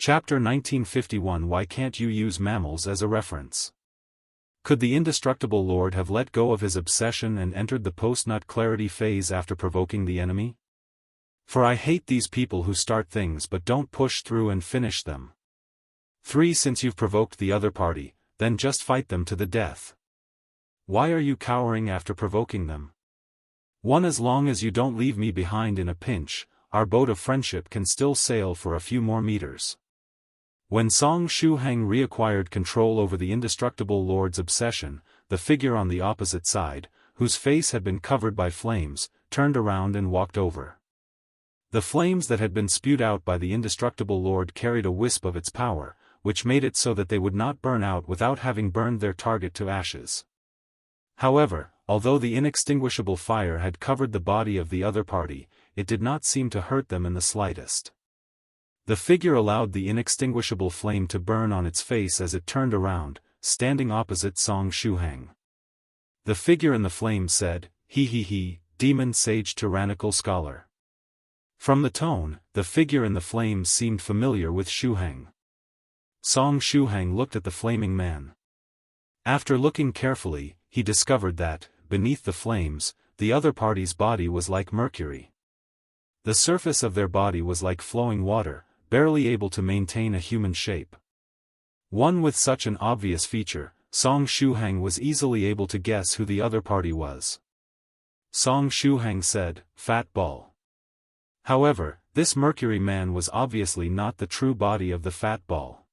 Chapter 1951. Why can't you use mammals as a reference? Could the indestructible Lord have let go of his obsession and entered the post-nut clarity phase after provoking the enemy? For I hate these people who start things but don't push through and finish them. 3. Since you've provoked the other party, then just fight them to the death. Why are you cowering after provoking them? 1. As long as you don't leave me behind in a pinch, our boat of friendship can still sail for a few more meters. When Song Shuheng reacquired control over the indestructible Lord's obsession, the figure on the opposite side, whose face had been covered by flames, turned around and walked over. The flames that had been spewed out by the indestructible Lord carried a wisp of its power, which made it so that they would not burn out without having burned their target to ashes. However, although the inextinguishable fire had covered the body of the other party, it did not seem to hurt them in the slightest. The figure allowed the inextinguishable flame to burn on its face as it turned around, standing opposite Song Shuheng. The figure in the flame said, "He, demon sage tyrannical scholar." From the tone, the figure in the flames seemed familiar with Shuheng. Song Shuheng looked at the flaming man. After looking carefully, he discovered that, beneath the flames, the other party's body was like mercury. The surface of their body was like flowing water, barely able to maintain a human shape. One with such an obvious feature, Song Shuheng was easily able to guess who the other party was. Song Shuheng said, "Fat ball." However, this mercury man was obviously not the true body of the fat ball.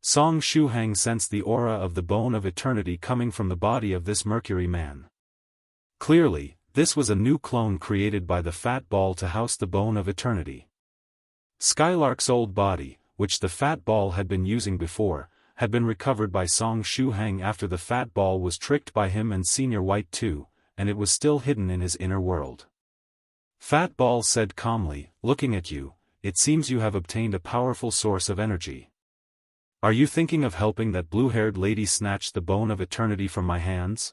Song Shuheng sensed the aura of the bone of eternity coming from the body of this mercury man. Clearly, this was a new clone created by the fat ball to house the bone of eternity. Skylark's old body, which the fat ball had been using before, had been recovered by Song Shuheng after the fat ball was tricked by him and Senior White too, and it was still hidden in his inner world. Fat ball said calmly, "Looking at you, it seems you have obtained a powerful source of energy. Are you thinking of helping that blue-haired lady snatch the bone of eternity from my hands?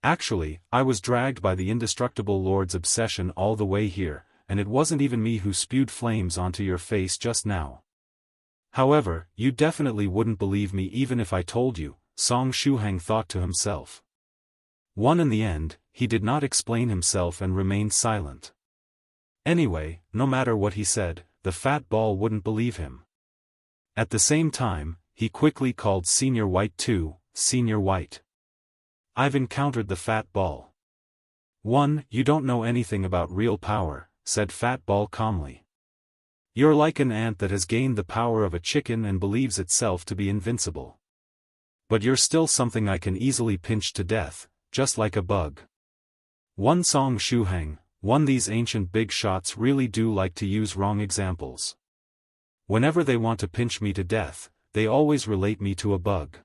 Actually, I was dragged by the indestructible Lord's obsession all the way here, and it wasn't even me who spewed flames onto your face just now. However, you definitely wouldn't believe me even if I told you," Song Shuheng thought to himself. In the end, he did not explain himself and remained silent. Anyway, no matter what he said, the fat ball wouldn't believe him. At the same time, he quickly called Senior White too, "Senior White. I've encountered the fat ball." "You don't know anything about real power," said Fat Ball calmly. "You're like an ant that has gained the power of a chicken and believes itself to be invincible. But you're still something I can easily pinch to death, just like a bug." Song Shuheng, these ancient big shots really do like to use wrong examples. Whenever they want to pinch me to death, they always relate me to a bug.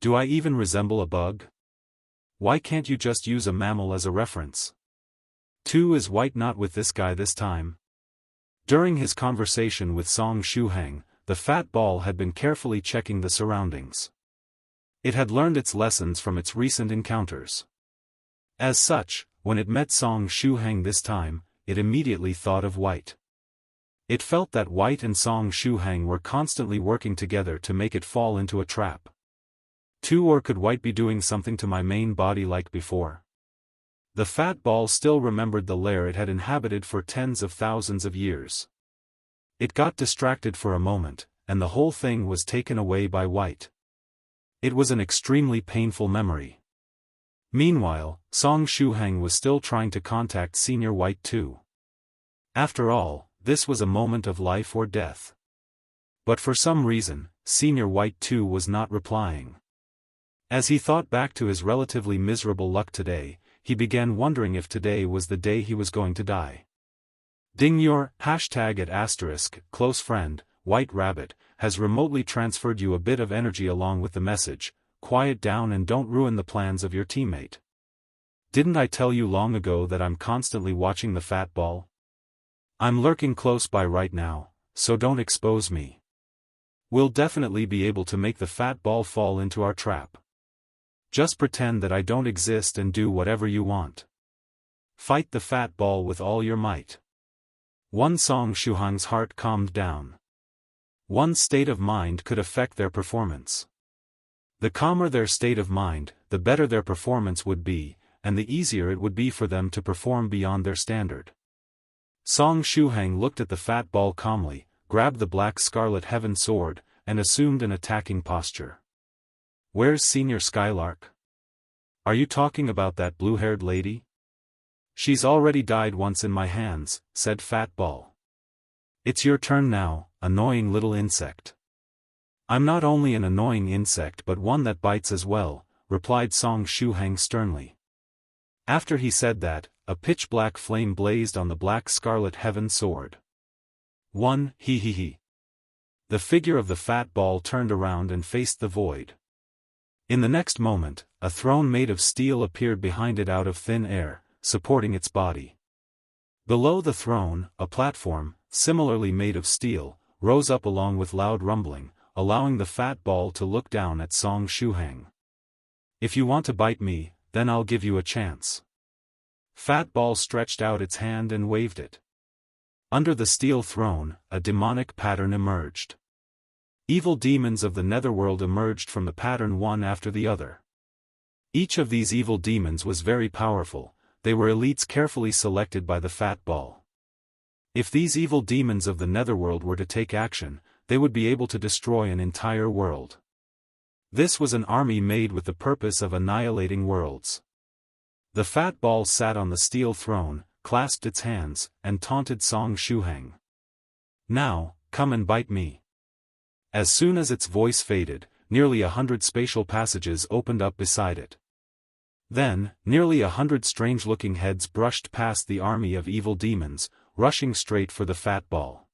Do I even resemble a bug? Why can't you just use a mammal as a reference? 2. Is White not with this guy this time? During his conversation with Song Shuheng, the fat ball had been carefully checking the surroundings. It had learned its lessons from its recent encounters. As such, when it met Song Shuheng this time, it immediately thought of White. It felt that White and Song Shuheng were constantly working together to make it fall into a trap. 2. Or could White be doing something to my main body like before? The fat ball still remembered the lair it had inhabited for tens of thousands of years. It got distracted for a moment, and the whole thing was taken away by White. It was an extremely painful memory. Meanwhile, Song Shuheng was still trying to contact Senior White too. After all, this was a moment of life or death. But for some reason, Senior White too was not replying. As he thought back to his relatively miserable luck today, he began wondering if today was the day he was going to die. Ding your #@ close friend, White Rabbit, has remotely transferred you a bit of energy along with the message, "Quiet down and don't ruin the plans of your teammate." Didn't I tell you long ago that I'm constantly watching the fat ball? I'm lurking close by right now, so don't expose me. We'll definitely be able to make the fat ball fall into our trap. Just pretend that I don't exist and do whatever you want. Fight the fat ball with all your might. Song Shuheng's heart calmed down. One's state of mind could affect their performance. The calmer their state of mind, the better their performance would be, and the easier it would be for them to perform beyond their standard. Song Shuheng looked at the fat ball calmly, grabbed the black scarlet heaven sword, and assumed an attacking posture. "Where's Senior Skylark? Are you talking about that blue-haired lady?" "She's already died once in my hands," said Fat Ball. "It's your turn now, annoying little insect." "I'm not only an annoying insect but one that bites as well," replied Song Shuheng sternly. After he said that, a pitch-black flame blazed on the black scarlet heaven sword. "One, he he he." The figure of the fat ball turned around and faced the void. In the next moment, a throne made of steel appeared behind it out of thin air, supporting its body. Below the throne, a platform, similarly made of steel, rose up along with loud rumbling, allowing the fat ball to look down at Song Shuheng. "If you want to bite me, then I'll give you a chance." Fat Ball stretched out its hand and waved it. Under the steel throne, a demonic pattern emerged. Evil demons of the netherworld emerged from the pattern one after the other. Each of these evil demons was very powerful. They were elites carefully selected by the Fat Ball. If these evil demons of the netherworld were to take action, they would be able to destroy an entire world. This was an army made with the purpose of annihilating worlds. The Fat Ball sat on the steel throne, clasped its hands, and taunted Song Shuheng. "Now, come and bite me." As soon as its voice faded, nearly 100 spatial passages opened up beside it. Then, nearly 100 strange-looking heads brushed past the army of evil demons, rushing straight for the Fat Ball.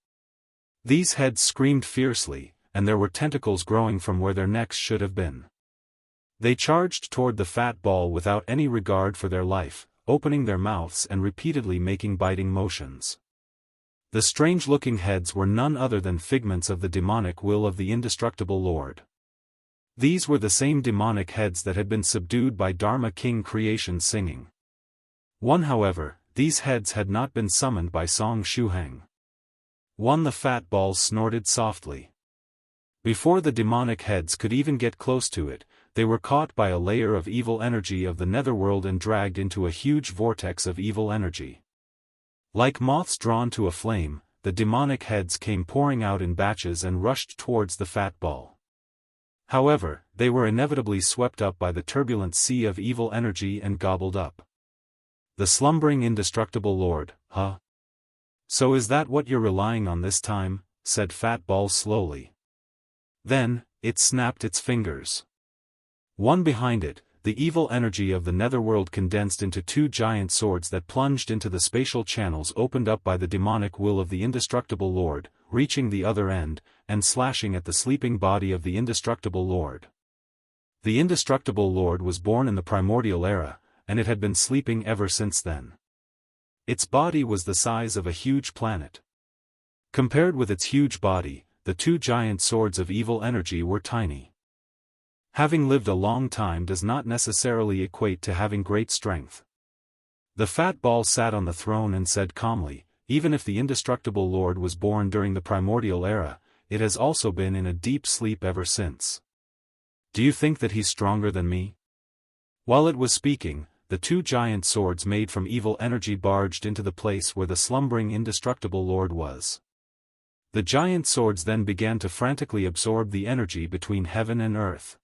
These heads screamed fiercely, and there were tentacles growing from where their necks should have been. They charged toward the Fat Ball without any regard for their life, opening their mouths and repeatedly making biting motions. The strange-looking heads were none other than figments of the demonic will of the indestructible Lord. These were the same demonic heads that had been subdued by Dharma King Creation singing. However, these heads had not been summoned by Song Shuheng. The Fat Ball snorted softly. Before the demonic heads could even get close to it, they were caught by a layer of evil energy of the netherworld and dragged into a huge vortex of evil energy. Like moths drawn to a flame, the demonic heads came pouring out in batches and rushed towards the Fat Ball. However, they were inevitably swept up by the turbulent sea of evil energy and gobbled up. "The slumbering indestructible Lord, huh? So is that what you're relying on this time?" said Fat Ball slowly. Then, it snapped its fingers. One behind it, the evil energy of the netherworld condensed into two giant swords that plunged into the spatial channels opened up by the demonic will of the indestructible Lord, reaching the other end, and slashing at the sleeping body of the indestructible Lord. The indestructible Lord was born in the primordial era, and it had been sleeping ever since then. Its body was the size of a huge planet. Compared with its huge body, the two giant swords of evil energy were tiny. Having lived a long time does not necessarily equate to having great strength. The Fat Ball sat on the throne and said calmly, "Even if the indestructible Lord was born during the primordial era, it has also been in a deep sleep ever since. Do you think that he's stronger than me?" While it was speaking, the two giant swords made from evil energy barged into the place where the slumbering indestructible Lord was. The giant swords then began to frantically absorb the energy between heaven and earth.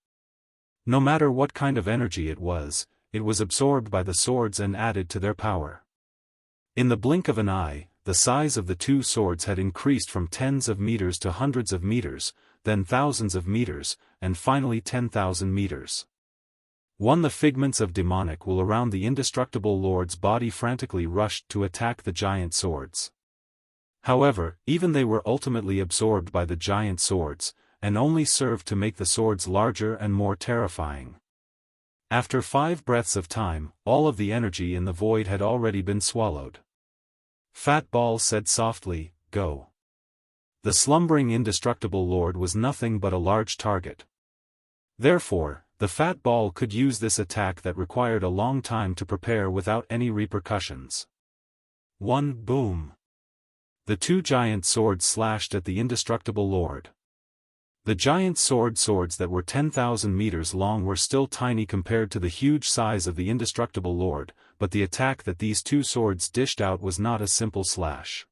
No matter what kind of energy it was absorbed by the swords and added to their power. In the blink of an eye, the size of the two swords had increased from tens of meters to hundreds of meters, then thousands of meters, and finally 10,000 meters. The figments of demonic will around the indestructible Lord's body frantically rushed to attack the giant swords. However, even they were ultimately absorbed by the giant swords, and only served to make the swords larger and more terrifying. After 5 breaths of time, all of the energy in the void had already been swallowed. Fat Ball said softly, "Go." The slumbering indestructible Lord was nothing but a large target. Therefore, the Fat Ball could use this attack that required a long time to prepare without any repercussions. Boom. The two giant swords slashed at the indestructible Lord. The giant swords that were 10,000 meters long were still tiny compared to the huge size of the indestructible lord, but the attack that these two swords dished out was not a simple slash.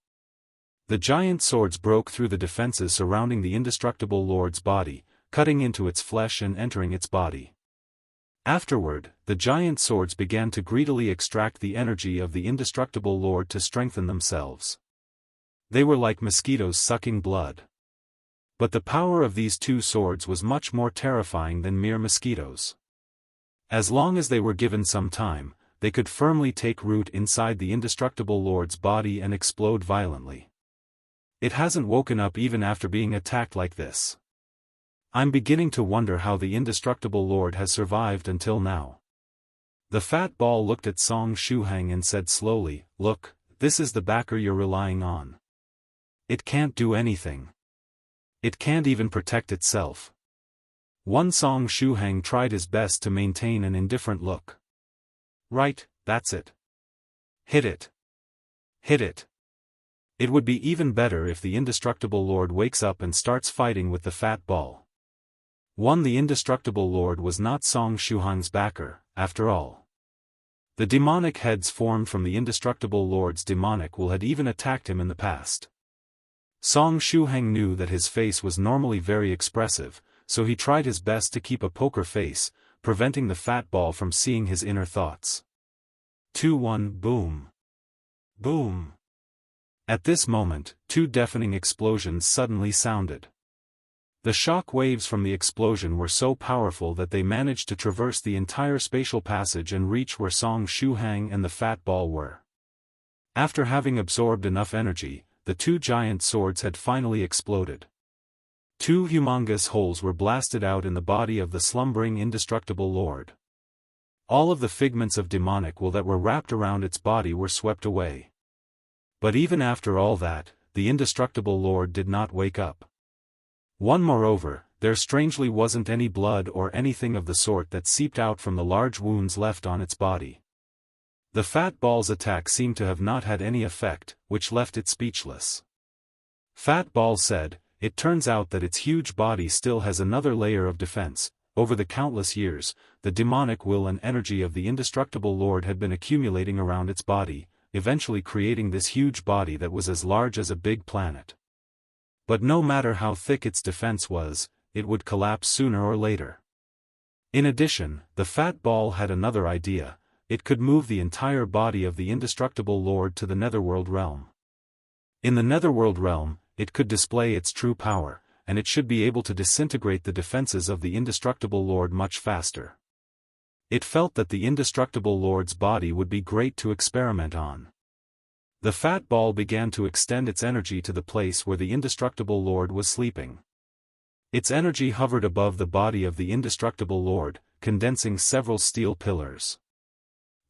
The giant swords broke through the defenses surrounding the indestructible lord's body, cutting into its flesh and entering its body. Afterward, the giant swords began to greedily extract the energy of the indestructible lord to strengthen themselves. They were like mosquitoes sucking blood. But the power of these two swords was much more terrifying than mere mosquitoes. As long as they were given some time, they could firmly take root inside the indestructible lord's body and explode violently. It hasn't woken up even after being attacked like this. I'm beginning to wonder how the indestructible lord has survived until now. The fat ball looked at Song Shuhang and said slowly, "Look, this is the backer you're relying on. It can't do anything. It can't even protect itself." One Song Shuhang tried his best to maintain an indifferent look. "Right, that's it. Hit it. Hit it. It would be even better if the indestructible lord wakes up and starts fighting with the fat ball." The indestructible lord was not Song Shuhang's backer, after all. The demonic heads formed from the indestructible lord's demonic will had even attacked him in the past. Song Shuhang knew that his face was normally very expressive, so he tried his best to keep a poker face, preventing the fat ball from seeing his inner thoughts. 2-1 boom. Boom. At this moment, two deafening explosions suddenly sounded. The shock waves from the explosion were so powerful that they managed to traverse the entire spatial passage and reach where Song Shuhang and the fat ball were. After having absorbed enough energy, the two giant swords had finally exploded. Two humongous holes were blasted out in the body of the slumbering indestructible lord. All of the figments of demonic will that were wrapped around its body were swept away. But even after all that, the indestructible lord did not wake up. Moreover, there strangely wasn't any blood or anything of the sort that seeped out from the large wounds left on its body. The fat ball's attack seemed to have not had any effect, which left it speechless. Fat Ball said, "It turns out that its huge body still has another layer of defense. Over the countless years, the demonic will and energy of the indestructible lord had been accumulating around its body, eventually creating this huge body that was as large as a big planet. But no matter how thick its defense was, it would collapse sooner or later." In addition, the fat ball had another idea: it could move the entire body of the indestructible lord to the netherworld realm. In the netherworld realm, it could display its true power, and it should be able to disintegrate the defenses of the indestructible lord much faster. It felt that the indestructible lord's body would be great to experiment on. The fat ball began to extend its energy to the place where the indestructible lord was sleeping. Its energy hovered above the body of the indestructible lord, condensing several steel pillars.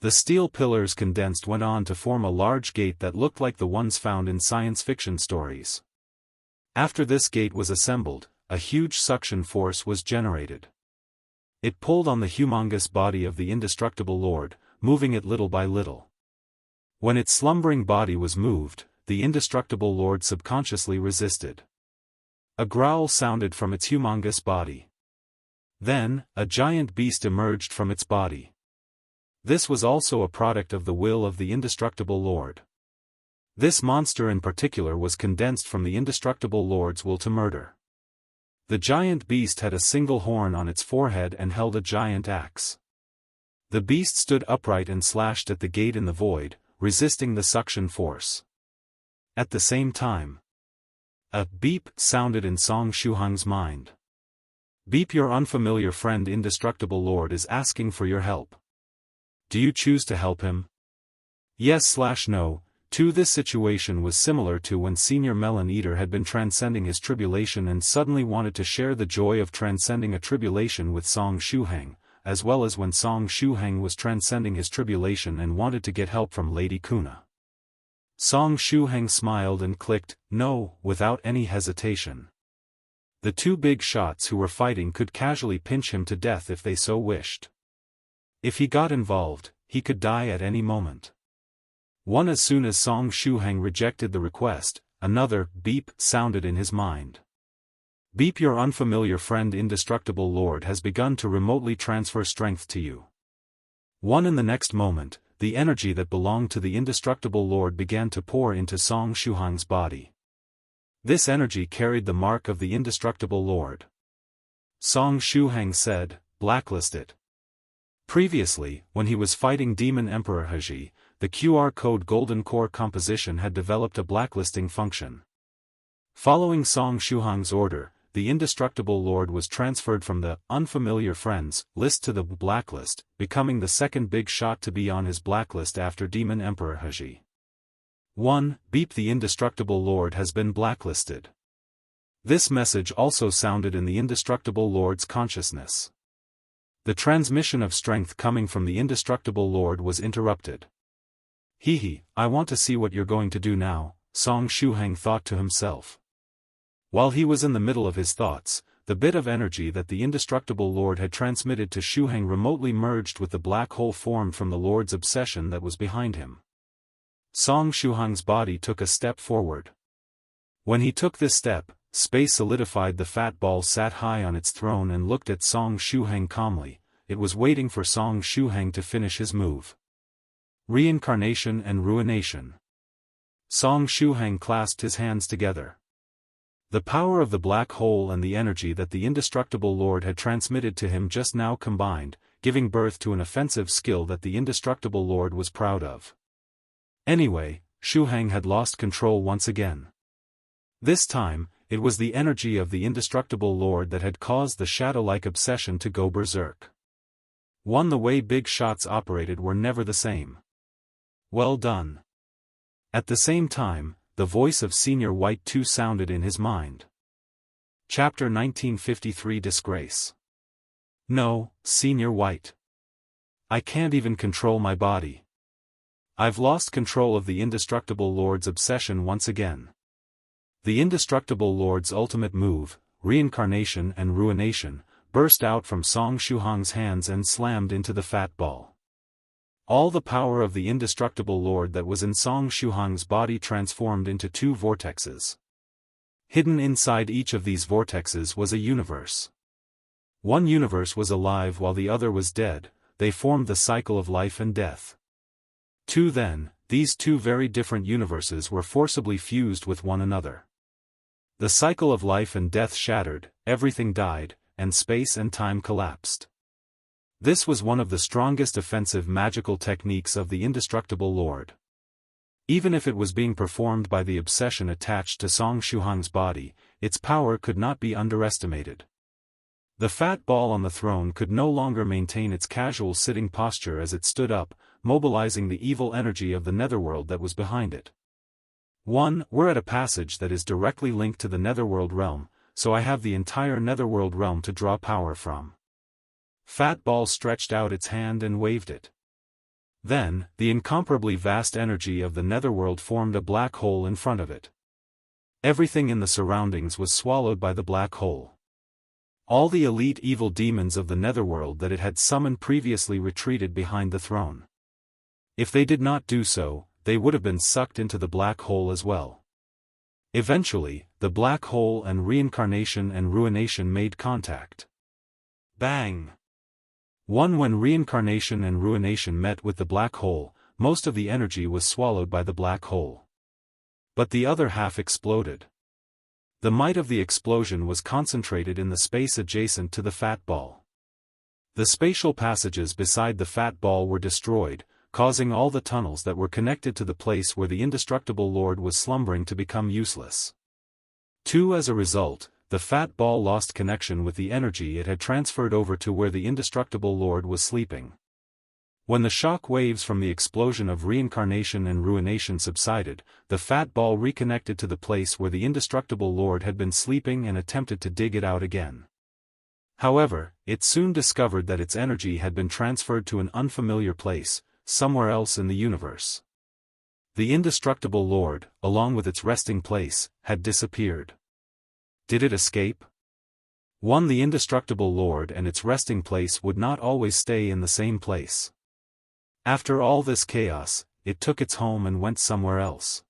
The steel pillars condensed went on to form a large gate that looked like the ones found in science fiction stories. After this gate was assembled, a huge suction force was generated. It pulled on the humongous body of the indestructible lord, moving it little by little. When its slumbering body was moved, the indestructible lord subconsciously resisted. A growl sounded from its humongous body. Then, a giant beast emerged from its body. This was also a product of the will of the indestructible lord. This monster in particular was condensed from the indestructible lord's will to murder. The giant beast had a single horn on its forehead and held a giant axe. The beast stood upright and slashed at the gate in the void, resisting the suction force. At the same time, a beep sounded in Song Shuhang's mind. "Beep, your unfamiliar friend indestructible lord is asking for your help. Do you choose to help him?" Yes/no. This situation was similar to when Senior Melon Eater had been transcending his tribulation and suddenly wanted to share the joy of transcending a tribulation with Song Shuhang, as well as when Song Shuhang was transcending his tribulation and wanted to get help from Lady Kuna. Song Shuhang smiled and clicked "no" without any hesitation. The two big shots who were fighting could casually pinch him to death if they so wished. If he got involved, he could die at any moment. As soon as Song Shuhang rejected the request, another beep sounded in his mind. Beep, your unfamiliar friend Indestructible Lord has begun to remotely transfer strength to you. In the next moment, the energy that belonged to the Indestructible Lord began to pour into Song Shuhang's body. This energy carried the mark of the Indestructible Lord. Song Shuhang said, "Blacklist it." Previously, when he was fighting Demon Emperor Heji, the QR code Golden Core composition had developed a blacklisting function. Following Song Shuhang's order, the Indestructible Lord was transferred from the Unfamiliar Friends list to the blacklist, becoming the second big shot to be on his blacklist after Demon Emperor Heji. Beep, the Indestructible Lord has been blacklisted. This message also sounded in the Indestructible Lord's consciousness. The transmission of strength coming from the Indestructible Lord was interrupted. I want to see what you're going to do now, Song Shuhang thought to himself. While he was in the middle of his thoughts, the bit of energy that the Indestructible Lord had transmitted to Shuhang remotely merged with the black hole formed from the Lord's obsession that was behind him. Song Shuhang's body took a step forward. When he took this step, space solidified. The fat ball sat high on its throne and looked at Song Shuhang calmly. It was waiting for Song Shuhang to finish his move. Reincarnation and ruination. Song Shuhang clasped his hands together. The power of the black hole and the energy that the Indestructible Lord had transmitted to him just now combined, giving birth to an offensive skill that the Indestructible Lord was proud of. Anyway, Shuhang had lost control once again. This time, it was the energy of the Indestructible Lord that had caused the shadow-like obsession to go berserk. The way big shots operated were never the same. Well done. At the same time, the voice of Senior White 2 sounded in his mind. Chapter 1953 Disgrace. No, Senior White. I can't even control my body. I've lost control of the Indestructible Lord's obsession once again. The Indestructible Lord's ultimate move, reincarnation and ruination, burst out from Song Shuhang's hands and slammed into the fat ball. All the power of the Indestructible Lord that was in Song Shuhang's body transformed into two vortexes. Hidden inside each of these vortexes was a universe. One universe was alive while the other was dead. They formed the cycle of life and death. These two very different universes were forcibly fused with one another. The cycle of life and death shattered, everything died, and space and time collapsed. This was one of the strongest offensive magical techniques of the Indestructible Lord. Even if it was being performed by the obsession attached to Song Shuhang's body, its power could not be underestimated. The fat ball on the throne could no longer maintain its casual sitting posture as it stood up, mobilizing the evil energy of the netherworld that was behind it. We're at a passage that is directly linked to the netherworld realm, so I have the entire netherworld realm to draw power from. Fat Ball stretched out its hand and waved it. Then, the incomparably vast energy of the netherworld formed a black hole in front of it. Everything in the surroundings was swallowed by the black hole. All the elite evil demons of the netherworld that it had summoned previously retreated behind the throne. If they did not do so, they would have been sucked into the black hole as well. Eventually, the black hole and reincarnation and ruination made contact. Bang! When reincarnation and ruination met with the black hole, most of the energy was swallowed by the black hole. But the other half exploded. The might of the explosion was concentrated in the space adjacent to the fat ball. The spatial passages beside the fat ball were destroyed, causing all the tunnels that were connected to the place where the Indestructible Lord was slumbering to become useless. As a result, the fat ball lost connection with the energy it had transferred over to where the Indestructible Lord was sleeping. When the shock waves from the explosion of reincarnation and ruination subsided, the fat ball reconnected to the place where the Indestructible Lord had been sleeping and attempted to dig it out again. However, it soon discovered that its energy had been transferred to an unfamiliar place, somewhere else in the universe. The Indestructible Lord, along with its resting place, had disappeared. Did it escape? The Indestructible Lord and its resting place would not always stay in the same place. After all this chaos, it took its home and went somewhere else.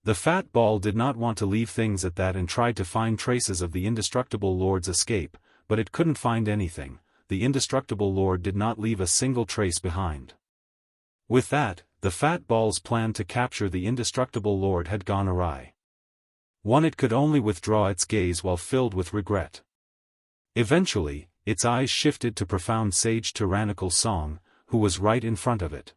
The fat ball did not want to leave things at that and tried to find traces of the indestructible lord's escape, but it couldn't find anything. The indestructible lord did not leave a single trace behind. With that, the fat ball's plan to capture the indestructible lord had gone awry. One, it could only withdraw its gaze while filled with regret. Eventually, its eyes shifted to profound sage tyrannical Song, who was right in front of it.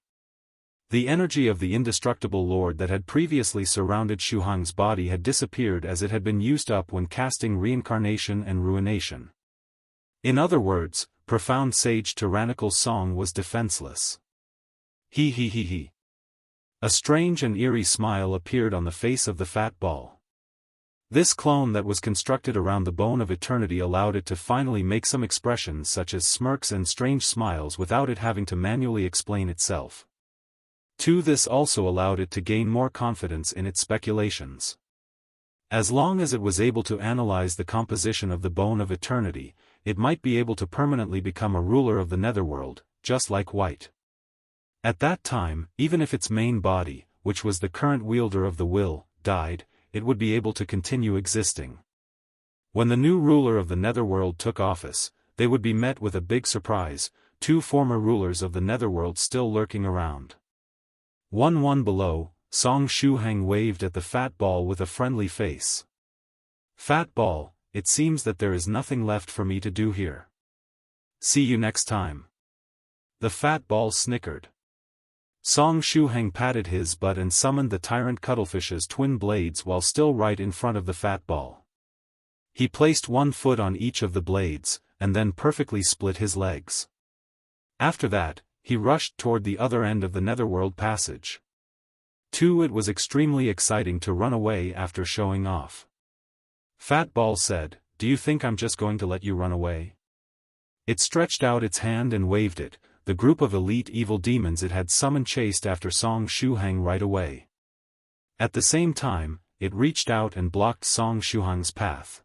The energy of the indestructible lord that had previously surrounded Shu Hong's body had disappeared as it had been used up when casting reincarnation and ruination. In other words, profound sage tyrannical Song was defenseless. He. A strange and eerie smile appeared on the face of the fat ball. This clone that was constructed around the bone of eternity allowed it to finally make some expressions such as smirks and strange smiles without it having to manually explain itself. This also allowed it to gain more confidence in its speculations. As long as it was able to analyze the composition of the bone of eternity, it might be able to permanently become a ruler of the netherworld, just like White. At that time, even if its main body, which was the current wielder of the will, died, it would be able to continue existing. When the new ruler of the netherworld took office, they would be met with a big surprise, 2 former rulers of the netherworld still lurking around. One below, Song Shuheng waved at the fat ball with a friendly face. Fat ball, it seems that there is nothing left for me to do here. See you next time. The fat ball snickered. Song Shuheng patted his butt and summoned the tyrant cuttlefish's twin blades while still right in front of the fat ball. He placed 1 foot on each of the blades, and then perfectly split his legs. After that, he rushed toward the other end of the netherworld passage. It was extremely exciting to run away after showing off. Fat Ball said, "Do you think I'm just going to let you run away?" It stretched out its hand and waved it. The group of elite evil demons it had summoned chased after Song Shuheng right away. At the same time, it reached out and blocked Song Shuheng's path.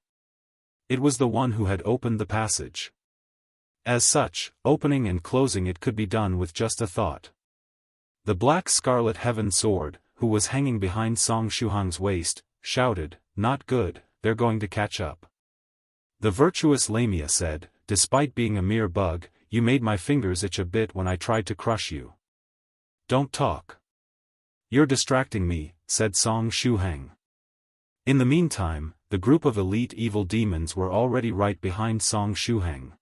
It was the one who had opened the passage. As such, opening and closing it could be done with just a thought. The black scarlet heaven sword, who was hanging behind Song Shuheng's waist, shouted, "Not good, they're going to catch up." The virtuous Lamia said, "Despite being a mere bug, you made my fingers itch a bit when I tried to crush you." "Don't talk. You're distracting me," said Song Shuheng. In the meantime, the group of elite evil demons were already right behind Song Shuheng.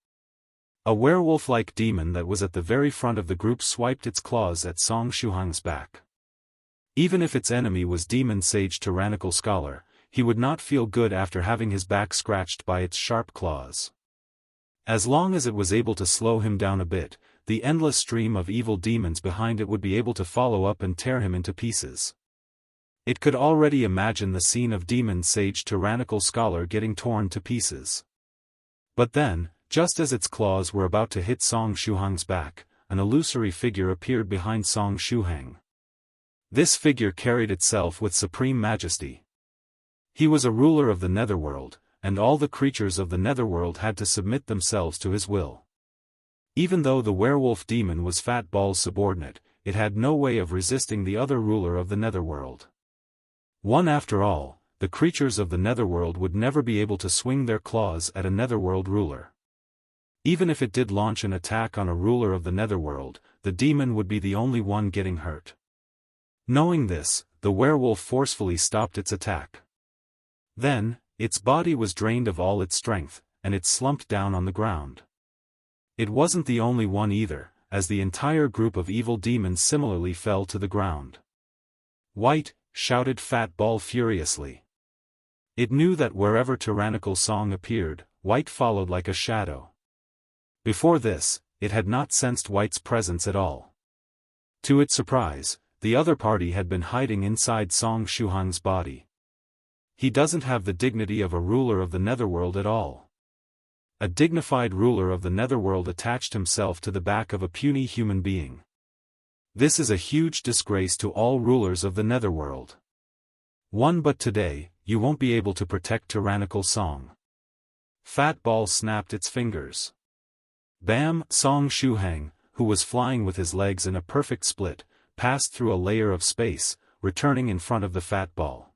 A werewolf-like demon that was at the very front of the group swiped its claws at Song Shuheng's back. Even if its enemy was Demon Sage Tyrannical Scholar, he would not feel good after having his back scratched by its sharp claws. As long as it was able to slow him down a bit, the endless stream of evil demons behind it would be able to follow up and tear him into pieces. It could already imagine the scene of Demon Sage Tyrannical Scholar getting torn to pieces. But then, just as its claws were about to hit Song Shuheng's back, an illusory figure appeared behind Song Shuheng. This figure carried itself with supreme majesty. He was a ruler of the netherworld, and all the creatures of the netherworld had to submit themselves to his will. Even though the werewolf demon was Fat Ball's subordinate, it had no way of resisting the other ruler of the netherworld. After all, the creatures of the netherworld would never be able to swing their claws at a netherworld ruler. Even if it did launch an attack on a ruler of the netherworld, the demon would be the only one getting hurt. Knowing this, the werewolf forcefully stopped its attack. Then, its body was drained of all its strength, and it slumped down on the ground. It wasn't the only one either, as the entire group of evil demons similarly fell to the ground. "White!" shouted Fat Ball furiously. It knew that wherever tyrannical Song appeared, White followed like a shadow. Before this, it had not sensed White's presence at all. To its surprise, the other party had been hiding inside Song Shuheng's body. He doesn't have the dignity of a ruler of the netherworld at all. A dignified ruler of the netherworld attached himself to the back of a puny human being. This is a huge disgrace to all rulers of the netherworld. But today, you won't be able to protect tyrannical Song. Fat Ball snapped its fingers. Bam! Song Shuheng, who was flying with his legs in a perfect split, passed through a layer of space, returning in front of the fat ball.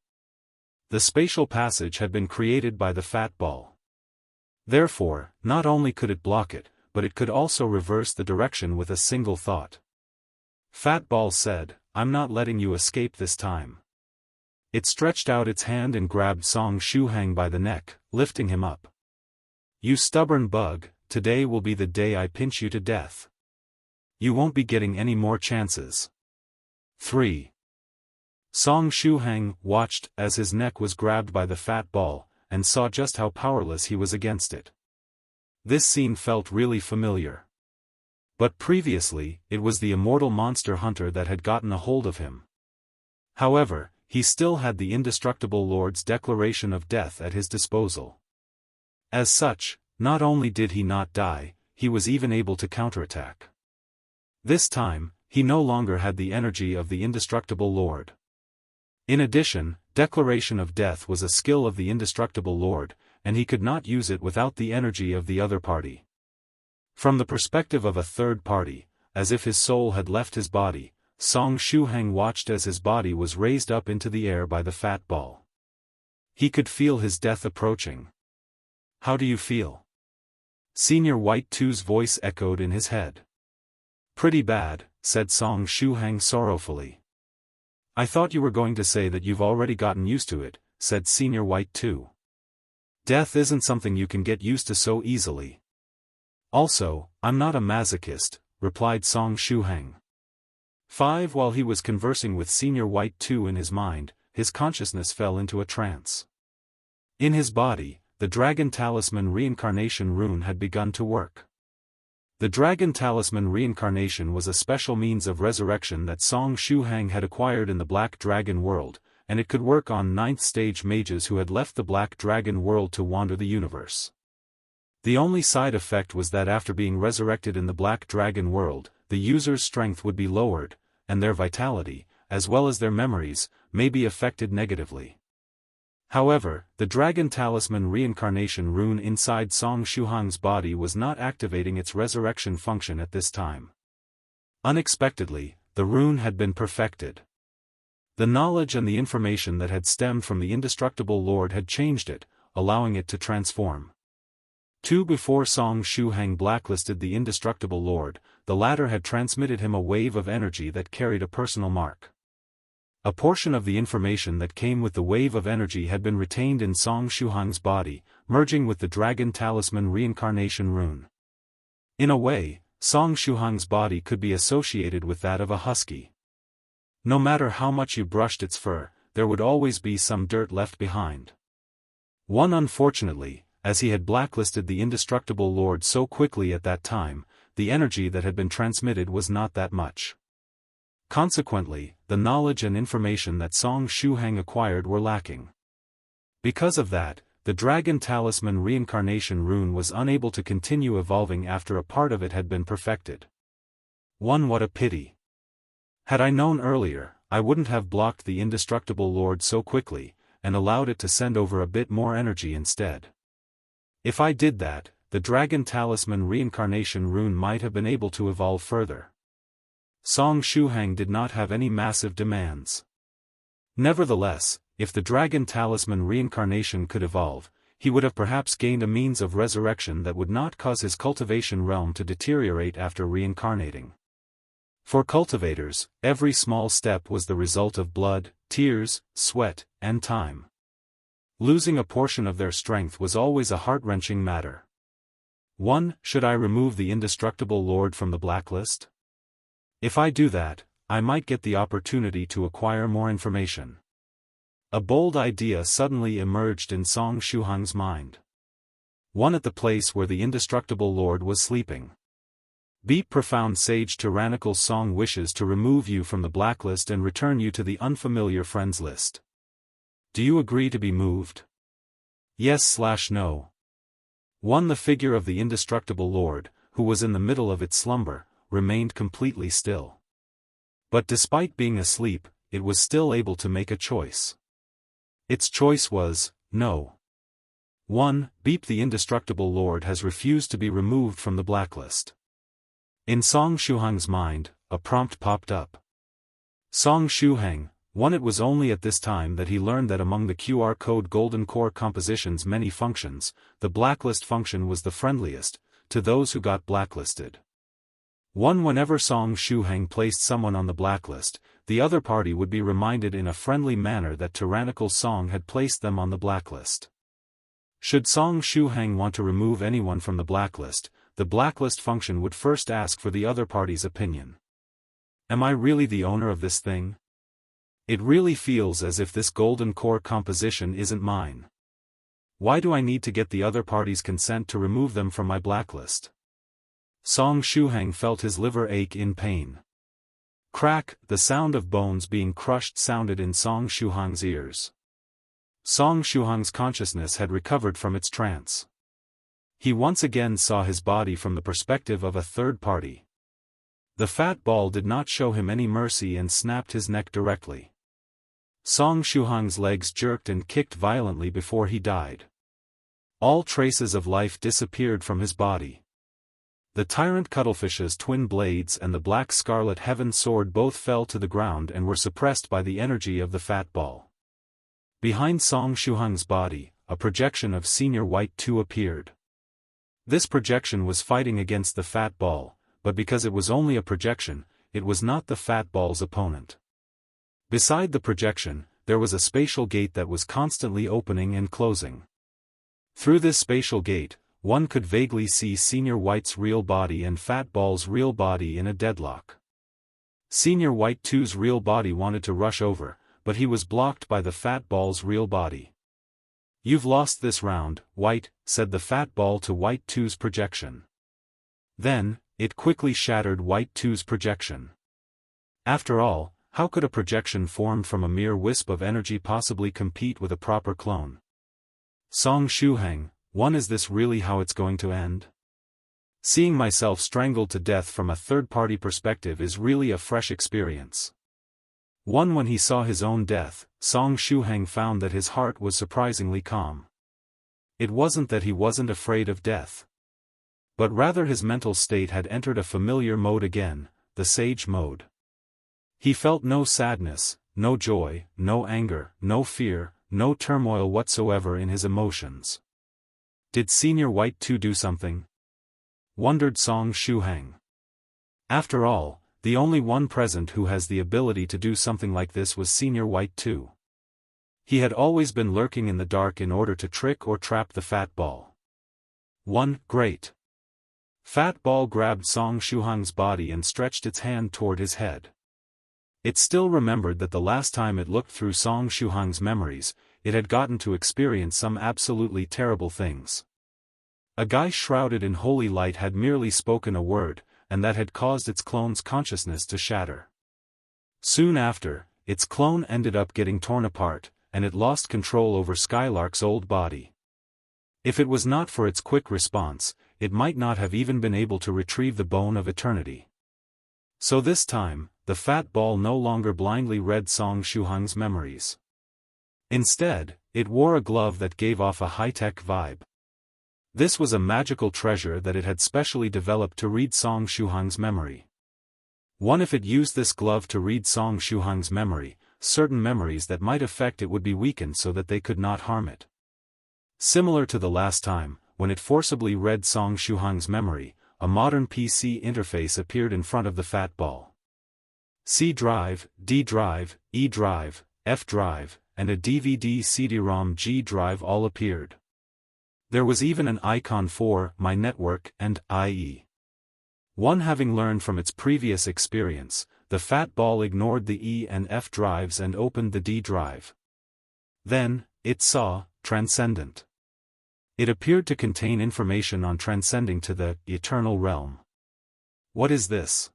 The spatial passage had been created by the fat ball. Therefore, not only could it block it, but it could also reverse the direction with a single thought. Fat ball said, "I'm not letting you escape this time." It stretched out its hand and grabbed Song Shuhang by the neck, lifting him up. "You stubborn bug, today will be the day I pinch you to death. You won't be getting any more chances." 3. Song Shuhang watched as his neck was grabbed by the fat ball, and saw just how powerless he was against it. This scene felt really familiar. But previously, it was the immortal monster hunter that had gotten a hold of him. However, he still had the indestructible Lord's declaration of death at his disposal. As such, not only did he not die, he was even able to counterattack. This time, he no longer had the energy of the indestructible Lord. In addition, declaration of death was a skill of the indestructible Lord, and he could not use it without the energy of the other party. From the perspective of a third party, as if his soul had left his body, Song Shuhang watched as his body was raised up into the air by the fat ball. He could feel his death approaching. "How do you feel?" Senior White 2's voice echoed in his head. "Pretty bad," said Song Shuhang sorrowfully. "I thought you were going to say that you've already gotten used to it," said Senior White 2. "Death isn't something you can get used to so easily." "Also, I'm not a masochist," replied Song Shuhang. 5. While he was conversing with Senior White 2 in his mind, his consciousness fell into a trance. In his body, the Dragon Talisman Reincarnation Rune had begun to work. The Dragon Talisman Reincarnation was a special means of resurrection that Song Shuhang had acquired in the Black Dragon world, and it could work on 9th stage mages who had left the Black Dragon world to wander the universe. The only side effect was that after being resurrected in the Black Dragon world, the user's strength would be lowered, and their vitality, as well as their memories, may be affected negatively. However, the Dragon Talisman Reincarnation Rune inside Song Shuhang's body was not activating its resurrection function at this time. Unexpectedly, the rune had been perfected. The knowledge and the information that had stemmed from the indestructible Lord had changed it, allowing it to transform. 2. Before Song Shuhang blacklisted the indestructible Lord, the latter had transmitted him a wave of energy that carried a personal mark. A portion of the information that came with the wave of energy had been retained in Song Shuhang's body, merging with the Dragon Talisman Reincarnation Rune. In a way, Song Shuhang's body could be associated with that of a husky. No matter how much you brushed its fur, there would always be some dirt left behind. 1. Unfortunately, as he had blacklisted the indestructible Lord so quickly at that time, the energy that had been transmitted was not that much. Consequently, the knowledge and information that Song Shuhang acquired were lacking. Because of that, the Dragon Talisman Reincarnation Rune was unable to continue evolving after a part of it had been perfected. 1. What a pity. Had I known earlier, I wouldn't have blocked the indestructible Lord so quickly, and allowed it to send over a bit more energy instead. If I did that, the Dragon Talisman Reincarnation Rune might have been able to evolve further. Song Shuhang did not have any massive demands. Nevertheless, if the Dragon Talisman Reincarnation could evolve, he would have perhaps gained a means of resurrection that would not cause his cultivation realm to deteriorate after reincarnating. For cultivators, every small step was the result of blood, tears, sweat, and time. Losing a portion of their strength was always a heart-wrenching matter. 1. Should I remove the indestructible Lord from the blacklist? If I do that, I might get the opportunity to acquire more information. A bold idea suddenly emerged in Song Shuhang's mind. 1. At the place where the indestructible Lord was sleeping. Beep. Profound Sage Tyrannical Song wishes to remove you from the blacklist and return you to the unfamiliar friends list. Do you agree to be moved? Yes/no. 1. The figure of the indestructible Lord, who was in the middle of its slumber, remained completely still. But despite being asleep, it was still able to make a choice. Its choice was, no. 1. Beep. The indestructible Lord has refused to be removed from the blacklist. In Song Shuhang's mind, a prompt popped up. Song Shuhang, It was only at this time that he learned that among the QR code golden core composition's many functions, the blacklist function was the friendliest, to those who got blacklisted. Whenever Song Shuheng placed someone on the blacklist, the other party would be reminded in a friendly manner that tyrannical Song had placed them on the blacklist. Should Song Shuheng want to remove anyone from the blacklist function would first ask for the other party's opinion. Am I really the owner of this thing? It really feels as if this golden core composition isn't mine. Why do I need to get the other party's consent to remove them from my blacklist? Song Shuheng felt his liver ache in pain. Crack, the sound of bones being crushed sounded in Song Shuheng's ears. Song Shuheng's consciousness had recovered from its trance. He once again saw his body from the perspective of a third party. The fat ball did not show him any mercy and snapped his neck directly. Song Shuheng's legs jerked and kicked violently before he died. All traces of life disappeared from his body. The tyrant cuttlefish's twin blades and the black scarlet heaven sword both fell to the ground and were suppressed by the energy of the fat ball. Behind Song Shuheng's body, a projection of Senior White 2 appeared. This projection was fighting against the fat ball, but because it was only a projection, it was not the fat ball's opponent. Beside the projection, there was a spatial gate that was constantly opening and closing. Through this spatial gate, one could vaguely see Senior White's real body and Fat Ball's real body in a deadlock. Senior White 2's real body wanted to rush over, but he was blocked by the Fat Ball's real body. "You've lost this round, White," said the Fat Ball to White 2's projection. Then, it quickly shattered White 2's projection. After all, how could a projection formed from a mere wisp of energy possibly compete with a proper clone? Song Shuheng, is this really how it's going to end? Seeing myself strangled to death from a third-party perspective is really a fresh experience. When he saw his own death, Song Shuheng found that his heart was surprisingly calm. It wasn't that he wasn't afraid of death, but rather his mental state had entered a familiar mode again, the sage mode. He felt no sadness, no joy, no anger, no fear, no turmoil whatsoever in his emotions. Did Senior White 2 do something? Wondered Song Shuheng. After all, the only one present who has the ability to do something like this was Senior White 2. He had always been lurking in the dark in order to trick or trap the Fat Ball. Great. Fat Ball grabbed Song Shuheng's body and stretched its hand toward his head. It still remembered that the last time it looked through Song Shuheng's memories, it had gotten to experience some absolutely terrible things. A guy shrouded in holy light had merely spoken a word, and that had caused its clone's consciousness to shatter. Soon after, its clone ended up getting torn apart, and it lost control over Skylark's old body. If it was not for its quick response, it might not have even been able to retrieve the bone of eternity. So this time, the Fat Ball no longer blindly read Song Shuheng's memories. Instead, it wore a glove that gave off a high-tech vibe. This was a magical treasure that it had specially developed to read Song Shuheng's memory. If it used this glove to read Song Shuheng's memory, certain memories that might affect it would be weakened so that they could not harm it. Similar to the last time, when it forcibly read Song Shuheng's memory, a modern PC interface appeared in front of the Fat Ball. C drive, D drive, E drive, F drive, and a DVD CD-ROM G drive all appeared. There was even an icon for My Network and IE. Having learned from its previous experience, the Fat Ball ignored the E and F drives and opened the D drive. Then, it saw Transcendent. It appeared to contain information on transcending to the eternal realm. What is this?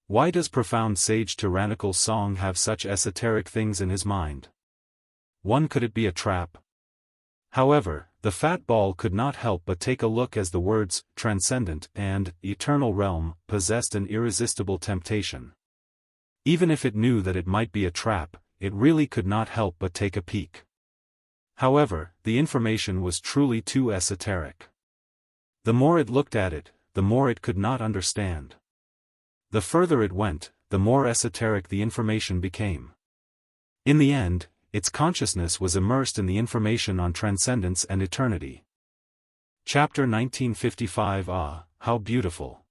Why does profound sage tyrannical Song have such esoteric things in his mind? Could it be a trap? However, the Fat Ball could not help but take a look as the words transcendent and eternal realm possessed an irresistible temptation. Even if it knew that it might be a trap, it really could not help but take a peek. However, the information was truly too esoteric. The more it looked at it, the more it could not understand. The further it went, the more esoteric the information became. In the end, its consciousness was immersed in the information on transcendence and eternity. Chapter 1955. Ah, how beautiful!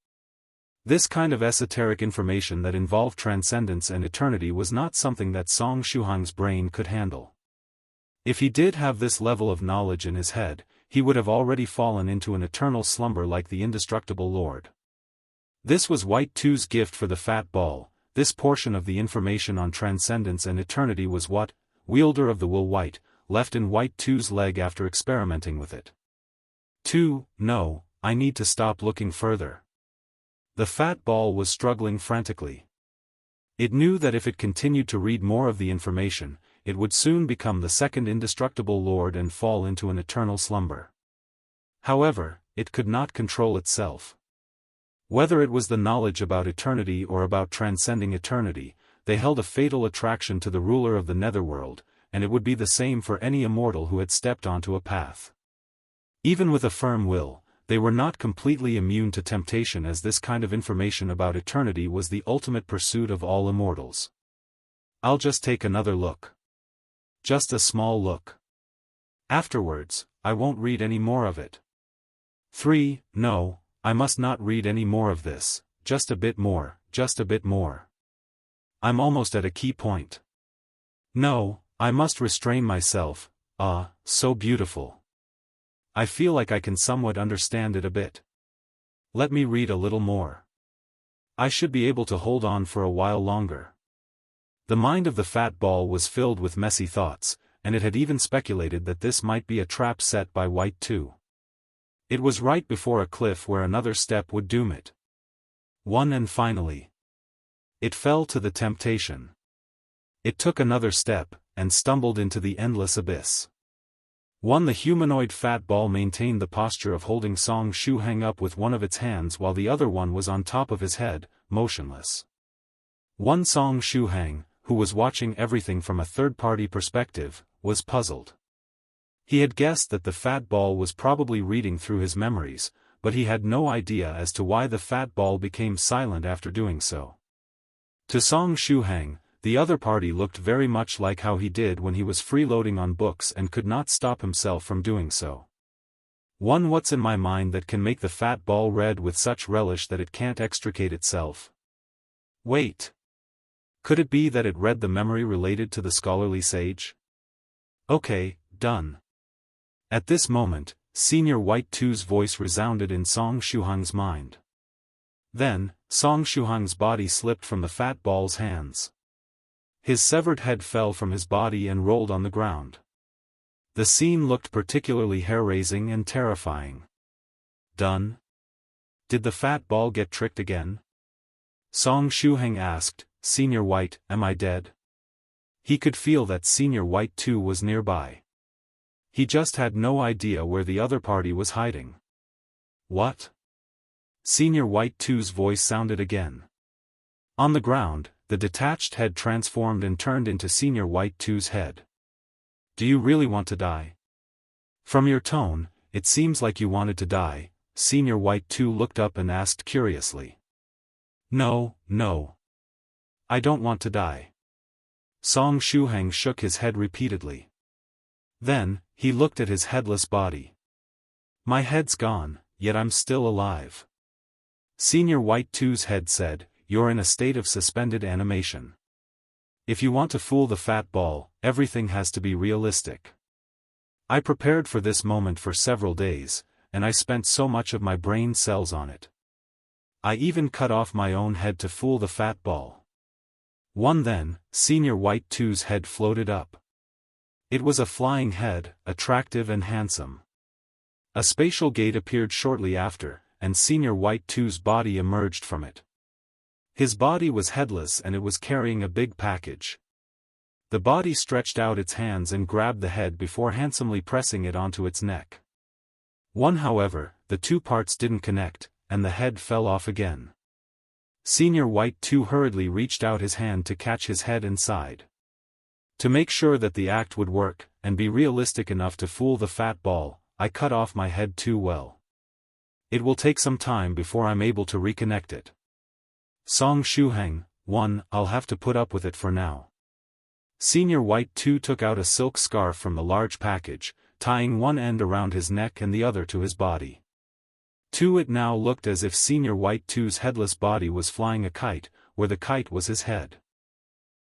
This kind of esoteric information that involved transcendence and eternity was not something that Song Shuhang's brain could handle. If he did have this level of knowledge in his head, he would have already fallen into an eternal slumber like the indestructible Lord. This was White Two's gift for the fat ball. This portion of the information on transcendence and eternity was what, wielder of the will White, left in White Two's leg after experimenting with it. 2. No, I need to stop looking further. The fat ball was struggling frantically. It knew that if it continued to read more of the information, it would soon become the second indestructible Lord and fall into an eternal slumber. However, it could not control itself. Whether it was the knowledge about eternity or about transcending eternity, they held a fatal attraction to the ruler of the netherworld, and it would be the same for any immortal who had stepped onto a path. Even with a firm will, they were not completely immune to temptation, as this kind of information about eternity was the ultimate pursuit of all immortals. I'll just take another look. Just a small look. Afterwards, I won't read any more of it. 3. No, I must not read any more of this, just a bit more, just a bit more. I'm almost at a key point. No, I must restrain myself. Ah, so beautiful. I feel like I can somewhat understand it a bit. Let me read a little more. I should be able to hold on for a while longer. The mind of the fat ball was filled with messy thoughts, and it had even speculated that this might be a trap set by White Two. It was right before a cliff where another step would doom it. 1. And finally, it fell to the temptation. It took another step, and stumbled into the endless abyss. 1. The humanoid fat ball maintained the posture of holding Song Shuhang up with one of its hands while the other one was on top of his head, motionless. 1. Song Shuhang, who was watching everything from a third-party perspective, was puzzled. He had guessed that the fat ball was probably reading through his memories, but he had no idea as to why the fat ball became silent after doing so. To Song Shuhang, the other party looked very much like how he did when he was freeloading on books and could not stop himself from doing so. 1. What's in my mind that can make the fat ball read with such relish that it can't extricate itself? Wait. Could it be that it read the memory related to the scholarly sage? Okay, done. At this moment, Senior White Two's voice resounded in Song Shuhang's mind. Then, Song Shuhang's body slipped from the fat ball's hands. His severed head fell from his body and rolled on the ground. The scene looked particularly hair-raising and terrifying. Done? Did the fat ball get tricked again? Song Shuhang asked, Senior White, am I dead? He could feel that Senior White Two was nearby. He just had no idea where the other party was hiding. What? Senior White Two's voice sounded again. On the ground, the detached head transformed and turned into Senior White Two's head. Do you really want to die? From your tone, it seems like you wanted to die. Senior White Two looked up and asked curiously. No, no. I don't want to die. Song Shuhang shook his head repeatedly. Then, he looked at his headless body. My head's gone, yet I'm still alive. Senior White Two's head said, You're in a state of suspended animation. If you want to fool the fat ball, everything has to be realistic. I prepared for this moment for several days, and I spent so much of my brain cells on it. I even cut off my own head to fool the fat ball. 1. Then, Senior White Two's head floated up. It was a flying head, attractive and handsome. A spatial gate appeared shortly after, and Senior White Two's body emerged from it. His body was headless and it was carrying a big package. The body stretched out its hands and grabbed the head before handsomely pressing it onto its neck. 1. However, the two parts didn't connect, and the head fell off again. Senior White Two hurriedly reached out his hand to catch his head inside. To make sure that the act would work, and be realistic enough to fool the fat ball, I cut off my head too well. It will take some time before I'm able to reconnect it. Song Shuhang, 1. I'll have to put up with it for now. Senior White 2 took out a silk scarf from the large package, tying one end around his neck and the other to his body. It now looked as if Senior White 2's headless body was flying a kite, where the kite was his head.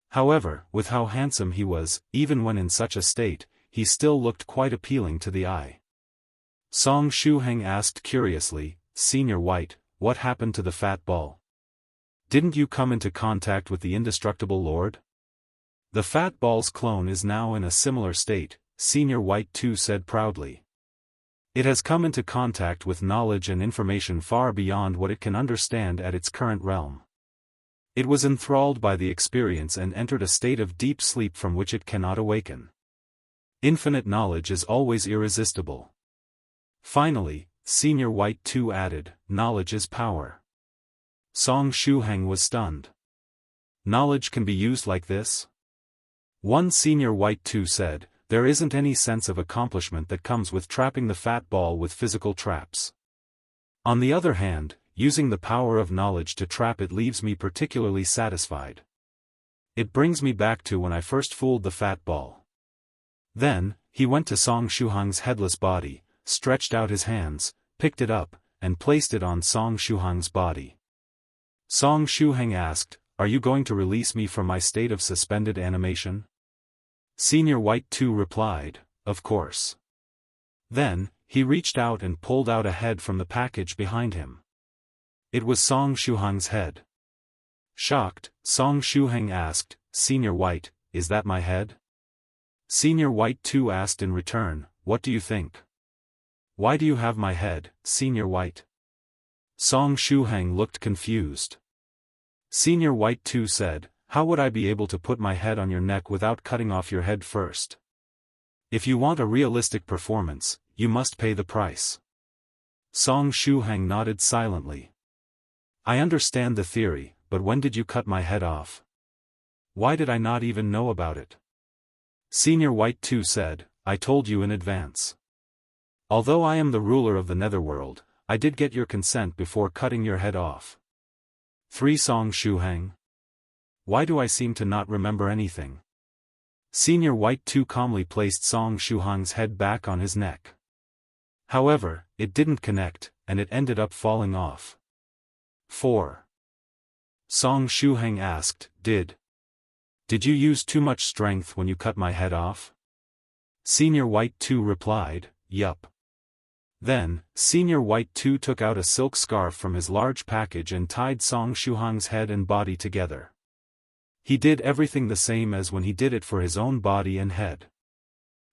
However, with how handsome he was, even when in such a state, he still looked quite appealing to the eye. Song Shuheng asked curiously, "Senior White, what happened to the fat ball? Didn't you come into contact with the indestructible Lord?" "The fat ball's clone is now in a similar state," Senior White 2 said proudly. "It has come into contact with knowledge and information far beyond what it can understand at its current realm. It was enthralled by the experience and entered a state of deep sleep from which it cannot awaken. Infinite knowledge is always irresistible." Finally, Senior White 2 added, "Knowledge is power." Song Shuheng was stunned. "Knowledge can be used like this?" One Senior White 2 said, "There isn't any sense of accomplishment that comes with trapping the fat ball with physical traps. On the other hand, using the power of knowledge to trap it leaves me particularly satisfied. It brings me back to when I first fooled the fat ball." Then, he went to Song Shuheng's headless body, stretched out his hands, picked it up, and placed it on Song Shuheng's body. Song Shuheng asked, "Are you going to release me from my state of suspended animation?" Senior White 2 replied, "Of course." Then, he reached out and pulled out a head from the package behind him. It was Song Shuheng's head. Shocked, Song Shuheng asked, "Senior White, is that my head?" Senior White 2 asked in return, "What do you think? Why do you have my head, Senior White?" Song Shuheng looked confused. Senior White 2 said, "How would I be able to put my head on your neck without cutting off your head first? If you want a realistic performance, you must pay the price." Song Shuheng nodded silently. "I understand the theory, but when did you cut my head off? Why did I not even know about it?" Senior White 2 said, "I told you in advance. Although I am the ruler of the netherworld, I did get your consent before cutting your head off." 3 Song Shuheng. Why do I seem to not remember anything? Senior White 2 calmly placed Song Shuheng's head back on his neck. However, it didn't connect, and it ended up falling off. 4. Song Shuheng asked, Did you use too much strength when you cut my head off?" Senior White 2 replied, "Yup." Then, Senior White 2 took out a silk scarf from his large package and tied Song Shuheng's head and body together. He did everything the same as when he did it for his own body and head.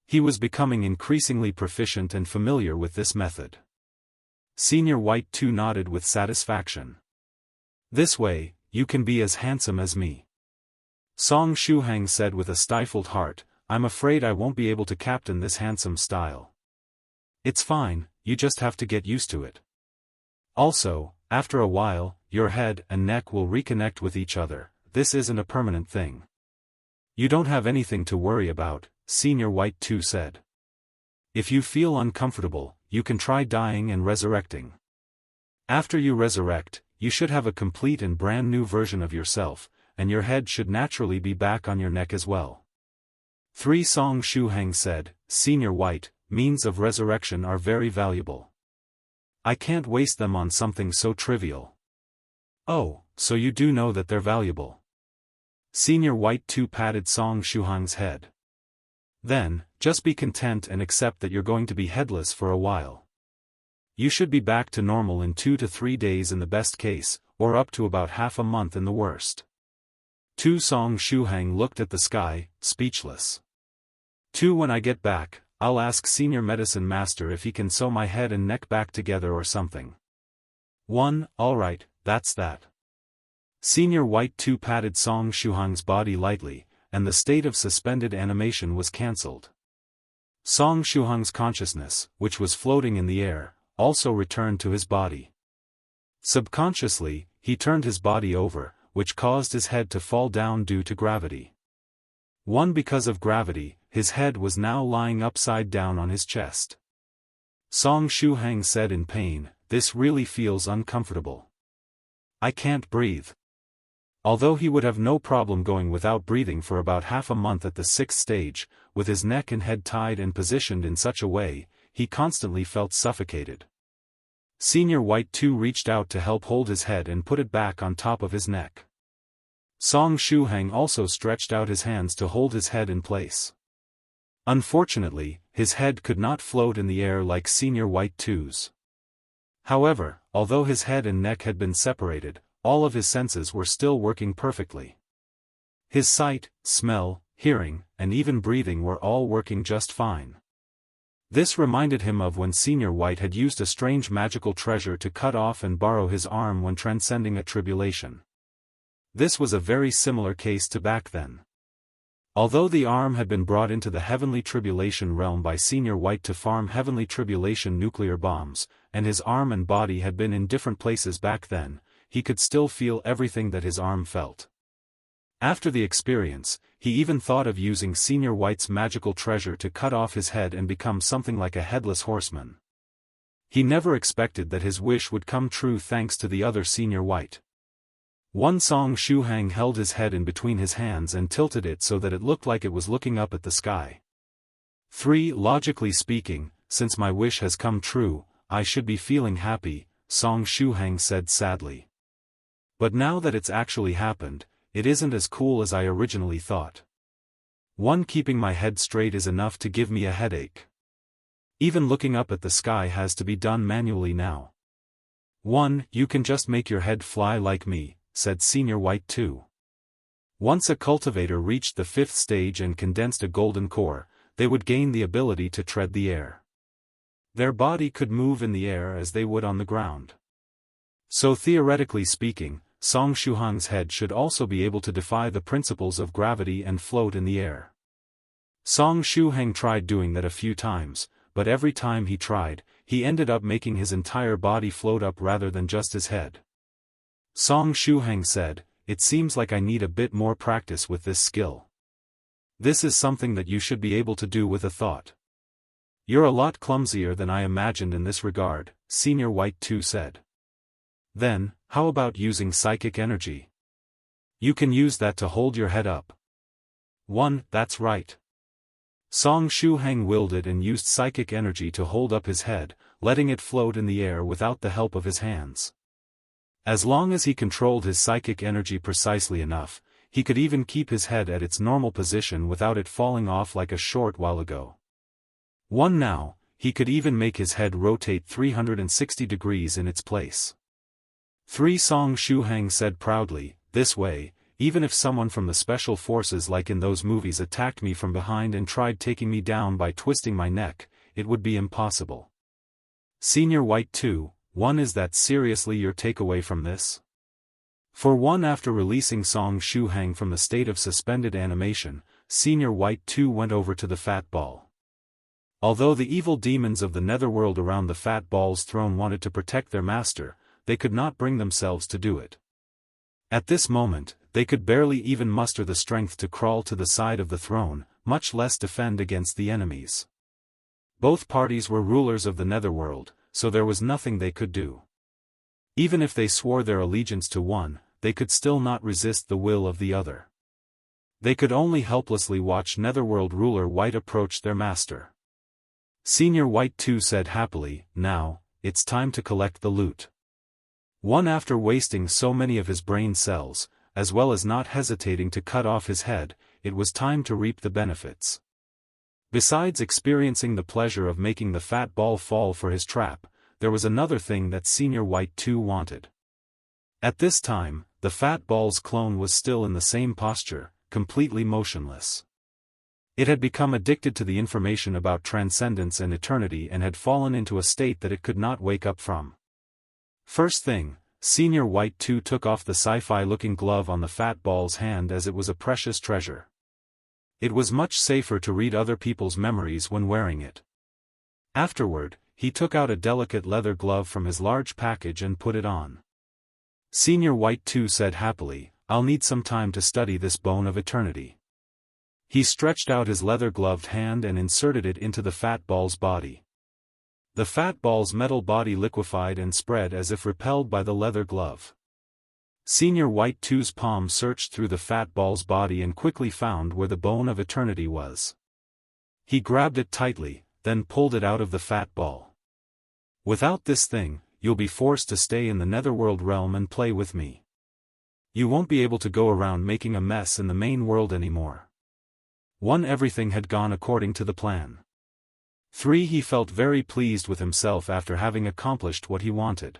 He was becoming increasingly proficient and familiar with this method. Senior White 2 nodded with satisfaction. "This way, you can be as handsome as me." Song Shuheng said with a stifled heart, "I'm afraid I won't be able to captain this handsome style." "It's fine, you just have to get used to it. Also, after a while, your head and neck will reconnect with each other. This isn't a permanent thing. You don't have anything to worry about," Senior White 2 said. "If you feel uncomfortable, you can try dying and resurrecting. After you resurrect, you should have a complete and brand new version of yourself, and your head should naturally be back on your neck as well." 3 Song Shuheng said, "Senior White, means of resurrection are very valuable. I can't waste them on something so trivial." "Oh, so you do know that they're valuable." Senior White 2 patted Song Shuheng's head. "Then, just be content and accept that you're going to be headless for a while. You should be back to normal in 2 to 3 days in the best case, or up to about half a month in the worst." 2 Song Shuheng looked at the sky, speechless. When I get back, I'll ask Senior Medicine Master if he can sew my head and neck back together or something." 1 Alright, that's that. Senior White 2 patted Song Shuheng's body lightly, and the state of suspended animation was cancelled. Song Shuheng's consciousness, which was floating in the air, also returned to his body. Subconsciously, he turned his body over, which caused his head to fall down due to gravity. Because of gravity, his head was now lying upside down on his chest. Song Shuheng said in pain, "This really feels uncomfortable. I can't breathe." Although he would have no problem going without breathing for about half a month at the 6th stage, with his neck and head tied and positioned in such a way, he constantly felt suffocated. Senior White 2 reached out to help hold his head and put it back on top of his neck. Song Shuhang also stretched out his hands to hold his head in place. Unfortunately, his head could not float in the air like Senior White 2's. However, although his head and neck had been separated, all of his senses were still working perfectly. His sight, smell, hearing, and even breathing were all working just fine. This reminded him of when Senior White had used a strange magical treasure to cut off and borrow his arm when transcending a tribulation. This was a very similar case to back then. Although the arm had been brought into the heavenly tribulation realm by Senior White to farm heavenly tribulation nuclear bombs, and his arm and body had been in different places back then, he could still feel everything that his arm felt. After the experience, he even thought of using Senior White's magical treasure to cut off his head and become something like a headless horseman. He never expected that his wish would come true thanks to the other Senior White. One Song Shuhang held his head in between his hands and tilted it so that it looked like it was looking up at the sky. 3. Logically speaking, since my wish has come true, I should be feeling happy, Song Shuhang said sadly. But now that it's actually happened, it isn't as cool as I originally thought. 1. Keeping my head straight is enough to give me a headache. Even looking up at the sky has to be done manually now. 1. You can just make your head fly like me, said Senior White 2. Once a cultivator reached the 5th stage and condensed a golden core, they would gain the ability to tread the air. Their body could move in the air as they would on the ground. So theoretically speaking, Song Shuhang's head should also be able to defy the principles of gravity and float in the air. Song Shuhang tried doing that a few times, but every time he tried, he ended up making his entire body float up rather than just his head. Song Shuhang said, "It seems like I need a bit more practice with this skill. This is something that you should be able to do with a thought. You're a lot clumsier than I imagined in this regard," Senior White 2 said. Then, how about using psychic energy? You can use that to hold your head up. 1. That's right. Song Shuhang willed it and used psychic energy to hold up his head, letting it float in the air without the help of his hands. As long as he controlled his psychic energy precisely enough, he could even keep his head at its normal position without it falling off like a short while ago. 1. Now, he could even make his head rotate 360 degrees in its place. 3. Song Shuhang said proudly, "This way, even if someone from the special forces like in those movies attacked me from behind and tried taking me down by twisting my neck, it would be impossible." Senior White 2, 1. Is that seriously your takeaway from this? For 1. After releasing Song Shuhang from the state of suspended animation, Senior White 2 went over to the fat ball. Although the evil demons of the netherworld around the fat ball's throne wanted to protect their master, they could not bring themselves to do it. At this moment, they could barely even muster the strength to crawl to the side of the throne, much less defend against the enemies. Both parties were rulers of the netherworld, so there was nothing they could do. Even if they swore their allegiance to one, they could still not resist the will of the other. They could only helplessly watch Netherworld ruler White approach their master. Senior White 2 said happily, "Now, it's time to collect the loot." 1. After wasting so many of his brain cells, as well as not hesitating to cut off his head, it was time to reap the benefits. Besides experiencing the pleasure of making the fat ball fall for his trap, there was another thing that Senior White 2 wanted. At this time, the fat ball's clone was still in the same posture, completely motionless. It had become addicted to the information about transcendence and eternity and had fallen into a state that it could not wake up from. First thing, Senior White 2 took off the sci-fi looking glove on the fat ball's hand as it was a precious treasure. It was much safer to read other people's memories when wearing it. Afterward, he took out a delicate leather glove from his large package and put it on. Senior White 2 said happily, "I'll need some time to study this bone of eternity." He stretched out his leather-gloved hand and inserted it into the fat ball's body. The fat ball's metal body liquefied and spread as if repelled by the leather glove. Senior White 2's palm searched through the fat ball's body and quickly found where the bone of eternity was. He grabbed it tightly, then pulled it out of the fat ball. Without this thing, you'll be forced to stay in the netherworld realm and play with me. You won't be able to go around making a mess in the main world anymore. 1. Everything had gone according to the plan. 3. He felt very pleased with himself after having accomplished what he wanted.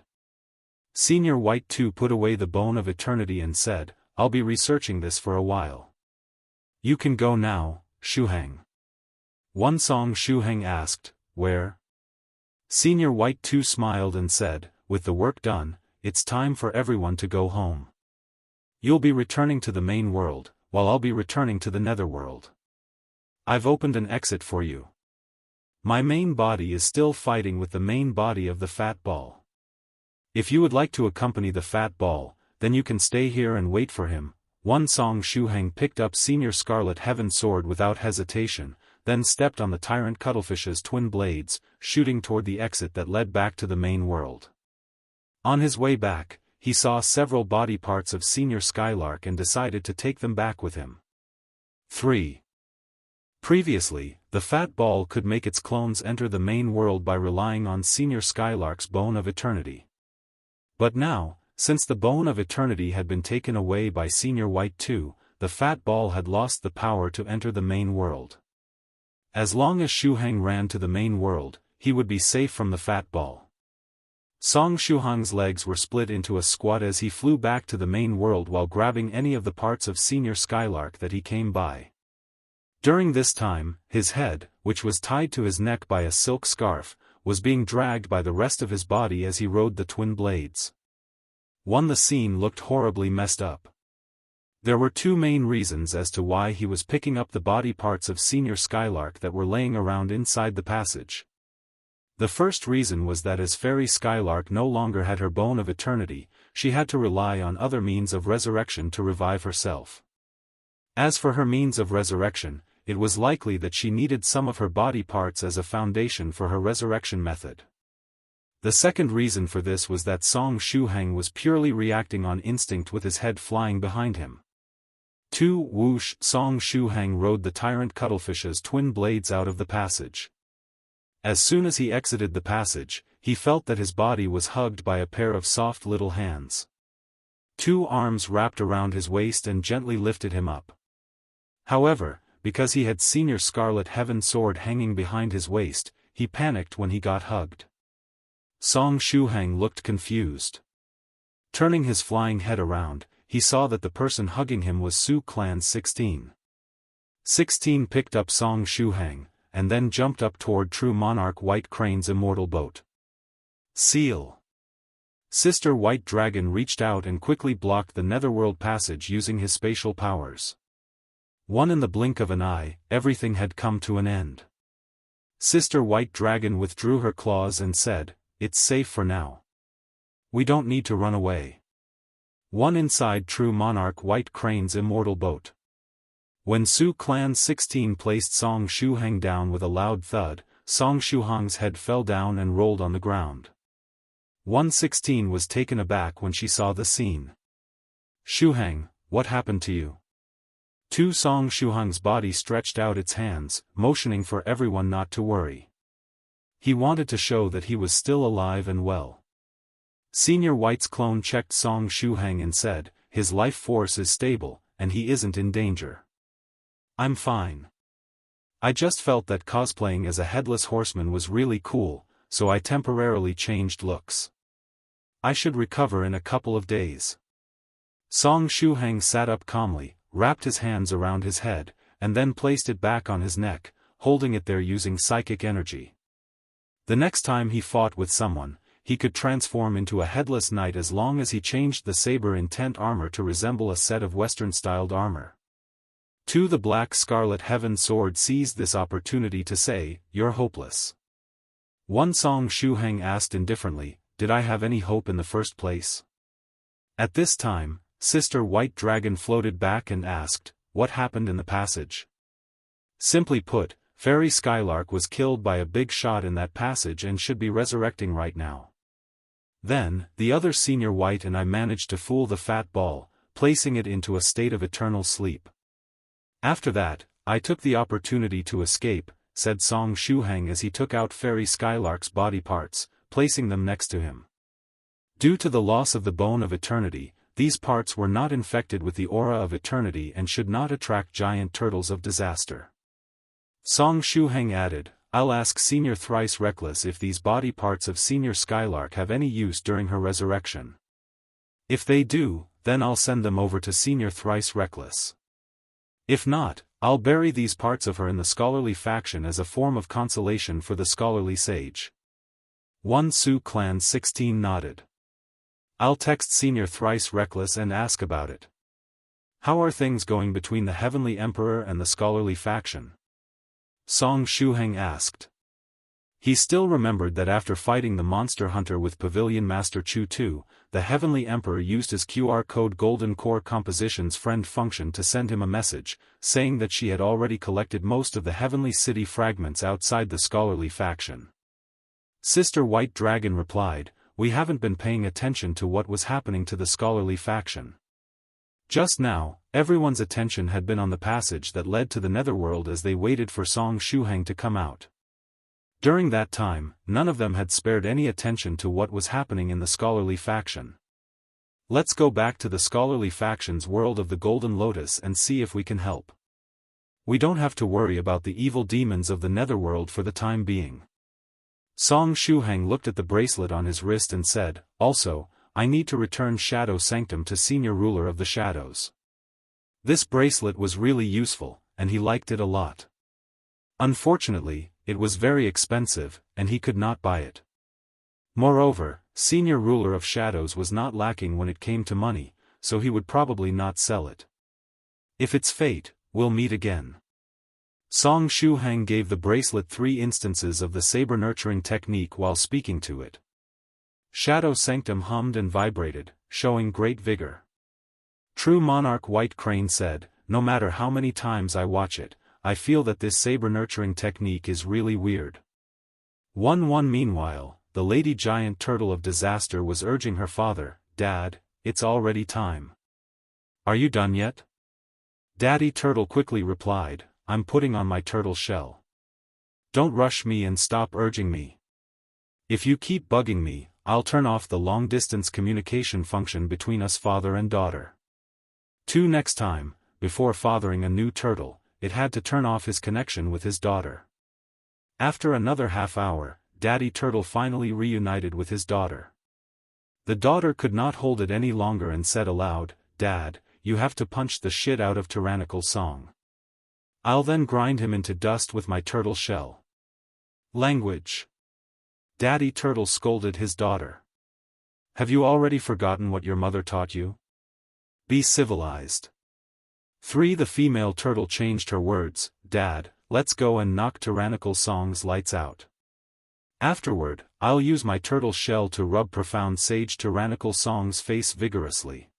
Senior White 2 put away the bone of eternity and said, I'll be researching this for a while. You can go now, Shuheng. 1. Song Shuheng asked, where? Senior White 2 smiled and said, with the work done, it's time for everyone to go home. You'll be returning to the main world, while I'll be returning to the netherworld. I've opened an exit for you. My main body is still fighting with the main body of the fat ball. If you would like to accompany the fat ball, then you can stay here and wait for him. 1. Song Shuheng picked up Senior Scarlet Heaven's sword without hesitation, then stepped on the tyrant Cuttlefish's twin blades, shooting toward the exit that led back to the main world. On his way back, he saw several body parts of Senior Skylark and decided to take them back with him. 3. Previously, the fat ball could make its clones enter the main world by relying on Senior Skylark's bone of eternity. But now, since the bone of eternity had been taken away by Senior White 2, the fat ball had lost the power to enter the main world. As long as Shuheng ran to the main world, he would be safe from the fat ball. Song Shuheng's legs were split into a squat as he flew back to the main world while grabbing any of the parts of Senior Skylark that he came by. During this time, his head, which was tied to his neck by a silk scarf, was being dragged by the rest of his body as he rode the twin blades. 1. The scene looked horribly messed up. There were 2 main reasons as to why he was picking up the body parts of Senior Skylark that were laying around inside the passage. The first reason was that as Fairy Skylark no longer had her bone of eternity, she had to rely on other means of resurrection to revive herself. As for her means of resurrection, it was likely that she needed some of her body parts as a foundation for her resurrection method. The second reason for this was that Song Shuheng was purely reacting on instinct with his head flying behind him. 2. Whoosh! Song Shuheng rode the tyrant Cuttlefish's twin blades out of the passage. As soon as he exited the passage, he felt that his body was hugged by a pair of soft little hands. 2 arms wrapped around his waist and gently lifted him up. However, because he had Senior Scarlet Heaven's sword hanging behind his waist, he panicked when he got hugged. Song Shuheng looked confused. Turning his flying head around, he saw that the person hugging him was Su Clan's 16. 16 picked up Song Shuheng, and then jumped up toward True Monarch White Crane's immortal boat. Seal. Sister White Dragon reached out and quickly blocked the netherworld passage using his spatial powers. 1. In the blink of an eye, everything had come to an end. Sister White Dragon withdrew her claws and said, it's safe for now. We don't need to run away. 1. Inside True Monarch White Crane's immortal boat. When Su Clan's 16 placed Song Shuheng down with a loud thud, Song Shuheng's head fell down and rolled on the ground. 116 was taken aback when she saw the scene. Shuheng, what happened to you? 2. Song Shuheng's body stretched out its hands, motioning for everyone not to worry. He wanted to show that he was still alive and well. Senior White's clone checked Song Shuheng and said, his life force is stable, and he isn't in danger. I'm fine. I just felt that cosplaying as a headless horseman was really cool, so I temporarily changed looks. I should recover in a couple of days. Song Shuheng sat up calmly, wrapped his hands around his head, and then placed it back on his neck, holding it there using psychic energy. The next time he fought with someone, he could transform into a headless knight as long as he changed the saber intent armor to resemble a set of Western-styled armor. 2. The Black Scarlet Heaven Sword seized this opportunity to say, you're hopeless. 1. Song Shuheng asked indifferently, did I have any hope in the first place? At this time, Sister White Dragon floated back and asked, what happened in the passage? Simply put, Fairy Skylark was killed by a big shot in that passage and should be resurrecting right now. Then, the other senior white and I managed to fool the fat ball, placing it into a state of eternal sleep. After that, I took the opportunity to escape, said Song Shuheng as he took out Fairy Skylark's body parts, placing them next to him. Due to the loss of the bone of eternity, these parts were not infected with the aura of eternity and should not attract giant turtles of disaster. Song Shuheng added, I'll ask Senior Thrice Reckless if these body parts of Senior Skylark have any use during her resurrection. If they do, then I'll send them over to Senior Thrice Reckless. If not, I'll bury these parts of her in the scholarly faction as a form of consolation for the scholarly sage. One Su Clan 16 nodded. I'll text Senior Thrice Reckless and ask about it. How are things going between the Heavenly Emperor and the scholarly faction? Song Shuheng asked. He still remembered that after fighting the monster hunter with Pavilion Master Chu Tu, the Heavenly Emperor used his QR code Golden Core Composition's friend function to send him a message, saying that she had already collected most of the Heavenly City fragments outside the scholarly faction. Sister White Dragon replied, We haven't been paying attention to what was happening to the scholarly faction. Just now, everyone's attention had been on the passage that led to the Netherworld as they waited for Song Shuheng to come out. During that time, none of them had spared any attention to what was happening in the scholarly faction. Let's go back to the scholarly faction's world of the Golden Lotus and see if we can help. We don't have to worry about the evil demons of the Netherworld for the time being. Song Shuheng looked at the bracelet on his wrist and said, Also, I need to return Shadow Sanctum to Senior Ruler of the Shadows. This bracelet was really useful, and he liked it a lot. Unfortunately, it was very expensive, and he could not buy it. Moreover, Senior Ruler of Shadows was not lacking when it came to money, so he would probably not sell it. If it's fate, we'll meet again. Song Shuheng gave the bracelet 3 instances of the saber-nurturing technique while speaking to it. Shadow Sanctum hummed and vibrated, showing great vigor. True Monarch White Crane said, No matter how many times I watch it, I feel that this saber-nurturing technique is really weird. 1-1 Meanwhile, the Lady Giant Turtle of Disaster was urging her father, Dad, it's already time. Are you done yet? Daddy Turtle quickly replied, I'm putting on my turtle shell. Don't rush me and stop urging me. If you keep bugging me, I'll turn off the long-distance communication function between us father and daughter. Next time, before fathering a new turtle, it had to turn off his connection with his daughter. After another half hour, Daddy Turtle finally reunited with his daughter. The daughter could not hold it any longer and said aloud, Dad, you have to punch the shit out of Tyrannical Song. I'll then grind him into dust with my turtle shell. Language. Daddy Turtle scolded his daughter. Have you already forgotten what your mother taught you? Be civilized. 3 The female turtle changed her words, Dad, let's go and knock Tyrannical Song's lights out. Afterward, I'll use my turtle shell to rub Profound Sage Tyrannical Song's face vigorously.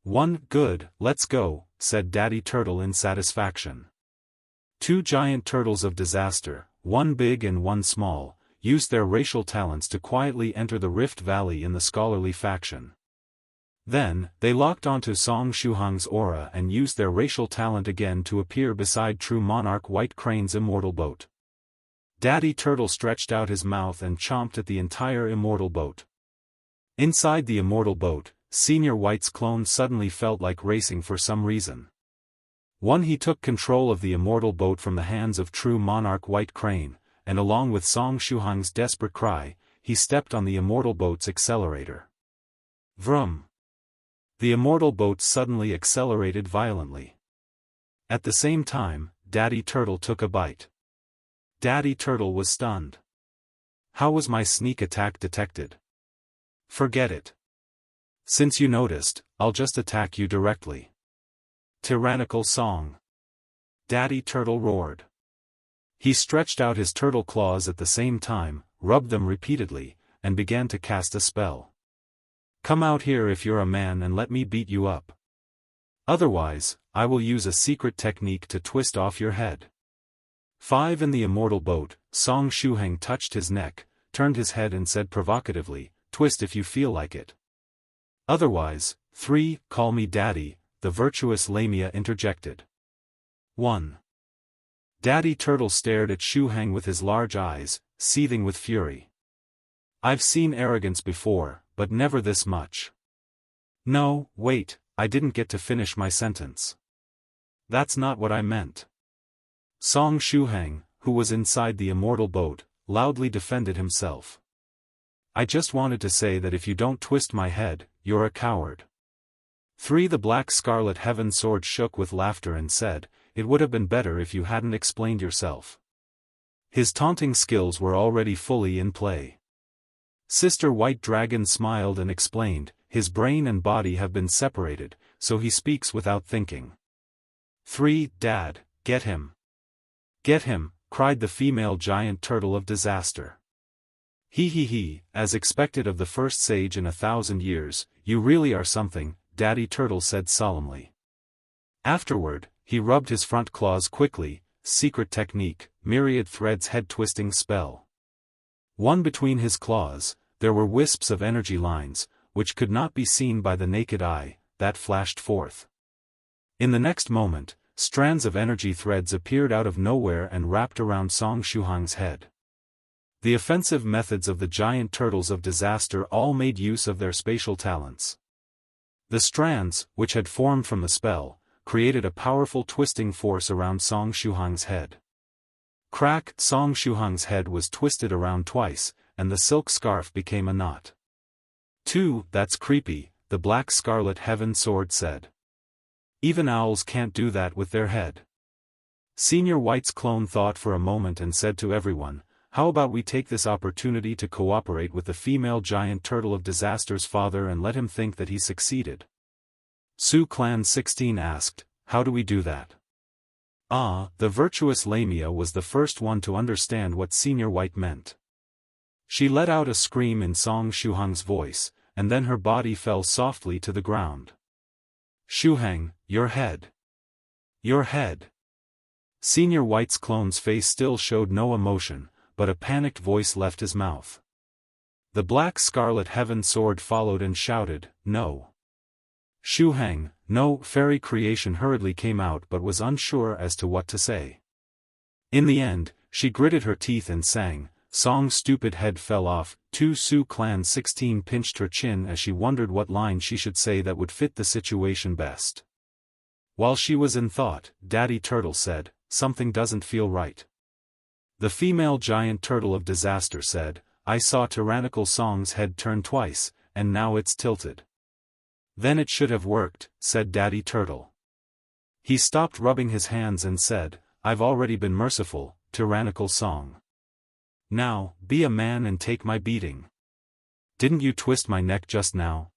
1 Good, let's go, said Daddy Turtle in satisfaction. 2 Giant Turtles of Disaster, one big and one small, used their racial talents to quietly enter the Rift Valley in the scholarly faction. Then, they locked onto Song Shuheng's aura and used their racial talent again to appear beside True Monarch White Crane's immortal boat. Daddy Turtle stretched out his mouth and chomped at the entire immortal boat. Inside the immortal boat, Senior White's clone suddenly felt like racing for some reason. He took control of the immortal boat from the hands of True Monarch White Crane, and along with Song Shuheng's desperate cry, he stepped on the immortal boat's accelerator. Vroom! The immortal boat suddenly accelerated violently. At the same time, Daddy Turtle took a bite. Daddy Turtle was stunned. How was my sneak attack detected? Forget it. Since you noticed, I'll just attack you directly. Tyrannical Song. Daddy Turtle roared. He stretched out his turtle claws at the same time, rubbed them repeatedly, and began to cast a spell. Come out here if you're a man and let me beat you up. Otherwise, I will use a secret technique to twist off your head. 5 In the immortal boat, Song Shuheng touched his neck, turned his head and said provocatively, twist if you feel like it. Otherwise, 3, call me daddy, the virtuous Lamia interjected. 1. Daddy Turtle stared at Shu Hang with his large eyes, seething with fury. I've seen arrogance before, but never this much. No, wait, I didn't get to finish my sentence. That's not what I meant. Song Shu Hang, who was inside the immortal boat, loudly defended himself. I just wanted to say that if you don't twist my head, you're a coward. 3. The black scarlet heaven sword shook with laughter and said, it would have been better if you hadn't explained yourself. His taunting skills were already fully in play. Sister White Dragon smiled and explained, his brain and body have been separated, so he speaks without thinking. 3. Dad, get him. Get him, cried the female giant turtle of disaster. He, as expected of the first sage in 1,000 years, you really are something, Daddy Turtle said solemnly. Afterward, he rubbed his front claws quickly, secret technique, myriad threads head-twisting spell. One between his claws, there were wisps of energy lines, which could not be seen by the naked eye, that flashed forth. In the next moment, strands of energy threads appeared out of nowhere and wrapped around Song Shuhang's head. The offensive methods of the giant turtles of disaster all made use of their spatial talents. The strands, which had formed from the spell, created a powerful twisting force around Song Shuhang's head. Crack! Song Shuhang's head was twisted around twice, and the silk scarf became a knot. 2. That's creepy, the black scarlet heaven sword said. Even owls can't do that with their head. Senior White's clone thought for a moment and said to everyone, how about we take this opportunity to cooperate with the female giant turtle of disaster's father and let him think that he succeeded? Su Clan 16 asked, how do we do that? The virtuous Lamia was the first one to understand what Senior White meant. She let out a scream in Song Shuhang's voice, and then her body fell softly to the ground. Shuhang, your head. Your head. Senior White's clone's face still showed no emotion, but a panicked voice left his mouth. The black scarlet heaven sword followed and shouted, no. Shuhang, no. Fairy creation hurriedly came out but was unsure as to what to say. In the end, she gritted her teeth and sang, Song's stupid head fell off. 2. Su Clan 16 pinched her chin as she wondered what line she should say that would fit the situation best. While she was in thought, Daddy Turtle said, something doesn't feel right. The female giant turtle of disaster said, I saw tyrannical Song's head turn twice, and now it's tilted. Then it should have worked, said Daddy Turtle. He stopped rubbing his hands and said, I've already been merciful, tyrannical Song. Now, be a man and take my beating. Didn't you twist my neck just now?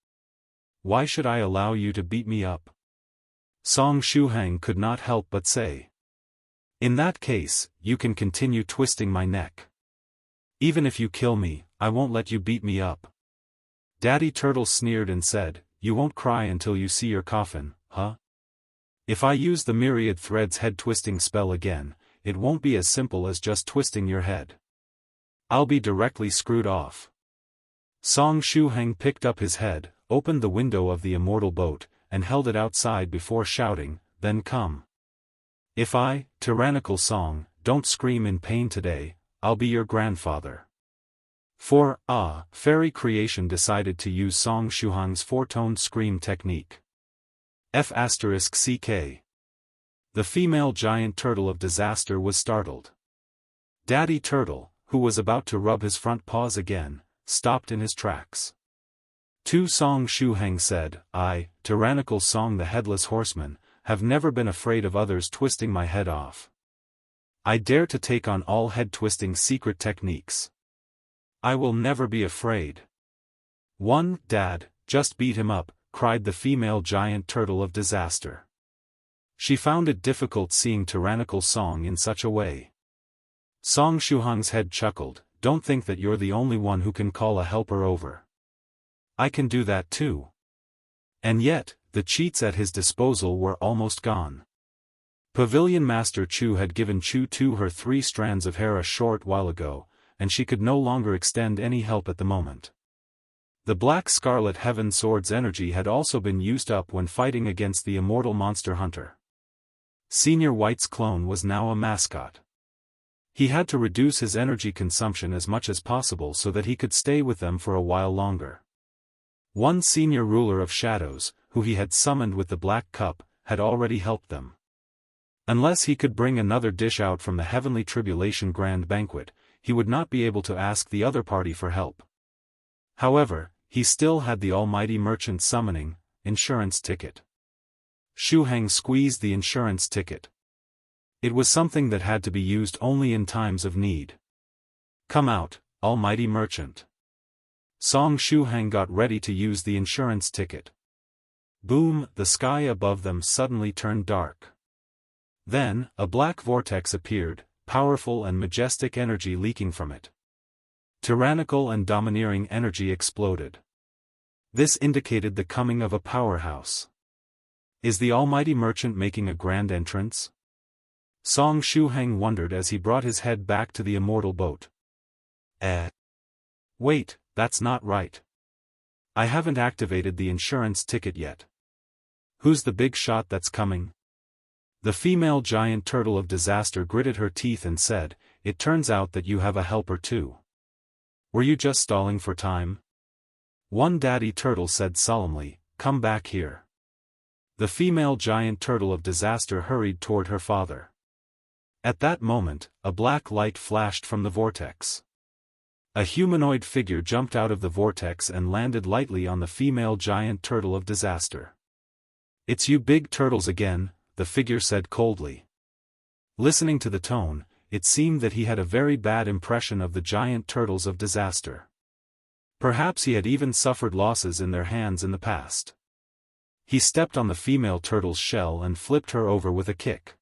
Why should I allow you to beat me up? Song Shuhang could not help but say. In that case, you can continue twisting my neck. Even if you kill me, I won't let you beat me up. Daddy Turtle sneered and said, you won't cry until you see your coffin, huh? If I use the myriad threads head-twisting spell again, it won't be as simple as just twisting your head. I'll be directly screwed off. Song Shuhang picked up his head, opened the window of the immortal boat, and held it outside before shouting, then come. If I, tyrannical Song, don't scream in pain today, I'll be your grandfather. 4. Fairy creation decided to use Song Shuhang's four-toned scream technique. F***CK. The female giant turtle of disaster was startled. Daddy Turtle, who was about to rub his front paws again, stopped in his tracks. 2. Song Shuhang said, I, tyrannical Song the Headless Horseman, have never been afraid of others twisting my head off. I dare to take on all head-twisting secret techniques. I will never be afraid. 1. Dad, just beat him up, cried the female giant turtle of disaster. She found it difficult seeing tyrannical Song in such a way. Song Shuhang's head chuckled, don't think that you're the only one who can call a helper over. I can do that too. And yet, the cheats at his disposal were almost gone. Pavilion Master Chu had given Chu Tu her 3 strands of hair a short while ago, and she could no longer extend any help at the moment. The Black Scarlet Heaven Sword's energy had also been used up when fighting against the immortal monster hunter. Senior White's clone was now a mascot. He had to reduce his energy consumption as much as possible so that he could stay with them for a while longer. One senior ruler of shadows, who he had summoned with the Black Cup, had already helped them. Unless he could bring another dish out from the Heavenly Tribulation Grand Banquet, he would not be able to ask the other party for help. However, he still had the Almighty Merchant Summoning insurance ticket. Xu Heng squeezed the insurance ticket. It was something that had to be used only in times of need. Come out, Almighty Merchant. Song Xu Heng got ready to use the insurance ticket. Boom! The sky above them suddenly turned dark. Then, a black vortex appeared, powerful and majestic energy leaking from it. Tyrannical and domineering energy exploded. This indicated the coming of a powerhouse. Is the Almighty Merchant making a grand entrance? Song Xu Heng wondered as he brought his head back to the immortal boat. Wait, that's not right. I haven't activated the insurance ticket yet. Who's the big shot that's coming? The female giant turtle of disaster gritted her teeth and said, "It turns out that you have a helper too. Were you just stalling for time?" One daddy turtle said solemnly, "Come back here." The female giant turtle of disaster hurried toward her father. At that moment, a black light flashed from the vortex. A humanoid figure jumped out of the vortex and landed lightly on the female giant turtle of disaster. "It's you big turtles again," the figure said coldly. Listening to the tone, it seemed that he had a very bad impression of the giant turtles of disaster. Perhaps he had even suffered losses in their hands in the past. He stepped on the female turtle's shell and flipped her over with a kick.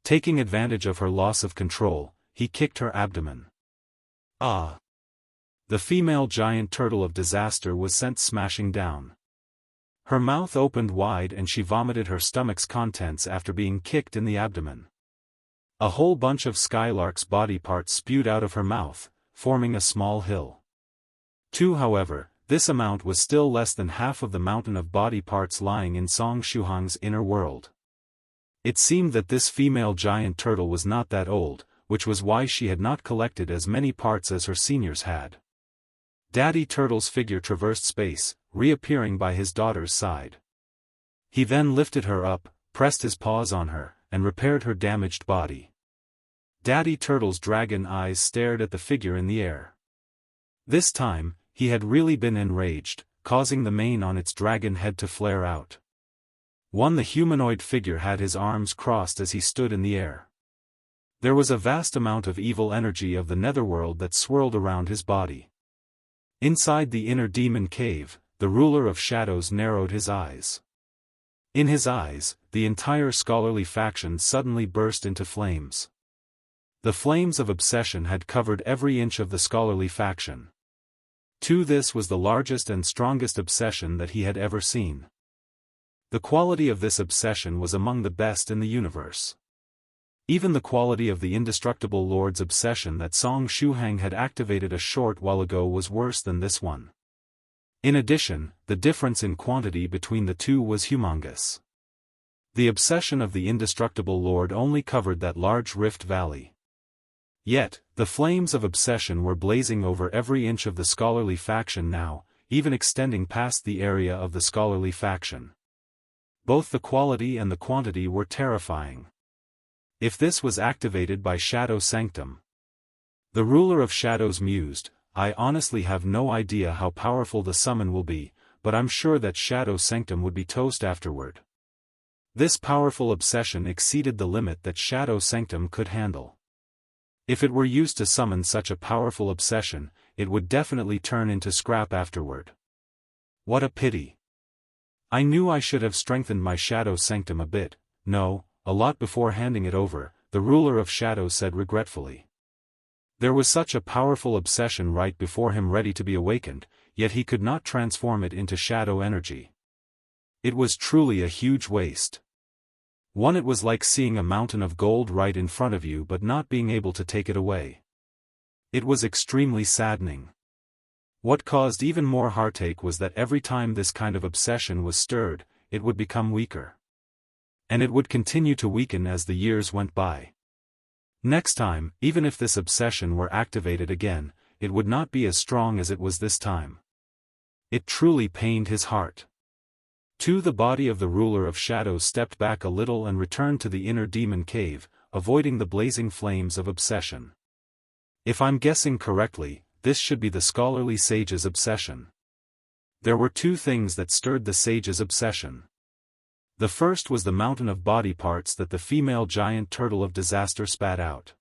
Taking advantage of her loss of control, he kicked her abdomen. Ah! The female giant turtle of disaster was sent smashing down. Her mouth opened wide and she vomited her stomach's contents after being kicked in the abdomen. A whole bunch of Skylark's body parts spewed out of her mouth, forming a small hill. However, this amount was still less than half of the mountain of body parts lying in Song Xu Heng's inner world. It seemed that this female giant turtle was not that old, which was why she had not collected as many parts as her seniors had. Daddy Turtle's figure traversed space, reappearing by his daughter's side. He then lifted her up, pressed his paws on her, and repaired her damaged body. Daddy Turtle's dragon eyes stared at the figure in the air. This time, he had really been enraged, causing the mane on its dragon head to flare out. The humanoid figure had his arms crossed as he stood in the air. There was a vast amount of evil energy of the netherworld that swirled around his body. Inside the inner demon cave, the ruler of shadows narrowed his eyes. In his eyes, the entire scholarly faction suddenly burst into flames. The flames of obsession had covered every inch of the scholarly faction. This was the largest and strongest obsession that he had ever seen. The quality of this obsession was among the best in the universe. Even the quality of the indestructible Lord's obsession that Song Xu Heng had activated a short while ago was worse than this one. In addition, the difference in quantity between the two was humongous. The obsession of the indestructible Lord only covered that large rift valley. Yet, the flames of obsession were blazing over every inch of the scholarly faction now, even extending past the area of the scholarly faction. Both the quality and the quantity were terrifying. If this was activated by Shadow Sanctum. The ruler of shadows mused, "I honestly have no idea how powerful the summon will be, but I'm sure that Shadow Sanctum would be toast afterward." This powerful obsession exceeded the limit that Shadow Sanctum could handle. If it were used to summon such a powerful obsession, it would definitely turn into scrap afterward. What a pity. I knew I should have strengthened my Shadow Sanctum a bit, a lot before handing it over, the ruler of shadows said regretfully. There was such a powerful obsession right before him ready to be awakened, yet he could not transform it into shadow energy. It was truly a huge waste. It was like seeing a mountain of gold right in front of you but not being able to take it away. It was extremely saddening. What caused even more heartache was that every time this kind of obsession was stirred, it would become weaker. And it would continue to weaken as the years went by. Next time, even if this obsession were activated again, it would not be as strong as it was this time. It truly pained his heart. The body of the ruler of shadows stepped back a little and returned to the inner demon cave, avoiding the blazing flames of obsession. If I'm guessing correctly, this should be the scholarly sage's obsession. There were two things that stirred the sage's obsession. The first was the mountain of body parts that the female giant turtle of disaster spat out.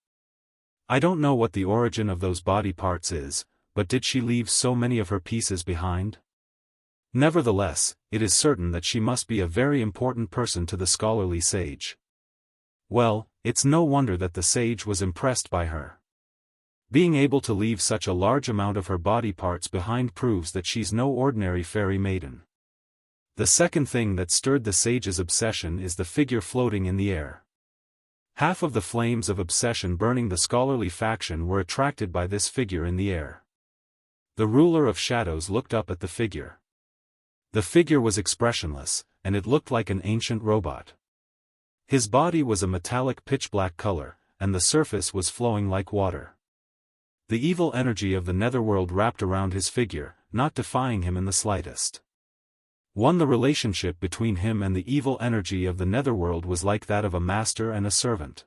I don't know what the origin of those body parts is, but did she leave so many of her pieces behind? Nevertheless, it is certain that she must be a very important person to the scholarly sage. Well, it's no wonder that the sage was impressed by her. Being able to leave such a large amount of her body parts behind proves that she's no ordinary fairy maiden. The second thing that stirred the sage's obsession is the figure floating in the air. Half of the flames of obsession burning the scholarly faction were attracted by this figure in the air. The ruler of shadows looked up at the figure. The figure was expressionless, and it looked like an ancient robot. His body was a metallic pitch-black color, and the surface was flowing like water. The evil energy of the netherworld wrapped around his figure, not defying him in the slightest. The relationship between him and the evil energy of the netherworld was like that of a master and a servant.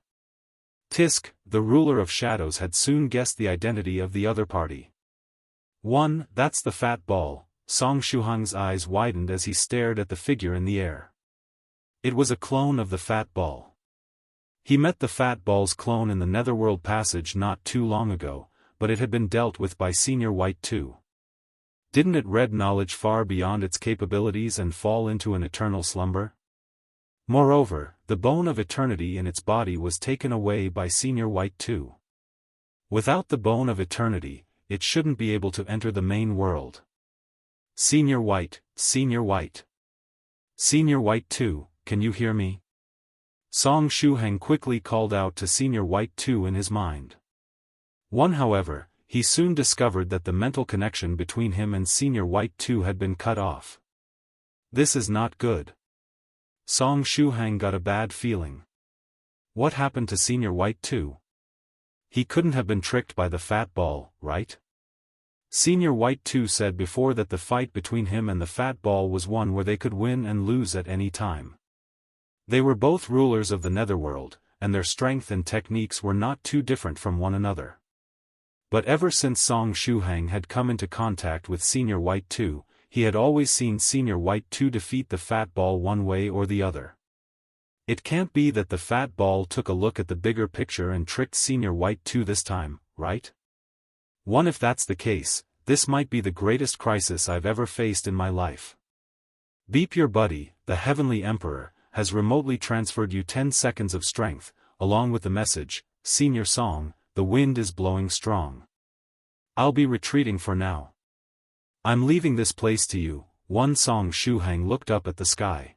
Tisk, the ruler of shadows, had soon guessed the identity of the other party. That's the fat ball. Song Shuhang's eyes widened as he stared at the figure in the air. It was a clone of the fat ball. He met the fat ball's clone in the netherworld passage not too long ago, but it had been dealt with by Senior White too. Didn't it read knowledge far beyond its capabilities and fall into an eternal slumber? Moreover, the bone of eternity in its body was taken away by Senior White too. Without the bone of eternity, it shouldn't be able to enter the main world. Senior White, Senior White. Senior White too, can you hear me? Song Shuhang quickly called out to Senior White too in his mind. However, he soon discovered that the mental connection between him and Senior White too had been cut off. This is not good. Song Shuhang got a bad feeling. What happened to Senior White too? He couldn't have been tricked by the fat ball, right? Senior White too said before that the fight between him and the fat ball was one where they could win and lose at any time. They were both rulers of the netherworld, and their strength and techniques were not too different from one another. But ever since Song Shuhang had come into contact with Senior White too, he had always seen Senior White too defeat the fat ball one way or the other. It can't be that the fat ball took a look at the bigger picture and tricked Senior White too this time, right? If that's the case, this might be the greatest crisis I've ever faced in my life. Beep your buddy, the Heavenly Emperor, has remotely transferred you 10 seconds of strength, along with the message, Senior Song, the wind is blowing strong. I'll be retreating for now. I'm leaving this place to you. Song Shuhang looked up at the sky.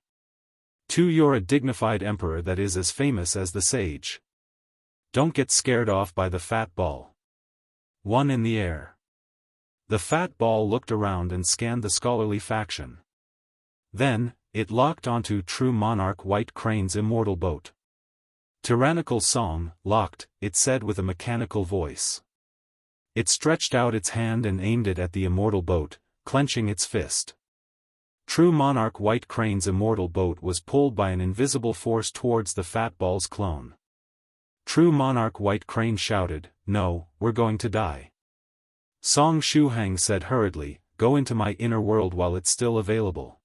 2 You're a dignified emperor that is as famous as the sage. Don't get scared off by the fat ball. 1 In the air. The fat ball looked around and scanned the scholarly faction. Then, it locked onto True Monarch White Crane's immortal boat. Tyrannical Song, locked, it said with a mechanical voice. It stretched out its hand and aimed it at the immortal boat, clenching its fist. True Monarch White Crane's immortal boat was pulled by an invisible force towards the fat ball's clone. True Monarch White Crane shouted, "No, we're going to die." Song Shuhang said hurriedly, "Go into my inner world while it's still available."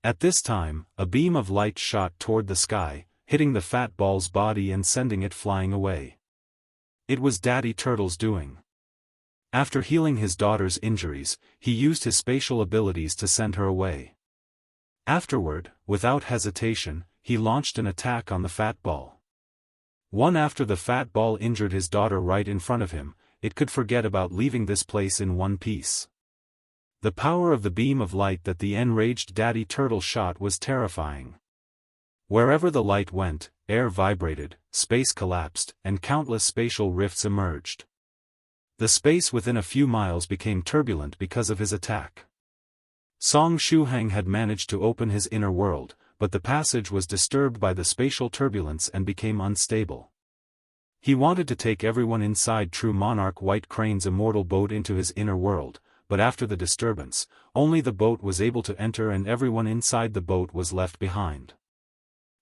At this time, a beam of light shot toward the sky, hitting the fat ball's body and sending it flying away. It was Daddy Turtle's doing. After healing his daughter's injuries, he used his spatial abilities to send her away. Afterward, without hesitation, he launched an attack on the fat ball. After the fat ball injured his daughter right in front of him, it could forget about leaving this place in one piece. The power of the beam of light that the enraged Daddy Turtle shot was terrifying. Wherever the light went, air vibrated, space collapsed, and countless spatial rifts emerged. The space within a few miles became turbulent because of his attack. Song Shuhang had managed to open his inner world, but the passage was disturbed by the spatial turbulence and became unstable. He wanted to take everyone inside True Monarch White Crane's immortal boat into his inner world, but after the disturbance, only the boat was able to enter and everyone inside the boat was left behind.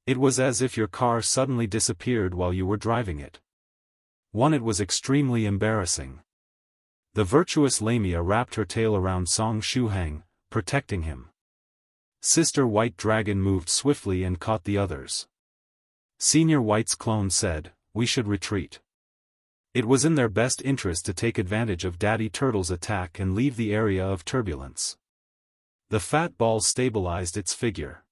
It was as if your car suddenly disappeared while you were driving it. It was extremely embarrassing. The virtuous Lamia wrapped her tail around Song Shuhang, protecting him. Sister White Dragon moved swiftly and caught the others. Senior White's clone said, "We should retreat." It was in their best interest to take advantage of Daddy Turtle's attack and leave the area of turbulence. The fat ball stabilized its figure.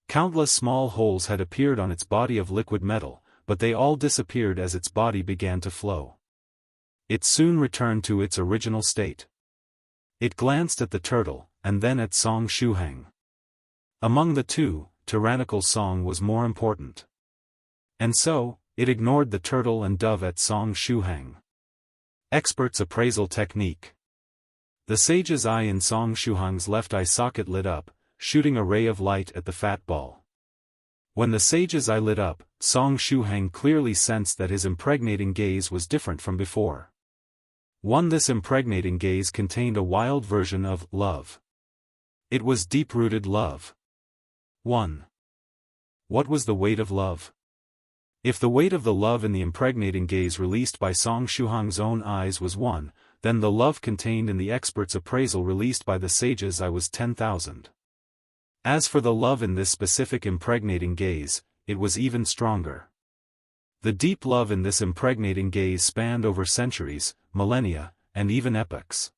Countless small holes had appeared on its body of liquid metal, but they all disappeared as its body began to flow. It soon returned to its original state. It glanced at the turtle, and then at Song Shuhang. Among the two, tyrannical Song was more important. And so, it ignored the turtle and dove at Song Shuhang. Expert's appraisal technique. The sage's eye in Song Shuhang's left eye socket lit up, shooting a ray of light at the fat ball. When the sage's eye lit up, Song Shuhang clearly sensed that his impregnating gaze was different from before. This impregnating gaze contained a wild version of love. It was deep-rooted love. 1. What was the weight of love? If the weight of the love in the impregnating gaze released by Song Shuhang's own eyes was 1, then the love contained in the expert's appraisal released by the sage's eye was 10,000. As for the love in this specific impregnating gaze, it was even stronger. The deep love in this impregnating gaze spanned over centuries, millennia, and even epochs.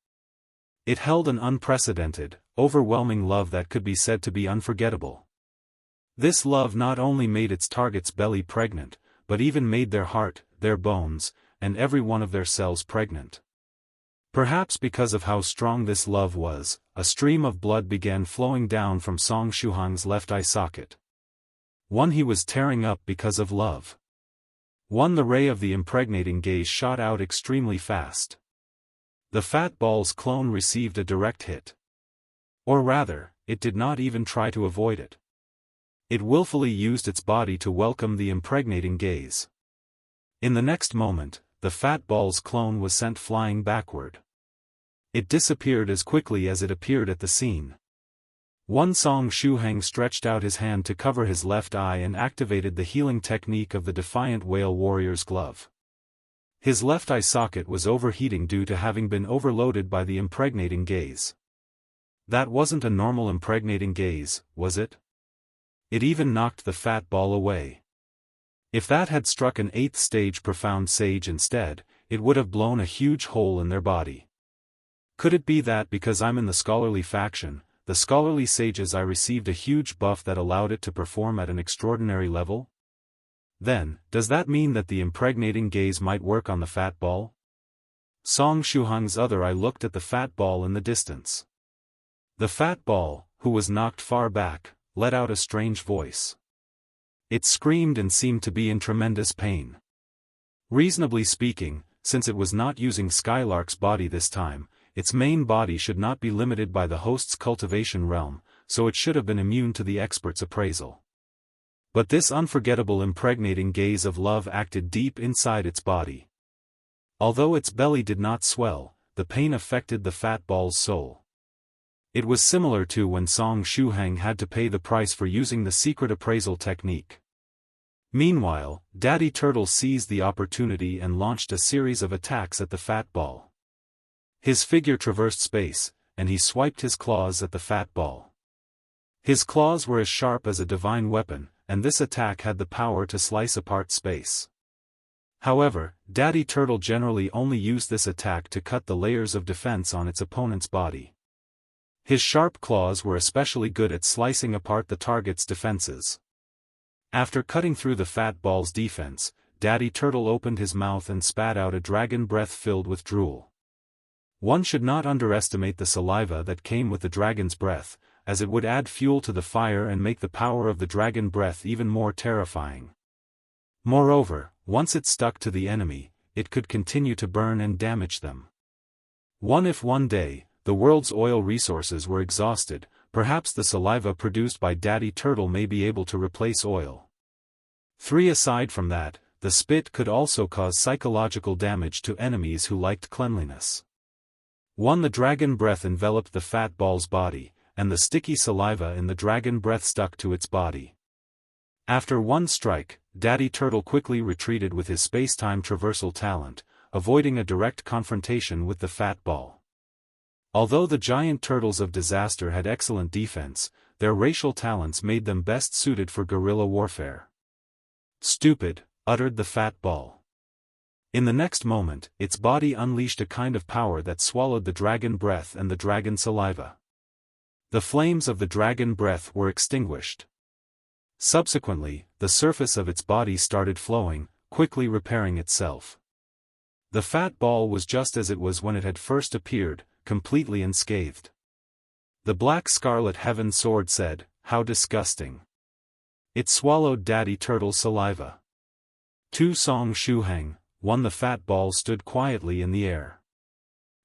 It held an unprecedented, overwhelming love that could be said to be unforgettable. This love not only made its target's belly pregnant, but even made their heart, their bones, and every one of their cells pregnant. Perhaps because of how strong this love was, a stream of blood began flowing down from Song Shuhang's left eye socket. He was tearing up because of love. The ray of the impregnating gaze shot out extremely fast. The fat ball's clone received a direct hit. Or rather, it did not even try to avoid it. It willfully used its body to welcome the impregnating gaze. In the next moment, the fat ball's clone was sent flying backward. It disappeared as quickly as it appeared at the scene. Song Shuhang stretched out his hand to cover his left eye and activated the healing technique of the Defiant Whale Warrior's glove. His left eye socket was overheating due to having been overloaded by the impregnating gaze. That wasn't a normal impregnating gaze, was it? It even knocked the fat ball away. If that had struck an 8th stage profound sage instead, it would have blown a huge hole in their body. Could it be that because I'm in the scholarly faction, the scholarly sage's eye received a huge buff that allowed it to perform at an extraordinary level? Then, does that mean that the impregnating gaze might work on the fat ball? Song Shuhang's other eye looked at the fat ball in the distance. The fat ball, who was knocked far back, let out a strange voice. It screamed and seemed to be in tremendous pain. Reasonably speaking, since it was not using Skylark's body this time, its main body should not be limited by the host's cultivation realm, so it should have been immune to the expert's appraisal. But this unforgettable impregnating gaze of love acted deep inside its body. Although its belly did not swell, the pain affected the fat ball's soul. It was similar to when Song Shuhang had to pay the price for using the secret appraisal technique. Meanwhile, Daddy Turtle seized the opportunity and launched a series of attacks at the fat ball. His figure traversed space, and he swiped his claws at the fat ball. His claws were as sharp as a divine weapon, and this attack had the power to slice apart space. However, Daddy Turtle generally only used this attack to cut the layers of defense on its opponent's body. His sharp claws were especially good at slicing apart the target's defenses. After cutting through the fat ball's defense, Daddy Turtle opened his mouth and spat out a dragon breath filled with drool. One should not underestimate the saliva that came with the dragon's breath, as it would add fuel to the fire and make the power of the dragon breath even more terrifying. Moreover, once it stuck to the enemy, it could continue to burn and damage them. If one day, the world's oil resources were exhausted, perhaps the saliva produced by Daddy Turtle may be able to replace oil. 3. Aside from that, the spit could also cause psychological damage to enemies who liked cleanliness. 1. The dragon breath enveloped the fat ball's body, and the sticky saliva in the dragon breath stuck to its body. After one strike, Daddy Turtle quickly retreated with his space-time traversal talent, avoiding a direct confrontation with the fat ball. Although the giant turtles of disaster had excellent defense, their racial talents made them best suited for guerrilla warfare. Stupid, uttered the fat ball. In the next moment, its body unleashed a kind of power that swallowed the dragon breath and the dragon saliva. The flames of the dragon breath were extinguished. Subsequently, the surface of its body started flowing, quickly repairing itself. The fat ball was just as it was when it had first appeared, completely unscathed. The black scarlet heaven sword said, "How disgusting." It swallowed Daddy Turtle's saliva. 2. Song Shuhang, 1. The fat ball stood quietly in the air.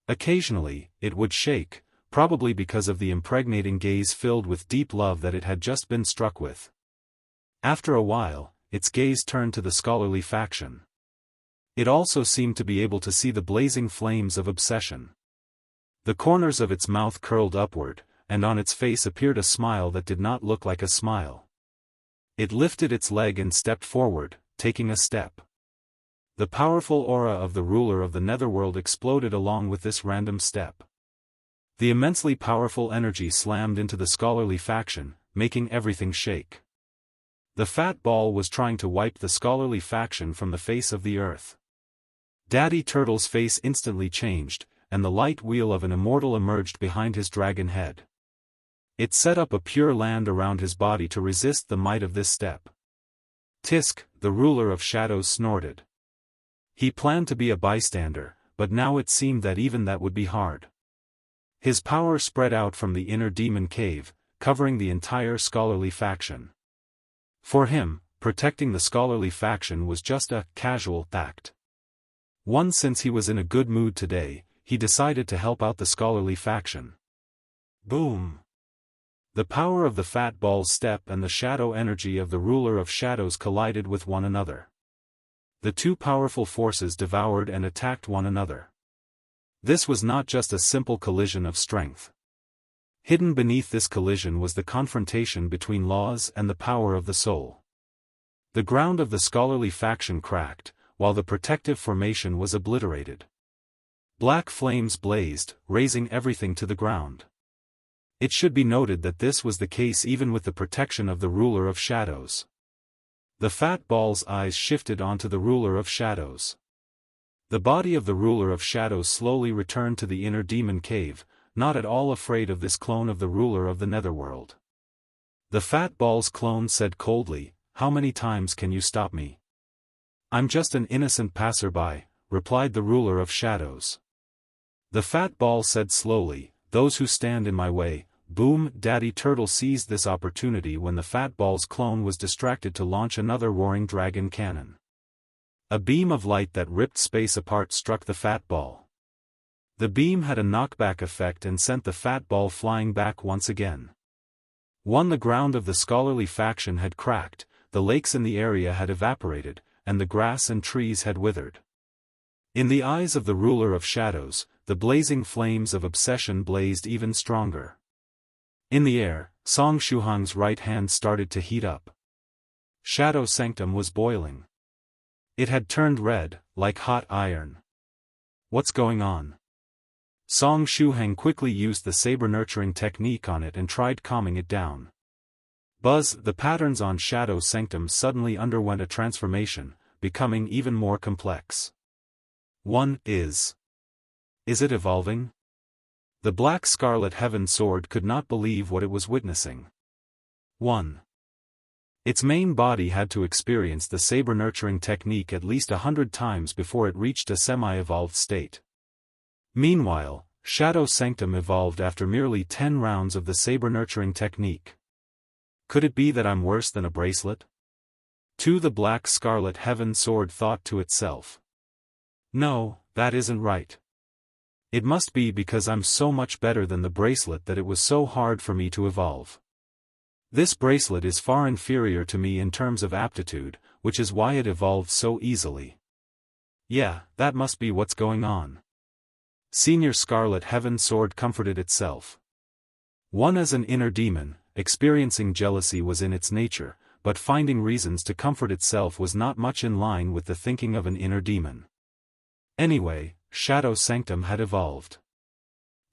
Occasionally, it would shake, probably because of the impregnating gaze filled with deep love that it had just been struck with. After a while, its gaze turned to the scholarly faction. It also seemed to be able to see the blazing flames of obsession. The corners of its mouth curled upward, and on its face appeared a smile that did not look like a smile. It lifted its leg and stepped forward, taking a step. The powerful aura of the ruler of the netherworld exploded along with this random step. The immensely powerful energy slammed into the scholarly faction, making everything shake. The fat ball was trying to wipe the scholarly faction from the face of the earth. Daddy Turtle's face instantly changed, and the light wheel of an immortal emerged behind his dragon head. It set up a pure land around his body to resist the might of this step. Tisk, the ruler of shadows, snorted. He planned to be a bystander, but now it seemed that even that would be hard. His power spread out from the inner demon cave, covering the entire scholarly faction. For him, protecting the scholarly faction was just a casual act. Since he was in a good mood today, he decided to help out the scholarly faction. Boom! The power of the fat ball's step and the shadow energy of the ruler of shadows collided with one another. The two powerful forces devoured and attacked one another. This was not just a simple collision of strength. Hidden beneath this collision was the confrontation between laws and the power of the soul. The ground of the scholarly faction cracked, while the protective formation was obliterated. Black flames blazed, razing everything to the ground. It should be noted that this was the case even with the protection of the ruler of shadows. The fat ball's eyes shifted onto the ruler of shadows. The body of the ruler of shadows slowly returned to the inner demon cave, not at all afraid of this clone of the ruler of the netherworld. The fat ball's clone said coldly, "How many times can you stop me?" "I'm just an innocent passerby," replied the ruler of shadows. The fat ball said slowly, "Those who stand in my way." Boom! Daddy Turtle seized this opportunity when the fat ball's clone was distracted to launch another roaring dragon cannon. A beam of light that ripped space apart struck the fat ball. The beam had a knockback effect and sent the fat ball flying back once again. The ground of the scholarly faction had cracked, the lakes in the area had evaporated, and the grass and trees had withered. In the eyes of the ruler of shadows, the blazing flames of obsession blazed even stronger. In the air, Song Shuhang's right hand started to heat up. Shadow Sanctum was boiling. It had turned red, like hot iron. What's going on? Song Shuhang quickly used the saber-nurturing technique on it and tried calming it down. Buzz, the patterns on Shadow Sanctum suddenly underwent a transformation, becoming even more complex. Is it evolving? The black scarlet heaven sword could not believe what it was witnessing. Its main body had to experience the saber-nurturing technique at least 100 times before it reached a semi-evolved state. Meanwhile, Shadow Sanctum evolved after merely 10 rounds of the saber-nurturing technique. Could it be that I'm worse than a bracelet? The black scarlet heaven sword thought to itself. No, that isn't right. It must be because I'm so much better than the bracelet that it was so hard for me to evolve. This bracelet is far inferior to me in terms of aptitude, which is why it evolved so easily. Yeah, that must be what's going on. Senior Scarlet Heaven Sword comforted itself. One as an inner demon, experiencing jealousy was in its nature, but finding reasons to comfort itself was not much in line with the thinking of an inner demon. Anyway, Shadow Sanctum had evolved.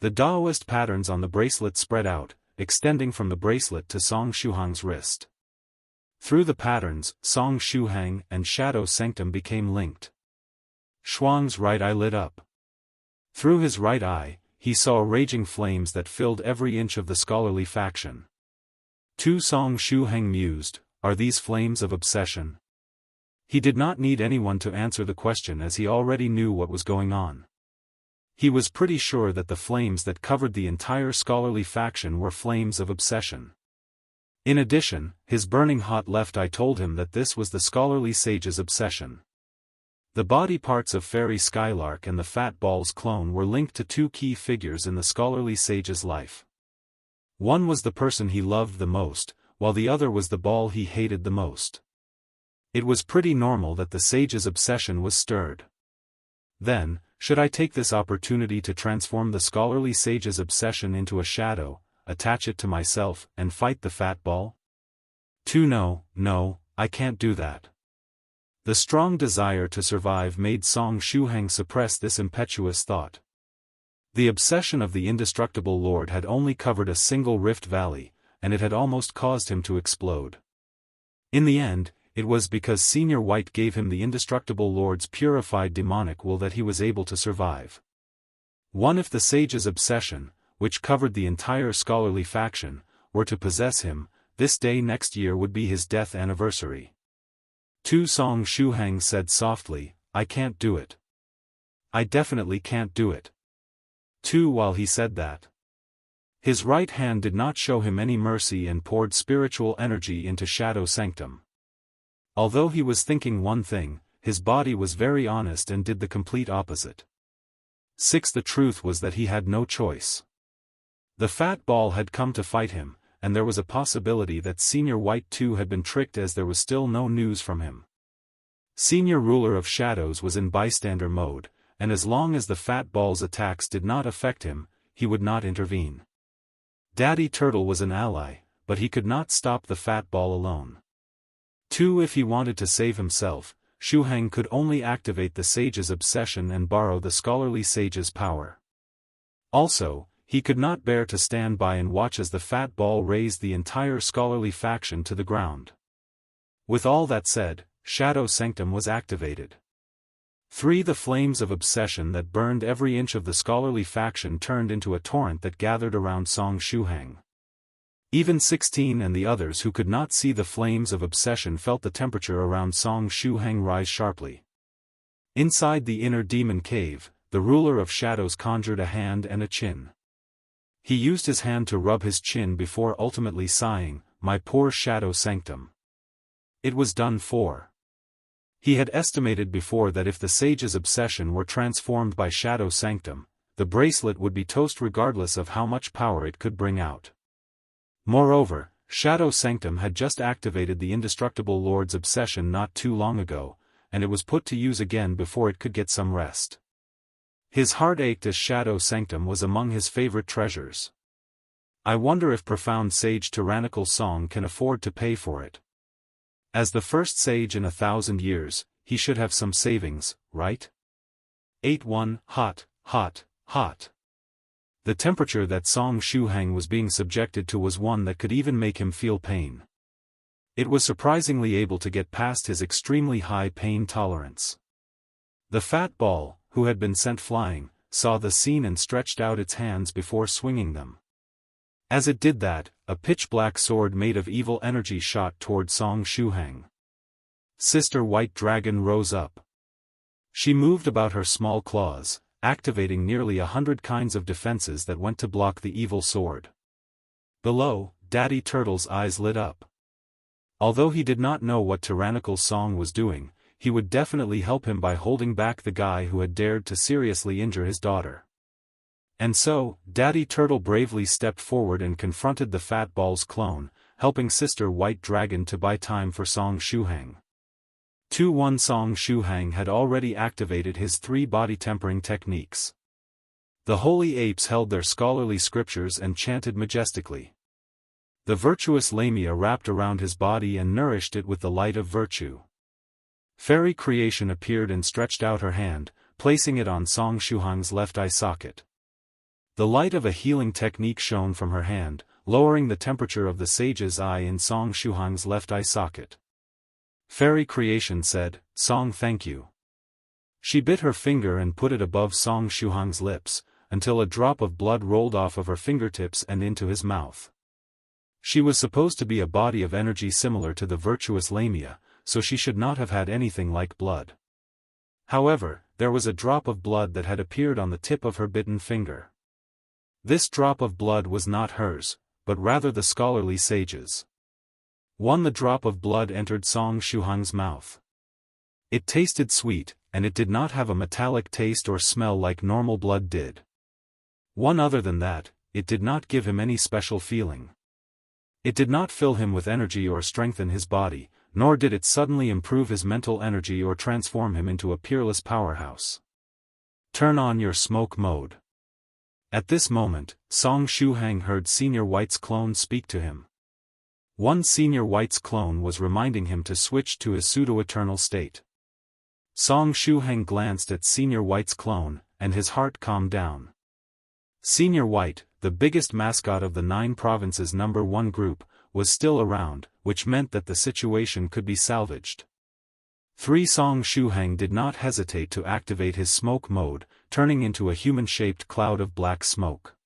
The Daoist patterns on the bracelet spread out, extending from the bracelet to Song Shuhang's wrist. Through the patterns, Song Shuhang and Shadow Sanctum became linked. Shuang's right eye lit up. Through his right eye, he saw raging flames that filled every inch of the scholarly faction. Song Shuhang mused, are these flames of obsession? He did not need anyone to answer the question as he already knew what was going on. He was pretty sure that the flames that covered the entire scholarly faction were flames of obsession. In addition, his burning hot left eye told him that this was the scholarly sage's obsession. The body parts of Fairy Skylark and the Fat Ball's clone were linked to two key figures in the scholarly sage's life. One was the person he loved the most, while the other was the ball he hated the most. It was pretty normal that the sage's obsession was stirred. Then, should I take this opportunity to transform the scholarly sage's obsession into a shadow, attach it to myself, and fight the fat ball? No, I can't do that. The strong desire to survive made Song Shuhang suppress this impetuous thought. The obsession of the indestructible lord had only covered a single rift valley, and it had almost caused him to explode. In the end, it was because Senior White gave him the indestructible lord's purified demonic will that he was able to survive. If the sage's obsession, which covered the entire scholarly faction, were to possess him, this day next year would be his death anniversary. Song Shuhang said softly, I can't do it. I definitely can't do it. While he said that, his right hand did not show him any mercy and poured spiritual energy into Shadow Sanctum. Although he was thinking one thing, his body was very honest and did the complete opposite. The truth was that he had no choice. The fat ball had come to fight him, and there was a possibility that Senior White too had been tricked as there was still no news from him. Senior Ruler of Shadows was in bystander mode, and as long as the fat ball's attacks did not affect him, he would not intervene. Daddy Turtle was an ally, but he could not stop the fat ball alone. If he wanted to save himself, Shuhang could only activate the sage's obsession and borrow the scholarly sage's power. Also, he could not bear to stand by and watch as the fat ball razed the entire scholarly faction to the ground. With all that said, Shadow Sanctum was activated. The flames of obsession that burned every inch of the scholarly faction turned into a torrent that gathered around Song Shuhang. Even 16 and the others who could not see the flames of obsession felt the temperature around Song Shuhang rise sharply. Inside the inner demon cave, the ruler of shadows conjured a hand and a chin. He used his hand to rub his chin before ultimately sighing, my poor Shadow Sanctum. It was done for. He had estimated before that if the sage's obsession were transformed by Shadow Sanctum, the bracelet would be toast regardless of how much power it could bring out. Moreover, Shadow Sanctum had just activated the indestructible lord's obsession not too long ago, and it was put to use again before it could get some rest. His heart ached as Shadow Sanctum was among his favorite treasures. I wonder if profound sage Tyrannical Song can afford to pay for it. As the first sage in 1,000 years, he should have some savings, right? 8-1 Hot, hot, hot. The temperature that Song Shuhang was being subjected to was one that could even make him feel pain. It was surprisingly able to get past his extremely high pain tolerance. The fat ball, who had been sent flying, saw the scene and stretched out its hands before swinging them. As it did that, a pitch-black sword made of evil energy shot toward Song Shuhang. Sister White Dragon rose up. She moved about her small claws, activating nearly 100 kinds of defenses that went to block the evil sword. Below, Daddy Turtle's eyes lit up. Although he did not know what Tyrannical Song was doing, he would definitely help him by holding back the guy who had dared to seriously injure his daughter. And so, Daddy Turtle bravely stepped forward and confronted the Fat Ball's clone, helping Sister White Dragon to buy time for Song Shuhang. 2-1 Song Shuhang had already activated his 3 body tempering techniques. The holy apes held their scholarly scriptures and chanted majestically. The virtuous lamia wrapped around his body and nourished it with the light of virtue. Fairy Creation appeared and stretched out her hand, placing it on Song Shuhang's left eye socket. The light of a healing technique shone from her hand, lowering the temperature of the sage's eye in Song Shuhang's left eye socket. Fairy Creation said, "Song, thank you." She bit her finger and put it above Song Shuhang's lips, until a drop of blood rolled off of her fingertips and into his mouth. She was supposed to be a body of energy similar to the virtuous lamia, so she should not have had anything like blood. However, there was a drop of blood that had appeared on the tip of her bitten finger. This drop of blood was not hers, but rather the scholarly sage's. The drop of blood entered Song Shuhang's mouth. It tasted sweet, and it did not have a metallic taste or smell like normal blood did. Other than that, it did not give him any special feeling. It did not fill him with energy or strengthen his body, nor did it suddenly improve his mental energy or transform him into a peerless powerhouse. Turn on your smoke mode. At this moment, Song Shuhang heard Senior White's clone speak to him. Senior White's clone was reminding him to switch to his pseudo-eternal state. Song Shuhang glanced at Senior White's clone, and his heart calmed down. Senior White, the biggest mascot of the 9 provinces #1 group, was still around, which meant that the situation could be salvaged. Song Shuhang did not hesitate to activate his smoke mode, turning into a human-shaped cloud of black smoke.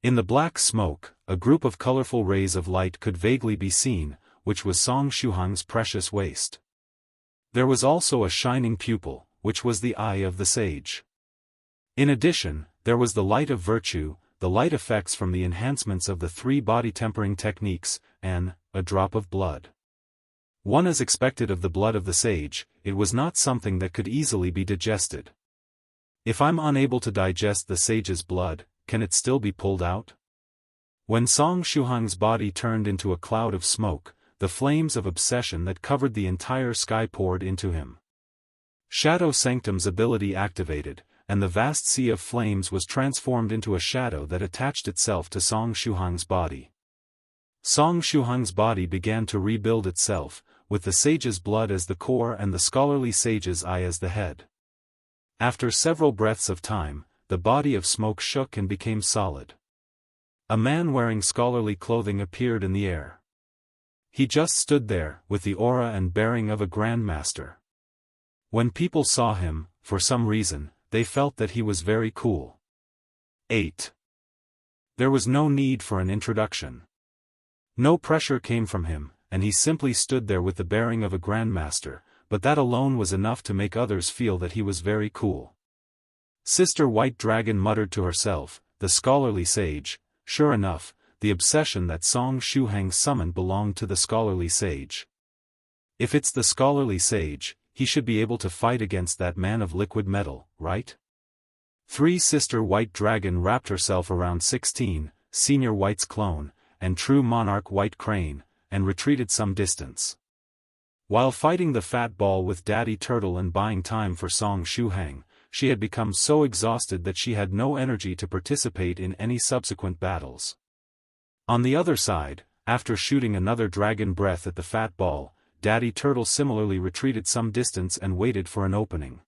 In the black smoke, a group of colorful rays of light could vaguely be seen, which was Song Shuhang's precious waste. There was also a shining pupil, which was the eye of the sage. In addition, there was the light of virtue, the light effects from the enhancements of the 3 body tempering techniques, and a drop of blood. As expected of the blood of the sage, it was not something that could easily be digested. If I'm unable to digest the sage's blood, can it still be pulled out? When Song Shuhang's body turned into a cloud of smoke, the flames of obsession that covered the entire sky poured into him. Shadow Sanctum's ability activated, and the vast sea of flames was transformed into a shadow that attached itself to Song Shuhang's body. Song Shuhang's body began to rebuild itself, with the sage's blood as the core and the scholarly sage's eye as the head. After several breaths of time, the body of smoke shook and became solid. A man wearing scholarly clothing appeared in the air. He just stood there, with the aura and bearing of a grandmaster. When people saw him, for some reason, they felt that he was very cool. 8. There was no need for an introduction. No pressure came from him, and he simply stood there with the bearing of a grandmaster, but that alone was enough to make others feel that he was very cool. Sister White Dragon muttered to herself, "The scholarly sage." Sure enough, the obsession that Song Shuhang summoned belonged to the scholarly sage. If it's the scholarly sage, he should be able to fight against that man of liquid metal, right? Sister White Dragon wrapped herself around 16, Senior White's clone, and True Monarch White Crane, and retreated some distance. While fighting the Fat Ball with Daddy Turtle and buying time for Song Shuhang, she had become so exhausted that she had no energy to participate in any subsequent battles. On the other side, after shooting another dragon breath at the Fat Ball, Daddy Turtle similarly retreated some distance and waited for an opening.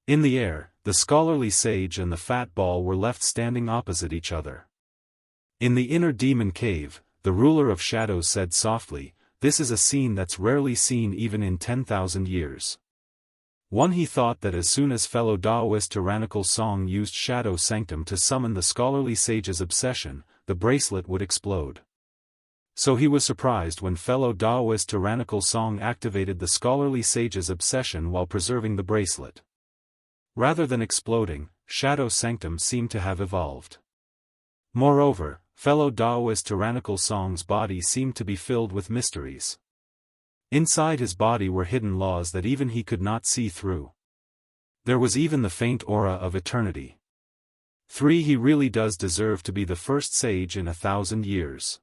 In the air, the scholarly sage and the Fat Ball were left standing opposite each other. In the inner demon cave, the ruler of shadows said softly, "This is a scene that's rarely seen even in 10,000 years." He thought that as soon as fellow Daoist Tyrannical Song used Shadow Sanctum to summon the scholarly sage's obsession, the bracelet would explode. So he was surprised when fellow Daoist Tyrannical Song activated the scholarly sage's obsession while preserving the bracelet. Rather than exploding, Shadow Sanctum seemed to have evolved. Moreover, fellow Daoist Tyrannical Song's body seemed to be filled with mysteries. Inside his body were hidden laws that even he could not see through. There was even the faint aura of eternity. 3. He really does deserve to be the first sage in 1,000 years.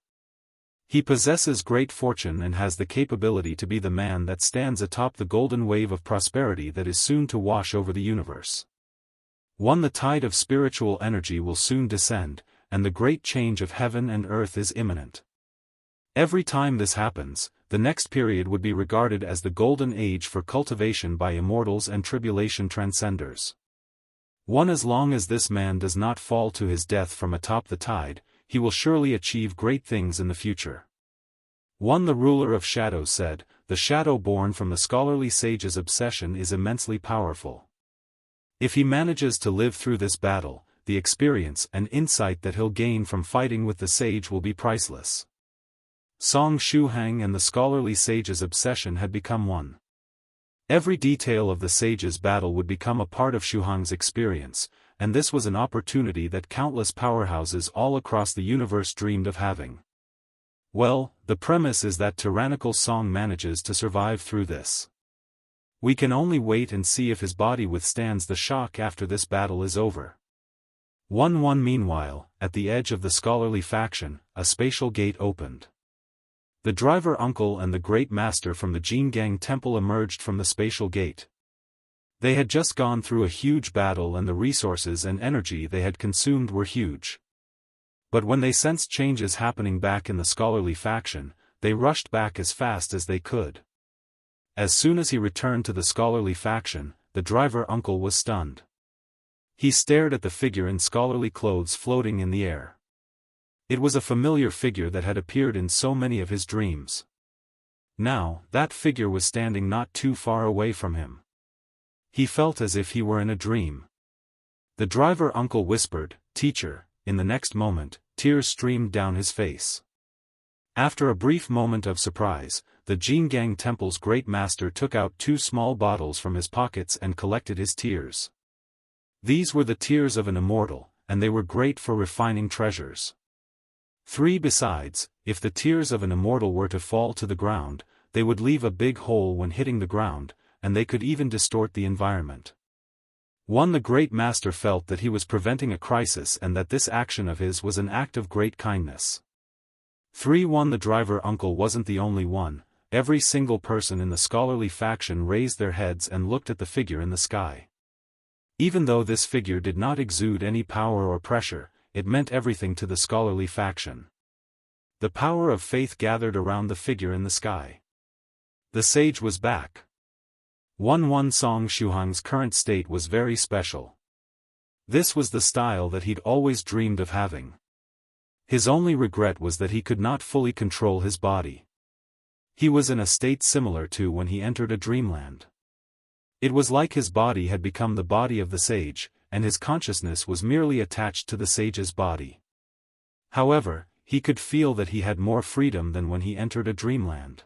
He possesses great fortune and has the capability to be the man that stands atop the golden wave of prosperity that is soon to wash over the universe. 1. The tide of spiritual energy will soon descend, and the great change of heaven and earth is imminent. Every time this happens, the next period would be regarded as the golden age for cultivation by immortals and tribulation transcenders. 1. As long as this man does not fall to his death from atop the tide, he will surely achieve great things in the future. 1. The ruler of shadows said, "The shadow born from the scholarly sage's obsession is immensely powerful. If he manages to live through this battle, the experience and insight that he'll gain from fighting with the sage will be priceless." Song Shuhang and the scholarly sage's obsession had become one. Every detail of the sage's battle would become a part of Shuhang's experience, and this was an opportunity that countless powerhouses all across the universe dreamed of having. Well, the premise is that tyrannical Song manages to survive through this. We can only wait and see if his body withstands the shock after this battle is over. 1. Meanwhile, at the edge of the scholarly faction, a spatial gate opened. The driver uncle and the great master from the Jingang temple emerged from the spatial gate. They had just gone through a huge battle and the resources and energy they had consumed were huge. But when they sensed changes happening back in the scholarly faction, they rushed back as fast as they could. As soon as he returned to the scholarly faction, the driver uncle was stunned. He stared at the figure in scholarly clothes floating in the air. It was a familiar figure that had appeared in so many of his dreams. Now, that figure was standing not too far away from him. He felt as if he were in a dream. The driver uncle whispered, "Teacher." In the next moment, tears streamed down his face. After a brief moment of surprise, the Jingang temple's great master took out 2 small bottles from his pockets and collected his tears. These were the tears of an immortal, and they were great for refining treasures. 3. Besides, if the tears of an immortal were to fall to the ground, they would leave a big hole when hitting the ground, and they could even distort the environment. 1. The great master felt that he was preventing a crisis and that this action of his was an act of great kindness. 3. 1. The driver uncle wasn't the only one. Every single person in the scholarly faction raised their heads and looked at the figure in the sky. Even though this figure did not exude any power or pressure, it meant everything to the scholarly faction. The power of faith gathered around the figure in the sky. The sage was back. 1. Song Shuhang's current state was very special. This was the style that he'd always dreamed of having. His only regret was that he could not fully control his body. He was in a state similar to when he entered a dreamland. It was like his body had become the body of the sage, and his consciousness was merely attached to the sage's body. However, he could feel that he had more freedom than when he entered a dreamland.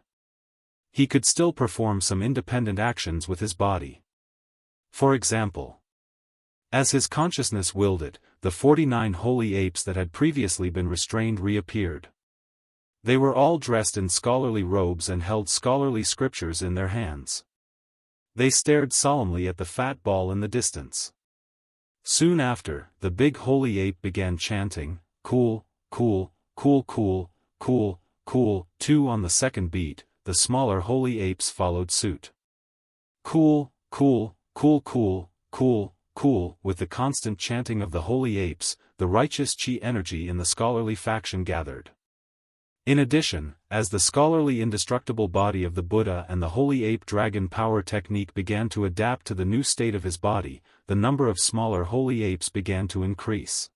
He could still perform some independent actions with his body. For example, as his consciousness willed it, the 49 holy apes that had previously been restrained reappeared. They were all dressed in scholarly robes and held scholarly scriptures in their hands. They stared solemnly at the fat ball in the distance. Soon after, the big holy ape began chanting, "Cool, cool, cool, cool, cool, cool." 2. On the second beat, the smaller holy apes followed suit. Cool, cool, cool, cool, cool, cool. With the constant chanting of the holy apes, the righteous chi energy in the scholarly faction gathered. In addition, as the scholarly indestructible body of the Buddha and the holy ape dragon power technique began to adapt to the new state of his body, the number of smaller holy apes began to increase.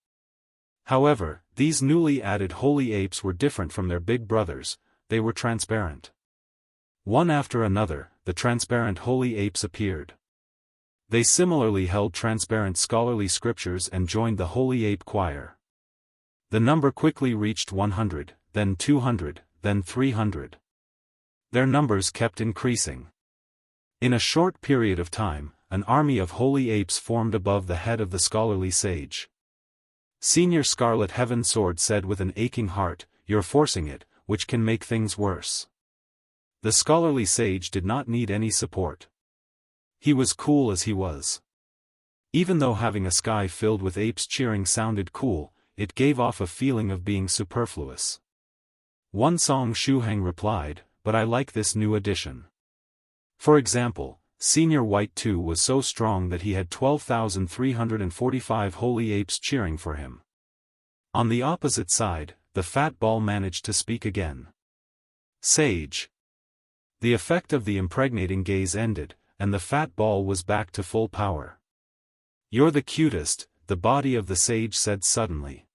However, these newly added holy apes were different from their big brothers. They were transparent. One after another, the transparent holy apes appeared. They similarly held transparent scholarly scriptures and joined the holy ape choir. The number quickly reached 100, then 200, then 300. Their numbers kept increasing. In a short period of time, an army of holy apes formed above the head of the scholarly sage. Senior Scarlet Heaven Sword said with an aching heart, "You're forcing it, which can make things worse." The scholarly sage did not need any support. He was cool as he was. Even though having a sky filled with apes cheering sounded cool, it gave off a feeling of being superfluous. One Song Shuheng replied, "But I like this new addition." For example, Senior White 2 was so strong that he had 12,345 holy apes cheering for him. On the opposite side, the fat ball managed to speak again. Sage. The effect of the impregnating gaze ended, and the fat ball was back to full power. "You're the cutest," the body of the sage said suddenly.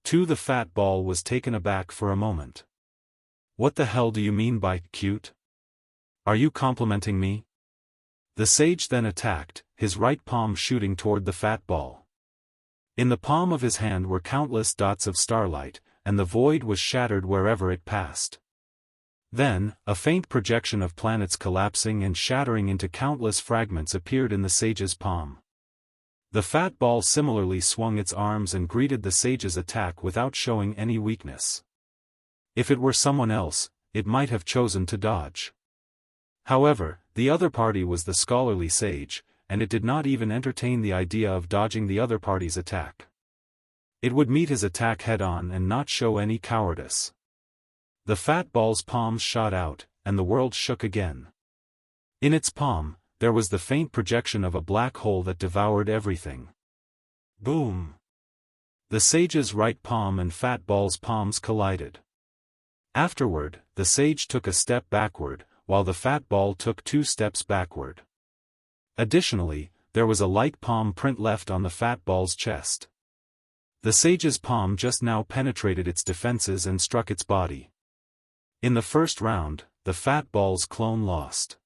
The fat ball was taken aback for a moment. "What the hell do you mean by cute? Are you complimenting me?" The sage then attacked, his right palm shooting toward the fat ball. In the palm of his hand were countless dots of starlight, and the void was shattered wherever it passed. Then, a faint projection of planets collapsing and shattering into countless fragments appeared in the sage's palm. The fat ball similarly swung its arms and greeted the sage's attack without showing any weakness. If it were someone else, it might have chosen to dodge. However, the other party was the scholarly sage, and it did not even entertain the idea of dodging the other party's attack. It would meet his attack head-on and not show any cowardice. The fat ball's palms shot out, and the world shook again. In its palm, there was the faint projection of a black hole that devoured everything. Boom! The sage's right palm and fat ball's palms collided. Afterward, the sage took a step backward, while the fat ball took 2 steps backward. Additionally, there was a light palm print left on the fat ball's chest. The sage's palm just now penetrated its defenses and struck its body. In the first round, the fat ball's clone lost.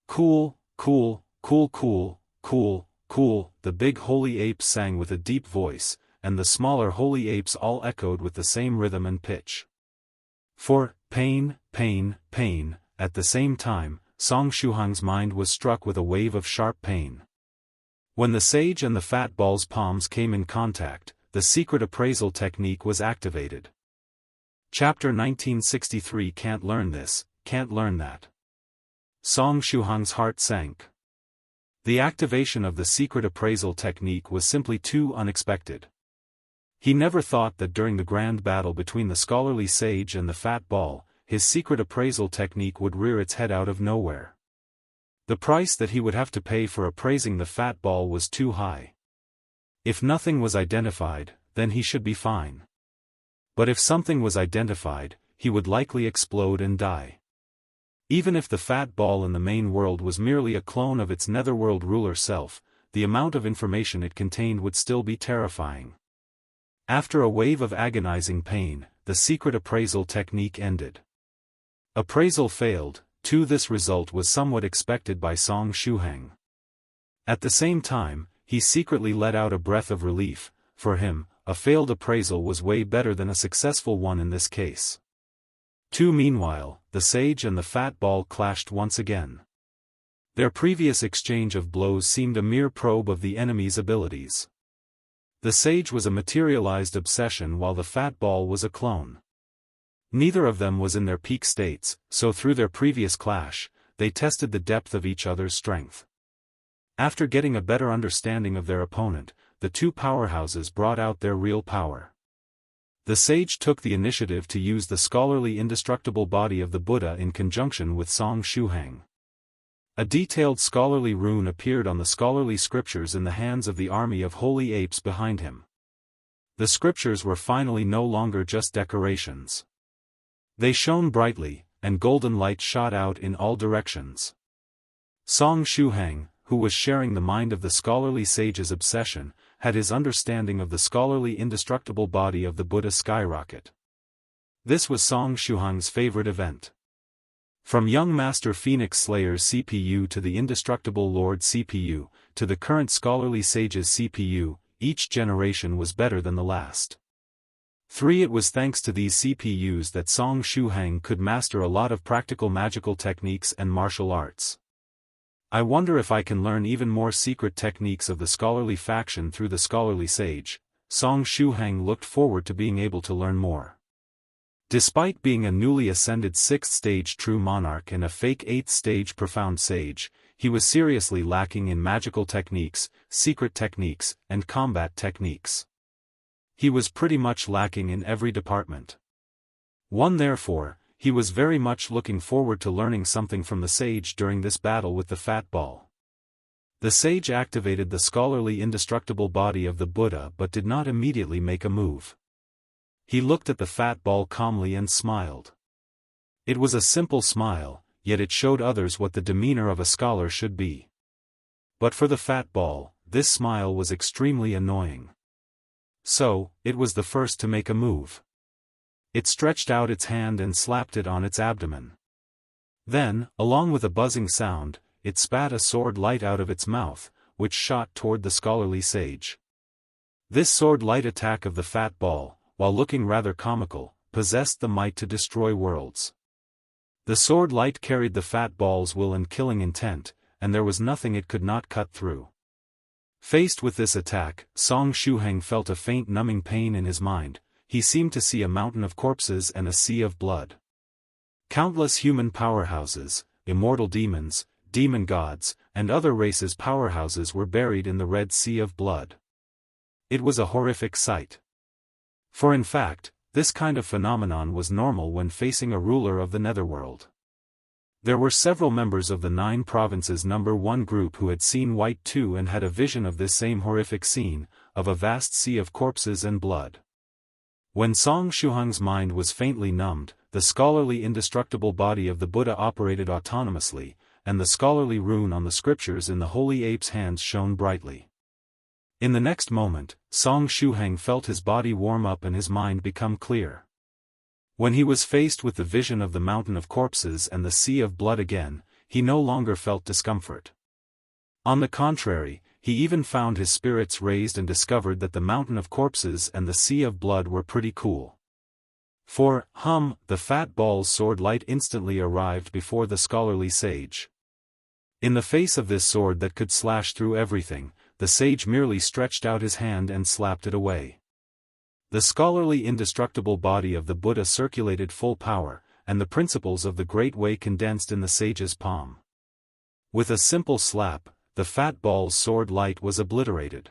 "Cool, cool, cool, cool, cool, cool," the big holy apes sang with a deep voice, and the smaller holy apes all echoed with the same rhythm and pitch. For, pain, pain, pain, at the same time, Song Shuhang's mind was struck with a wave of sharp pain. When the sage and the fat ball's palms came in contact, the secret appraisal technique was activated. Chapter 1963. Can't learn this, can't learn that. Song Shuhang's heart sank. The activation of the secret appraisal technique was simply too unexpected. He never thought that during the grand battle between the scholarly sage and the fat ball, his secret appraisal technique would rear its head out of nowhere. The price that he would have to pay for appraising the fat ball was too high. If nothing was identified, then he should be fine. But if something was identified, he would likely explode and die. Even if the fat ball in the main world was merely a clone of its netherworld ruler self, the amount of information it contained would still be terrifying. After a wave of agonizing pain, the secret appraisal technique ended. Appraisal failed. This result was somewhat expected by Song Shuheng. At the same time, he secretly let out a breath of relief. For him, a failed appraisal was way better than a successful one in this case. Meanwhile, the sage and the fat ball clashed once again. Their previous exchange of blows seemed a mere probe of the enemy's abilities. The sage was a materialized obsession while the fat ball was a clone. Neither of them was in their peak states, so through their previous clash, they tested the depth of each other's strength. After getting a better understanding of their opponent, the two powerhouses brought out their real power. The sage took the initiative to use the scholarly indestructible body of the Buddha in conjunction with Song Shuheng. A detailed scholarly rune appeared on the scholarly scriptures in the hands of the army of holy apes behind him. The scriptures were finally no longer just decorations. They shone brightly, and golden light shot out in all directions. Song Shuheng, who was sharing the mind of the scholarly sage's obsession, had his understanding of the scholarly indestructible body of the Buddha skyrocket. This was Song Shuheng's favorite event. From young Master Phoenix Slayer's CPU to the indestructible Lord CPU, to the current scholarly sage's CPU, each generation was better than the last. It was thanks to these CPUs that Song Shuheng could master a lot of practical magical techniques and martial arts. I wonder if I can learn even more secret techniques of the scholarly faction through the scholarly sage. Song Shuheng looked forward to being able to learn more. Despite being a newly ascended 6th stage true monarch and a fake 8th stage profound sage, he was seriously lacking in magical techniques, secret techniques, and combat techniques. He was pretty much lacking in every department. Therefore, he was very much looking forward to learning something from the sage during this battle with the fat ball. The sage activated the scholarly indestructible body of the Buddha but did not immediately make a move. He looked at the fat ball calmly and smiled. It was a simple smile, yet it showed others what the demeanor of a scholar should be. But for the fat ball, this smile was extremely annoying. So, it was the first to make a move. It stretched out its hand and slapped it on its abdomen. Then, along with a buzzing sound, it spat a sword light out of its mouth, which shot toward the scholarly sage. This sword light attack of the fat ball, while looking rather comical, possessed the might to destroy worlds. The sword light carried the fat ball's will and killing intent, and there was nothing it could not cut through. Faced with this attack, Song Shuheng felt a faint numbing pain in his mind. He seemed to see a mountain of corpses and a sea of blood. Countless human powerhouses, immortal demons, demon gods, and other races' powerhouses were buried in the Red Sea of blood. It was a horrific sight. For in fact, this kind of phenomenon was normal when facing a ruler of the netherworld. There were several members of the 9 provinces number 1 group who had seen White 2 and had a vision of this same horrific scene, of a vast sea of corpses and blood. When Song Shuheng's mind was faintly numbed, the scholarly indestructible body of the Buddha operated autonomously, and the scholarly rune on the scriptures in the holy ape's hands shone brightly. In the next moment, Song Shuheng felt his body warm up and his mind become clear. When he was faced with the vision of the mountain of corpses and the sea of blood again, he no longer felt discomfort. On the contrary, he even found his spirits raised and discovered that the mountain of corpses and the sea of blood were pretty cool. For, the fat ball's sword light instantly arrived before the scholarly sage. In the face of this sword that could slash through everything, the sage merely stretched out his hand and slapped it away. The scholarly indestructible body of the Buddha circulated full power, and the principles of the Great Way condensed in the sage's palm. With a simple slap, the fat ball's sword light was obliterated.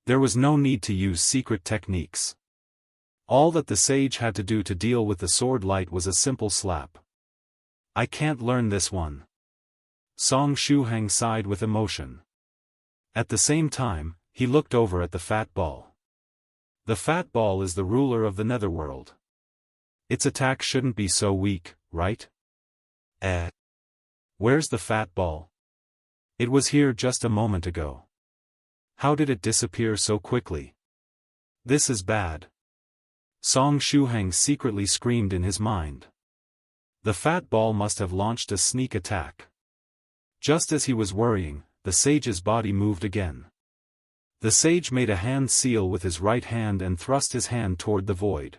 There was no need to use secret techniques. All that the sage had to do to deal with the sword light was a simple slap. I can't learn this one. Song Shuheng sighed with emotion. At the same time, he looked over at the fat ball. The fat ball is the ruler of the netherworld. Its attack shouldn't be so weak, right? Where's the fat ball? It was here just a moment ago. How did it disappear so quickly? This is bad. Song Shuheng secretly screamed in his mind. The fat ball must have launched a sneak attack. Just as he was worrying, the sage's body moved again. The sage made a hand seal with his right hand and thrust his hand toward the void.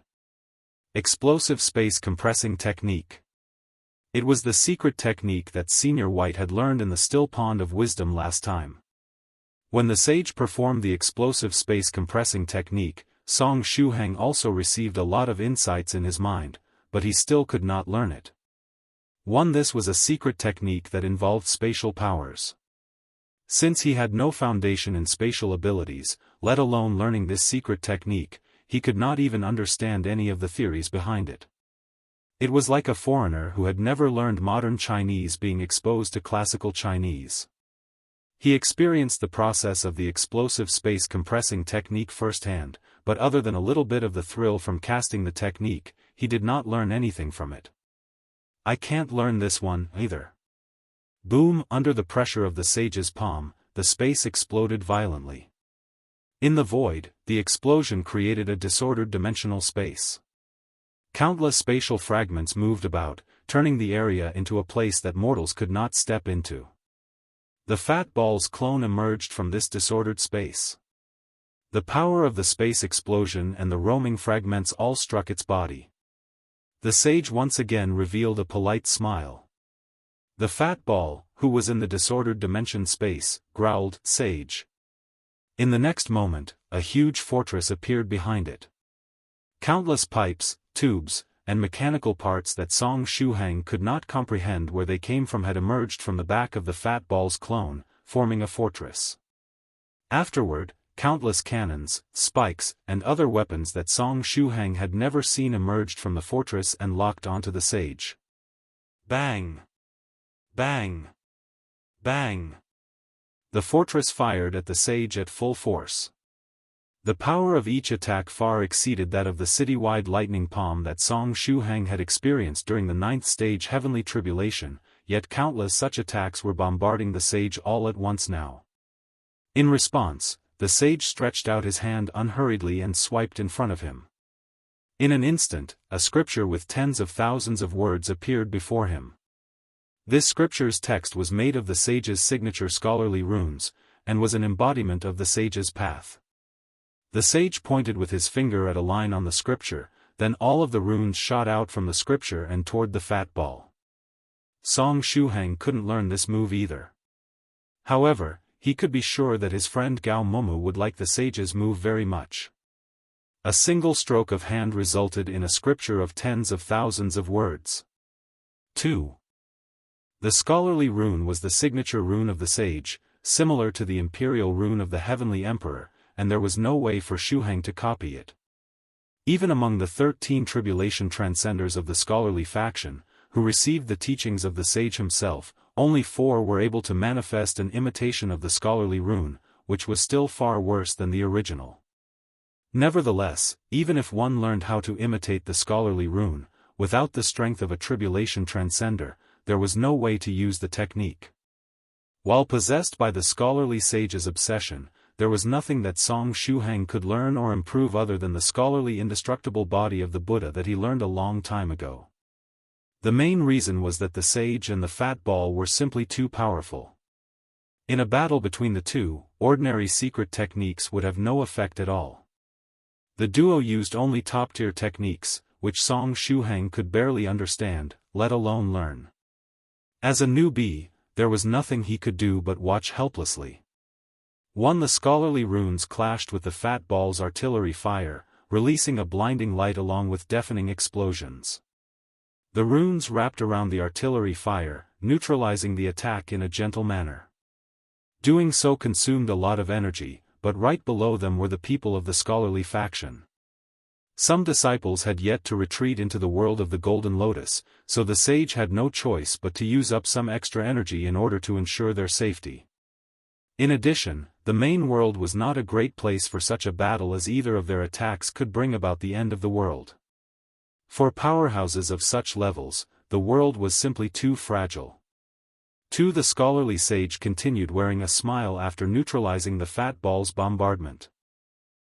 Explosive space compressing technique. It was the secret technique that Senior White had learned in the still pond of wisdom last time. When the sage performed the explosive space compressing technique, Song Shuheng also received a lot of insights in his mind, but he still could not learn it. This was a secret technique that involved spatial powers. Since he had no foundation in spatial abilities, let alone learning this secret technique, he could not even understand any of the theories behind it. It was like a foreigner who had never learned modern Chinese being exposed to classical Chinese. He experienced the process of the explosive space compressing technique firsthand, but other than a little bit of the thrill from casting the technique, he did not learn anything from it. I can't learn this one, either. Boom! Under the pressure of the sage's palm, the space exploded violently. In the void, the explosion created a disordered dimensional space. Countless spatial fragments moved about, turning the area into a place that mortals could not step into. The fat ball's clone emerged from this disordered space. The power of the space explosion and the roaming fragments all struck its body. The sage once again revealed a polite smile. The fat ball, who was in the disordered dimension space, growled, "Sage." In the next moment, a huge fortress appeared behind it. Countless pipes, tubes, and mechanical parts that Song Shuhang could not comprehend where they came from had emerged from the back of the Fat Ball's clone, forming a fortress. Afterward, countless cannons, spikes, and other weapons that Song Shuhang had never seen emerged from the fortress and locked onto the sage. Bang! Bang! Bang! The fortress fired at the sage at full force. The power of each attack far exceeded that of the citywide lightning palm that Song Shuhang had experienced during the 9th stage heavenly tribulation, yet countless such attacks were bombarding the sage all at once now. In response, the sage stretched out his hand unhurriedly and swiped in front of him. In an instant, a scripture with tens of thousands of words appeared before him. This scripture's text was made of the sage's signature scholarly runes, and was an embodiment of the sage's path. The sage pointed with his finger at a line on the scripture, then all of the runes shot out from the scripture and toward the fat ball. Song Shuhang couldn't learn this move either. However, he could be sure that his friend Gao Momu would like the sage's move very much. A single stroke of hand resulted in a scripture of tens of thousands of words. 2. The scholarly rune was the signature rune of the sage, similar to the imperial rune of the heavenly emperor, and there was no way for Shuhang to copy it. Even among the 13 tribulation transcenders of the scholarly faction, who received the teachings of the sage himself, only 4 were able to manifest an imitation of the scholarly rune, which was still far worse than the original. Nevertheless, even if one learned how to imitate the scholarly rune, without the strength of a tribulation transcender, there was no way to use the technique. While possessed by the scholarly sage's obsession, there was nothing that Song Shuhang could learn or improve other than the scholarly indestructible body of the Buddha that he learned a long time ago. The main reason was that the sage and the fat ball were simply too powerful. In a battle between the two, ordinary secret techniques would have no effect at all. The duo used only top-tier techniques, which Song Shuhang could barely understand, let alone learn. As a newbie, there was nothing he could do but watch helplessly. The scholarly runes clashed with the fat ball's artillery fire, releasing a blinding light along with deafening explosions. The runes wrapped around the artillery fire, neutralizing the attack in a gentle manner. Doing so consumed a lot of energy, but right below them were the people of the scholarly faction. Some disciples had yet to retreat into the world of the Golden Lotus, so the sage had no choice but to use up some extra energy in order to ensure their safety. In addition, the main world was not a great place for such a battle, as either of their attacks could bring about the end of the world. For powerhouses of such levels, the world was simply too fragile. The scholarly sage continued wearing a smile after neutralizing the fat ball's bombardment.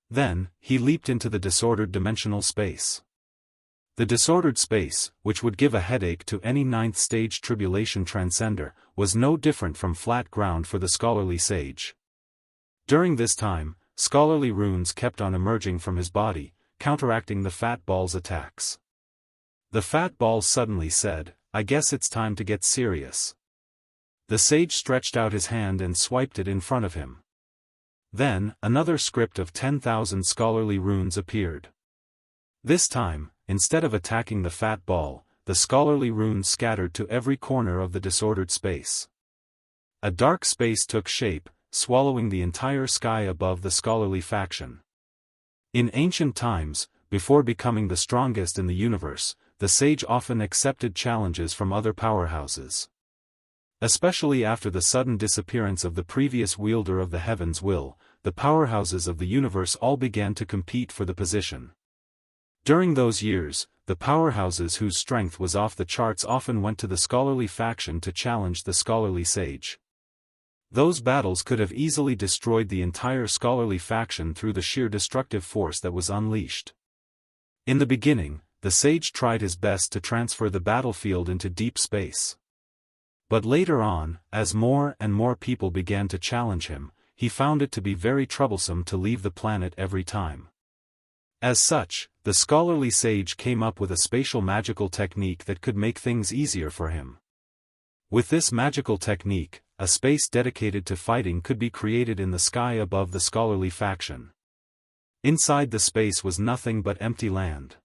Then, he leaped into the disordered dimensional space. The disordered space, which would give a headache to any 9th stage tribulation transcender, was no different from flat ground for the scholarly sage. During this time, scholarly runes kept on emerging from his body, counteracting the fat ball's attacks. The fat ball suddenly said, "I guess it's time to get serious." The sage stretched out his hand and swiped it in front of him. Then, another script of 10,000 scholarly runes appeared. This time, instead of attacking the fat ball, the scholarly runes scattered to every corner of the disordered space. A dark space took shape, swallowing the entire sky above the scholarly faction. In ancient times, before becoming the strongest in the universe, the sage often accepted challenges from other powerhouses. Especially after the sudden disappearance of the previous wielder of the heaven's will, the powerhouses of the universe all began to compete for the position. During those years, the powerhouses whose strength was off the charts often went to the scholarly faction to challenge the scholarly sage. Those battles could have easily destroyed the entire scholarly faction through the sheer destructive force that was unleashed. In the beginning, the sage tried his best to transfer the battlefield into deep space. But later on, as more and more people began to challenge him, he found it to be very troublesome to leave the planet every time. As such, the scholarly sage came up with a spatial magical technique that could make things easier for him. With this magical technique, a space dedicated to fighting could be created in the sky above the scholarly faction. Inside the space was nothing but empty land.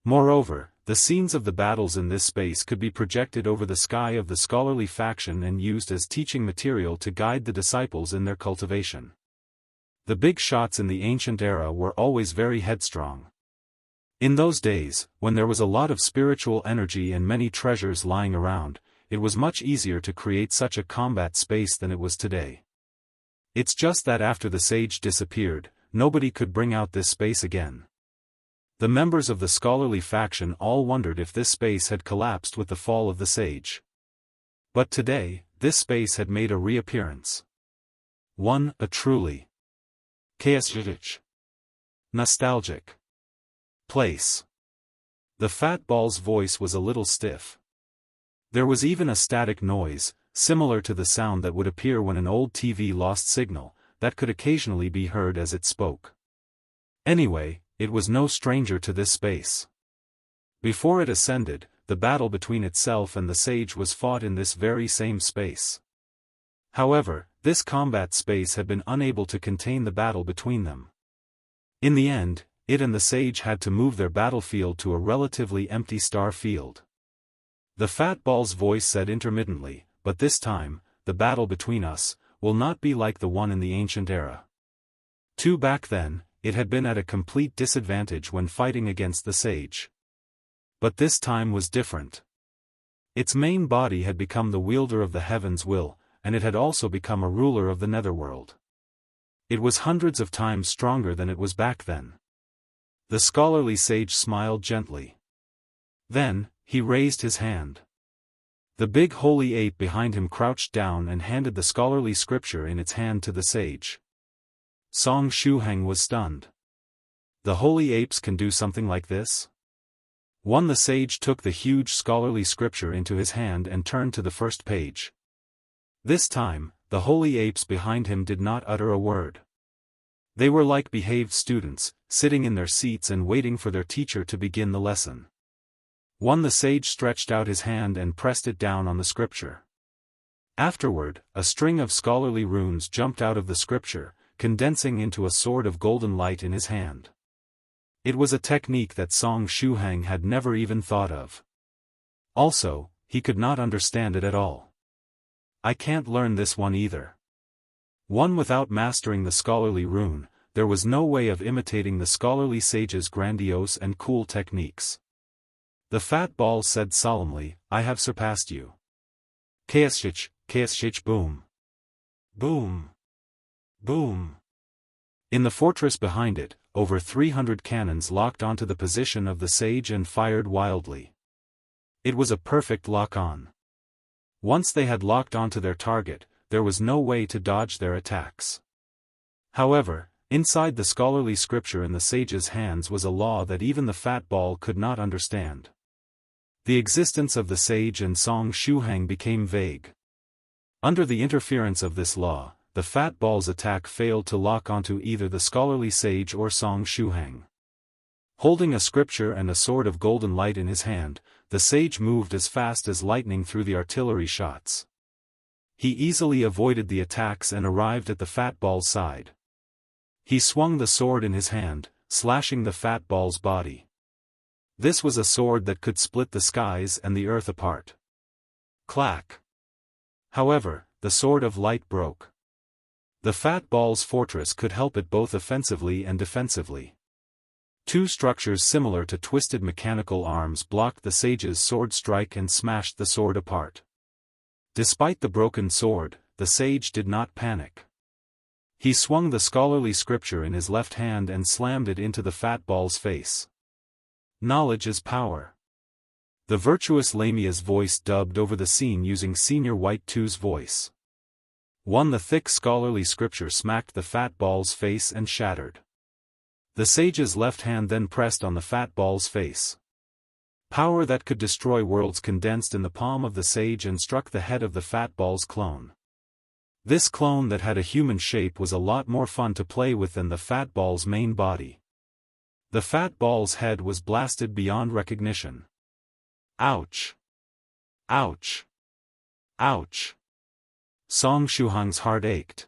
Moreover, The scenes of the battles in this space could be projected over the sky of the scholarly faction and used as teaching material to guide the disciples in their cultivation. The big shots in the ancient era were always very headstrong. In those days, when there was a lot of spiritual energy and many treasures lying around, it was much easier to create such a combat space than it was today. It's just that after the sage disappeared, nobody could bring out this space again. The members of the scholarly faction all wondered if this space had collapsed with the fall of the sage. But today, this space had made a reappearance. A truly chaotic, nostalgic place. The fat ball's voice was a little stiff. There was even a static noise, similar to the sound that would appear when an old TV lost signal, that could occasionally be heard as it spoke. Anyway, it was no stranger to this space. Before it ascended, the battle between itself and the sage was fought in this very same space. However, this combat space had been unable to contain the battle between them. In the end, it and the sage had to move their battlefield to a relatively empty star field. The fat ball's voice said intermittently, "But this time, the battle between us, will not be like the one in the ancient era. Back then, it had been at a complete disadvantage when fighting against the sage. But this time was different. Its main body had become the wielder of the heaven's will, and it had also become a ruler of the netherworld. It was hundreds of times stronger than it was back then." The scholarly sage smiled gently. Then, he raised his hand. The big holy ape behind him crouched down and handed the scholarly scripture in its hand to the sage. Song Shuheng was stunned. The holy apes can do something like this? The sage took the huge scholarly scripture into his hand and turned to the first page. This time, the holy apes behind him did not utter a word. They were like behaved students, sitting in their seats and waiting for their teacher to begin the lesson. The sage stretched out his hand and pressed it down on the scripture. Afterward, a string of scholarly runes jumped out of the scripture, condensing into a sword of golden light in his hand. It was a technique that Song Shuheng had never even thought of. Also, he could not understand it at all. "I can't learn this one either." Without mastering the scholarly rune, there was no way of imitating the scholarly sage's grandiose and cool techniques. The fat ball said solemnly, "I have surpassed you." Kaoshich, boom. Boom. Boom. In the fortress behind it, over 300 cannons locked onto the position of the sage and fired wildly. It was a perfect lock-on. Once they had locked onto their target, there was no way to dodge their attacks. However, inside the scholarly scripture in the sage's hands was a law that even the fat ball could not understand. The existence of the sage and Song Shuheng became vague. Under the interference of this law, the fat ball's attack failed to lock onto either the scholarly sage or Song Shuheng. Holding a scripture and a sword of golden light in his hand, the sage moved as fast as lightning through the artillery shots. He easily avoided the attacks and arrived at the fat ball's side. He swung the sword in his hand, slashing the fat ball's body. This was a sword that could split the skies and the earth apart. Clack! However, the sword of light broke. The fat ball's fortress could help it both offensively and defensively. Two structures similar to twisted mechanical arms blocked the sage's sword strike and smashed the sword apart. Despite the broken sword, the sage did not panic. He swung the scholarly scripture in his left hand and slammed it into the fat ball's face. Knowledge is power. The virtuous Lamia's voice dubbed over the scene using Senior White 2's voice. The thick scholarly scripture smacked the fat ball's face and shattered. The sage's left hand then pressed on the fat ball's face. Power that could destroy worlds condensed in the palm of the sage and struck the head of the fat ball's clone. This clone that had a human shape was a lot more fun to play with than the fat ball's main body. The fat ball's head was blasted beyond recognition. Ouch! Ouch! Ouch! Song Shuheng's heart ached.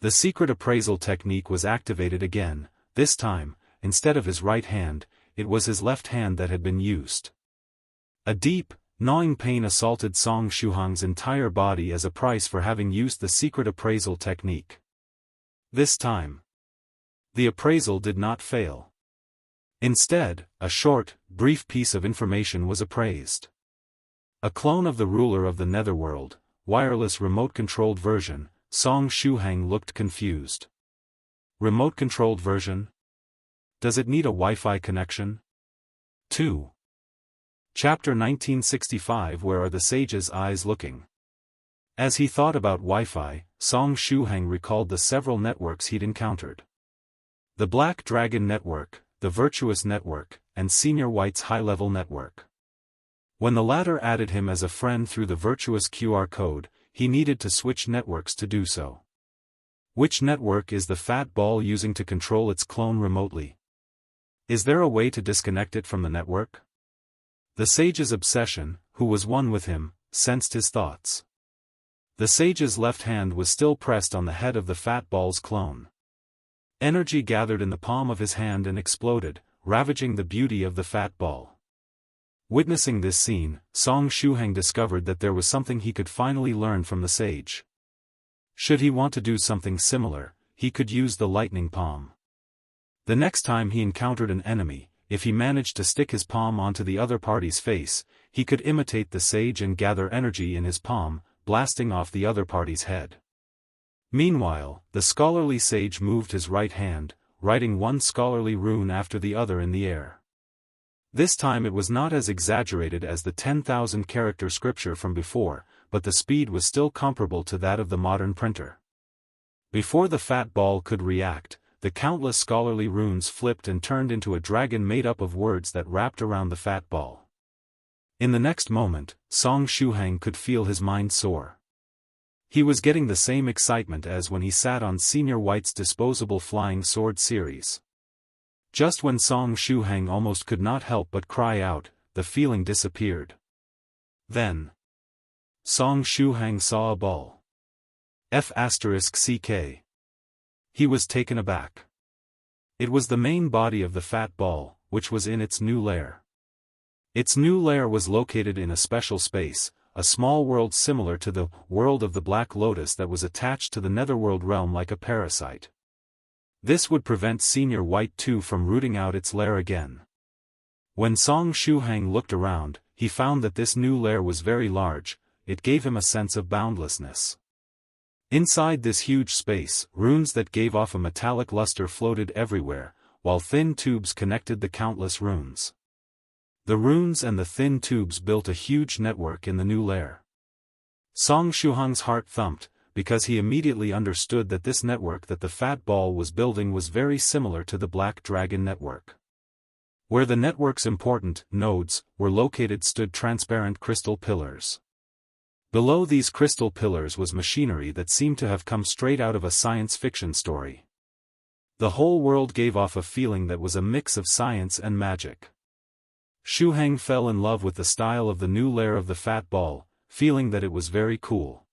The secret appraisal technique was activated again. This time, instead of his right hand, it was his left hand that had been used. A deep, gnawing pain assaulted Song Shuhang's entire body as a price for having used the secret appraisal technique. This time, the appraisal did not fail. Instead, a short, brief piece of information was appraised. A clone of the ruler of the Netherworld, wireless remote-controlled version. Song Shuhang looked confused. Remote-controlled version? Does it need a Wi-Fi connection? 2. Chapter 1965. Where are the sage's eyes looking? As he thought about Wi-Fi, Song Shuhang recalled the several networks he'd encountered. The Black Dragon Network, the Virtuous Network, and Senior White's high-level network. When the latter added him as a friend through the Virtuous QR code, he needed to switch networks to do so. Which network is the fat ball using to control its clone remotely? Is there a way to disconnect it from the network? The sage's obsession, who was one with him, sensed his thoughts. The sage's left hand was still pressed on the head of the fat ball's clone. Energy gathered in the palm of his hand and exploded, ravaging the beauty of the fat ball. Witnessing this scene, Song Shuhang discovered that there was something he could finally learn from the sage. Should he want to do something similar, he could use the lightning palm. The next time he encountered an enemy, if he managed to stick his palm onto the other party's face, he could imitate the sage and gather energy in his palm, blasting off the other party's head. Meanwhile, the scholarly sage moved his right hand, writing one scholarly rune after the other in the air. This time it was not as exaggerated as the 10,000-character scripture from before, but the speed was still comparable to that of the modern printer. Before the fat ball could react, the countless scholarly runes flipped and turned into a dragon made up of words that wrapped around the fat ball. In the next moment, Song Shuhang could feel his mind soar. He was getting the same excitement as when he sat on Senior White's disposable flying sword series. Just when Song Shuhang almost could not help but cry out, the feeling disappeared. Then, Song Shuhang saw a ball. F***CK. He was taken aback. It was the main body of the fat ball, which was in its new lair. Its new lair was located in a special space, a small world similar to the world of the Black Lotus that was attached to the Netherworld realm like a parasite. This would prevent Senior White 2 from rooting out its lair again. When Song Shuhang looked around, he found that this new lair was very large. It gave him a sense of boundlessness. Inside this huge space, runes that gave off a metallic luster floated everywhere, while thin tubes connected the countless runes. The runes and the thin tubes built a huge network in the new lair. Song Shuhang's heart thumped, because he immediately understood that this network that the fat ball was building was very similar to the Black Dragon network. Where the network's important nodes were located stood transparent crystal pillars. Below these crystal pillars was machinery that seemed to have come straight out of a science fiction story. The whole world gave off a feeling that was a mix of science and magic. Shuhang fell in love with the style of the new lair of the fat ball, feeling that it was very cool.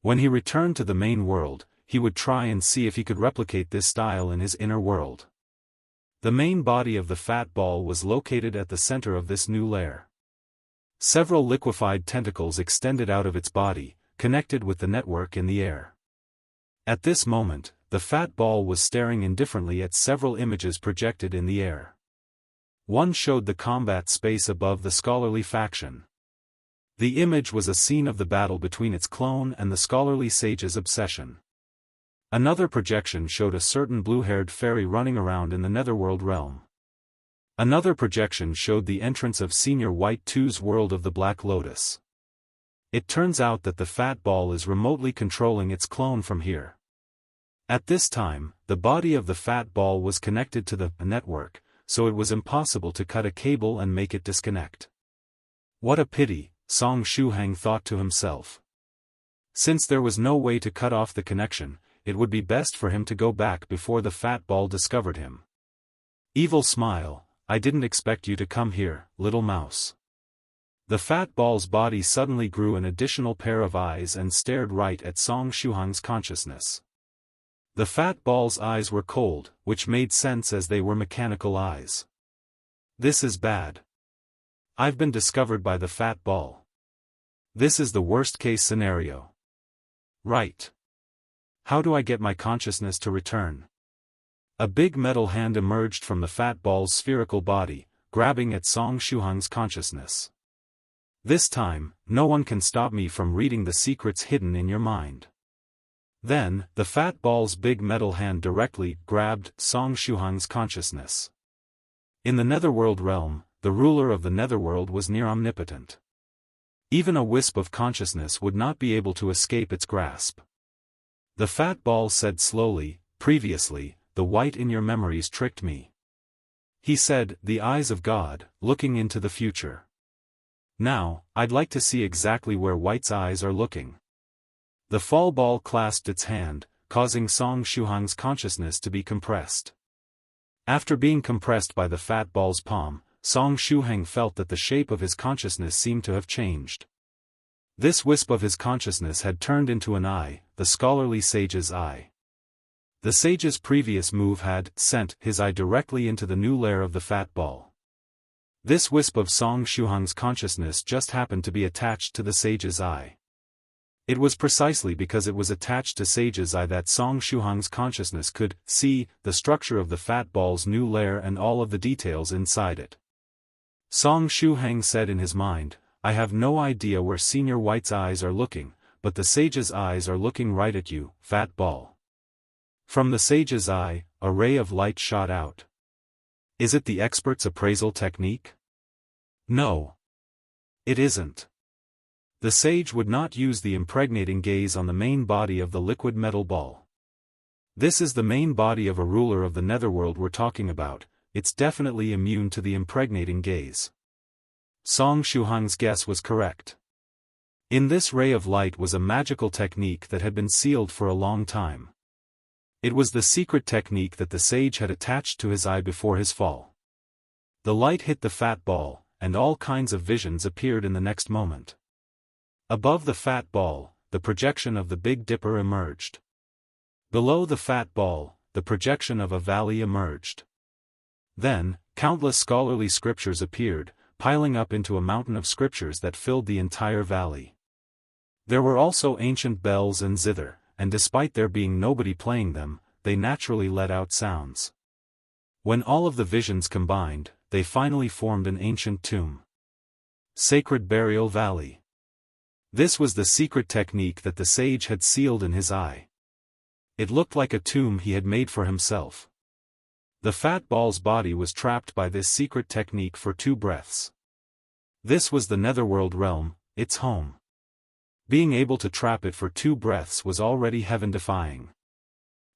When he returned to the main world, he would try and see if he could replicate this style in his inner world. The main body of the fat ball was located at the center of this new lair. Several liquefied tentacles extended out of its body, connected with the network in the air. At this moment, the fat ball was staring indifferently at several images projected in the air. One showed the combat space above the scholarly faction. The image was a scene of the battle between its clone and the scholarly sage's obsession. Another projection showed a certain blue-haired fairy running around in the Netherworld realm. Another projection showed the entrance of Senior White 2's world of the Black Lotus. It turns out that the fat ball is remotely controlling its clone from here. At this time, the body of the fat ball was connected to the network, so it was impossible to cut a cable and make it disconnect. What a pity, Song Shuhang thought to himself. Since there was no way to cut off the connection, it would be best for him to go back before the fat ball discovered him. Evil smile, I didn't expect you to come here, little mouse. The fat ball's body suddenly grew an additional pair of eyes and stared right at Song Shuhang's consciousness. The fat ball's eyes were cold, which made sense as they were mechanical eyes. This is bad. I've been discovered by the fat ball. This is the worst-case scenario. Right. How do I get my consciousness to return? A big metal hand emerged from the fat ball's spherical body, grabbing at Song Shuheng's consciousness. This time, no one can stop me from reading the secrets hidden in your mind. Then, the fat ball's big metal hand directly grabbed Song Shuheng's consciousness. In the netherworld realm, the ruler of the netherworld was near omnipotent. Even a wisp of consciousness would not be able to escape its grasp. The fat ball said slowly, "Previously, the white in your memories tricked me." He said, "The eyes of God, looking into the future." Now, I'd like to see exactly where white's eyes are looking. The fall ball clasped its hand, causing Song Shuheng's consciousness to be compressed. After being compressed by the fat ball's palm, Song Shuheng felt that the shape of his consciousness seemed to have changed. This wisp of his consciousness had turned into an eye, the scholarly sage's eye. The sage's previous move had sent his eye directly into the new lair of the fat ball. This wisp of Song Shuheng's consciousness just happened to be attached to the sage's eye. It was precisely because it was attached to sage's eye that Song Shuheng's consciousness could see the structure of the fat ball's new lair and all of the details inside it. Song Shuheng said in his mind, "I have no idea where Senior White's eyes are looking, but the sage's eyes are looking right at you, fat ball." From the sage's eye, a ray of light shot out. Is it the expert's appraisal technique? No. It isn't. The sage would not use the impregnating gaze on the main body of the liquid metal ball. This is the main body of a ruler of the netherworld we're talking about. It's definitely immune to the impregnating gaze. Song Shuheng's guess was correct. In this ray of light was a magical technique that had been sealed for a long time. It was the secret technique that the sage had attached to his eye before his fall. The light hit the fat ball, and all kinds of visions appeared in the next moment. Above the fat ball, the projection of the Big Dipper emerged. Below the fat ball, the projection of a valley emerged. Then, countless scholarly scriptures appeared, piling up into a mountain of scriptures that filled the entire valley. There were also ancient bells and zither, and despite there being nobody playing them, they naturally let out sounds. When all of the visions combined, they finally formed an ancient tomb. Sacred Burial Valley. This was the secret technique that the sage had sealed in his eye. It looked like a tomb he had made for himself. The fat ball's body was trapped by this secret technique for 2 breaths. This was the netherworld realm, its home. Being able to trap it for 2 breaths was already heaven-defying.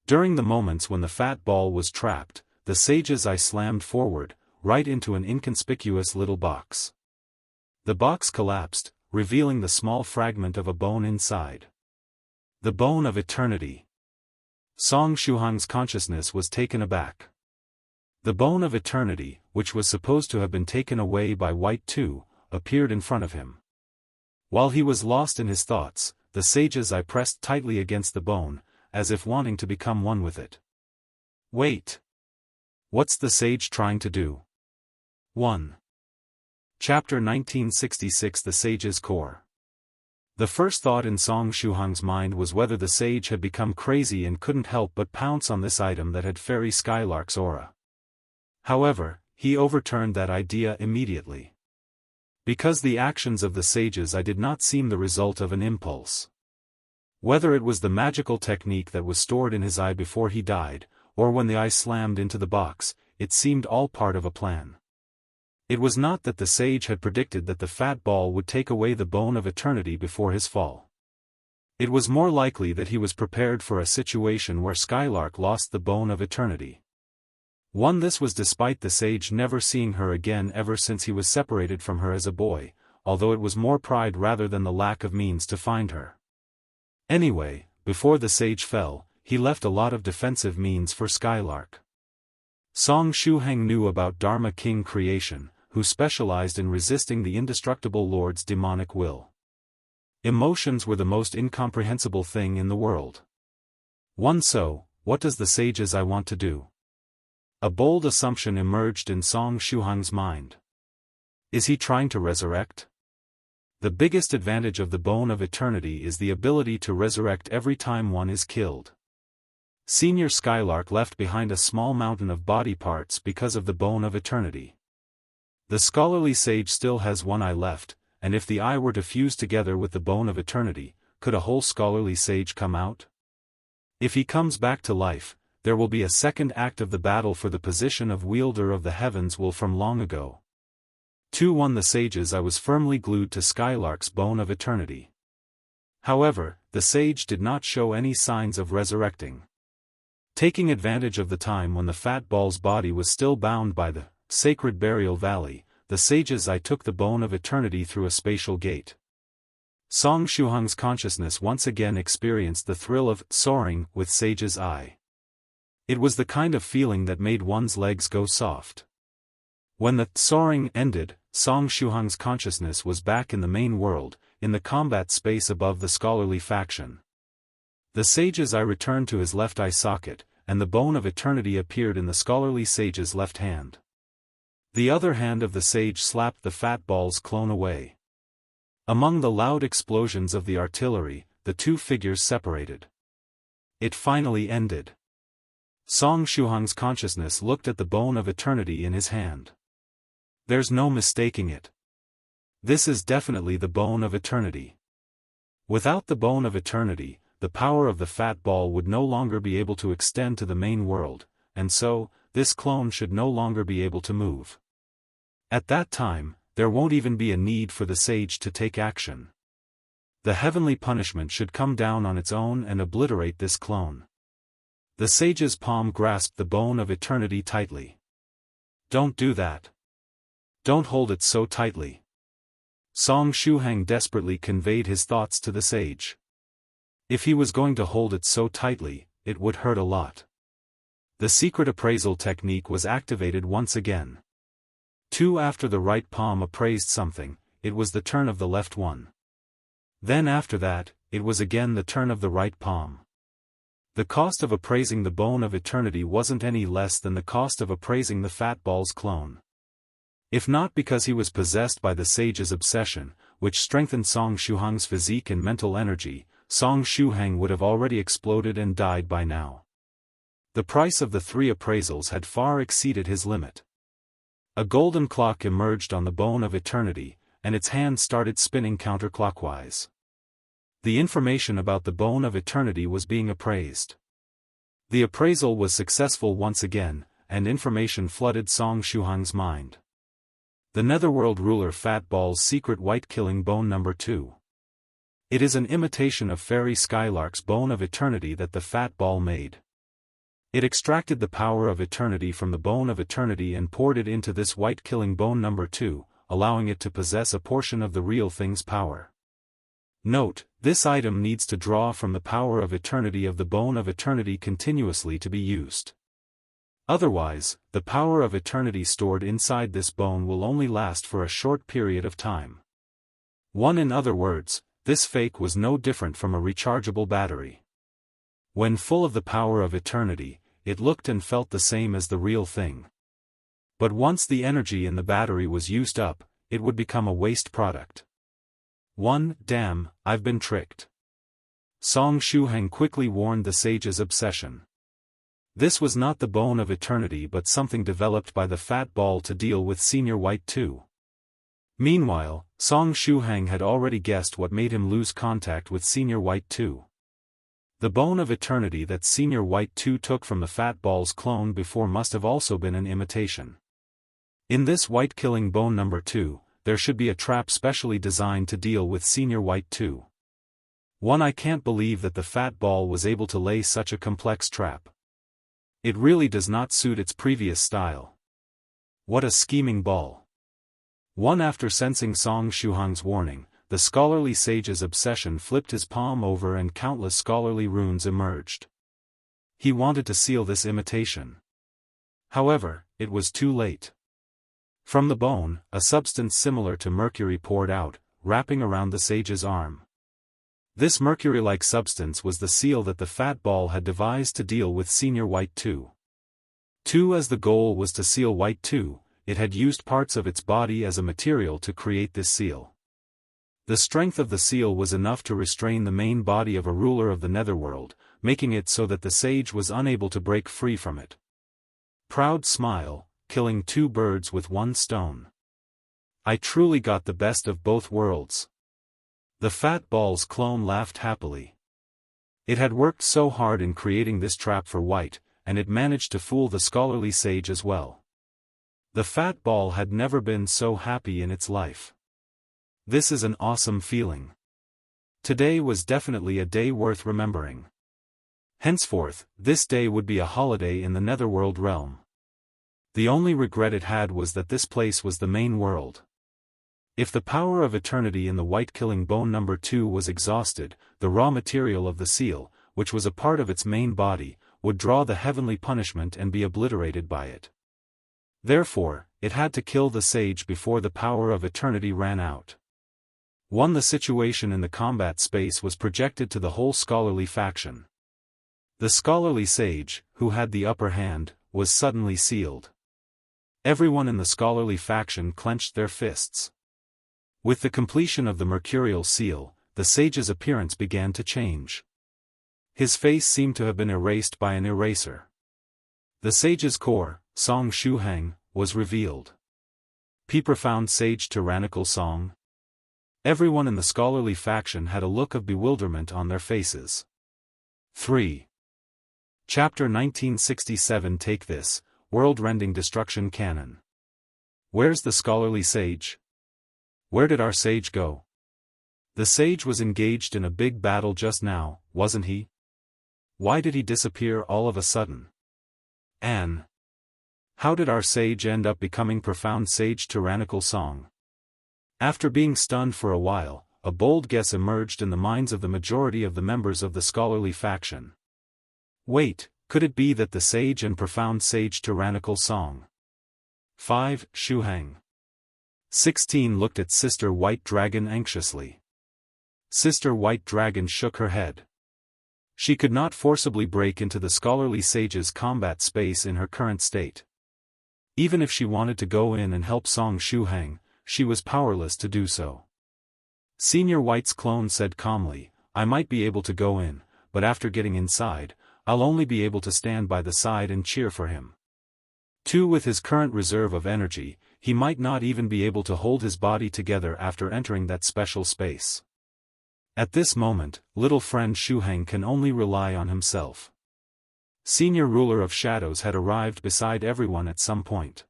During the moments when the fat ball was trapped, the sage's eye slammed forward, right into an inconspicuous little box. The box collapsed, revealing the small fragment of a bone inside. The bone of eternity. Song Shuheng's consciousness was taken aback. The bone of eternity, which was supposed to have been taken away by White too, appeared in front of him. While he was lost in his thoughts, the sage's eye pressed tightly against the bone, as if wanting to become one with it. Wait. What's the sage trying to do? 1. Chapter 1966 The Sage's Core. The first thought in Song Shuheng's mind was whether the sage had become crazy and couldn't help but pounce on this item that had Fairy Skylark's aura. However, he overturned that idea immediately. Because the actions of the sage's eye did not seem the result of an impulse. Whether it was the magical technique that was stored in his eye before he died, or when the eye slammed into the box, it seemed all part of a plan. It was not that the sage had predicted that the fat ball would take away the bone of eternity before his fall. It was more likely that he was prepared for a situation where Skylark lost the bone of eternity. This was despite the sage never seeing her again ever since he was separated from her as a boy, although it was more pride rather than the lack of means to find her. Anyway, before the sage fell, he left a lot of defensive means for Skylark. Song Shuheng knew about Dharma King Creation, who specialized in resisting the indestructible Lord's demonic will. Emotions were the most incomprehensible thing in the world. So, what does the sage's eye want to do? A bold assumption emerged in Song Shuhang's mind. Is he trying to resurrect? The biggest advantage of the Bone of Eternity is the ability to resurrect every time one is killed. Senior Skylark left behind a small mountain of body parts because of the Bone of Eternity. The scholarly sage still has one eye left, and if the eye were to fuse together with the Bone of Eternity, could a whole scholarly sage come out? If he comes back to life, there will be a second act of the battle for the position of wielder of the heavens will from long ago. 2-1 The sages I was firmly glued to Skylark's Bone of Eternity. However, the sage did not show any signs of resurrecting. Taking advantage of the time when the fat ball's body was still bound by the sacred burial valley, the sages I took the Bone of Eternity through a spatial gate. Song Shuhang's consciousness once again experienced the thrill of soaring with Sage's eye. It was the kind of feeling that made one's legs go soft. When the soaring ended, Song Shuhang's consciousness was back in the main world, in the combat space above the scholarly faction. The sage's eye returned to his left eye socket, and the Bone of Eternity appeared in the scholarly sage's left hand. The other hand of the sage slapped the fat ball's clone away. Among the loud explosions of the artillery, the two figures separated. It finally ended. Song Shuhang's consciousness looked at the Bone of Eternity in his hand. There's no mistaking it. This is definitely the Bone of Eternity. Without the Bone of Eternity, the power of the fat ball would no longer be able to extend to the main world, and so, this clone should no longer be able to move. At that time, there won't even be a need for the sage to take action. The heavenly punishment should come down on its own and obliterate this clone. The sage's palm grasped the Bone of Eternity tightly. Don't do that. Don't hold it so tightly. Song Shuhang desperately conveyed his thoughts to the sage. If he was going to hold it so tightly, it would hurt a lot. The secret appraisal technique was activated once again. After the right palm appraised something, it was the turn of the left one. Then after that, it was again the turn of the right palm. The cost of appraising the Bone of Eternity wasn't any less than the cost of appraising the fat ball's clone. If not because he was possessed by the sage's obsession, which strengthened Song Shuhang's physique and mental energy, Song Shuhang would have already exploded and died by now. The price of the 3 appraisals had far exceeded his limit. A golden clock emerged on the Bone of Eternity, and its hand started spinning counterclockwise. The information about the Bone of Eternity was being appraised. The appraisal was successful once again, and information flooded Song Shuhang's mind. The Netherworld ruler Fat Ball's secret white-killing bone number 2. It is an imitation of Fairy Skylark's Bone of Eternity that the Fat Ball made. It extracted the power of eternity from the Bone of Eternity and poured it into this white-killing bone number 2, allowing it to possess a portion of the real thing's power. Note, this item needs to draw from the power of eternity of the Bone of Eternity continuously to be used. Otherwise, the power of eternity stored inside this bone will only last for a short period of time. In other words, this fake was no different from a rechargeable battery. When full of the power of eternity, it looked and felt the same as the real thing. But once the energy in the battery was used up, it would become a waste product. Damn, I've been tricked. Song Shuhang quickly warned the sage's obsession. This was not the Bone of Eternity but something developed by the Fat Ball to deal with Senior White 2. Meanwhile, Song Shuhang had already guessed what made him lose contact with Senior White 2. The Bone of Eternity that Senior White 2 took from the Fat Ball's clone before must have also been an imitation. In this white-killing bone number 2, there should be a trap specially designed to deal with Senior White 2. I can't believe that the Fat Ball was able to lay such a complex trap. It really does not suit its previous style. What a scheming ball. After sensing Song Shuhang's warning, the scholarly sage's obsession flipped his palm over and countless scholarly runes emerged. He wanted to seal this imitation. However, it was too late. From the bone, a substance similar to mercury poured out, wrapping around the sage's arm. This mercury-like substance was the seal that the Fat Ball had devised to deal with Senior White 2. 2. As the goal was to seal White 2, it had used parts of its body as a material to create this seal. The strength of the seal was enough to restrain the main body of a ruler of the netherworld, making it so that the sage was unable to break free from it. Proud smile, killing 2 birds with 1 stone. I truly got the best of both worlds. The fat ball's clone laughed happily. It had worked so hard in creating this trap for White, and it managed to fool the scholarly sage as well. The fat ball had never been so happy in its life. This is an awesome feeling. Today was definitely a day worth remembering. Henceforth, this day would be a holiday in the netherworld realm. The only regret it had was that this place was the main world. If the power of eternity in the White killing bone number 2 was exhausted, the raw material of the seal, which was a part of its main body, would draw the heavenly punishment and be obliterated by it. Therefore, it had to kill the sage before the power of eternity ran out. 1. The situation in the combat space was projected to the whole scholarly faction. The scholarly sage, who had the upper hand, was suddenly sealed. Everyone in the scholarly faction clenched their fists. With the completion of the mercurial seal, the sage's appearance began to change. His face seemed to have been erased by an eraser. The sage's core, Song Shuheng, was revealed. Profound sage tyrannical song. Everyone in the scholarly faction had a look of bewilderment on their faces. 3. Chapter 1967. Take this, world-rending destruction cannon. Where's the scholarly sage? Where did our sage go? The sage was engaged in a big battle just now, wasn't he? Why did he disappear all of a sudden? Anne. How did our sage end up becoming profound sage tyrannical song? After being stunned for a while, a bold guess emerged in the minds of the majority of the members of the scholarly faction. Wait, could it be that the sage and profound sage tyrannical song? 5. Shuheng. 16 looked at Sister White Dragon anxiously. Sister White Dragon shook her head. She could not forcibly break into the scholarly sage's combat space in her current state. Even if she wanted to go in and help Song Shuheng, she was powerless to do so. Senior White's clone said calmly, I might be able to go in, but after getting inside, I'll only be able to stand by the side and cheer for him. 2. With his current reserve of energy, he might not even be able to hold his body together after entering that special space. At this moment, little friend Shuheng can only rely on himself. Senior ruler of shadows had arrived beside everyone at some point.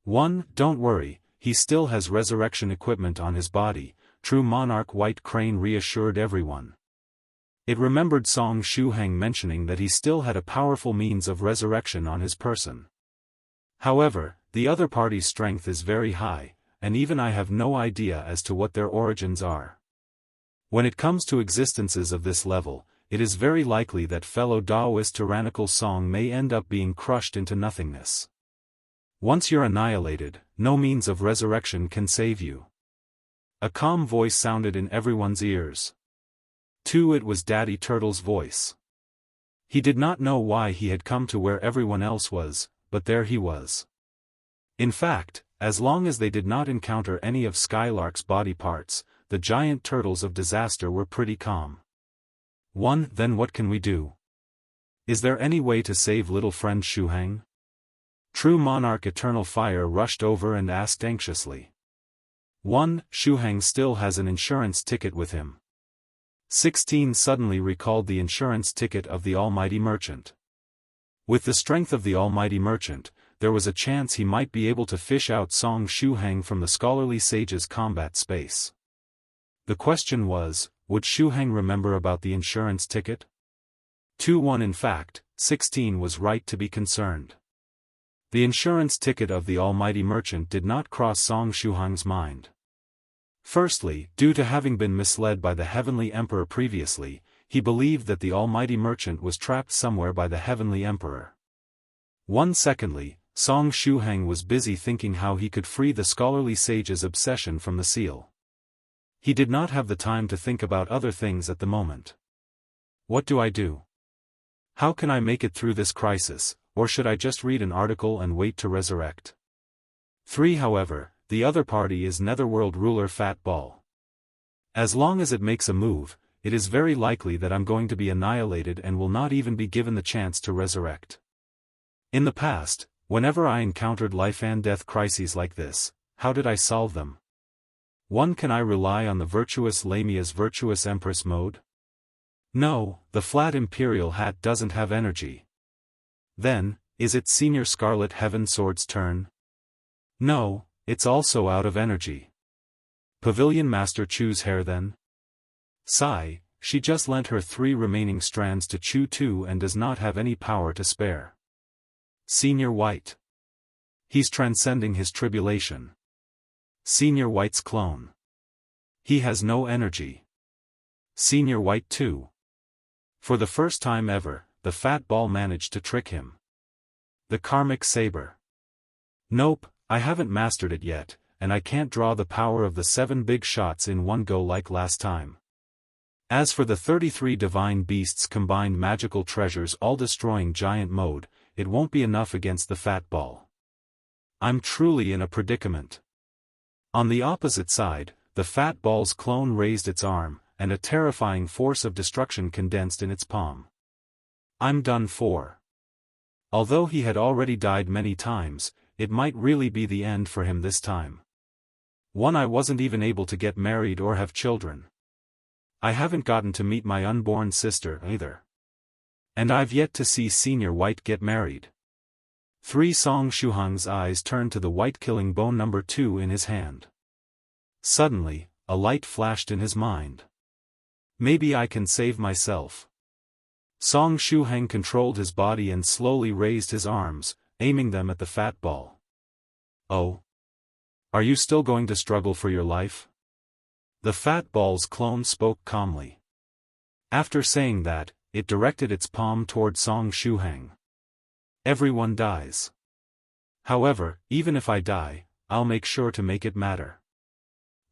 1. Don't worry, he still has resurrection equipment on his body, true monarch White Crane reassured everyone. It remembered Song Shuheng mentioning that he still had a powerful means of resurrection on his person. However, the other party's strength is very high, and even I have no idea as to what their origins are. When it comes to existences of this level, it is very likely that fellow Daoist tyrannical Song may end up being crushed into nothingness. Once you're annihilated, no means of resurrection can save you. A calm voice sounded in everyone's ears. 2. It was Daddy Turtle's voice. He did not know why he had come to where everyone else was, but there he was. In fact, as long as they did not encounter any of Skylark's body parts, the giant turtles of disaster were pretty calm. 1. Then what can we do? Is there any way to save little friend Shuheng? True Monarch Eternal Fire rushed over and asked anxiously. 1. Shuheng still has an insurance ticket with him. 16 suddenly recalled the insurance ticket of the Almighty Merchant. With the strength of the Almighty Merchant, there was a chance he might be able to fish out Song Shuheng from the scholarly sage's combat space. The question was, would Shuheng remember about the insurance ticket? 2-1 In fact, 16 was right to be concerned. The insurance ticket of the Almighty Merchant did not cross Song Shuheng's mind. Firstly, due to having been misled by the Heavenly Emperor previously, he believed that the Almighty Merchant was trapped somewhere by the Heavenly Emperor. Secondly, Song Shuheng was busy thinking how he could free the scholarly sage's obsession from the seal. He did not have the time to think about other things at the moment. What do I do? How can I make it through this crisis? or should I just read an article and wait to resurrect? 3. However, the other party is Netherworld ruler Fat Ball. As long as it makes a move, it is very likely that I'm going to be annihilated and will not even be given the chance to resurrect. In the past, whenever I encountered life and death crises like this, how did I solve them? 1. Can I rely on the virtuous Lamia's virtuous Empress mode? No, the flat Imperial Hat doesn't have energy. Then, is it Senior Scarlet Heaven Sword's turn? No, it's also out of energy. Pavilion Master Chu's hair then? Sigh, she just lent her 3 remaining strands to Chu 2 and does not have any power to spare. Senior White. He's transcending his tribulation. Senior White's clone. He has no energy. Senior White 2. For the first time ever, the Fat Ball managed to trick him. The Karmic Saber. Nope, I haven't mastered it yet, and I can't draw the power of the 7 big shots in one go like last time. As for the 33 divine beasts combined magical treasures all-destroying giant mode, it won't be enough against the Fat Ball. I'm truly in a predicament. On the opposite side, the Fat Ball's clone raised its arm, and a terrifying force of destruction condensed in its palm. I'm done for. Although he had already died many times, it might really be the end for him this time. 1. I wasn't even able to get married or have children. I haven't gotten to meet my unborn sister either. And I've yet to see Senior White get married. 3. Song Shuhang's eyes turned to the white killing bone number 2 in his hand. Suddenly, a light flashed in his mind. Maybe I can save myself. Song Shuhang controlled his body and slowly raised his arms, aiming them at the Fat Ball. Oh? Are you still going to struggle for your life? The Fat Ball's clone spoke calmly. After saying that, it directed its palm toward Song Shuhang. Everyone dies. However, even if I die, I'll make sure to make it matter.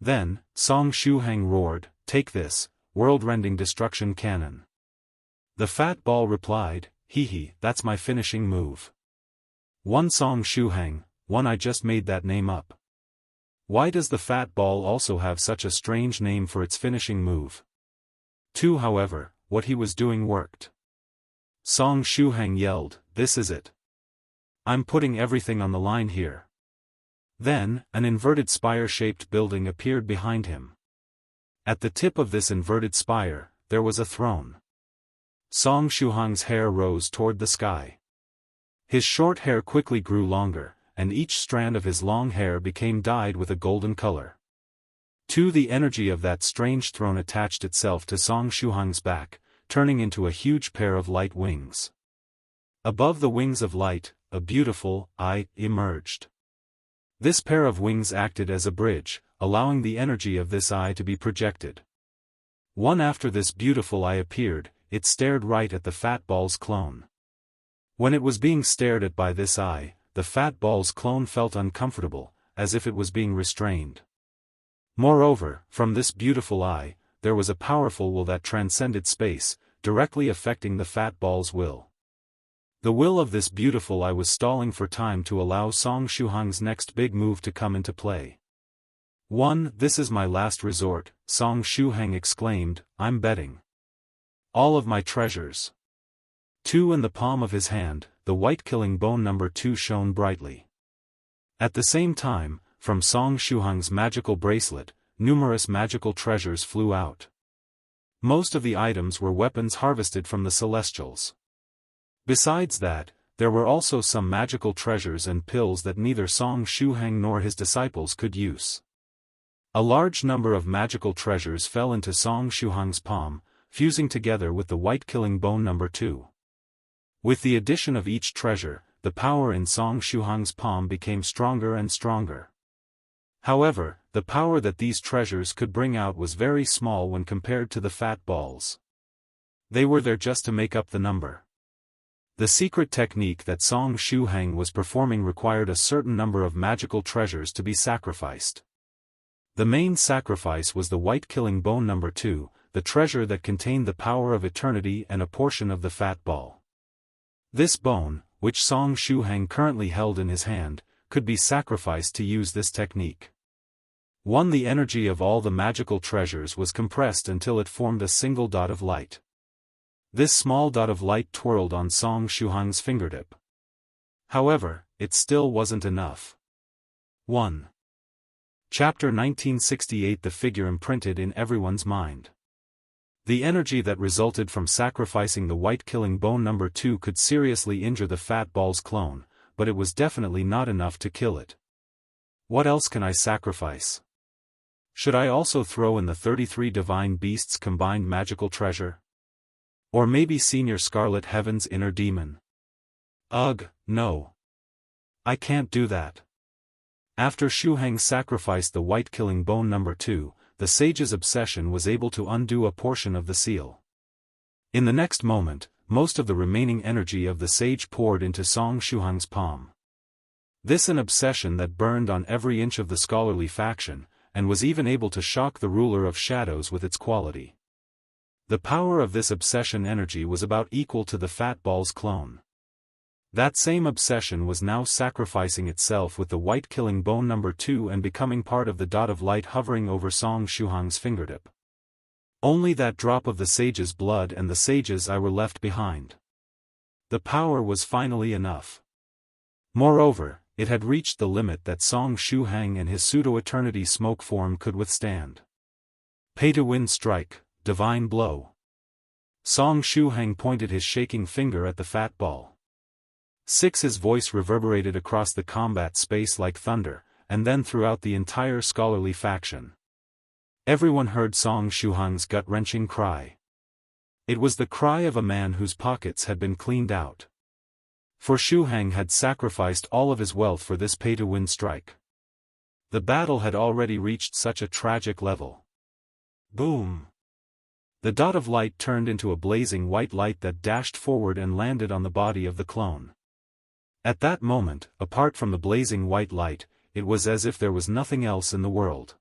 Then, Song Shuhang roared, "Take this, world-rending destruction cannon." The Fat Ball replied, "Hee hee, that's my finishing move." 1. Song Shuhang, 1. I just made that name up. Why does the Fat Ball also have such a strange name for its finishing move? 2. However, what he was doing worked. Song Shuhang yelled, "This is it. I'm putting everything on the line here." Then, an inverted spire-shaped building appeared behind him. At the tip of this inverted spire, there was a throne. Song Shuhang's hair rose toward the sky. His short hair quickly grew longer, and each strand of his long hair became dyed with a golden color. 2. The energy of that strange throne attached itself to Song Shuhang's back, turning into a huge pair of light wings. Above the wings of light, a beautiful eye emerged. This pair of wings acted as a bridge, allowing the energy of this eye to be projected. 1. After this beautiful eye appeared, it stared right at the Fat Ball's clone. When it was being stared at by this eye, the Fat Ball's clone felt uncomfortable, as if it was being restrained. Moreover, from this beautiful eye, there was a powerful will that transcended space, directly affecting the Fat Ball's will. The will of this beautiful eye was stalling for time to allow Song Shuhang's next big move to come into play. 1. This is my last resort, Song Shuhang exclaimed, "I'm betting all of my treasures." 2. In the palm of his hand, the white killing bone number 2 shone brightly. At the same time, from Song Shuhang's magical bracelet, numerous magical treasures flew out. Most of the items were weapons harvested from the Celestials. Besides that, there were also some magical treasures and pills that neither Song Shuhang nor his disciples could use. A large number of magical treasures fell into Song Shuhang's palm, fusing together with the white killing bone number 2. With the addition of each treasure, the power in Song Shuhang's palm became stronger and stronger. However, the power that these treasures could bring out was very small when compared to the Fat Balls. They were there just to make up the number. The secret technique that Song Shuhang was performing required a certain number of magical treasures to be sacrificed. The main sacrifice was the white killing bone number 2, the treasure that contained the power of eternity and a portion of the Fat Ball. This bone, which Song Shuhang currently held in his hand, could be sacrificed to use this technique. 1. The energy of all the magical treasures was compressed until it formed a single dot of light. This small dot of light twirled on Song Shuhang's fingertip. However, it still wasn't enough. 1. Chapter 1968. The figure imprinted in everyone's mind. The energy that resulted from sacrificing the white killing bone number 2 could seriously injure the fat ball's clone, but it was definitely not enough to kill it. What else can I sacrifice? Should I also throw in the 33 divine beasts' combined magical treasure? Or maybe Senior Scarlet Heaven's inner demon? Ugh, no. I can't do that. After Shuhang sacrificed the white killing bone number 2, the sage's obsession was able to undo a portion of the seal. In the next moment, most of the remaining energy of the sage poured into Song Shuhang's palm. This an obsession that burned on every inch of the scholarly faction, and was even able to shock the ruler of shadows with its quality. The power of this obsession energy was about equal to the fat ball's clone. That same obsession was now sacrificing itself with the white killing bone number 2 and becoming part of the dot of light hovering over Song Shuhang's fingertip. Only that drop of the sage's blood and the sage's eye were left behind. The power was finally enough. Moreover, it had reached the limit that Song Shuhang and his pseudo-eternity smoke form could withstand. Pay-to-win strike, divine blow. Song Shuhang pointed his shaking finger at the fat ball. 6. His voice reverberated across the combat space like thunder, and then throughout the entire scholarly faction. Everyone heard Song Shuhang's gut-wrenching cry. It was the cry of a man whose pockets had been cleaned out. For Shuhang had sacrificed all of his wealth for this pay-to-win strike. The battle had already reached such a tragic level. Boom! The dot of light turned into a blazing white light that dashed forward and landed on the body of the clone. At that moment, apart from the blazing white light, it was as if there was nothing else in the world.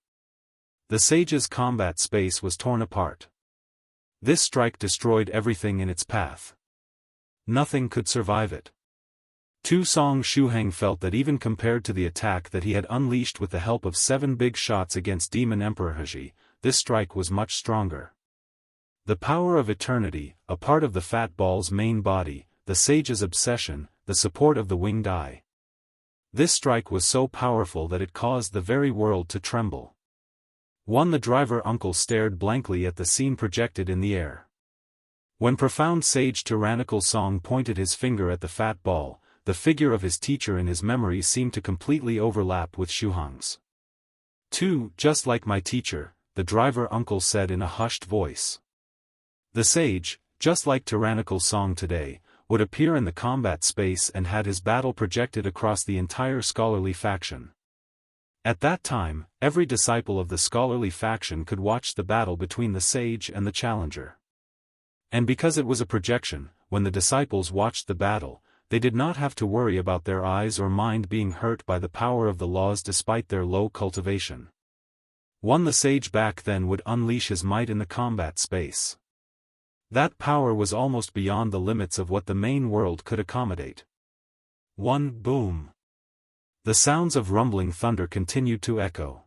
The sage's combat space was torn apart. This strike destroyed everything in its path. Nothing could survive it. 2. Song Shuhang felt that even compared to the attack that he had unleashed with the help of 7 big shots against Demon Emperor Heji, this strike was much stronger. The power of eternity, a part of the fat ball's main body, the sage's obsession, the support of the winged eye. This strike was so powerful that it caused the very world to tremble. 1. The driver uncle stared blankly at the scene projected in the air. When profound sage tyrannical Song pointed his finger at the fat ball, the figure of his teacher in his memory seemed to completely overlap with Shuhang's. 2. Just like my teacher, the driver uncle said in a hushed voice. The sage, just like tyrannical Song today, would appear in the combat space and had his battle projected across the entire scholarly faction. At that time, every disciple of the scholarly faction could watch the battle between the sage and the challenger. And because it was a projection, when the disciples watched the battle, they did not have to worry about their eyes or mind being hurt by the power of the laws despite their low cultivation. 1. The sage back then would unleash his might in the combat space. That power was almost beyond the limits of what the main world could accommodate. 1. Boom! The sounds of rumbling thunder continued to echo.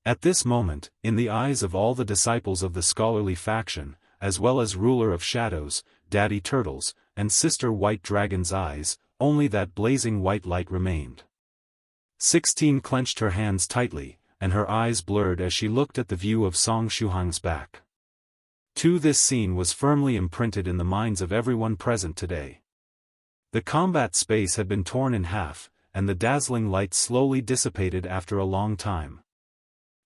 At this moment, in the eyes of all the disciples of the scholarly faction, as well as ruler of shadows, Daddy Turtle's, and Sister White Dragon's eyes, only that blazing white light remained. 16 clenched her hands tightly, and her eyes blurred as she looked at the view of Song Shuhang's back. 2. This scene was firmly imprinted in the minds of everyone present today. The combat space had been torn in half, and the dazzling light slowly dissipated after a long time.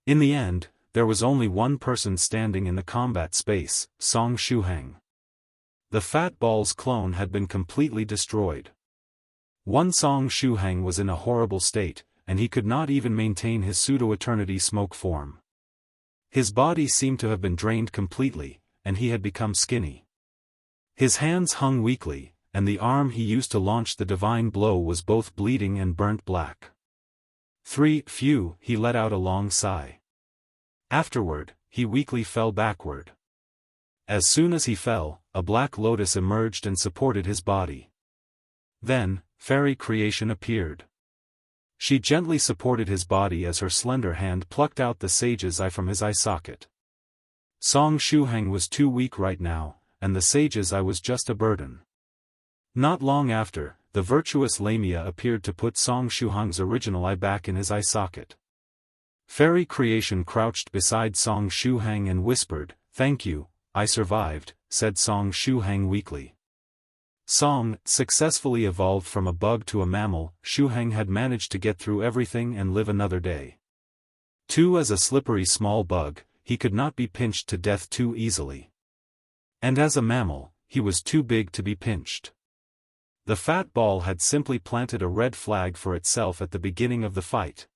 In the end, there was only one person standing in the combat space, Song Shuhang. The fat ball's clone had been completely destroyed. 1. Song Shuhang was in a horrible state, and he could not even maintain his pseudo-eternity smoke form. His body seemed to have been drained completely, and he had become skinny. His hands hung weakly, and the arm he used to launch the divine blow was both bleeding and burnt black. 3. Phew, he let out a long sigh. Afterward, he weakly fell backward. As soon as he fell, a black lotus emerged and supported his body. Then, fairy creation appeared. She gently supported his body as her slender hand plucked out the sage's eye from his eye socket. Song Shuheng was too weak right now, and the sage's eye was just a burden. Not long after, the virtuous Lamia appeared to put Song Shuheng's original eye back in his eye socket. Fairy creation crouched beside Song Shuheng and whispered, "Thank you, I survived," said Song Shuheng weakly. Song successfully evolved from a bug to a mammal. Shuheng had managed to get through everything and live another day. Too, as a slippery small bug, he could not be pinched to death too easily. And as a mammal, he was too big to be pinched. The fat ball had simply planted a red flag for itself at the beginning of the fight.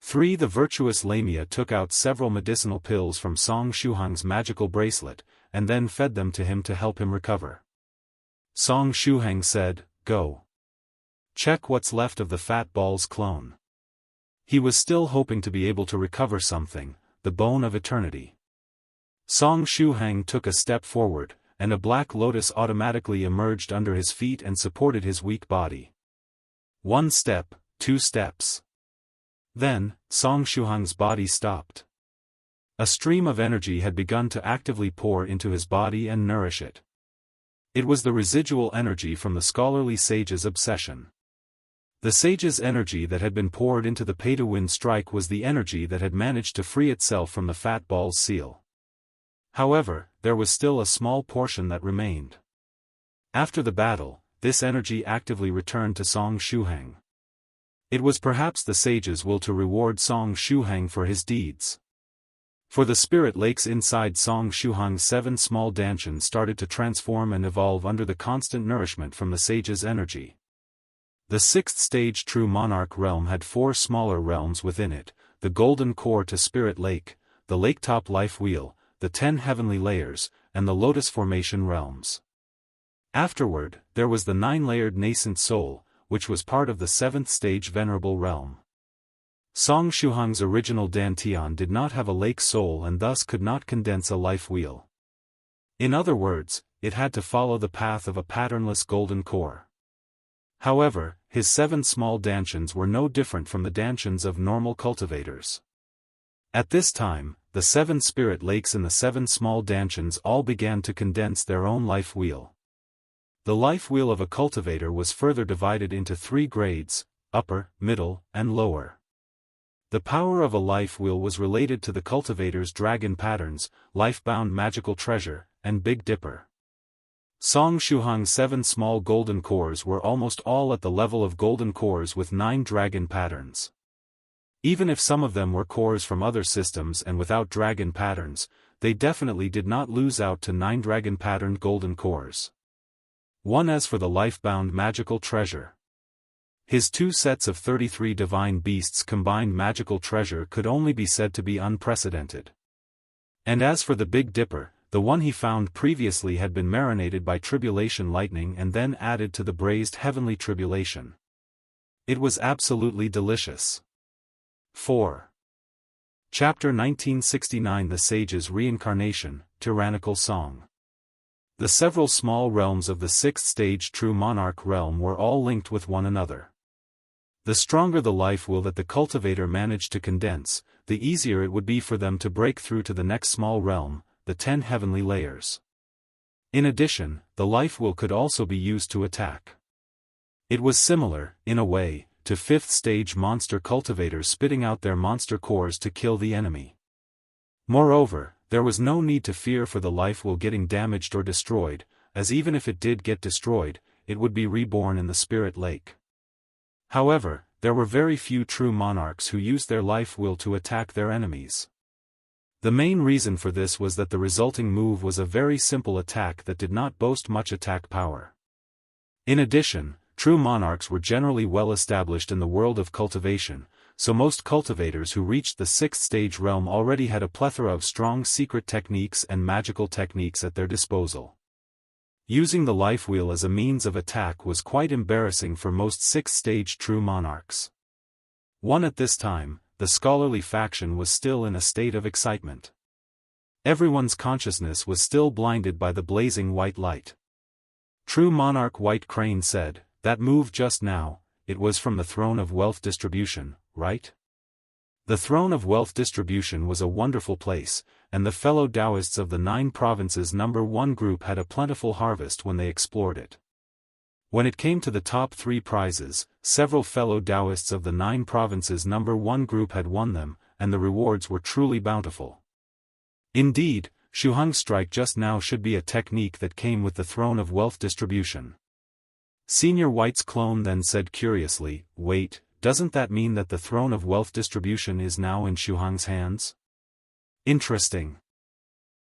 3. The virtuous Lamia took out several medicinal pills from Song Shuheng's magical bracelet, and then fed them to him to help him recover. Song Shuheng said, "Go. Check what's left of the fat ball's clone." He was still hoping to be able to recover something, the bone of eternity. Song Shuheng took a step forward, and a black lotus automatically emerged under his feet and supported his weak body. 1 step, 2 steps. Then, Song Shuheng's body stopped. A stream of energy had begun to actively pour into his body and nourish it. It was the residual energy from the scholarly sage's obsession. The sage's energy that had been poured into the pay-to-win strike was the energy that had managed to free itself from the fat ball's seal. However, there was still a small portion that remained. After the battle, this energy actively returned to Song Shuheng. It was perhaps the sage's will to reward Song Shuheng for his deeds. For the spirit lakes inside Song Shuheng's 7 small dantians started to transform and evolve under the constant nourishment from the sage's energy. The 6th stage true monarch realm had 4 smaller realms within it, the golden core to spirit lake, the laketop life wheel, the 10 heavenly layers, and the lotus formation realms. Afterward, there was the 9-layered nascent soul, which was part of the 7th stage venerable realm. Song Shuheng's original dantian did not have a lake soul and thus could not condense a life wheel. In other words, it had to follow the path of a patternless golden core. However, his 7 small dantians were no different from the dantians of normal cultivators. At this time, the 7 spirit lakes in the 7 small dantians all began to condense their own life wheel. The life wheel of a cultivator was further divided into 3 grades, upper, middle, and lower. The power of a life wheel was related to the cultivator's dragon patterns, life-bound magical treasure, and Big Dipper. Song Shuheng's 7 small golden cores were almost all at the level of golden cores with 9 dragon patterns. Even if some of them were cores from other systems and without dragon patterns, they definitely did not lose out to 9 dragon-patterned golden cores. 1. As for the life-bound magical treasure, his 2 sets of 33 divine beasts combined magical treasure could only be said to be unprecedented. And as for the Big Dipper, the one he found previously had been marinated by tribulation lightning and then added to the braised heavenly tribulation. It was absolutely delicious. 4. Chapter 1969 The Sage's Reincarnation, Tyrannical Song. The several small realms of the 6th stage true monarch realm were all linked with one another. The stronger the life wheel that the cultivator managed to condense, the easier it would be for them to break through to the next small realm, the 10 heavenly layers. In addition, the life wheel could also be used to attack. It was similar, in a way, to 5th stage monster cultivators spitting out their monster cores to kill the enemy. Moreover, there was no need to fear for the life wheel getting damaged or destroyed, as even if it did get destroyed, it would be reborn in the spirit lake. However, there were very few true monarchs who used their life wheel to attack their enemies. The main reason for this was that the resulting move was a very simple attack that did not boast much attack power. In addition, true monarchs were generally well established in the world of cultivation, so most cultivators who reached the 6th stage realm already had a plethora of strong secret techniques and magical techniques at their disposal. Using the life wheel as a means of attack was quite embarrassing for most 6th stage true monarchs. 1. At this time, the scholarly faction was still in a state of excitement. Everyone's consciousness was still blinded by the blazing white light. True monarch White Crane said, that move just now, it was from the throne of wealth distribution, right? The throne of wealth distribution was a wonderful place, and the fellow Taoists of the 9 provinces number 1 group had a plentiful harvest when they explored it. When it came to the top 3 prizes, several fellow Taoists of the 9 provinces number 1 group had won them, and the rewards were truly bountiful. Indeed, Shu Heng's strike just now should be a technique that came with the throne of wealth distribution. Senior White's clone then said curiously, "Wait, doesn't that mean that the throne of wealth distribution is now in Shu Heng's hands?" Interesting.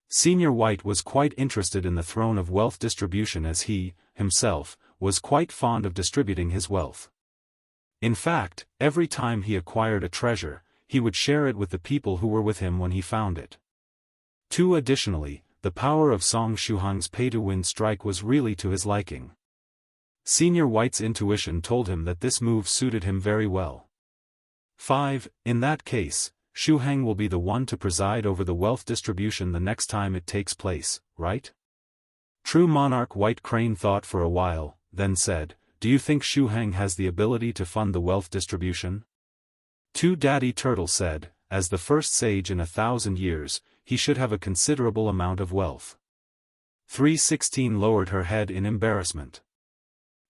Senior White was quite interested in the throne of wealth distribution as he, himself, was quite fond of distributing his wealth. In fact, every time he acquired a treasure, he would share it with the people who were with him when he found it. Additionally, the power of Song Shu Heng's pay-to-win strike was really to his liking. Senior White's intuition told him that this move suited him very well. 5. In that case, Shu Heng will be the one to preside over the wealth distribution the next time it takes place, right? True Monarch White Crane thought for a while, then said, "Do you think Shu Heng has the ability to fund the wealth distribution?" Daddy Turtle said, "As the first sage in 1,000 years, he should have a considerable amount of wealth." 316 lowered her head in embarrassment.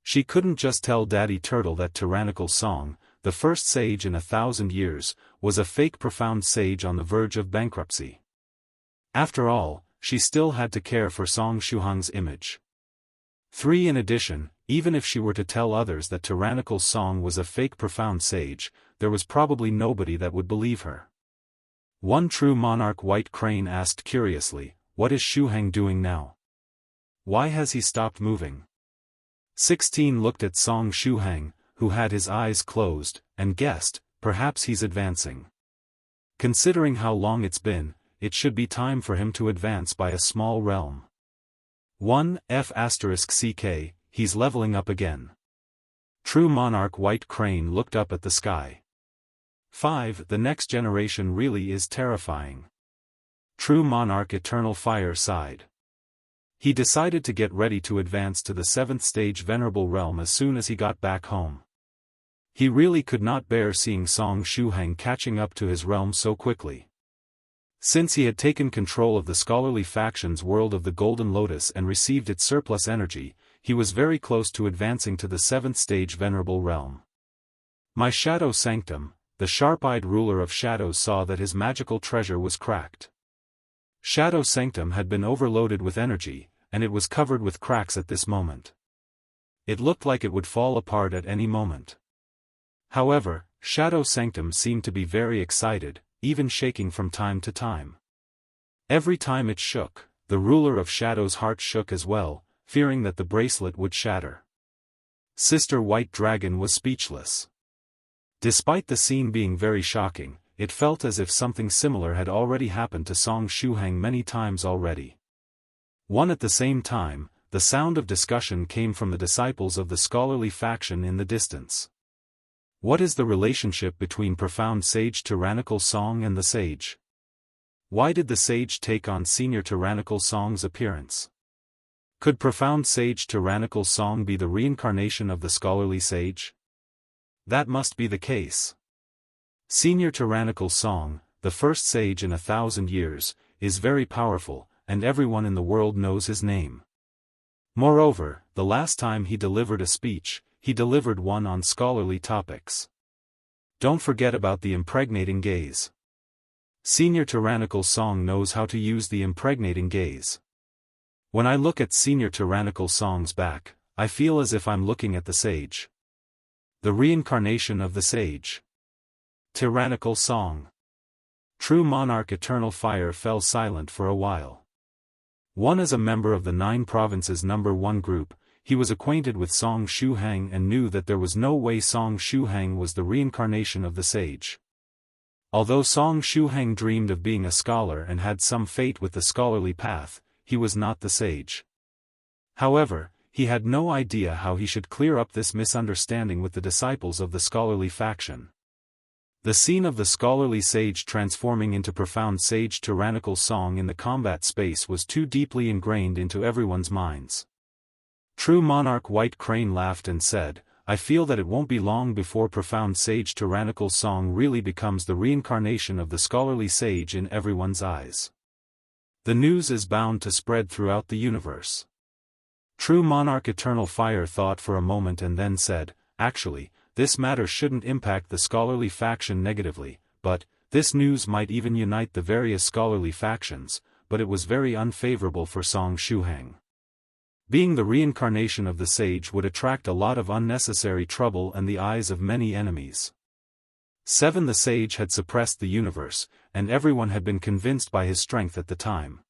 She couldn't just tell Daddy Turtle that tyrannical Song, the first sage in 1,000 years, was a fake profound sage on the verge of bankruptcy. After all, she still had to care for Song Shu Heng's image. 3. In addition, even if she were to tell others that tyrannical Song was a fake profound sage, there was probably nobody that would believe her. One True Monarch White Crane asked curiously, "What is Shu Heng doing now? Why has he stopped moving?" 16 looked at Song Shu Heng, who had his eyes closed, and guessed, "Perhaps he's advancing. Considering how long it's been, it should be time for him to advance by a small realm." 1 F***CK, he's leveling up again. True Monarch White Crane looked up at the sky. 5 The next generation really is terrifying. True Monarch Eternal Fire sighed. He decided to get ready to advance to the 7th stage Venerable Realm as soon as he got back home. He really could not bear seeing Song Shu Heng catching up to his realm so quickly. Since he had taken control of the scholarly faction's world of the Golden Lotus and received its surplus energy, he was very close to advancing to the 7th stage Venerable Realm. My Shadow Sanctum, the sharp-eyed ruler of shadows saw that his magical treasure was cracked. Shadow Sanctum had been overloaded with energy, and it was covered with cracks at this moment. It looked like it would fall apart at any moment. However, Shadow Sanctum seemed to be very excited, even shaking from time to time. Every time it shook, the ruler of Shadow's heart shook as well, fearing that the bracelet would shatter. Sister White Dragon was speechless. Despite the scene being very shocking, it felt as if something similar had already happened to Song Shu Heng many times already. At the same time, the sound of discussion came from the disciples of the scholarly faction in the distance. What is the relationship between profound sage tyrannical Song and the sage? Why did the sage take on senior tyrannical Song's appearance? Could profound sage tyrannical Song be the reincarnation of the scholarly sage? That must be the case. Senior tyrannical Song, the first sage in 1,000 years, is very powerful, and everyone in the world knows his name. Moreover, the last time he delivered a speech, he delivered one on scholarly topics. Don't forget about the impregnating gaze. Senior tyrannical Song knows how to use the impregnating gaze. When I look at senior tyrannical Song's back, I feel as if I'm looking at the sage. The reincarnation of the sage. Tyrannical Song. True Monarch Eternal Fire fell silent for a while. As a member of the 9 provinces number 1 group, he was acquainted with Song Shu Heng and knew that there was no way Song Shu Heng was the reincarnation of the sage. Although Song Shu Heng dreamed of being a scholar and had some fate with the scholarly path, he was not the sage. However, he had no idea how he should clear up this misunderstanding with the disciples of the scholarly faction. The scene of the scholarly sage transforming into profound sage tyrannical Song in the combat space was too deeply ingrained into everyone's minds. True monarch White Crane laughed and said, I feel that it won't be long before profound sage tyrannical song really becomes the reincarnation of the scholarly sage in everyone's eyes. The news is bound to spread throughout the universe. True monarch Eternal Fire thought for a moment and then said, actually, this matter shouldn't impact the scholarly faction negatively, but, this news might even unite the various scholarly factions, but it was very unfavorable for Song Shuhang. Being the reincarnation of the sage would attract a lot of unnecessary trouble and the eyes of many enemies. 7. The sage had suppressed the universe, and everyone had been convinced by his strength at the time.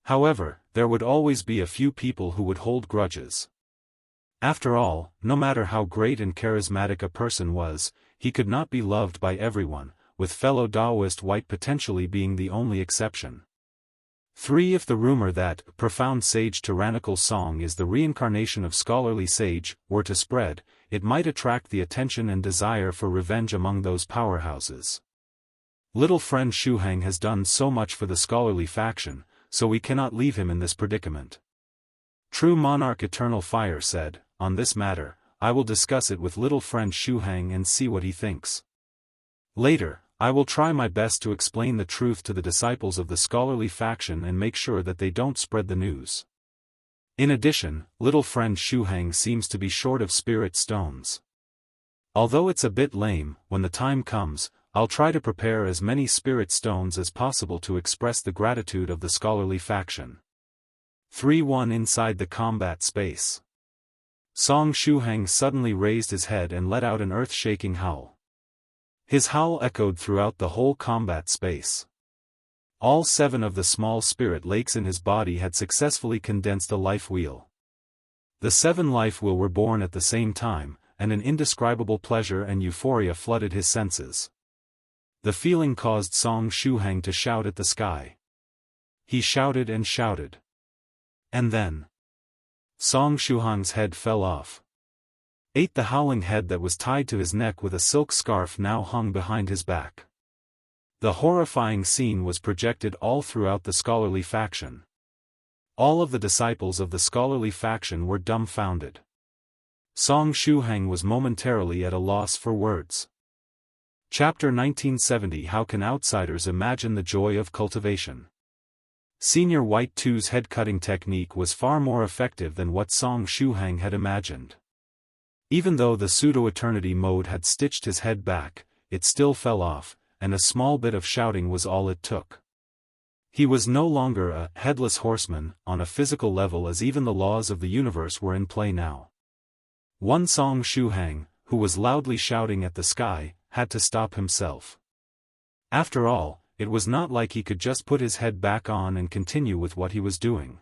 However, there would always be a few people who would hold grudges. After all, no matter how great and charismatic a person was, he could not be loved by everyone, with fellow Taoist White potentially being the only exception. 3. If the rumor that profound sage tyrannical song is the reincarnation of scholarly sage were to spread, it might attract the attention and desire for revenge among those powerhouses. Little friend Shuhang has done so much for the scholarly faction, so we cannot leave him in this predicament. True monarch Eternal Fire said, on this matter, I will discuss it with little friend Shuhang and see what he thinks. Later, I will try my best to explain the truth to the disciples of the scholarly faction and make sure that they don't spread the news. In addition, little friend Shuhang seems to be short of spirit stones. Although it's a bit lame, when the time comes, I'll try to prepare as many spirit stones as possible to express the gratitude of the scholarly faction. 3-1 Inside the combat space. Song Shuhang suddenly raised his head and let out an earth-shaking howl. His howl echoed throughout the whole combat space. All 7 of the small spirit lakes in his body had successfully condensed a life wheel. The 7 life wheel were born at the same time, and an indescribable pleasure and euphoria flooded his senses. The feeling caused Song Shuhang to shout at the sky. He shouted and shouted. And then Song Shuhang's head fell off. 8. The howling head that was tied to his neck with a silk scarf now hung behind his back. The horrifying scene was projected all throughout the scholarly faction. All of the disciples of the scholarly faction were dumbfounded. Song Shuhang was momentarily at a loss for words. Chapter 1970 How can outsiders imagine the joy of cultivation? Senior White 2's head-cutting technique was far more effective than what Song Shuhang had imagined. Even though the pseudo-eternity mode had stitched his head back, it still fell off, and a small bit of shouting was all it took. He was no longer a headless horseman on a physical level, as even the laws of the universe were in play now. One Song Shuhang, who was loudly shouting at the sky, had to stop himself. After all, it was not like he could just put his head back on and continue with what he was doing.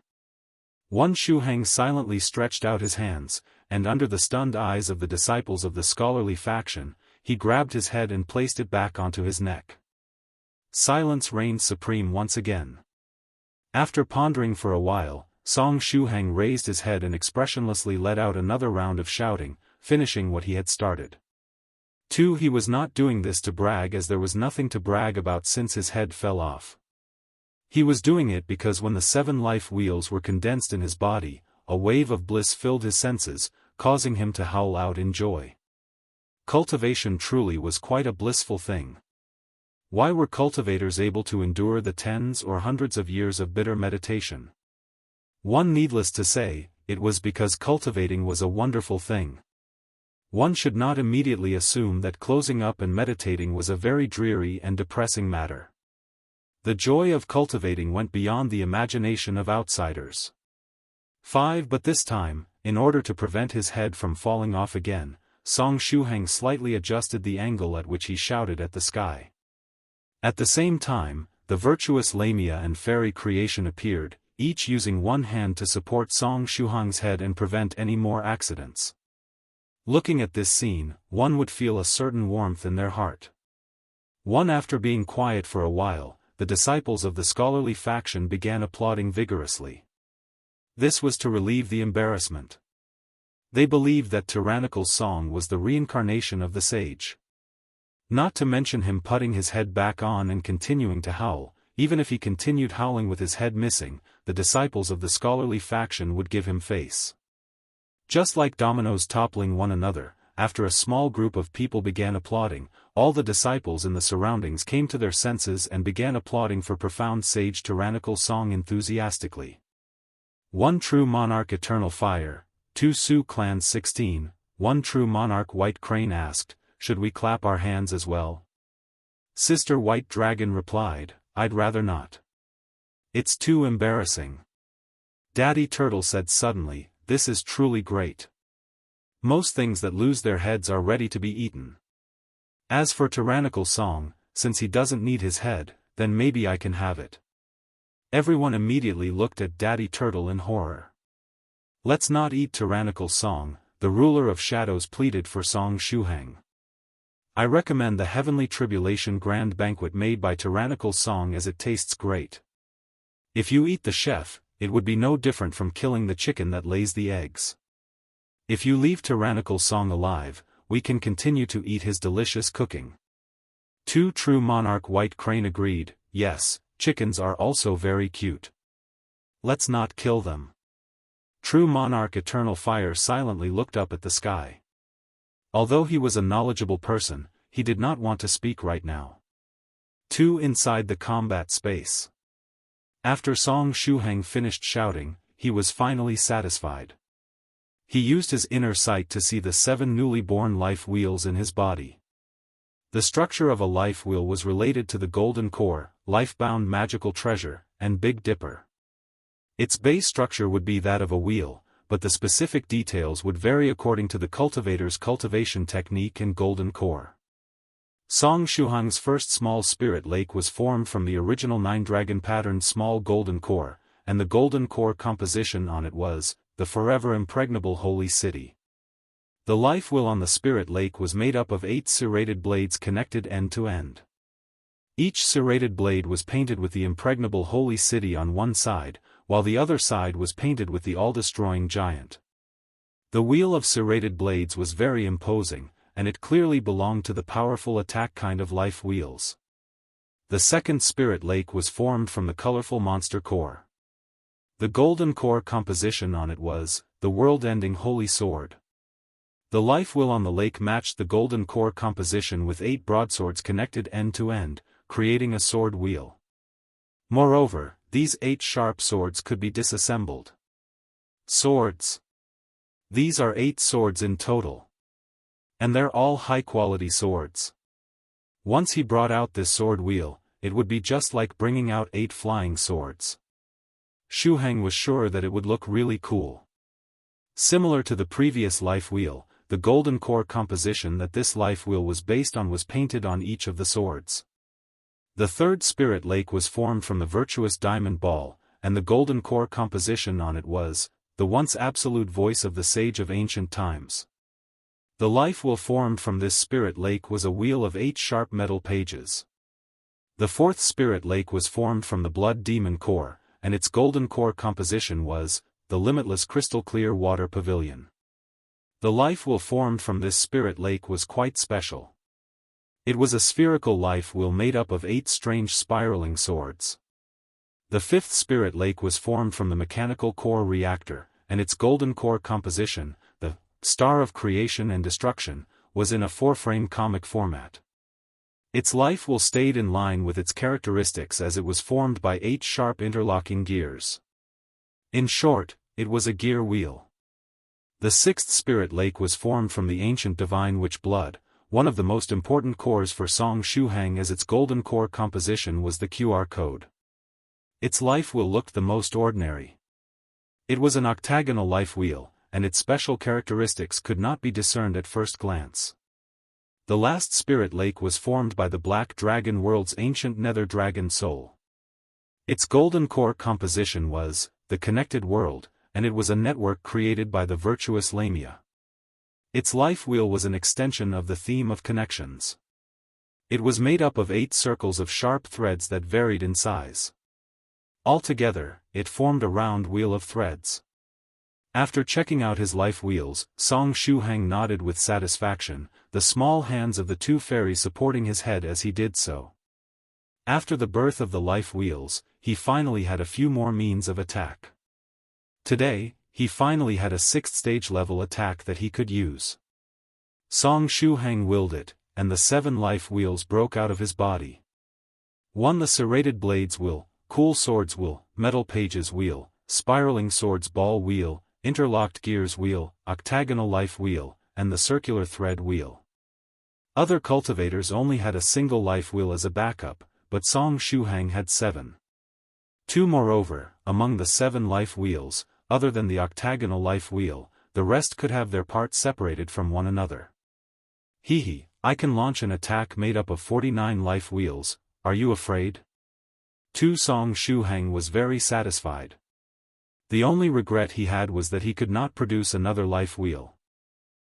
One Shuhang silently stretched out his hands, and under the stunned eyes of the disciples of the scholarly faction, he grabbed his head and placed it back onto his neck. Silence reigned supreme once again. After pondering for a while, Song Shuhang raised his head and expressionlessly let out another round of shouting, finishing what he had started. 2. He was not doing this to brag, as there was nothing to brag about since his head fell off. He was doing it because when the 7 life wheels were condensed in his body, a wave of bliss filled his senses, causing him to howl out in joy. Cultivation truly was quite a blissful thing. Why were cultivators able to endure the tens or hundreds of years of bitter meditation? 1. Needless to say, it was because cultivating was a wonderful thing. One should not immediately assume that closing up and meditating was a very dreary and depressing matter. The joy of cultivating went beyond the imagination of outsiders. 5. But this time, in order to prevent his head from falling off again, Song Shuhang slightly adjusted the angle at which he shouted at the sky. At the same time, the virtuous Lamia and fairy creation appeared, each using one hand to support Song Shuhang's head and prevent any more accidents. Looking at this scene, one would feel a certain warmth in their heart. 1. After being quiet for a while, the disciples of the scholarly faction began applauding vigorously. This was to relieve the embarrassment. They believed that tyrannical song was the reincarnation of the sage. Not to mention him putting his head back on and continuing to howl. Even if he continued howling with his head missing, the disciples of the scholarly faction would give him face. Just like dominoes toppling one another, after a small group of people began applauding, all the disciples in the surroundings came to their senses and began applauding for profound sage tyrannical song enthusiastically. One true monarch eternal fire, 2 Sioux clans 16, one true monarch White Crane asked, should we clap our hands as well? Sister White Dragon replied, I'd rather not. It's too embarrassing. Daddy Turtle said suddenly, this is truly great. Most things that lose their heads are ready to be eaten. As for tyrannical song, since he doesn't need his head, then maybe I can have it. Everyone immediately looked at Daddy Turtle in horror. Let's not eat tyrannical song, the ruler of shadows pleaded for Song Shuheng. I recommend the Heavenly Tribulation Grand Banquet made by tyrannical song as it tastes great. If you eat the chef, it would be no different from killing the chicken that lays the eggs. If you leave tyrannical song alive, we can continue to eat his delicious cooking. 2 True Monarch White Crane agreed, yes, chickens are also very cute. Let's not kill them. True Monarch Eternal Fire silently looked up at the sky. Although he was a knowledgeable person, he did not want to speak right now. 2 Inside the combat space. After Song Shuheng finished shouting, he was finally satisfied. He used his inner sight to see the 7 newly born life wheels in his body. The structure of a life wheel was related to the Golden Core, Life-Bound Magical Treasure, and Big Dipper. Its base structure would be that of a wheel, but the specific details would vary according to the cultivator's cultivation technique and Golden Core. Song Shuheng's first small spirit lake was formed from the original 9-dragon patterned small Golden Core, and the Golden Core composition on it was the forever impregnable holy city. The life wheel on the spirit lake was made up of 8 serrated blades connected end to end. Each serrated blade was painted with the impregnable holy city on one side, while the other side was painted with the all-destroying giant. The wheel of serrated blades was very imposing, and it clearly belonged to the powerful attack kind of life wheels. The second spirit lake was formed from the colorful monster core. The Golden Core composition on it was the world-ending holy sword. The life wheel on the lake matched the Golden Core composition with 8 broadswords connected end to end, creating a sword wheel. Moreover, these 8 sharp swords could be disassembled. Swords. These are 8 swords in total. And they're all high-quality swords. Once he brought out this sword wheel, it would be just like bringing out 8 flying swords. Shuheng was sure that it would look really cool. Similar to the previous life wheel, the Golden Core composition that this life wheel was based on was painted on each of the swords. The third spirit lake was formed from the virtuous diamond ball, and the Golden Core composition on it was the once absolute voice of the sage of ancient times. The life wheel formed from this spirit lake was a wheel of 8 sharp metal pages. The fourth spirit lake was formed from the blood demon core, and its Golden Core composition was the limitless crystal clear water pavilion. The life wheel formed from this spirit lake was quite special. It was a spherical life wheel made up of 8 strange spiraling swords. The fifth spirit lake was formed from the mechanical core reactor, and its Golden Core composition, the Star of Creation and Destruction, was in a 4-frame comic format. Its life wheel stayed in line with its characteristics as it was formed by 8 sharp interlocking gears. In short, it was a gear wheel. The sixth spirit lake was formed from the ancient divine witch blood, one of the most important cores for Song Shuheng, as its Golden Core composition was the QR code. Its life wheel looked the most ordinary. It was an octagonal life wheel, and its special characteristics could not be discerned at first glance. The last spirit lake was formed by the Black Dragon World's ancient nether dragon soul. Its Golden Core composition was the connected world, and it was a network created by the virtuous Lamia. Its life wheel was an extension of the theme of connections. It was made up of 8 circles of sharp threads that varied in size. Altogether, it formed a round wheel of threads. After checking out his life wheels, Song Shuheng nodded with satisfaction, the small hands of the 2 fairies supporting his head as he did so. After the birth of the life wheels, he finally had a few more means of attack. Today, he finally had a 6th stage level attack that he could use. Song Shuhang willed it, and the 7 life wheels broke out of his body. 1. The serrated blades wheel, cool swords wheel, metal pages wheel, spiraling swords ball wheel, interlocked gears wheel, octagonal life wheel, and the circular thread wheel. Other cultivators only had a single life wheel as a backup, but Song Shuhang had 7. 2. Moreover, among the 7 life wheels, other than the octagonal life wheel, the rest could have their parts separated from one another. Hehe, I can launch an attack made up of 49 life wheels, are you afraid? 2. Song Shuhang was very satisfied. The only regret he had was that he could not produce another life wheel.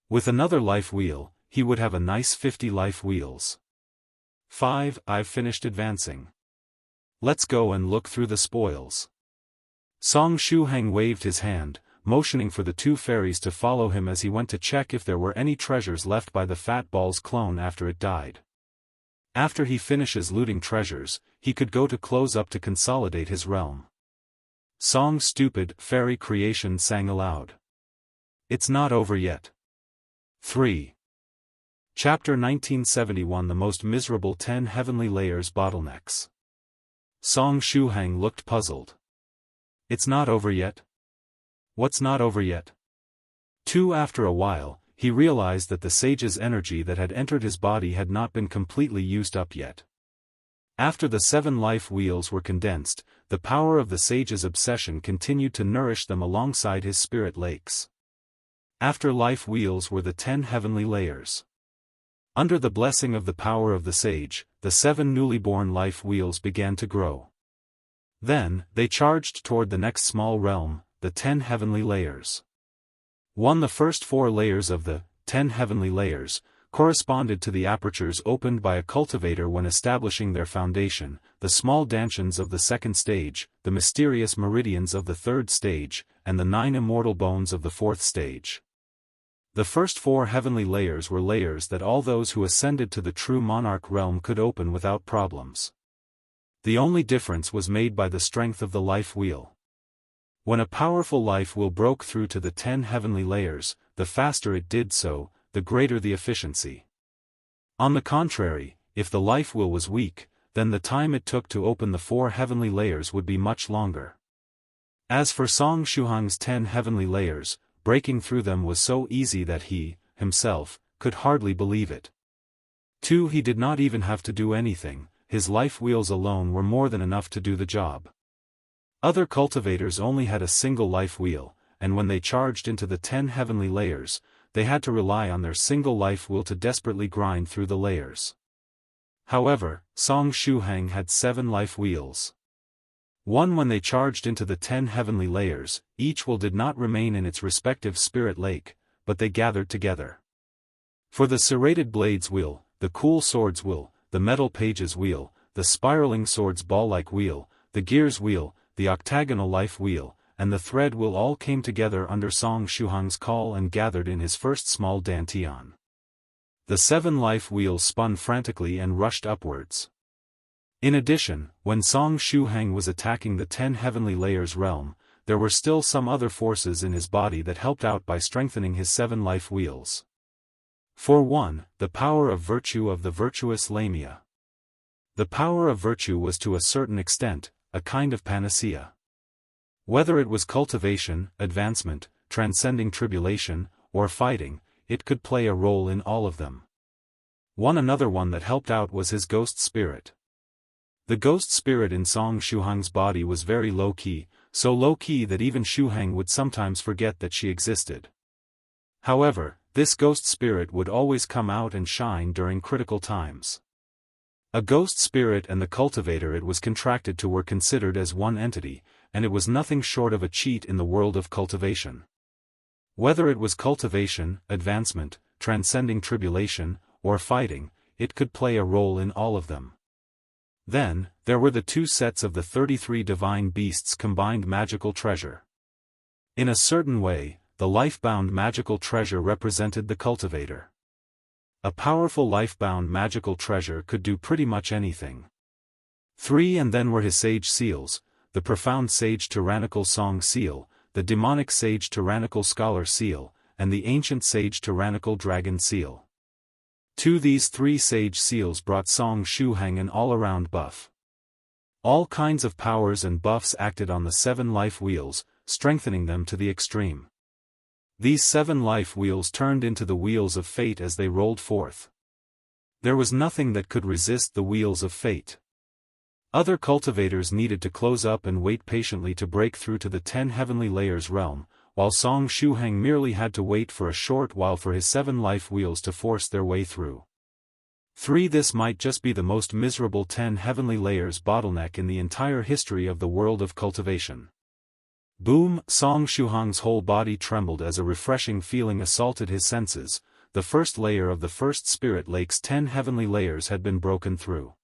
With another life wheel, he would have a nice 50 life wheels. 5. I've finished advancing. Let's go and look through the spoils. Song Shuhang waved his hand, motioning for the 2 fairies to follow him as he went to check if there were any treasures left by the Fat Ball's clone after it died. After he finishes looting treasures, he could go to close up to consolidate his realm. Song Stupid Fairy Creation sang aloud. It's not over yet. 3. Chapter 1971 The Most Miserable 10 Heavenly Layers Bottlenecks. Song Shuhang looked puzzled. It's not over yet? What's not over yet? 2. After a while, he realized that the sage's energy that had entered his body had not been completely used up yet. After the 7 life wheels were condensed, the power of the sage's obsession continued to nourish them alongside his spirit lakes. After life wheels were the 10 heavenly layers. Under the blessing of the power of the sage, the 7 newly born life wheels began to grow. Then, they charged toward the next small realm, the 10 heavenly layers. 1. The first 4 layers of the 10 heavenly layers corresponded to the apertures opened by a cultivator when establishing their foundation, the small dantions of the 2nd stage, the mysterious meridians of the 3rd stage, and the 9 immortal bones of the 4th stage. The first 4 heavenly layers were layers that all those who ascended to the true monarch realm could open without problems. The only difference was made by the strength of the life wheel. When a powerful life wheel broke through to the 10 heavenly layers, the faster it did so, the greater the efficiency. On the contrary, if the life wheel was weak, then the time it took to open the 4 heavenly layers would be much longer. As for Song Shuhang's 10 heavenly layers, breaking through them was so easy that he, himself, could hardly believe it. 2. He did not even have to do anything, his life wheels alone were more than enough to do the job. Other cultivators only had a single life wheel, and when they charged into the 10 heavenly layers, they had to rely on their single life wheel to desperately grind through the layers. However, Song Shuhang had 7 life wheels. 1. When they charged into the 10 heavenly layers, each wheel did not remain in its respective spirit lake, but they gathered together. For the serrated blades wheel, the cool swords wheel, the metal pages wheel, the spiraling swords ball-like wheel, the gears wheel, the octagonal life wheel, and the thread wheel all came together under Song Shuhang's call and gathered in his first small dantian. The 7 life wheels spun frantically and rushed upwards. In addition, when Song Shuhang was attacking the 10 heavenly layers realm, there were still some other forces in his body that helped out by strengthening his 7 life wheels. For 1, the power of virtue of the virtuous Lamia. The power of virtue was to a certain extent, a kind of panacea. Whether it was cultivation, advancement, transcending tribulation, or fighting, it could play a role in all of them. Another one that helped out was his ghost spirit. The ghost spirit in Song Shuhang's body was very low-key, so low-key that even Shuhang would sometimes forget that she existed. However, this ghost spirit would always come out and shine during critical times. A ghost spirit and the cultivator it was contracted to were considered as one entity, and it was nothing short of a cheat in the world of cultivation. Whether it was cultivation, advancement, transcending tribulation, or fighting, it could play a role in all of them. Then, there were the 2 sets of the 33 divine beasts combined magical treasure. In a certain way, the life-bound magical treasure represented the cultivator. A powerful life-bound magical treasure could do pretty much anything. 3. And then were his sage seals, the profound sage tyrannical song seal, the demonic sage tyrannical scholar seal, and the ancient sage tyrannical dragon seal. These three sage seals brought Song Shuhang an all-around buff. All kinds of powers and buffs acted on the 7 life wheels, strengthening them to the extreme. These 7 life wheels turned into the wheels of fate as they rolled forth. There was nothing that could resist the wheels of fate. Other cultivators needed to close up and wait patiently to break through to the 10 heavenly layers realm, while Song Shuhang merely had to wait for a short while for his 7 life wheels to force their way through. This might just be the most miserable 10 heavenly layers bottleneck in the entire history of the world of cultivation. Boom! Song Shuhang's whole body trembled as a refreshing feeling assaulted his senses. The first layer of the first spirit lake's 10 heavenly layers had been broken through.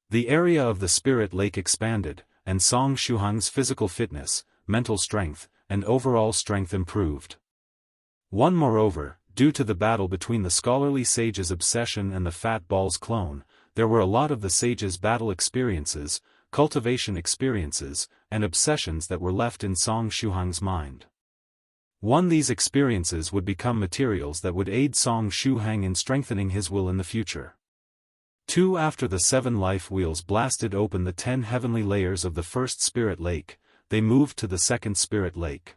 The area of the spirit lake expanded, and Song Shuhang's physical fitness, mental strength, and overall strength improved. Moreover, due to the battle between the scholarly sage's obsession and the Fat Ball's clone, there were a lot of the sage's battle experiences, cultivation experiences, and obsessions that were left in Song Shuhang's mind. These experiences would become materials that would aid Song Shuhang in strengthening his will in the future. After the 7 life wheels blasted open the 10 heavenly layers of the first spirit lake, they moved to the second spirit lake.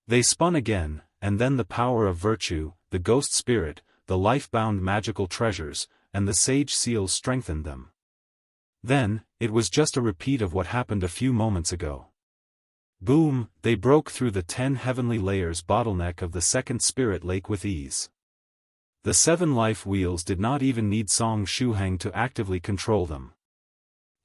They spun again, and then the power of virtue, the ghost spirit, the life-bound magical treasures, and the sage seals strengthened them. Then, it was just a repeat of what happened a few moments ago. Boom! They broke through the 10 heavenly layers bottleneck of the second spirit lake with ease. The 7 life wheels did not even need Song Shuhang to actively control them.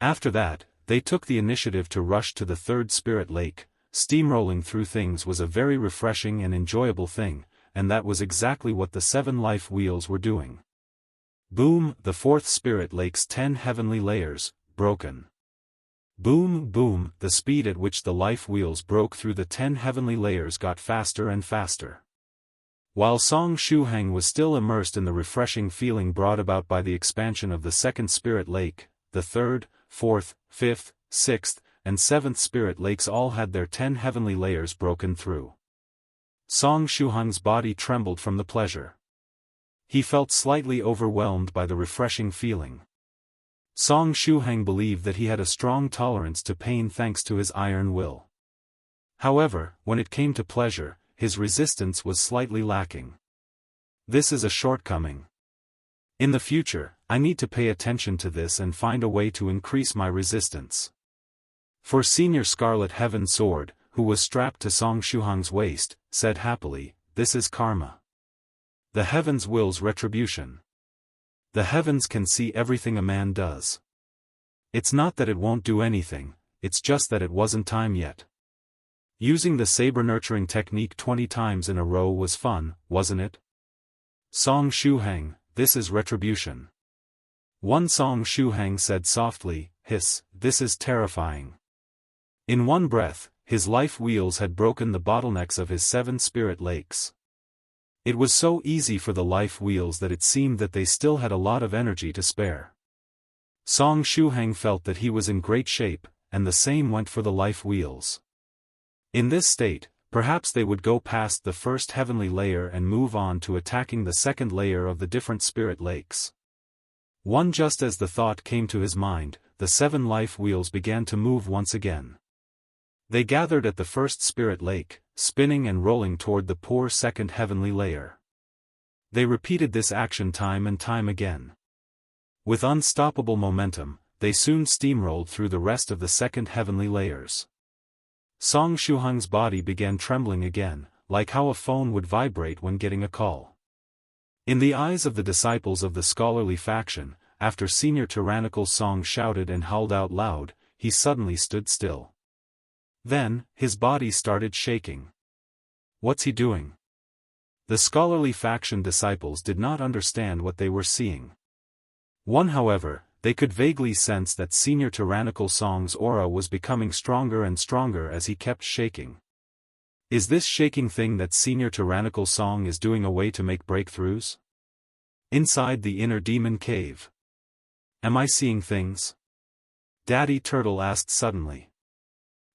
After that, they took the initiative to rush to the third spirit lake. Steamrolling through things was a very refreshing and enjoyable thing, and that was exactly what the 7 life wheels were doing. Boom! The fourth spirit lake's 10 heavenly layers, broken. Boom! Boom! The speed at which the life wheels broke through the 10 heavenly layers got faster and faster. While Song Shuhang was still immersed in the refreshing feeling brought about by the expansion of the second spirit lake, the third, fourth, fifth, sixth, and seventh spirit lakes all had their 10 heavenly layers broken through. Song Shuhang's body trembled from the pleasure. He felt slightly overwhelmed by the refreshing feeling. Song Shuhang believed that he had a strong tolerance to pain thanks to his iron will. However, when it came to pleasure, his resistance was slightly lacking. This is a shortcoming. In the future, I need to pay attention to this and find a way to increase my resistance. For Senior Scarlet Heaven Sword, who was strapped to Song Shuhang's waist, said happily, "This is karma. The heavens wills retribution. The heavens can see everything a man does. It's not that it won't do anything, it's just that it wasn't time yet." Using the saber nurturing technique 20 times in a row was fun, wasn't it? Song Shuhang, this is retribution. One Song Shuhang said softly, "Hiss, this is terrifying." In one breath, his life wheels had broken the bottlenecks of his 7 spirit lakes. It was so easy for the life wheels that it seemed that they still had a lot of energy to spare. Song Shuhang felt that he was in great shape, and the same went for the life wheels. In this state, perhaps they would go past the first heavenly layer and move on to attacking the second layer of the different spirit lakes. Just as the thought came to his mind, the 7 life wheels began to move once again. They gathered at the first spirit lake, spinning and rolling toward the poor second heavenly layer. They repeated this action time and time again. With unstoppable momentum, they soon steamrolled through the rest of the second heavenly layers. Song Shuhang's body began trembling again, like how a phone would vibrate when getting a call. In the eyes of the disciples of the scholarly faction, after Senior Tyrannical Song shouted and howled out loud, he suddenly stood still. Then, his body started shaking. What's he doing? The scholarly faction disciples did not understand what they were seeing. However, they could vaguely sense that Senior Tyrannical Song's aura was becoming stronger and stronger as he kept shaking. Is this shaking thing that Senior Tyrannical Song is doing a way to make breakthroughs? Inside the inner demon cave. Am I seeing things? Daddy Turtle asked suddenly.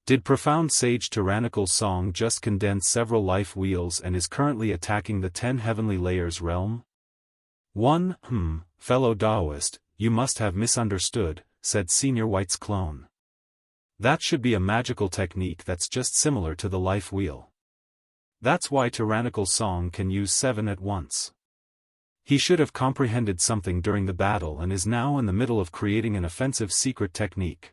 Did profound sage tyrannical song just condense several life wheels and is currently attacking the 10 heavenly layers realm? Fellow Taoist, you must have misunderstood, said Senior White's clone. That should be a magical technique that's just similar to the life wheel. That's why tyrannical song can use 7 at once. He should have comprehended something during the battle and is now in the middle of creating an offensive secret technique.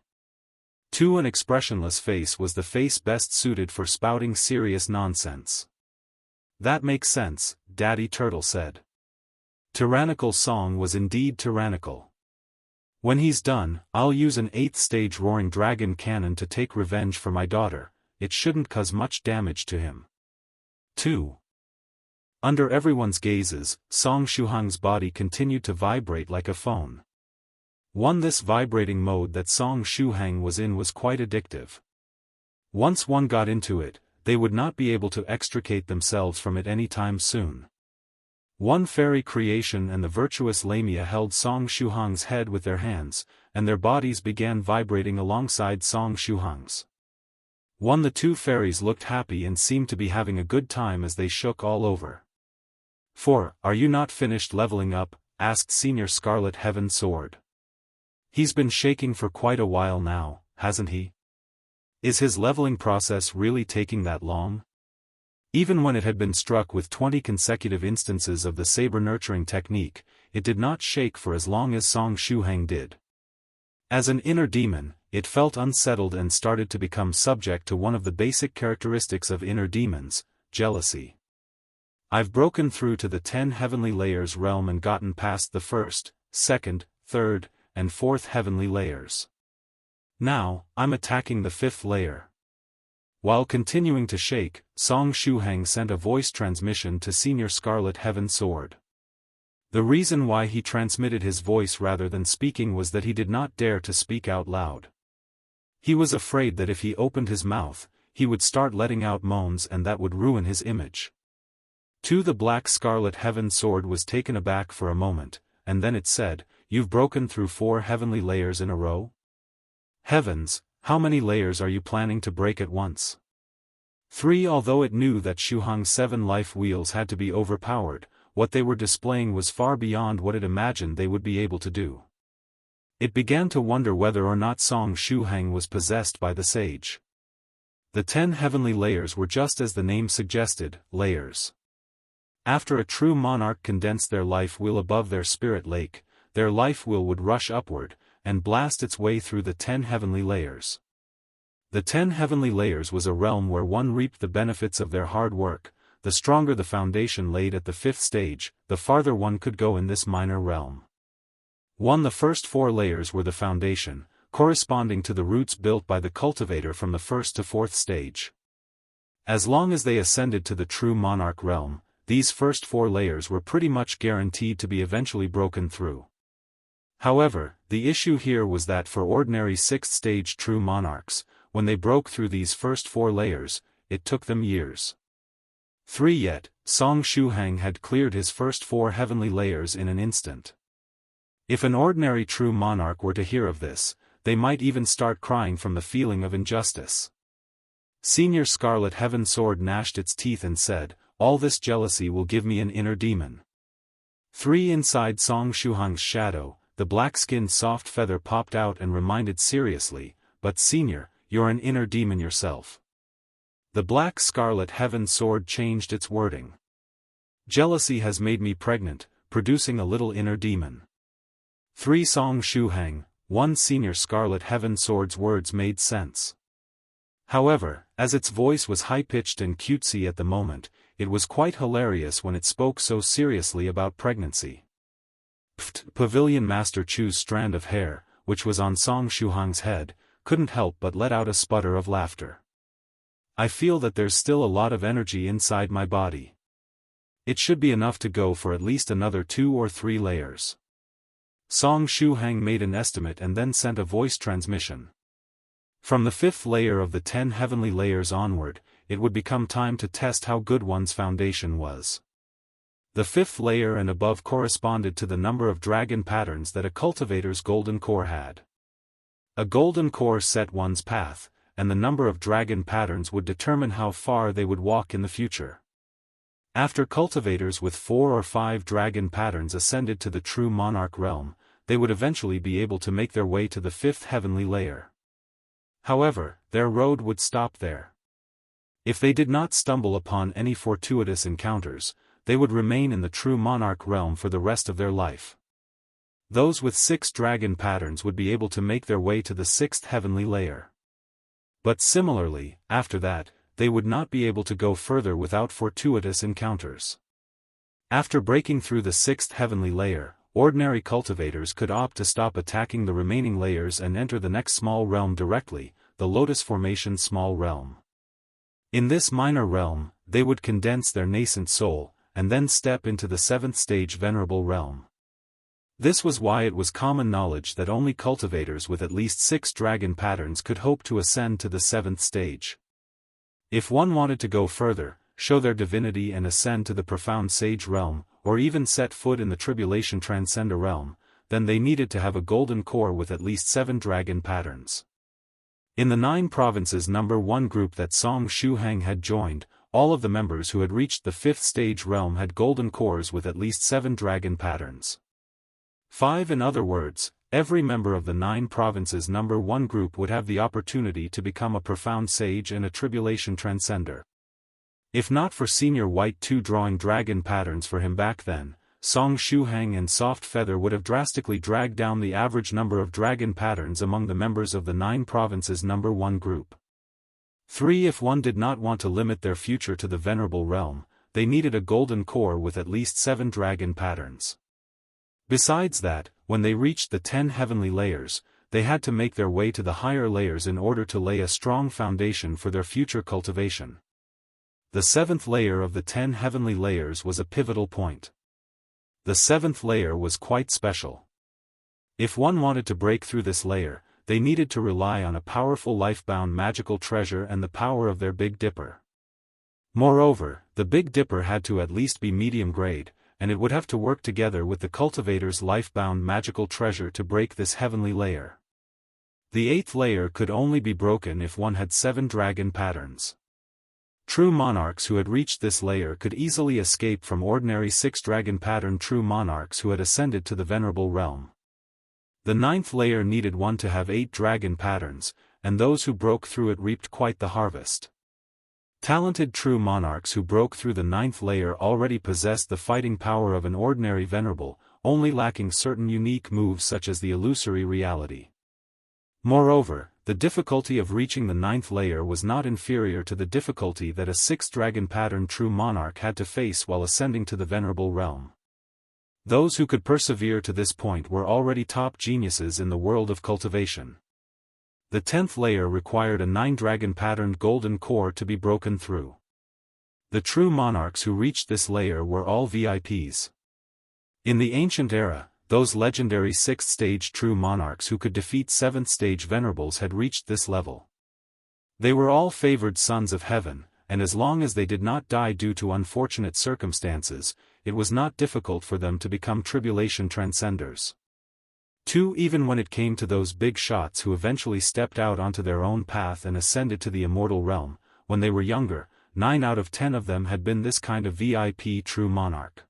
An expressionless face was the face best suited for spouting serious nonsense. That makes sense, Daddy Turtle said. Tyrannical song was indeed tyrannical. When he's done, I'll use an 8th stage roaring dragon cannon to take revenge for my daughter. It shouldn't cause much damage to him. 2. Under everyone's gazes, Song Shuhang's body continued to vibrate like a phone. This vibrating mode that Song Shuhang was in was quite addictive. Once one got into it, they would not be able to extricate themselves from it anytime soon. One fairy creation and the virtuous Lamia held Song Shuhang's head with their hands, and their bodies began vibrating alongside Song Shuhang's. The 2 fairies looked happy and seemed to be having a good time as they shook all over. 4. Are you not finished leveling up? Asked Senior Scarlet Heaven Sword. He's been shaking for quite a while now, hasn't he? Is his leveling process really taking that long? Even when it had been struck with 20 consecutive instances of the saber nurturing technique, it did not shake for as long as Song Shuhang did. As an inner demon, it felt unsettled and started to become subject to one of the basic characteristics of inner demons, jealousy. I've broken through to the 10 heavenly layers realm and gotten past the 1st, 2nd, 3rd, and 4th heavenly layers. Now, I'm attacking the 5th layer. While continuing to shake, Song Shuhang sent a voice transmission to Senior Scarlet Heaven Sword. The reason why he transmitted his voice rather than speaking was that he did not dare to speak out loud. He was afraid that if he opened his mouth, he would start letting out moans and that would ruin his image. The Black Scarlet Heaven Sword was taken aback for a moment, and then it said, "You've broken through 4 heavenly layers in a row? Heavens, how many layers are you planning to break at once?" 3. Although it knew that Shuhang's 7 life wheels had to be overpowered, what they were displaying was far beyond what it imagined they would be able to do. It began to wonder whether or not Song Shuhang was possessed by the sage. The 10 heavenly layers were just as the name suggested, layers. After a true monarch condensed their life wheel above their spirit lake, their life wheel would rush upward, and blast its way through the 10 heavenly layers. The 10 heavenly layers was a realm where one reaped the benefits of their hard work. The stronger the foundation laid at the 5th stage, the farther one could go in this minor realm. The first 4 layers were the foundation, corresponding to the roots built by the cultivator from the 1st to 4th stage. As long as they ascended to the true monarch realm, these first 4 layers were pretty much guaranteed to be eventually broken through. However, the issue here was that for ordinary 6th stage true monarchs, when they broke through these first 4 layers, it took them years. 3. Yet, Song Shuhang had cleared his first 4 heavenly layers in an instant. If an ordinary true monarch were to hear of this, they might even start crying from the feeling of injustice. Senior Scarlet Heaven Sword gnashed its teeth and said, "All this jealousy will give me an inner demon." 3. Inside Song Shuhang's shadow, the black-skinned soft feather popped out and reminded seriously, "But Senior, you're an inner demon yourself." The Black Scarlet Heaven Sword changed its wording. "Jealousy has made me pregnant, producing a little inner demon." 3. Song Shuhang, 1. Senior Scarlet Heaven Sword's words made sense. However, as its voice was high-pitched and cutesy at the moment, it was quite hilarious when it spoke so seriously about pregnancy. Pavilion Master Chu's strand of hair, which was on Song Shuhang's head, couldn't help but let out a sputter of laughter. "I feel that there's still a lot of energy inside my body. It should be enough to go for at least another 2 or 3 layers." Song Shuhang made an estimate and then sent a voice transmission. From the 5th layer of the 10 heavenly layers onward, it would become time to test how good one's foundation was. The 5th layer and above corresponded to the number of dragon patterns that a cultivator's golden core had. A golden core set one's path, and the number of dragon patterns would determine how far they would walk in the future. After cultivators with 4 or 5 dragon patterns ascended to the true monarch realm, they would eventually be able to make their way to the 5th heavenly layer. However, their road would stop there. If they did not stumble upon any fortuitous encounters, they would remain in the true monarch realm for the rest of their life. Those with 6 dragon patterns would be able to make their way to the 6th heavenly layer. But similarly, after that, they would not be able to go further without fortuitous encounters. After breaking through the 6th heavenly layer, ordinary cultivators could opt to stop attacking the remaining layers and enter the next small realm directly, the Lotus Formation small realm. In this minor realm, they would condense their nascent soul, and then step into the 7th stage venerable realm. This was why it was common knowledge that only cultivators with at least 6 dragon patterns could hope to ascend to the 7th stage. If one wanted to go further, show their divinity and ascend to the profound sage realm, or even set foot in the tribulation transcender realm, then they needed to have a golden core with at least 7 dragon patterns. In the 9 provinces number 1 group that Song Shuhang had joined, all of the members who had reached the 5th stage realm had golden cores with at least 7 dragon patterns. 5 In other words, every member of the 9 provinces number 1 group would have the opportunity to become a profound sage and a tribulation transcender. If not for Senior White 2 drawing dragon patterns for him back then, Song Shuhang and Soft Feather would have drastically dragged down the average number of dragon patterns among the members of the 9 provinces number 1 group. 3 If one did not want to limit their future to the venerable realm, they needed a golden core with at least 7 dragon patterns. Besides that, when they reached the 10 heavenly layers, they had to make their way to the higher layers in order to lay a strong foundation for their future cultivation. The 7th layer of the 10 heavenly layers was a pivotal point. The 7th layer was quite special. If one wanted to break through this layer, they needed to rely on a powerful life-bound magical treasure and the power of their Big Dipper. Moreover, the Big Dipper had to at least be medium grade, and it would have to work together with the cultivator's life-bound magical treasure to break this heavenly layer. The 8th layer could only be broken if one had 7 dragon patterns. True monarchs who had reached this layer could easily escape from ordinary 6 dragon pattern true monarchs who had ascended to the venerable realm. The 9th layer needed one to have 8 dragon patterns, and those who broke through it reaped quite the harvest. Talented true monarchs who broke through the 9th layer already possessed the fighting power of an ordinary venerable, only lacking certain unique moves such as the illusory reality. Moreover, the difficulty of reaching the 9th layer was not inferior to the difficulty that a 6th dragon pattern true monarch had to face while ascending to the venerable realm. Those who could persevere to this point were already top geniuses in the world of cultivation. The 10th layer required a 9 dragon patterned golden core to be broken through. The true monarchs who reached this layer were all VIPs. In the ancient era, those legendary 6th stage true monarchs who could defeat 7th stage venerables had reached this level. They were all favored sons of heaven, and as long as they did not die due to unfortunate circumstances, it was not difficult for them to become tribulation transcenders. 2 Even when it came to those big shots who eventually stepped out onto their own path and ascended to the immortal realm, when they were younger, 9 out of 10 of them had been this kind of VIP true monarch.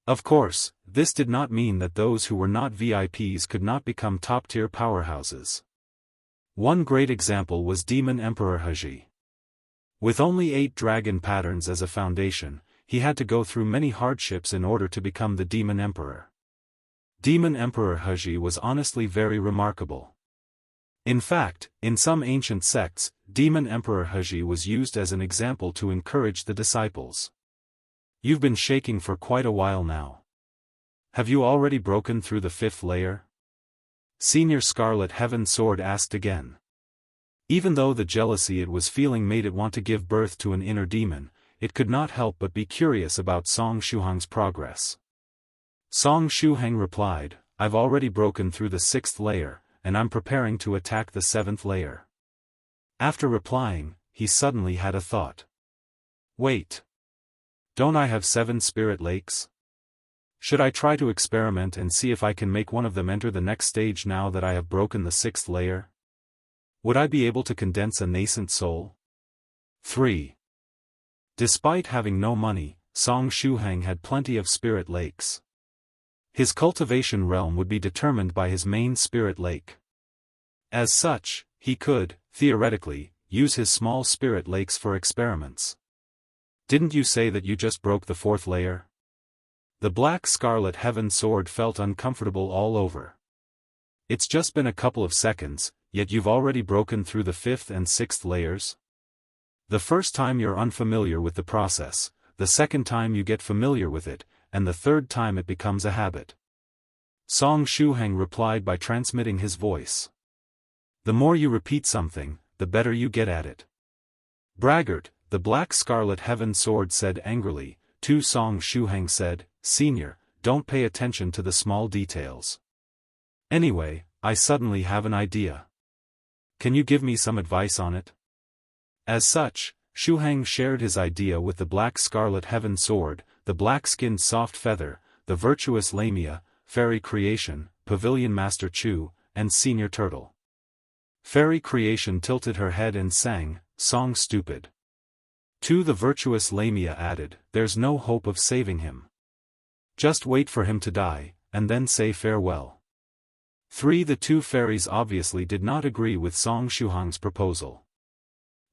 Of course, this did not mean that those who were not VIPs could not become top-tier powerhouses. One great example was Demon Emperor Haji. With only 8 dragon patterns as a foundation, he had to go through many hardships in order to become the Demon Emperor. Demon Emperor Haji was honestly very remarkable. In fact, in some ancient sects, Demon Emperor Haji was used as an example to encourage the disciples. You've been shaking for quite a while now. Have you already broken through the 5th layer? Senior Scarlet Heaven Sword asked again. Even though the jealousy it was feeling made it want to give birth to an inner demon, it could not help but be curious about Song Shuhang's progress. Song Shuhang replied, I've already broken through the 6th layer, and I'm preparing to attack the 7th layer. After replying, he suddenly had a thought. Wait. Don't I have 7 spirit lakes? Should I try to experiment and see if I can make one of them enter the next stage now that I have broken the 6th layer? Would I be able to condense a nascent soul? 3. Despite having no money, Song Shuhang had plenty of spirit lakes. His cultivation realm would be determined by his main spirit lake. As such, he could, theoretically, use his small spirit lakes for experiments. Didn't you say that you just broke the 4th layer? The Black Scarlet Heaven Sword felt uncomfortable all over. It's just been a couple of seconds, yet you've already broken through the 5th and 6th layers? The first time you're unfamiliar with the process, the second time you get familiar with it, and the third time it becomes a habit. Song Shuhang replied by transmitting his voice. The more you repeat something, the better you get at it. Braggart, the Black Scarlet Heaven Sword said angrily. To Song Shuhang said, Senior, don't pay attention to the small details. Anyway, I suddenly have an idea. Can you give me some advice on it? As such, Shuhang shared his idea with the Black Scarlet Heaven Sword, the Black-Skinned Soft Feather, the Virtuous Lamia, Fairy Creation, Pavilion Master Chu, and Senior Turtle. Fairy Creation tilted her head and sang, Song Stupid. To the Virtuous Lamia added, There's no hope of saving him. Just wait for him to die, and then say farewell. 3. The two fairies obviously did not agree with Song Shuhang's proposal.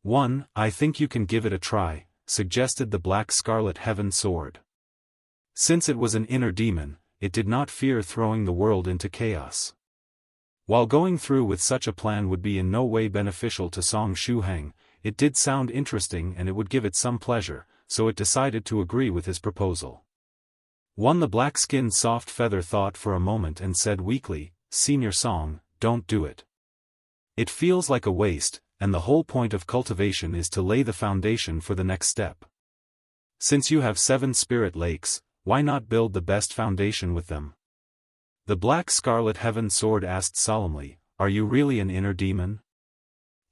1. I think you can give it a try, suggested the Black Scarlet Heaven Sword. Since it was an inner demon, it did not fear throwing the world into chaos. While going through with such a plan would be in no way beneficial to Song Shuhang, it did sound interesting and it would give it some pleasure, so it decided to agree with his proposal. 1. The Black-Skinned Soft Feather thought for a moment and said weakly, Senior Song, don't do it. It feels like a waste, and the whole point of cultivation is to lay the foundation for the next step. Since you have 7 spirit lakes, why not build the best foundation with them? The Black Scarlet Heaven Sword asked solemnly, Are you really an inner demon?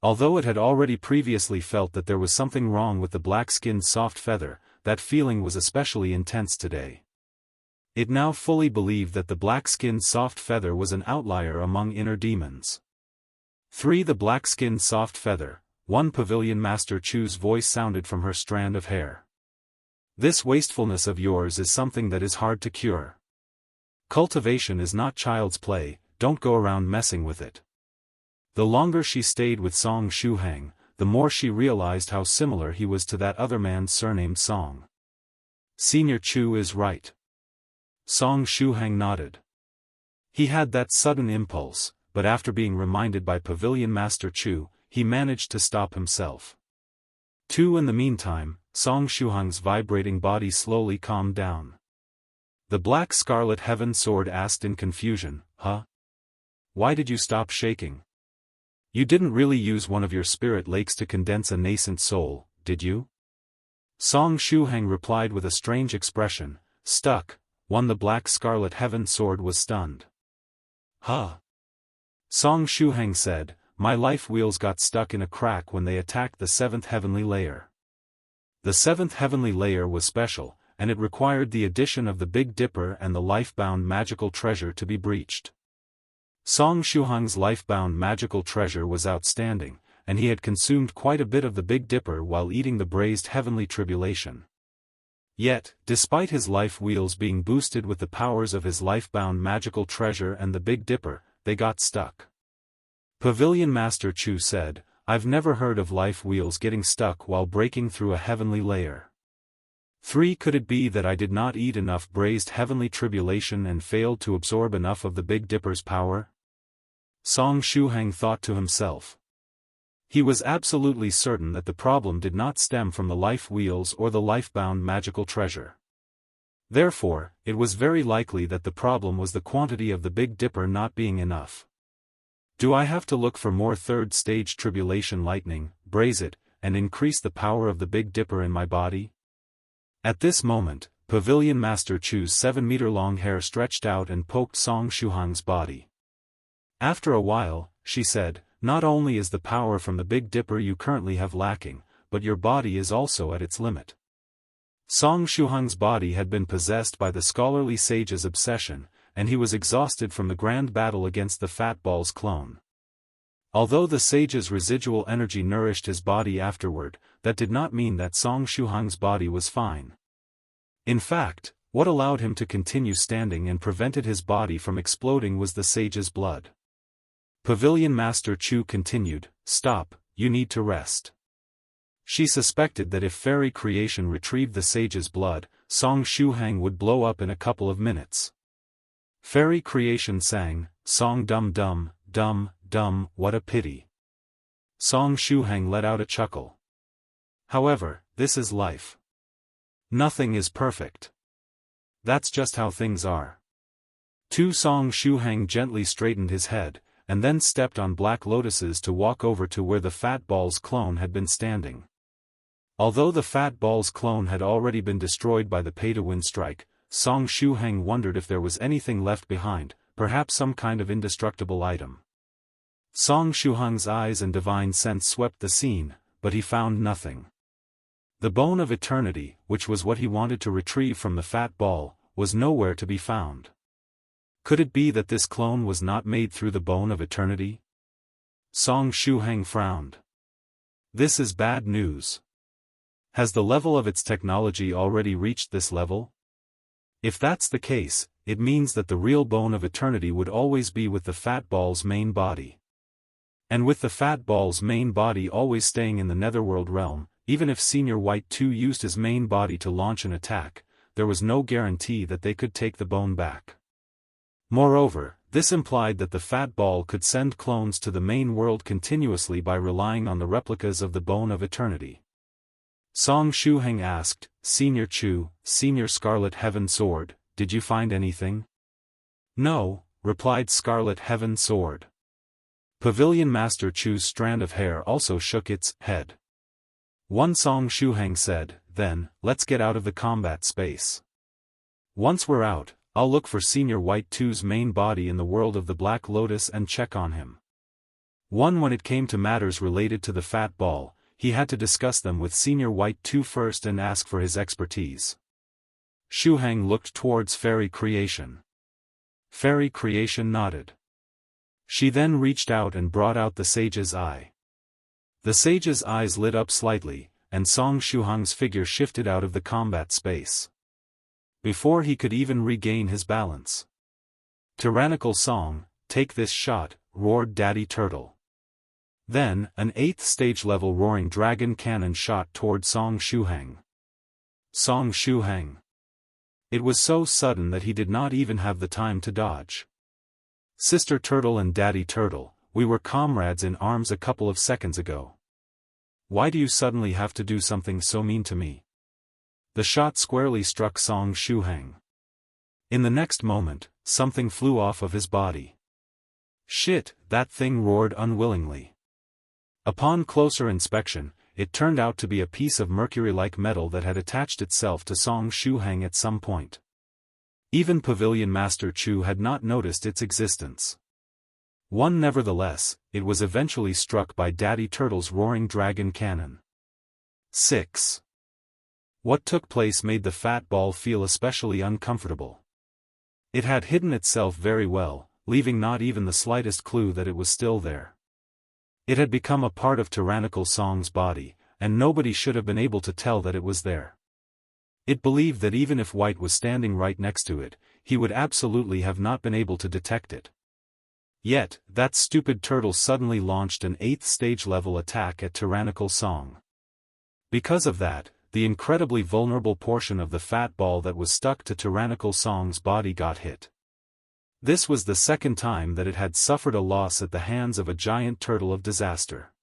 Although it had already previously felt that there was something wrong with the Black-Skinned Soft Feather, that feeling was especially intense today. It now fully believed that the Black-Skinned Soft Feather was an outlier among inner demons. 3. The Black-Skinned Soft Feather, 1. Pavilion Master Chu's voice sounded from her strand of hair. This wastefulness of yours is something that is hard to cure. Cultivation is not child's play, don't go around messing with it. The longer she stayed with Song Shuhang, the more she realized how similar he was to that other man surnamed Song. Senior Chu is right. Song Shuhang nodded. He had that sudden impulse, but after being reminded by Pavilion Master Chu, he managed to stop himself. 2. In the meantime, Song Shuhang's vibrating body slowly calmed down. The Black Scarlet Heaven Sword asked in confusion, Huh? Why did you stop shaking? You didn't really use one of your spirit lakes to condense a nascent soul, did you? Song Shuhang replied with a strange expression, Stuck. 1. The Black Scarlet Heaven Sword was stunned. Huh? Song Shuhang said, My life wheels got stuck in a crack when they attacked the 7th heavenly layer. The 7th heavenly layer was special, and it required the addition of the Big Dipper and the life-bound magical treasure to be breached. Song Shuhang's life-bound magical treasure was outstanding, and he had consumed quite a bit of the Big Dipper while eating the braised heavenly tribulation. Yet, despite his life wheels being boosted with the powers of his life-bound magical treasure and the Big Dipper, they got stuck. Pavilion Master Chu said, I've never heard of life wheels getting stuck while breaking through a heavenly layer. 3. Could it be that I did not eat enough braised heavenly tribulation and failed to absorb enough of the Big Dipper's power? Song Shuhang thought to himself. He was absolutely certain that the problem did not stem from the life wheels or the life-bound magical treasure. Therefore, it was very likely that the problem was the quantity of the Big Dipper not being enough. Do I have to look for more third-stage tribulation lightning, braise it, and increase the power of the Big Dipper in my body? At this moment, Pavilion Master Chu's 7-meter-long hair stretched out and poked Song Shuhang's body. After a while, she said, Not only is the power from the Big Dipper you currently have lacking, but your body is also at its limit. Song Shuhang's body had been possessed by the scholarly sage's obsession, and he was exhausted from the grand battle against the Fat Ball's clone. Although the sage's residual energy nourished his body afterward, that did not mean that Song Shuheng's body was fine. In fact, what allowed him to continue standing and prevented his body from exploding was the sage's blood. Pavilion Master Chu continued, "Stop, you need to rest." She suspected that if fairy creation retrieved the sage's blood, Song Shuheng would blow up in a couple of minutes. Fairy creation sang, "Song dum dum, dum, dum, what a pity." Song Shuheng let out a chuckle. However, this is life. Nothing is perfect. That's just how things are. Song Shuheng gently straightened his head, and then stepped on black lotuses to walk over to where the Fat Ball's clone had been standing. Although the Fat Ball's clone had already been destroyed by the pay-to-win strike, Song Shuheng wondered if there was anything left behind, perhaps some kind of indestructible item. Song Shuheng's eyes and divine sense swept the scene, but he found nothing. The bone of eternity, which was what he wanted to retrieve from the Fat Ball, was nowhere to be found. Could it be that this clone was not made through the bone of eternity? Song Shuheng frowned. This is bad news. Has the level of its technology already reached this level? If that's the case, it means that the real bone of eternity would always be with the Fat Ball's main body. And with the Fat Ball's main body always staying in the Netherworld realm, even if Senior White 2 used his main body to launch an attack, there was no guarantee that they could take the bone back. Moreover, this implied that the Fat Ball could send clones to the main world continuously by relying on the replicas of the Bone of Eternity. Song Shuheng asked, "Senior Chu, Senior Scarlet Heaven Sword, did you find anything?" "No," replied Scarlet Heaven Sword. Pavilion Master Chu's strand of hair also shook its head. One Song Shuheng said, "Then, let's get out of the combat space. Once we're out, I'll look for Senior White 2's main body in the world of the Black Lotus and check on him." When it came to matters related to the Fat Ball, he had to discuss them with Senior White 2 first and ask for his expertise. Shuheng looked towards Fairy Creation. Fairy Creation nodded. She then reached out and brought out the sage's eye. The sage's eyes lit up slightly, and Song Shuheng's figure shifted out of the combat space. Before he could even regain his balance. "Tyrannical Song, take this shot," roared Daddy Turtle. Then, an 8th stage level roaring dragon cannon shot toward Song Shuheng. Song Shuheng. It was so sudden that he did not even have the time to dodge. "Sister Turtle and Daddy Turtle, we were comrades in arms a couple of seconds ago. Why do you suddenly have to do something so mean to me?" The shot squarely struck Song Shuheng. In the next moment, something flew off of his body. "Shit," that thing roared unwillingly. Upon closer inspection, it turned out to be a piece of mercury-like metal that had attached itself to Song Shuheng at some point. Even Pavilion Master Chu had not noticed its existence. Nevertheless, it was eventually struck by Daddy Turtle's roaring dragon cannon. 6. What took place made the Fat Ball feel especially uncomfortable. It had hidden itself very well, leaving not even the slightest clue that it was still there. It had become a part of Tyrannical Song's body, and nobody should have been able to tell that it was there. It believed that even if White was standing right next to it, he would absolutely have not been able to detect it. Yet, that stupid turtle suddenly launched an 8th stage level attack at Tyrannical Song. Because of that, the incredibly vulnerable portion of the Fat Ball that was stuck to Tyrannical Song's body got hit. This was the second time that it had suffered a loss at the hands of a giant turtle of disaster.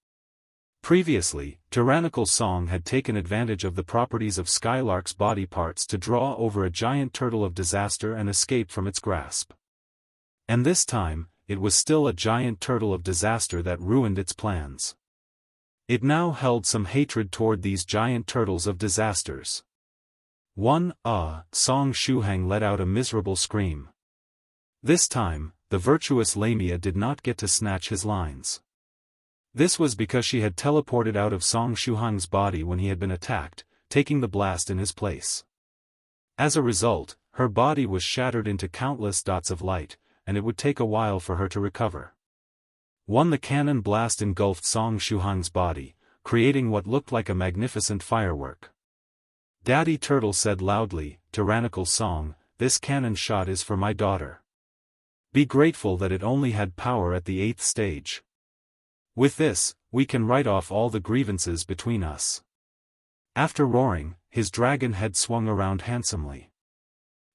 Previously, Tyrannical Song had taken advantage of the properties of Skylark's body parts to draw over a giant turtle of disaster and escape from its grasp. And this time, it was still a giant turtle of disaster that ruined its plans. It now held some hatred toward these giant turtles of disasters. Song Shuheng let out a miserable scream. This time, the virtuous Lamia did not get to snatch his lines. This was because she had teleported out of Song Shuheng's body when he had been attacked, taking the blast in his place. As a result, her body was shattered into countless dots of light, and it would take a while for her to recover. The cannon blast engulfed Song Shuhang's body, creating what looked like a magnificent firework. Daddy Turtle said loudly, "Tyrannical Song, this cannon shot is for my daughter. Be grateful that it only had power at the 8th stage. With this, we can write off all the grievances between us." After roaring, his dragon head swung around handsomely.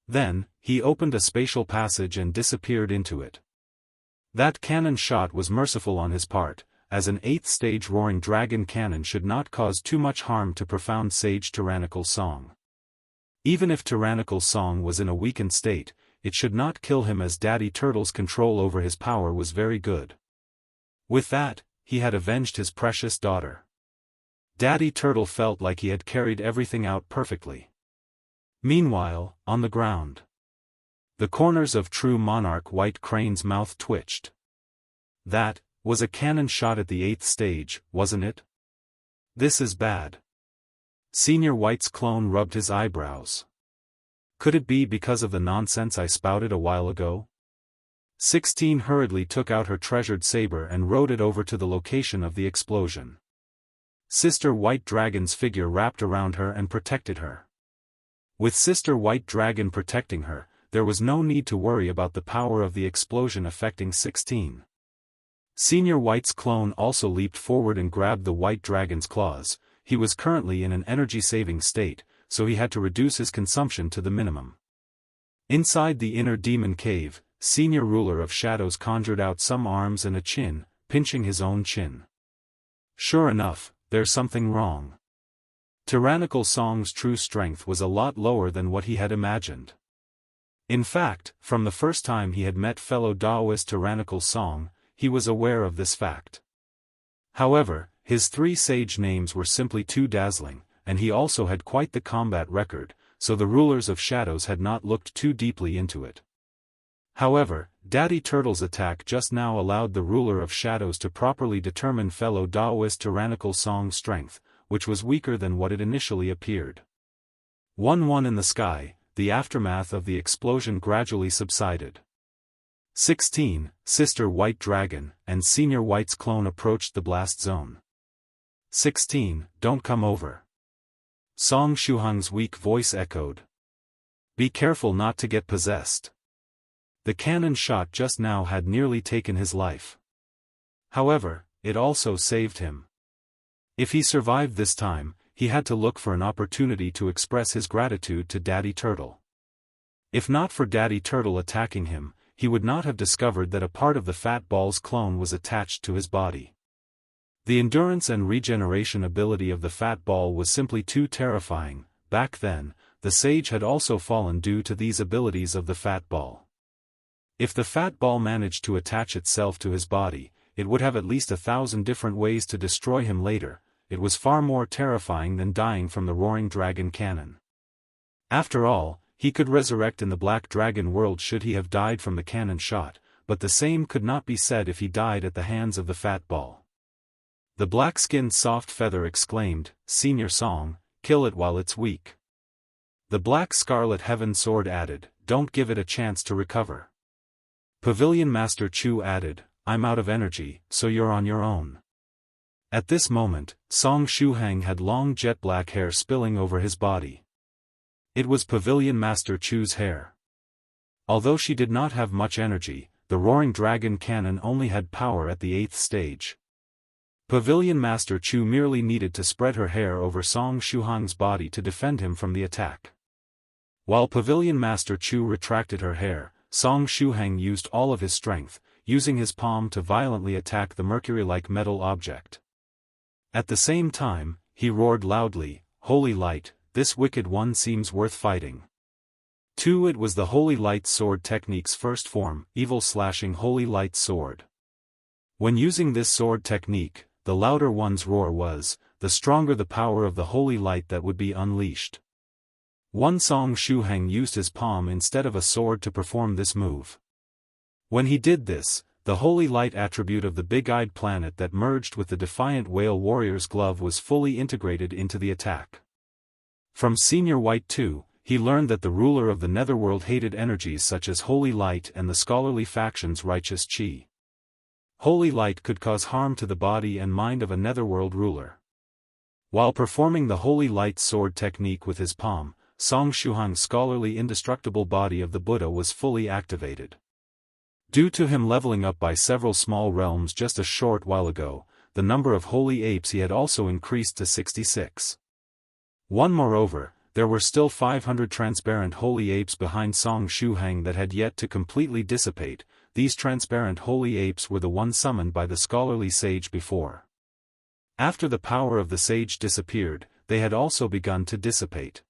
Then, he opened a spatial passage and disappeared into it. That cannon shot was merciful on his part, as an 8th stage roaring dragon cannon should not cause too much harm to profound sage Tyrannical Song. Even if Tyrannical Song was in a weakened state, it should not kill him, as Daddy Turtle's control over his power was very good. With that, he had avenged his precious daughter. Daddy Turtle felt like he had carried everything out perfectly. Meanwhile, on the ground, the corners of True Monarch White Crane's mouth twitched. That was a cannon shot at the 8th stage, wasn't it? This is bad. Senior White's clone rubbed his eyebrows. Could it be because of the nonsense I spouted a while ago? 16 hurriedly took out her treasured saber and rode it over to the location of the explosion. Sister White Dragon's figure wrapped around her and protected her. With Sister White Dragon protecting her, there was no need to worry about the power of the explosion affecting 16. Senior White's clone also leaped forward and grabbed the White Dragon's claws. He was currently in an energy-saving state, so he had to reduce his consumption to the minimum. Inside the inner demon cave, Senior Ruler of Shadows conjured out some arms and a chin, pinching his own chin. Sure enough, there's something wrong. Tyrannical Song's true strength was a lot lower than what he had imagined. In fact, from the first time he had met fellow Daoist Tyrannical Song, he was aware of this fact. However, his 3 sage names were simply too dazzling, and he also had quite the combat record, so the rulers of shadows had not looked too deeply into it. However, Daddy Turtle's attack just now allowed the ruler of shadows to properly determine fellow Daoist Tyrannical Song's strength, which was weaker than what it initially appeared. 1-1 in the sky, the aftermath of the explosion gradually subsided. 16, Sister White Dragon, and Senior White's clone approached the blast zone. 16, don't come over. Song Shuhang's weak voice echoed. Be careful not to get possessed. The cannon shot just now had nearly taken his life. However, it also saved him. If he survived this time, he had to look for an opportunity to express his gratitude to Daddy Turtle. If not for Daddy Turtle attacking him, he would not have discovered that a part of the Fat Ball's clone was attached to his body. The endurance and regeneration ability of the Fat Ball was simply too terrifying. Back then, the sage had also fallen due to these abilities of the Fat Ball. If the Fat Ball managed to attach itself to his body, it would have at least 1,000 different ways to destroy him later. It was far more terrifying than dying from the Roaring Dragon cannon. After all, he could resurrect in the Black Dragon world should he have died from the cannon shot, but the same could not be said if he died at the hands of the Fat Ball. The black-skinned soft feather exclaimed, "Senior Song, kill it while it's weak." The Black Scarlet Heaven Sword added, "Don't give it a chance to recover." Pavilion Master Chu added, "I'm out of energy, so you're on your own." At this moment, Song Shuhang had long jet black hair spilling over his body. It was Pavilion Master Chu's hair. Although she did not have much energy, the Roaring Dragon cannon only had power at the 8th stage. Pavilion Master Chu merely needed to spread her hair over Song Shuhang's body to defend him from the attack. While Pavilion Master Chu retracted her hair, Song Shuhang used all of his strength, using his palm to violently attack the mercury-like metal object. At the same time, he roared loudly, "Holy Light, this wicked one seems worth fighting." 2. It was the Holy Light Sword technique's first form, Evil Slashing Holy Light Sword. When using this sword technique, the louder one's roar was, the stronger the power of the holy light that would be unleashed. Song Shuhang used his palm instead of a sword to perform this move. When he did this, the holy light attribute of the big-eyed planet that merged with the defiant whale warrior's glove was fully integrated into the attack. From Senior White 2, he learned that the ruler of the netherworld hated energies such as holy light and the scholarly faction's righteous chi. holy light could cause harm to the body and mind of a netherworld ruler. While performing the holy light sword technique with his palm, Song Shuhang's scholarly indestructible body of the Buddha was fully activated. Due to him leveling up by several small realms just a short while ago, the number of holy apes he had also increased to 66. Moreover, there were still 500 transparent holy apes behind Song Shuhang that had yet to completely dissipate. These transparent holy apes were the ones summoned by the scholarly sage before. After the power of the sage disappeared, they had also begun to dissipate.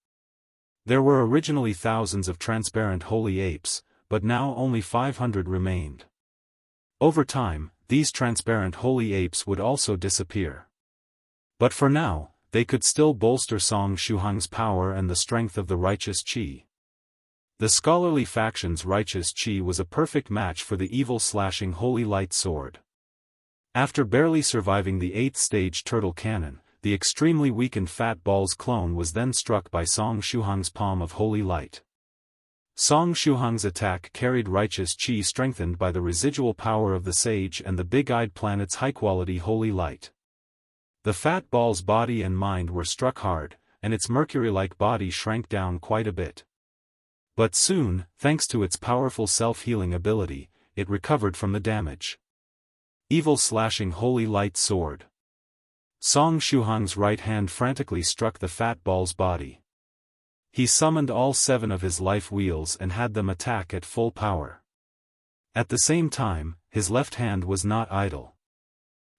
There were originally thousands of transparent holy apes, but now only 500 remained. Over time, these transparent holy apes would also disappear. But for now, they could still bolster Song Shuhang's power and the strength of the righteous qi. The scholarly faction's righteous qi was a perfect match for the evil-slashing holy light sword. After barely surviving the 8th stage turtle cannon, the extremely weakened Fat Ball's clone was then struck by Song Shuhang's palm of holy light. Song Shuhang's attack carried righteous qi strengthened by the residual power of the sage and the big-eyed planet's high-quality holy light. The Fat Ball's body and mind were struck hard, and its mercury-like body shrank down quite a bit. But soon, thanks to its powerful self-healing ability, it recovered from the damage. Evil-slashing holy light sword. Song Shuhang's right hand frantically struck the Fat Ball's body. He summoned all 7 of his life wheels and had them attack at full power. At the same time, his left hand was not idle.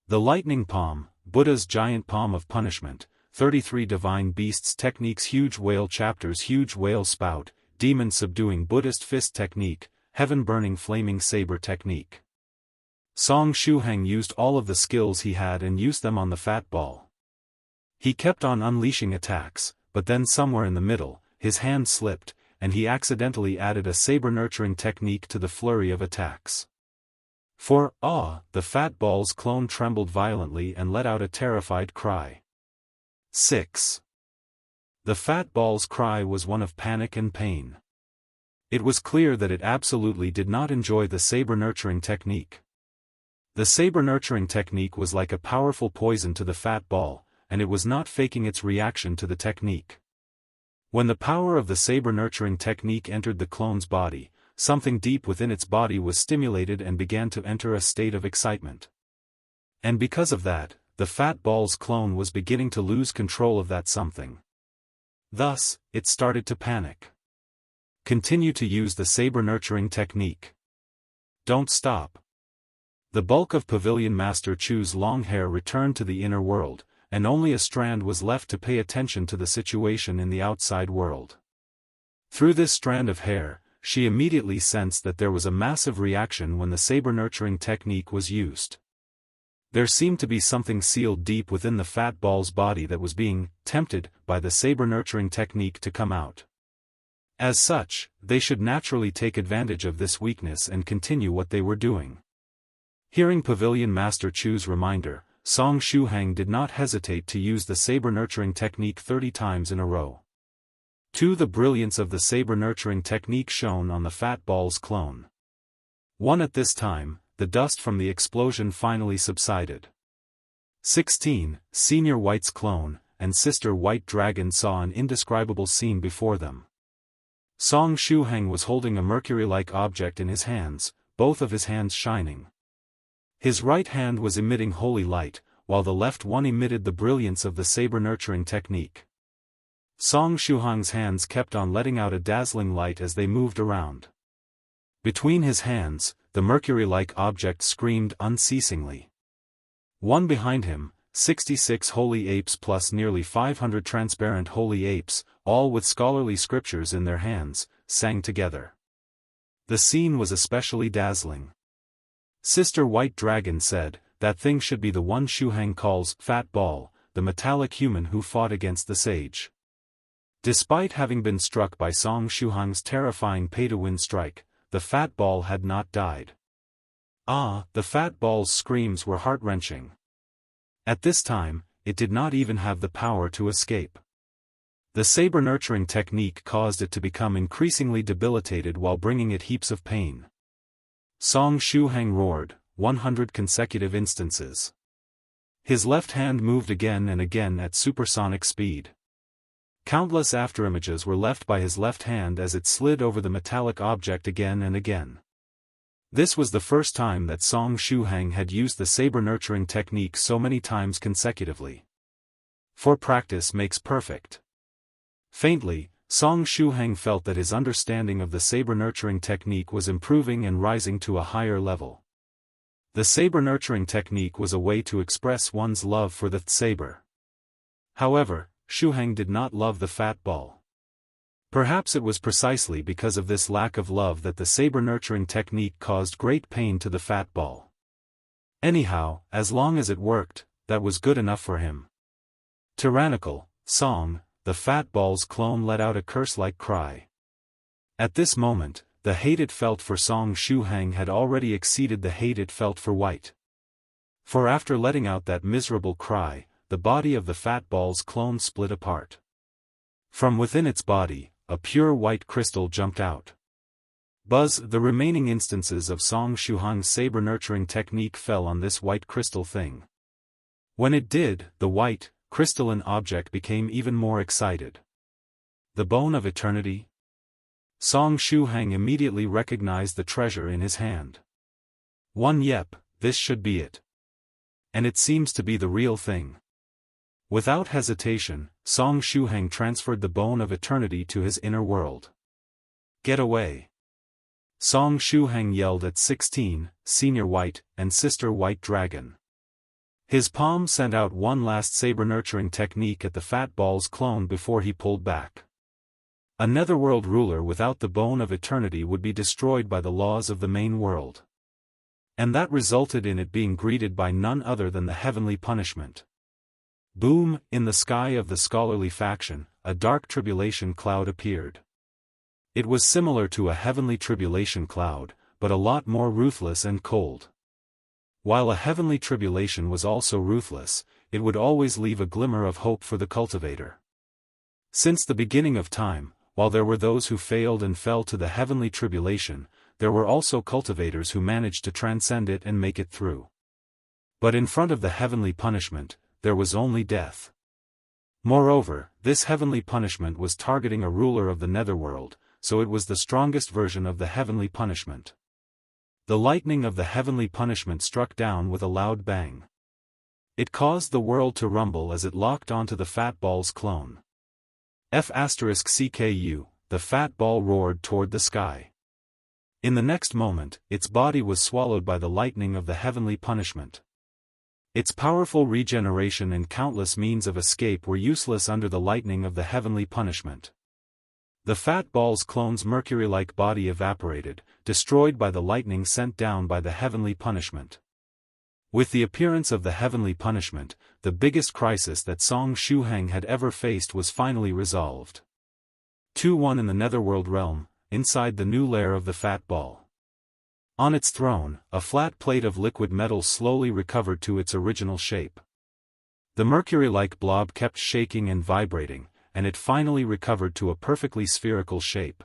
The lightning palm, Buddha's giant palm of punishment, 33 divine beasts techniques, huge whale chapters, huge whale spout, demon subduing Buddhist fist technique, heaven burning flaming saber technique. Song Shuhang used all of the skills he had and used them on the Fat Ball. He kept on unleashing attacks, but then somewhere in the middle, his hand slipped, and he accidentally added a saber nurturing technique to the flurry of attacks. For, the Fat Ball's clone trembled violently and let out a terrified cry. 6. The Fat Ball's cry was one of panic and pain. It was clear that it absolutely did not enjoy the saber nurturing technique. The saber nurturing technique was like a powerful poison to the Fat Ball, and it was not faking its reaction to the technique. When the power of the saber nurturing technique entered the clone's body, something deep within its body was stimulated and began to enter a state of excitement. And because of that, the Fat Ball's clone was beginning to lose control of that something. Thus, it started to panic. Continue to use the saber nurturing technique. Don't stop. The bulk of Pavilion Master Chu's long hair returned to the inner world, and only a strand was left to pay attention to the situation in the outside world. Through this strand of hair, she immediately sensed that there was a massive reaction when the saber nurturing technique was used. There seemed to be something sealed deep within the Fat Ball's body that was being tempted by the saber nurturing technique to come out. As such, they should naturally take advantage of this weakness and continue what they were doing. Hearing Pavilion Master Chu's reminder, Song Shuhang did not hesitate to use the saber nurturing technique 30 times in a row. The brilliance of the saber nurturing technique shone on the Fat Ball's clone. At this time, the dust from the explosion finally subsided. 16. Senior White's clone and Sister White Dragon saw an indescribable scene before them. Song Shuhang was holding a mercury-like object in his hands, both of his hands shining. His right hand was emitting holy light, while the left one emitted the brilliance of the saber nurturing technique. Song Shuhang's hands kept on letting out a dazzling light as they moved around. Between his hands, the mercury-like object screamed unceasingly. One behind him, 66 holy apes plus nearly 500 transparent holy apes, all with scholarly scriptures in their hands, sang together. The scene was especially dazzling. Sister White Dragon said, "That thing should be the one Shuhang calls Fat Ball, the metallic human who fought against the sage." Despite having been struck by Song Shuhang's terrifying pay-to-win strike, the Fat Ball had not died. The Fat Ball's screams were heart-wrenching. At this time, it did not even have the power to escape. The saber nurturing technique caused it to become increasingly debilitated while bringing it heaps of pain. Song Shuhang roared, 100 consecutive instances. His left hand moved again and again at supersonic speed. Countless afterimages were left by his left hand as it slid over the metallic object again and again. This was the first time that Song Shuheng had used the saber-nurturing technique so many times consecutively. For practice makes perfect. Faintly, Song Shuheng felt that his understanding of the saber-nurturing technique was improving and rising to a higher level. The saber-nurturing technique was a way to express one's love for the saber. However, Shuheng did not love the fat ball. Perhaps it was precisely because of this lack of love that the saber-nurturing technique caused great pain to the fat ball. Anyhow, as long as it worked, that was good enough for him. Tyrannical, Song, the fat ball's clone let out a curse-like cry. At this moment, the hate it felt for Song Shuheng had already exceeded the hate it felt for White. For after letting out that miserable cry, the body of the fat ball's clone split apart. From within its body, a pure white crystal jumped out. Buzz, the remaining instances of Song Shuheng's saber-nurturing technique fell on this white crystal thing. When it did, the white, crystalline object became even more excited. The bone of eternity? Song Shuheng immediately recognized the treasure in his hand. Yep, this should be it. And it seems to be the real thing. Without hesitation, Song Shuheng transferred the bone of eternity to his inner world. Get away! Song Shuheng yelled at 16, Senior White, and Sister White Dragon. His palm sent out one last saber-nurturing technique at the fat ball's clone before he pulled back. A netherworld ruler without the bone of eternity would be destroyed by the laws of the main world. And that resulted in it being greeted by none other than the heavenly punishment. Boom! In the sky of the scholarly faction, a dark tribulation cloud appeared. It was similar to a heavenly tribulation cloud, but a lot more ruthless and cold. While a heavenly tribulation was also ruthless, it would always leave a glimmer of hope for the cultivator. Since the beginning of time, while there were those who failed and fell to the heavenly tribulation, there were also cultivators who managed to transcend it and make it through. But in front of the heavenly punishment, there was only death. Moreover, this heavenly punishment was targeting a ruler of the netherworld, so it was the strongest version of the heavenly punishment. The lightning of the heavenly punishment struck down with a loud bang. It caused the world to rumble as it locked onto the fat ball's clone. F***CKU, the fat ball roared toward the sky. In the next moment, its body was swallowed by the lightning of the heavenly punishment. Its powerful regeneration and countless means of escape were useless under the lightning of the heavenly punishment. The fat ball's clone's mercury-like body evaporated, destroyed by the lightning sent down by the heavenly punishment. With the appearance of the heavenly punishment, the biggest crisis that Song Shuheng had ever faced was finally resolved. 2-1 in the netherworld realm, inside the new lair of the fat ball. On its throne, a flat plate of liquid metal slowly recovered to its original shape. The mercury-like blob kept shaking and vibrating, and it finally recovered to a perfectly spherical shape.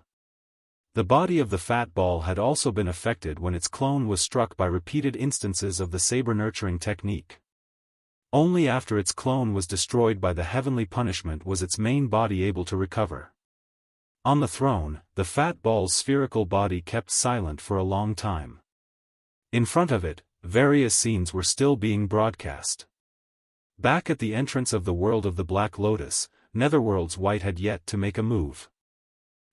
The body of the fat ball had also been affected when its clone was struck by repeated instances of the saber-nurturing technique. Only after its clone was destroyed by the heavenly punishment was its main body able to recover. On the throne, the fat ball's spherical body kept silent for a long time. In front of it, various scenes were still being broadcast. Back at the entrance of the world of the Black Lotus, Netherworld's White had yet to make a move.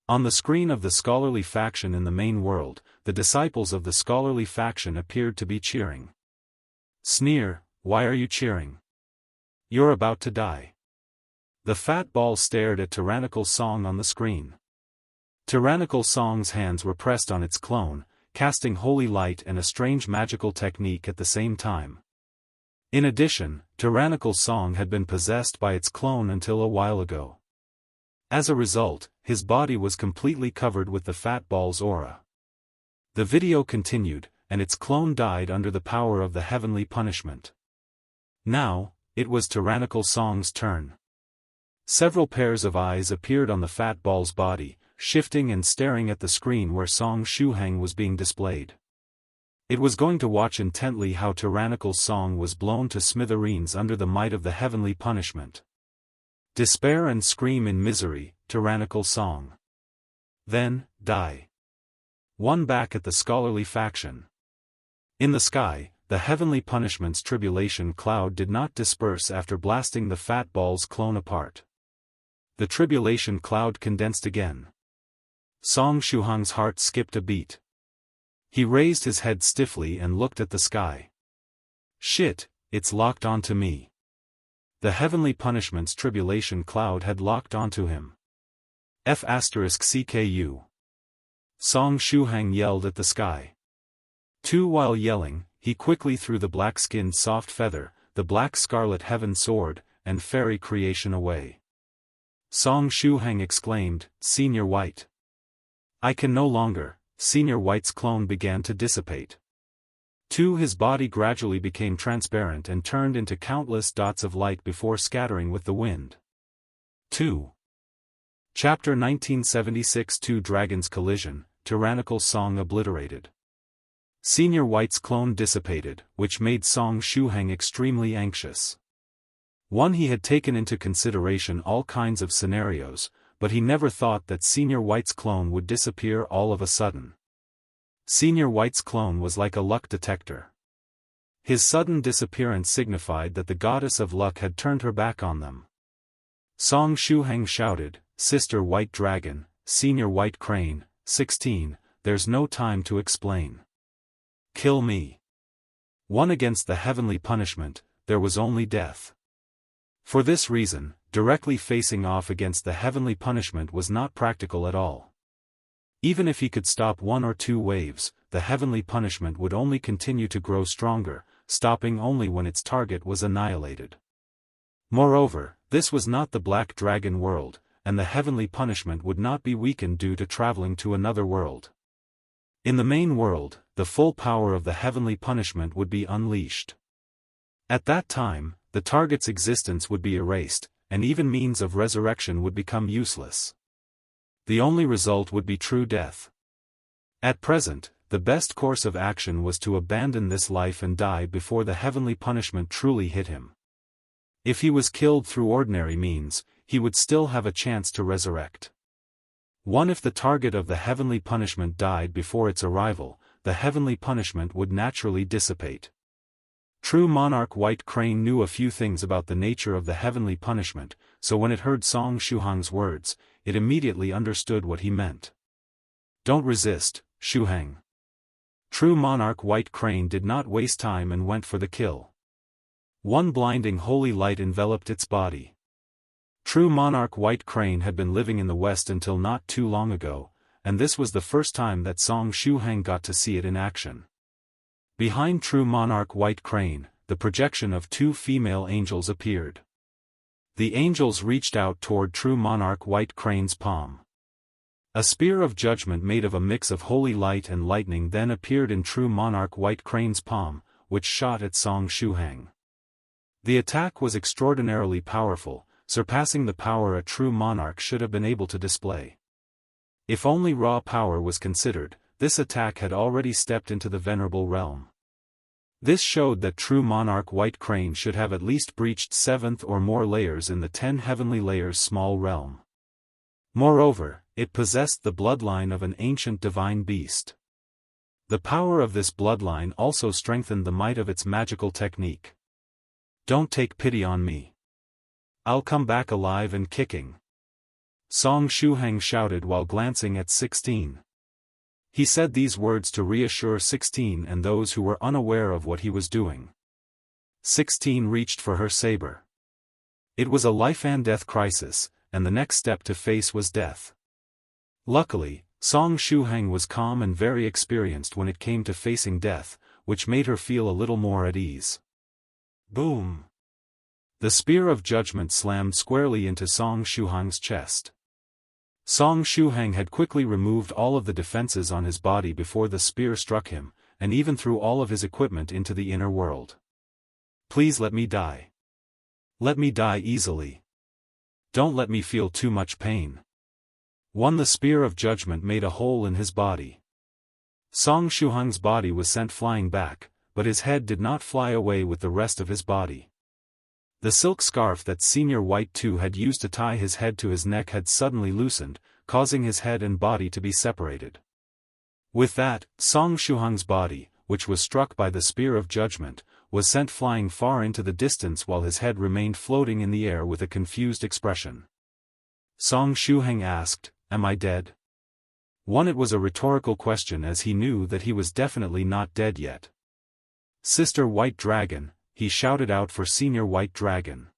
On the screen of the scholarly faction in the main world, the disciples of the scholarly faction appeared to be cheering. Sneer, why are you cheering? You're about to die. The fat ball stared at Tyrannical Song on the screen. Tyrannical Song's hands were pressed on its clone, casting holy light and a strange magical technique at the same time. In addition, Tyrannical Song had been possessed by its clone until a while ago. As a result, his body was completely covered with the fat ball's aura. The video continued, and its clone died under the power of the heavenly punishment. Now, it was Tyrannical Song's turn. Several pairs of eyes appeared on the fat ball's body, shifting and staring at the screen where Song Shuheng was being displayed. It was going to watch intently how tyrannical Song was blown to smithereens under the might of the heavenly punishment. Despair and scream in misery, tyrannical Song. Then, die. One back at the scholarly faction. In the sky, the heavenly punishment's tribulation cloud did not disperse after blasting the fat ball's clone apart. The tribulation cloud condensed again. Song Shuhang's heart skipped a beat. He raised his head stiffly and looked at the sky. Shit, it's locked onto me. The heavenly punishment's tribulation cloud had locked onto him. F*CKU. Song Shuhang yelled at the sky. While yelling, he quickly threw the black-skinned soft feather, the black scarlet heaven sword, and fairy creation away. Song Shuhang exclaimed, "Senior White. I can no longer." Senior White's clone began to dissipate. His body gradually became transparent and turned into countless dots of light before scattering with the wind. 2. Chapter 1976 Two Dragons Collision, Tyrannical Song Obliterated. Senior White's clone dissipated, which made Song Shuhang extremely anxious. He had taken into consideration all kinds of scenarios, but he never thought that Senior White's clone would disappear all of a sudden. Senior White's clone was like a luck detector. His sudden disappearance signified that the goddess of luck had turned her back on them. Song Shuhang shouted, "Sister White Dragon, Senior White Crane, 16, there's no time to explain. Kill me." Against the heavenly punishment, there was only death. For this reason, directly facing off against the heavenly punishment was not practical at all. Even if he could stop one or two waves, the heavenly punishment would only continue to grow stronger, stopping only when its target was annihilated. Moreover, this was not the Black Dragon world, and the heavenly punishment would not be weakened due to traveling to another world. In the main world, the full power of the heavenly punishment would be unleashed. At that time, the target's existence would be erased, and even means of resurrection would become useless. The only result would be true death. At present, the best course of action was to abandon this life and die before the heavenly punishment truly hit him. If he was killed through ordinary means, he would still have a chance to resurrect. If the target of the heavenly punishment died before its arrival, the heavenly punishment would naturally dissipate. True monarch White Crane knew a few things about the nature of the heavenly punishment, so when it heard Song Shuhang's words, it immediately understood what he meant. "Don't resist, Shuhang." True monarch White Crane did not waste time and went for the kill. One blinding holy light enveloped its body. True monarch White Crane had been living in the West until not too long ago, and this was the first time that Song Shuhang got to see it in action. Behind true monarch White Crane, the projection of two female angels appeared. The angels reached out toward true monarch White Crane's palm. A spear of judgment made of a mix of holy light and lightning then appeared in true monarch White Crane's palm, which shot at Song Shuhang. The attack was extraordinarily powerful, surpassing the power a true monarch should have been able to display. If only raw power was considered, this attack had already stepped into the venerable realm. This showed that true monarch White Crane should have at least breached 7th or more layers in the 10 heavenly layers small realm. Moreover, it possessed the bloodline of an ancient divine beast. The power of this bloodline also strengthened the might of its magical technique. "Don't take pity on me. I'll come back alive and kicking," Song Shuhang shouted while glancing at 16. He said these words to reassure 16 and those who were unaware of what he was doing. 16 reached for her saber. It was a life-and-death crisis, and the next step to face was death. Luckily, Song Shuhang was calm and very experienced when it came to facing death, which made her feel a little more at ease. Boom! The spear of judgment slammed squarely into Song Shuhang's chest. Song Shuhang had quickly removed all of the defenses on his body before the spear struck him, and even threw all of his equipment into the inner world. "Please let me die. Let me die easily. Don't let me feel too much pain." The spear of judgment made a hole in his body. Song Shuhang's body was sent flying back, but his head did not fly away with the rest of his body. The silk scarf that Senior White 2 had used to tie his head to his neck had suddenly loosened, causing his head and body to be separated. With that, Song Shuhang's body, which was struck by the spear of judgment, was sent flying far into the distance while his head remained floating in the air with a confused expression. Song Shuhang asked, "Am I dead?" It was a rhetorical question as he knew that he was definitely not dead yet. "Sister White Dragon," he shouted out for Senior White Dragon.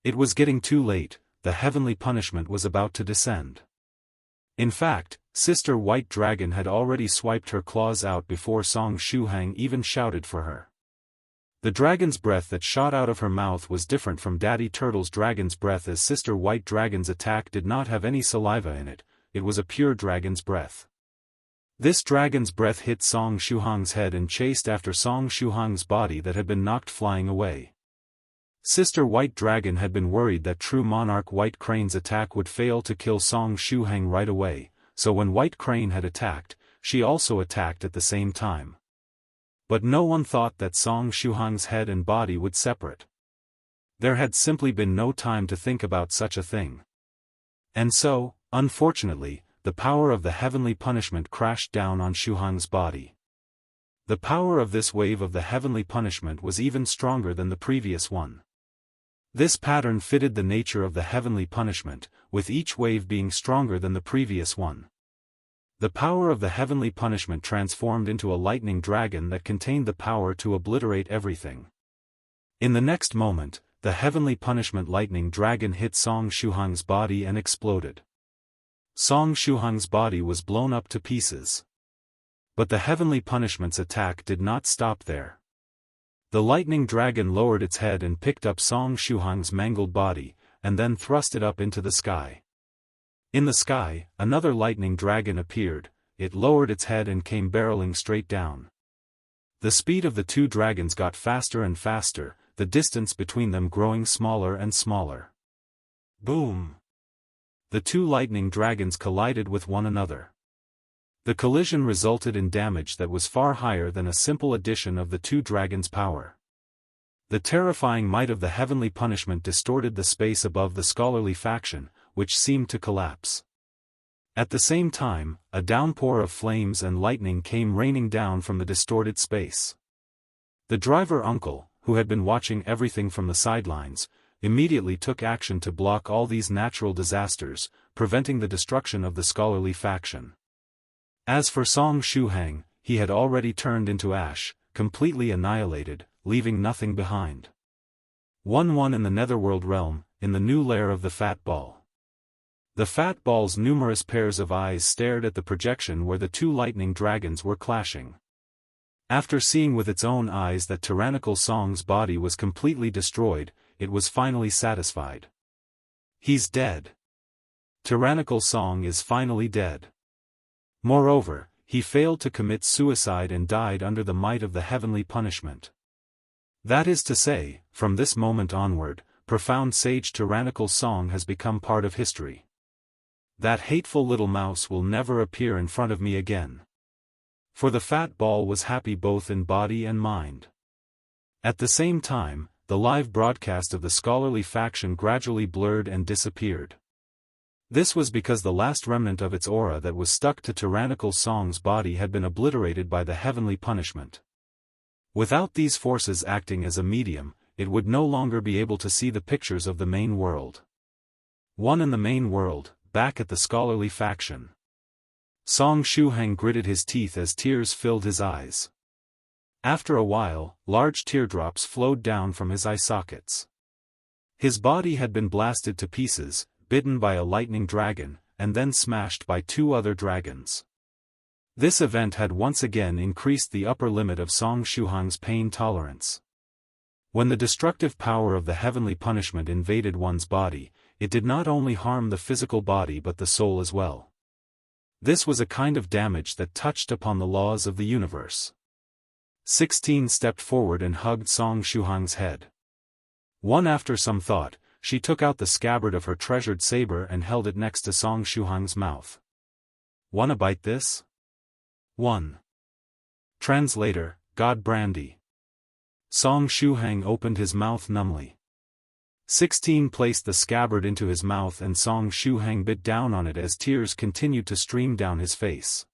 It was getting too late, the heavenly punishment was about to descend. In fact, Sister White Dragon had already swiped her claws out before Song Shuhang even shouted for her. The dragon's breath that shot out of her mouth was different from Daddy Turtle's dragon's breath, as Sister White Dragon's attack did not have any saliva in it. It was a pure dragon's breath. This dragon's breath hit Song Shuhang's head and chased after Song Shuhang's body that had been knocked flying away. Sister White Dragon had been worried that true monarch White Crane's attack would fail to kill Song Shuhang right away, so when White Crane had attacked, she also attacked at the same time. But no one thought that Song Shuhang's head and body would separate. There had simply been no time to think about such a thing. And so, unfortunately, the power of the heavenly punishment crashed down on Shuhang's body. The power of this wave of the heavenly punishment was even stronger than the previous one. This pattern fitted the nature of the heavenly punishment, with each wave being stronger than the previous one. The power of the heavenly punishment transformed into a lightning dragon that contained the power to obliterate everything. In the next moment, the heavenly punishment lightning dragon hit Song Shuhang's body and exploded. Song Shuhang's body was blown up to pieces. But the heavenly punishment's attack did not stop there. The lightning dragon lowered its head and picked up Song Shuhang's mangled body, and then thrust it up into the sky. In the sky, another lightning dragon appeared. It lowered its head and came barreling straight down. The speed of the two dragons got faster and faster, the distance between them growing smaller and smaller. Boom! The two lightning dragons collided with one another. The collision resulted in damage that was far higher than a simple addition of the two dragons' power. The terrifying might of the heavenly punishment distorted the space above the scholarly faction, which seemed to collapse. At the same time, a downpour of flames and lightning came raining down from the distorted space. The driver uncle, who had been watching everything from the sidelines, immediately took action to block all these natural disasters, preventing the destruction of the scholarly faction. As for Song Shuhang, he had already turned into ash, completely annihilated, leaving nothing behind. 1-1 in the Netherworld realm, in the new lair of the Fat Ball. The Fat Ball's numerous pairs of eyes stared at the projection where the two lightning dragons were clashing. After seeing with its own eyes that Tyrannical Song's body was completely destroyed, it was finally satisfied. He's dead. Tyrannical Song is finally dead. Moreover, he failed to commit suicide and died under the might of the heavenly punishment. That is to say, from this moment onward, profound sage Tyrannical Song has become part of history. That hateful little mouse will never appear in front of me again. For the Fat Ball was happy both in body and mind. At the same time, the live broadcast of the scholarly faction gradually blurred and disappeared. This was because the last remnant of its aura that was stuck to Tyrannical Song's body had been obliterated by the heavenly punishment. Without these forces acting as a medium, it would no longer be able to see the pictures of the main world. One in the main world, back at the scholarly faction. Song Shuhang gritted his teeth as tears filled his eyes. After a while, large teardrops flowed down from his eye sockets. His body had been blasted to pieces, bitten by a lightning dragon, and then smashed by two other dragons. This event had once again increased the upper limit of Song Shuhang's pain tolerance. When the destructive power of the heavenly punishment invaded one's body, it did not only harm the physical body but the soul as well. This was a kind of damage that touched upon the laws of the universe. 16 stepped forward and hugged Song Shuhang's head. One after some thought, she took out the scabbard of her treasured saber and held it next to Song Shuhang's mouth. "Wanna bite this?" 1. Translator, God Brandy. Song Shuhang opened his mouth numbly. 16 placed the scabbard into his mouth and Song Shuhang bit down on it as tears continued to stream down his face.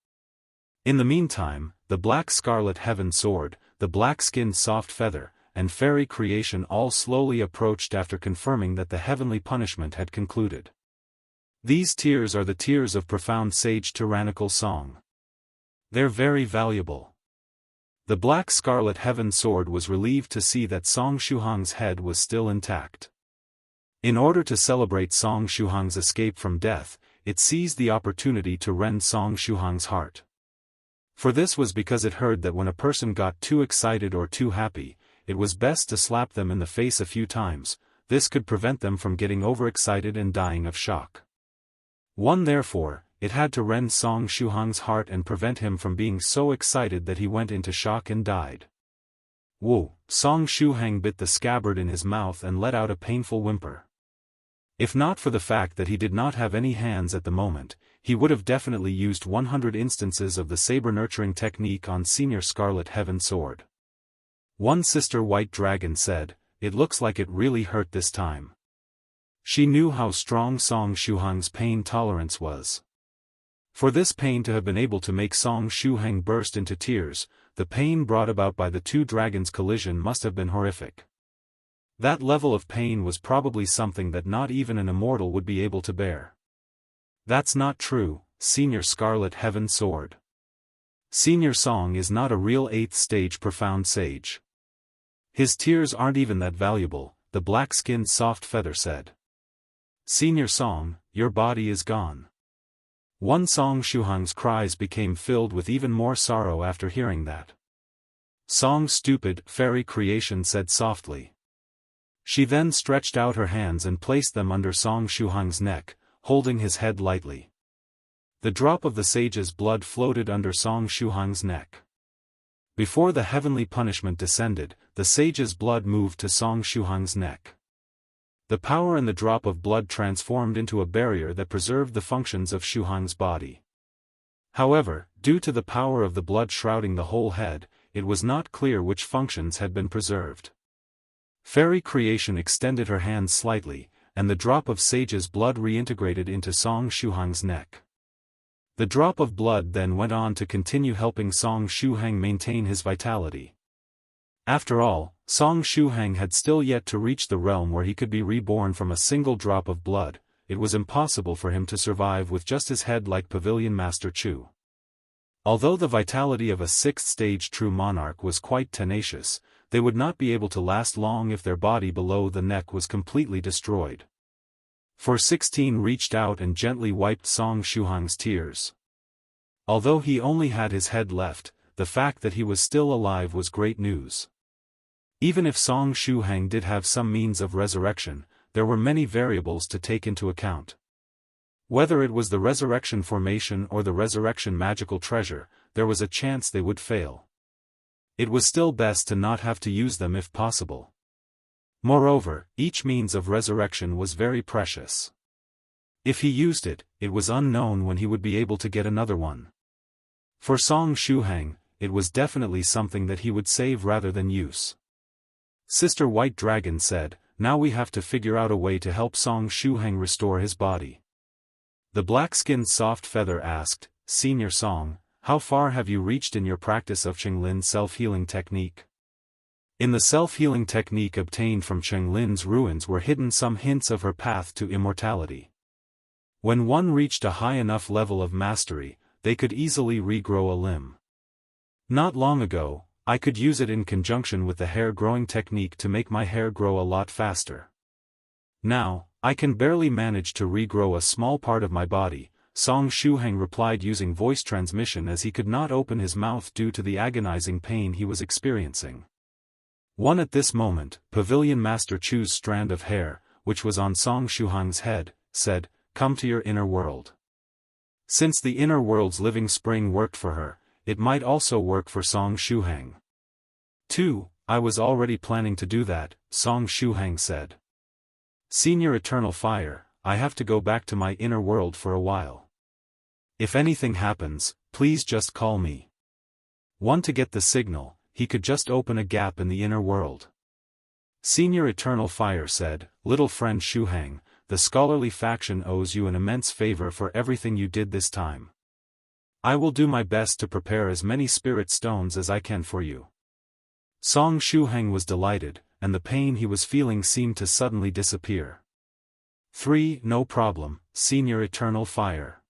In the meantime, the black scarlet heaven sword, the black-skinned soft feather, and fairy creation all slowly approached after confirming that the heavenly punishment had concluded. These tears are the tears of profound sage tyrannical song. They're very valuable. The black scarlet heaven sword was relieved to see that Song Shuhang's head was still intact. In order to celebrate Song Shuhang's escape from death, it seized the opportunity to rend Song Shuhang's heart. For this was because it heard that when a person got too excited or too happy, it was best to slap them in the face a few times. This could prevent them from getting overexcited and dying of shock. Therefore, it had to rend Song Shuhang's heart and prevent him from being so excited that he went into shock and died. Whoa! Song Shuhang bit the scabbard in his mouth and let out a painful whimper. If not for the fact that he did not have any hands at the moment, he would have definitely used 100 instances of the saber-nurturing technique on Senior Scarlet Heaven Sword. One Sister White Dragon said, "It looks like it really hurt this time." She knew how strong Song Shuhang's pain tolerance was. For this pain to have been able to make Song Shuhang burst into tears, the pain brought about by the two dragons' collision must have been horrific. That level of pain was probably something that not even an immortal would be able to bear. That's not true, Senior Scarlet Heaven Sword. Senior Song is not a real 8th stage profound sage. His tears aren't even that valuable, the black-skinned soft feather said. Senior Song, your body is gone. One Song Shuhang's cries became filled with even more sorrow after hearing that. Song stupid, fairy creation said softly. She then stretched out her hands and placed them under Song Shuhang's neck, holding his head lightly. The drop of the sage's blood floated under Song Shuhang's neck. Before the heavenly punishment descended, the sage's blood moved to Song Shuhang's neck. The power in the drop of blood transformed into a barrier that preserved the functions of Shuhang's body. However, due to the power of the blood shrouding the whole head, it was not clear which functions had been preserved. Fairy creation extended her hands slightly, and the drop of sage's blood reintegrated into Song Shuhang's neck. The drop of blood then went on to continue helping Song Shuhang maintain his vitality. After all, Song Shuhang had still yet to reach the realm where he could be reborn from a single drop of blood. It was impossible for him to survive with just his head like Pavilion Master Chu. Although the vitality of a 6th stage true monarch was quite tenacious, they would not be able to last long if their body below the neck was completely destroyed. For 16 reached out and gently wiped Song Shuhang's tears. Although he only had his head left, the fact that he was still alive was great news. Even if Song Shuhang did have some means of resurrection, there were many variables to take into account. Whether it was the resurrection formation or the resurrection magical treasure, there was a chance they would fail. It was still best to not have to use them if possible. Moreover, each means of resurrection was very precious. If he used it, it was unknown when he would be able to get another one. For Song Shuhang, it was definitely something that he would save rather than use. Sister White Dragon said, "Now we have to figure out a way to help Song Shuhang restore his body." The black-skinned soft feather asked, "Senior Song, how far have you reached in your practice of Qinglin's self-healing technique?" In the self-healing technique obtained from Qinglin's ruins were hidden some hints of her path to immortality. When one reached a high enough level of mastery, they could easily regrow a limb. Not long ago, I could use it in conjunction with the hair-growing technique to make my hair grow a lot faster. Now, I can barely manage to regrow a small part of my body, Song Shuhang replied using voice transmission as he could not open his mouth due to the agonizing pain he was experiencing. At this moment, Pavilion Master Chu's strand of hair, which was on Song Shuhang's head, said, "Come to your inner world." Since the inner world's living spring worked for her, it might also work for Song Shuhang. I was already planning to do that, Song Shuhang said. Senior Eternal Fire, I have to go back to my inner world for a while. If anything happens, please just call me. To get the signal, he could just open a gap in the inner world. Senior Eternal Fire said, "Little friend Shu Hang, the scholarly faction owes you an immense favor for everything you did this time. I will do my best to prepare as many spirit stones as I can for you." Song Shu Hang was delighted, and the pain he was feeling seemed to suddenly disappear. 3. No problem, Senior Eternal Fire.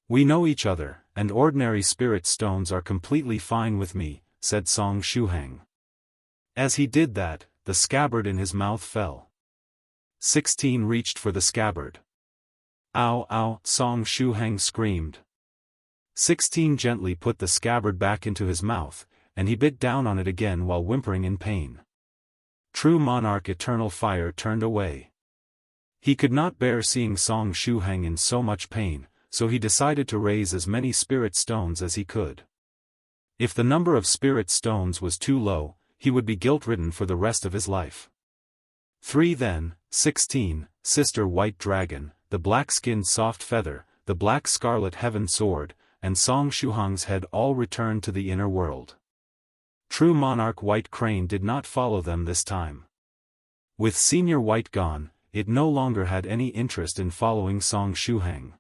We know each other, and ordinary spirit stones are completely fine with me, said Song Shu Hang. As he did that, the scabbard in his mouth fell. 16 reached for the scabbard. "Ow, ow," Song Shu Hang screamed. 16 gently put the scabbard back into his mouth, and he bit down on it again while whimpering in pain. True Monarch Eternal Fire turned away. He could not bear seeing Song Shu Hang in so much pain, so he decided to raise as many spirit stones as he could. If the number of spirit stones was too low, he would be guilt-ridden for the rest of his life. 3 Then, 16, Sister White Dragon, the black-skinned Soft Feather, the black scarlet Heaven Sword, and Song Shu Hang's head all returned to the inner world. True Monarch White Crane did not follow them this time. With Senior White gone, it no longer had any interest in following Song Shu Hang.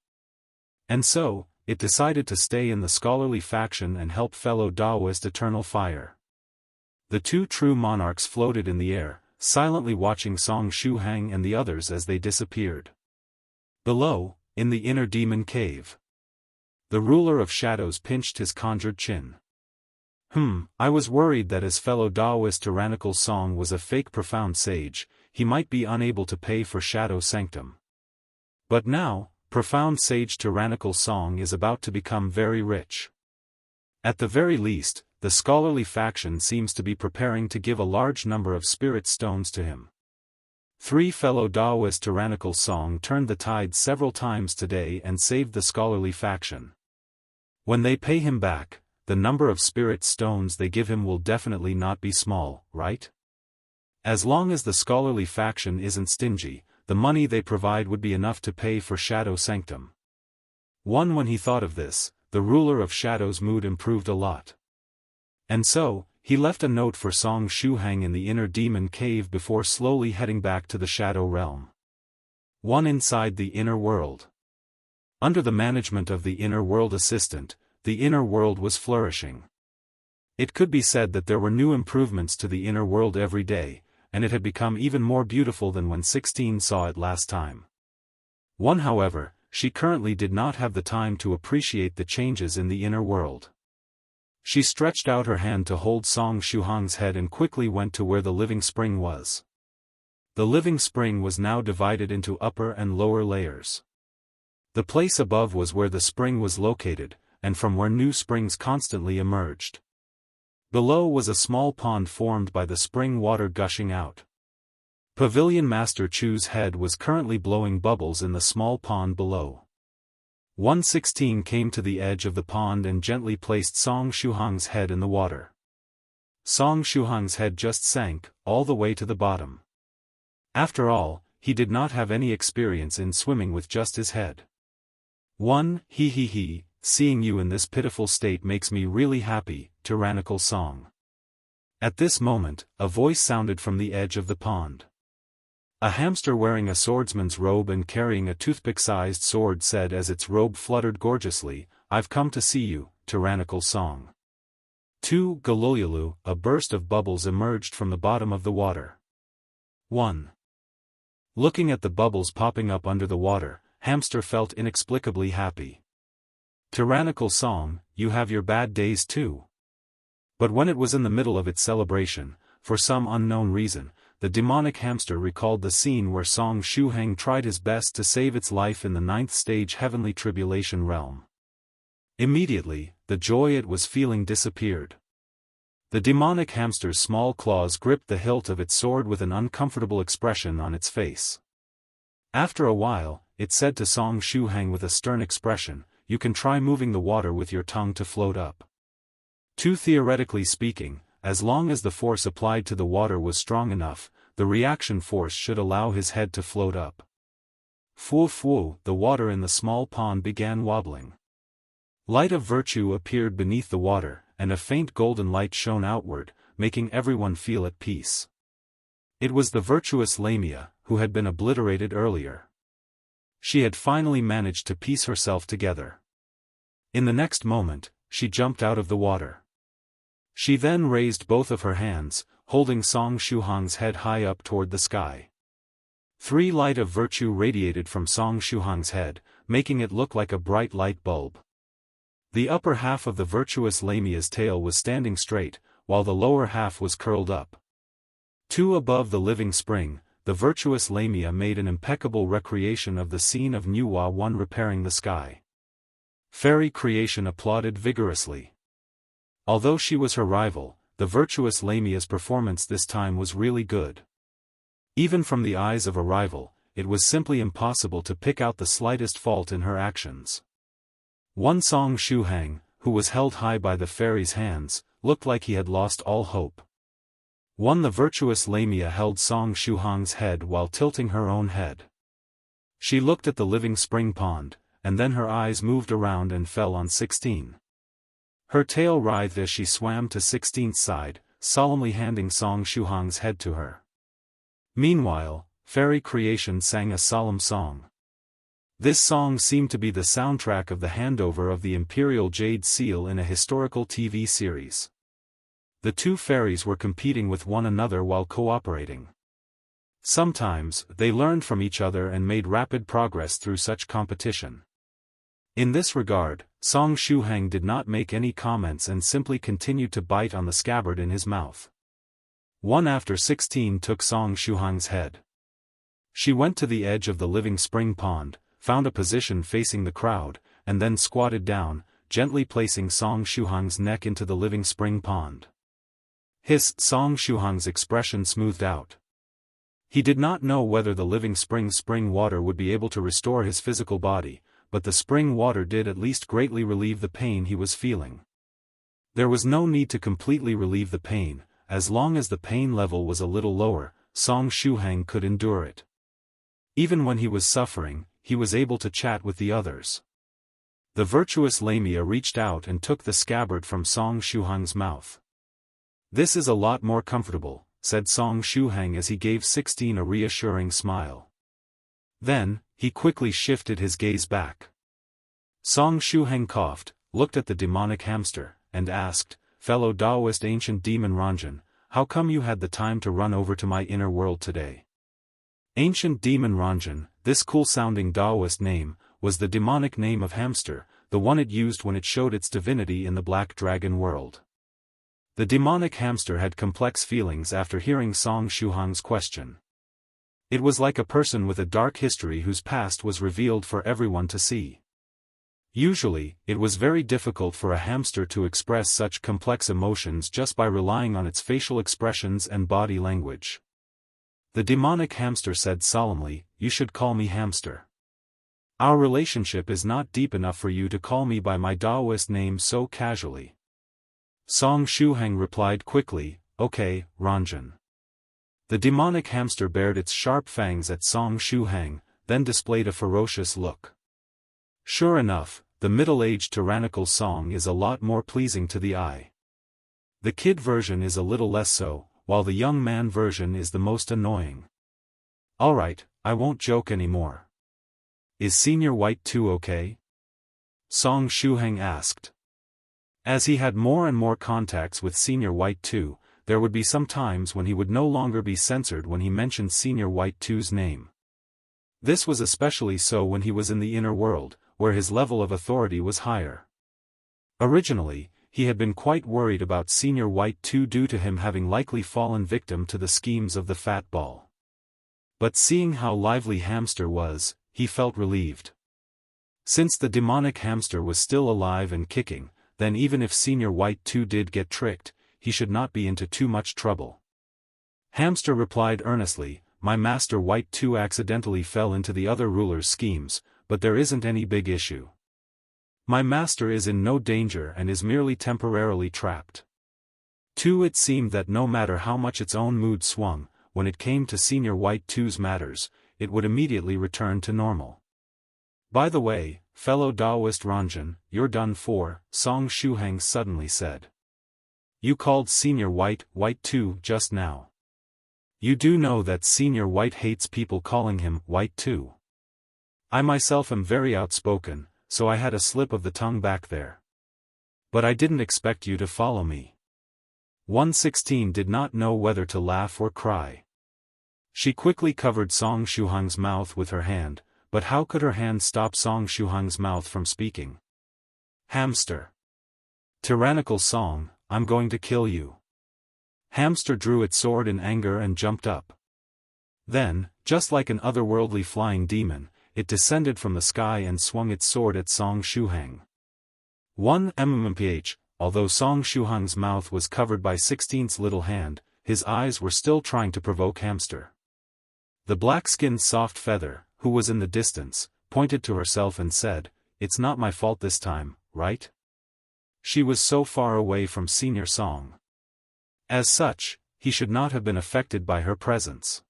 And so, it decided to stay in the scholarly faction and help fellow Taoist Eternal Fire. The two true monarchs floated in the air, silently watching Song Shu Hang and the others as they disappeared. Below, in the inner demon cave, the ruler of shadows pinched his conjured chin. I was worried that as fellow Taoist tyrannical Song was a fake profound sage, he might be unable to pay for Shadow Sanctum. But now, profound sage tyrannical Song is about to become very rich. At the very least, the scholarly faction seems to be preparing to give a large number of spirit stones to him. 3 fellow Taoist tyrannical Song turned the tide several times today and saved the scholarly faction. When they pay him back, the number of spirit stones they give him will definitely not be small, right? As long as the scholarly faction isn't stingy, the money they provide would be enough to pay for Shadow Sanctum. When he thought of this, the ruler of shadows' mood improved a lot. And so, he left a note for Song Shu Hang in the inner demon cave before slowly heading back to the Shadow Realm. 1 Inside the inner world. Under the management of the inner world assistant, the inner world was flourishing. It could be said that there were new improvements to the inner world every day, and it had become even more beautiful than when 16 saw it last time. However, she currently did not have the time to appreciate the changes in the inner world. She stretched out her hand to hold Song Shu Hang's head and quickly went to where the living spring was. The living spring was now divided into upper and lower layers. The place above was where the spring was located, and from where new springs constantly emerged. Below was a small pond formed by the spring water gushing out. Pavilion Master Chu's head was currently blowing bubbles in the small pond below. 116 came to the edge of the pond and gently placed Song Shu Hang's head in the water. Song Shu Hang's head just sank, all the way to the bottom. After all, he did not have any experience in swimming with just his head. He, seeing you in this pitiful state makes me really happy, tyrannical Song. At this moment, a voice sounded from the edge of the pond. A hamster wearing a swordsman's robe and carrying a toothpick-sized sword said as its robe fluttered gorgeously, "I've come to see you, tyrannical Song." 2 Galulyalu, a burst of bubbles emerged from the bottom of the water. 1. Looking at the bubbles popping up under the water, Hamster felt inexplicably happy. Tyrannical Song, you have your bad days too. But when it was in the middle of its celebration, for some unknown reason, the demonic hamster recalled the scene where Song Shu Hang tried his best to save its life in the 9th stage heavenly tribulation realm. Immediately, the joy it was feeling disappeared. The demonic hamster's small claws gripped the hilt of its sword with an uncomfortable expression on its face. After a while, it said to Song Shu Hang with a stern expression, "You can try moving the water with your tongue to float up." 2 Theoretically speaking, as long as the force applied to the water was strong enough, the reaction force should allow his head to float up. Fu, the water in the small pond began wobbling. Light of virtue appeared beneath the water, and a faint golden light shone outward, making everyone feel at peace. It was the virtuous Lamia, who had been obliterated earlier. She had finally managed to piece herself together. In the next moment, she jumped out of the water. She then raised both of her hands, holding Song Shuhang's head high up toward the sky. 3 light of virtue radiated from Song Shuhang's head, making it look like a bright light bulb. The upper half of the virtuous Lamia's tail was standing straight, while the lower half was curled up. 2 above the living spring, the virtuous Lamia made an impeccable recreation of the scene of Nuwa One repairing the sky. Fairy creation applauded vigorously. Although she was her rival, the virtuous Lamia's performance this time was really good. Even from the eyes of a rival, it was simply impossible to pick out the slightest fault in her actions. One Song Shuhang, who was held high by the fairy's hands, looked like he had lost all hope. The virtuous Lamia held Song Shuhang's head while tilting her own head. She looked at the living spring pond, and then her eyes moved around and fell on 16. Her tail writhed as she swam to 16's side, solemnly handing Song Shuhang's head to her. Meanwhile, fairy creation sang a solemn song. This song seemed to be the soundtrack of the handover of the Imperial Jade Seal in a historical TV series. The 2 fairies were competing with one another while cooperating. Sometimes, they learned from each other and made rapid progress through such competition. In this regard, Song Shuhang did not make any comments and simply continued to bite on the scabbard in his mouth. 1 after 16 took Song Shuhang's head. She went to the edge of the living spring pond, found a position facing the crowd, and then squatted down, gently placing Song Shuhang's neck into the living spring pond. Song Shuhang's expression smoothed out. He did not know whether the living spring water would be able to restore his physical body, but the spring water did at least greatly relieve the pain he was feeling. There was no need to completely relieve the pain, as long as the pain level was a little lower, Song Shuhang could endure it. Even when he was suffering, he was able to chat with the others. The virtuous Lamia reached out and took the scabbard from Song Shuhang's mouth. "This is a lot more comfortable," said Song Shuhang as he gave 16 a reassuring smile. Then, he quickly shifted his gaze back. Song Shuhang coughed, looked at the demonic hamster, and asked, "Fellow Taoist ancient demon Ranjan, how come you had the time to run over to my inner world today?" Ancient demon Ranjan, this cool-sounding Taoist name, was the demonic name of hamster, the one it used when it showed its divinity in the Black Dragon world. The demonic hamster had complex feelings after hearing Song Shuhang's question. It was like a person with a dark history whose past was revealed for everyone to see. Usually, it was very difficult for a hamster to express such complex emotions just by relying on its facial expressions and body language. The demonic hamster said solemnly, "You should call me hamster. Our relationship is not deep enough for you to call me by my Taoist name so casually." Song Shuhang replied quickly, "Okay, Ranjan." The demonic hamster bared its sharp fangs at Song Shuhang, then displayed a ferocious look. Sure enough, the middle-aged tyrannical Song is a lot more pleasing to the eye. The kid version is a little less so, while the young man version is the most annoying. "Alright, I won't joke anymore. Is Senior White 2 okay?" Song Shuhang asked. As he had more and more contacts with Senior White 2, there would be some times when he would no longer be censored when he mentioned Senior White 2's name. This was especially so when he was in the inner world, where his level of authority was higher. Originally, he had been quite worried about Senior White 2 due to him having likely fallen victim to the schemes of the Fat Ball. But seeing how lively Hamster was, he felt relieved. Since the demonic hamster was still alive and kicking, then even if Senior White 2 did get tricked, he should not be into too much trouble. Hamster replied earnestly, "My Master White 2 accidentally fell into the other ruler's schemes, but there isn't any big issue. My master is in no danger and is merely temporarily trapped." 2 It seemed that no matter how much its own mood swung, when it came to Senior White 2's matters, it would immediately return to normal. "By the way, fellow Taoist Ranjan, you're done for," Song Shuhang suddenly said. You called Senior White, White too, just now. You do know that Senior White hates people calling him White too. I myself am very outspoken, so I had a slip of the tongue back there. But I didn't expect you to follow me. 116 did not know whether to laugh or cry. She quickly covered Song Shuhang's mouth with her hand, but how could her hand stop Song Shuhang's mouth from speaking? Hamster. Tyrannical Song, I'm going to kill you. Hamster drew its sword in anger and jumped up. Then, just like an otherworldly flying demon, it descended from the sky and swung its sword at Song Shuhang. 1 mmmph, although Song Shuhang's mouth was covered by 16's little hand, his eyes were still trying to provoke Hamster. The black-skinned soft feather, who was in the distance, pointed to herself and said, "It's not my fault this time, right?" She was so far away from Senior Song. As such, he should not have been affected by her presence.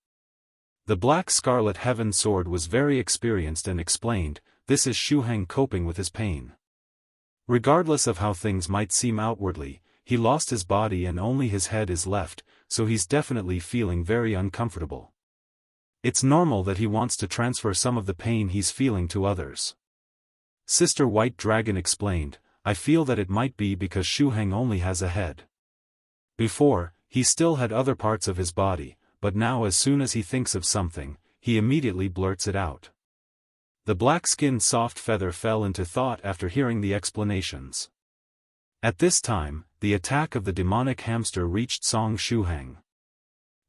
The black scarlet heaven sword was very experienced and explained, "This is Shuhang coping with his pain. Regardless of how things might seem outwardly, he lost his body and only his head is left, so he's definitely feeling very uncomfortable. It's normal that he wants to transfer some of the pain he's feeling to others." Sister White Dragon explained, "I feel that it might be because Shuhang only has a head. Before, he still had other parts of his body, but now as soon as he thinks of something, he immediately blurts it out." The black-skinned soft feather fell into thought after hearing the explanations. At this time, the attack of the demonic hamster reached Song Shuhang.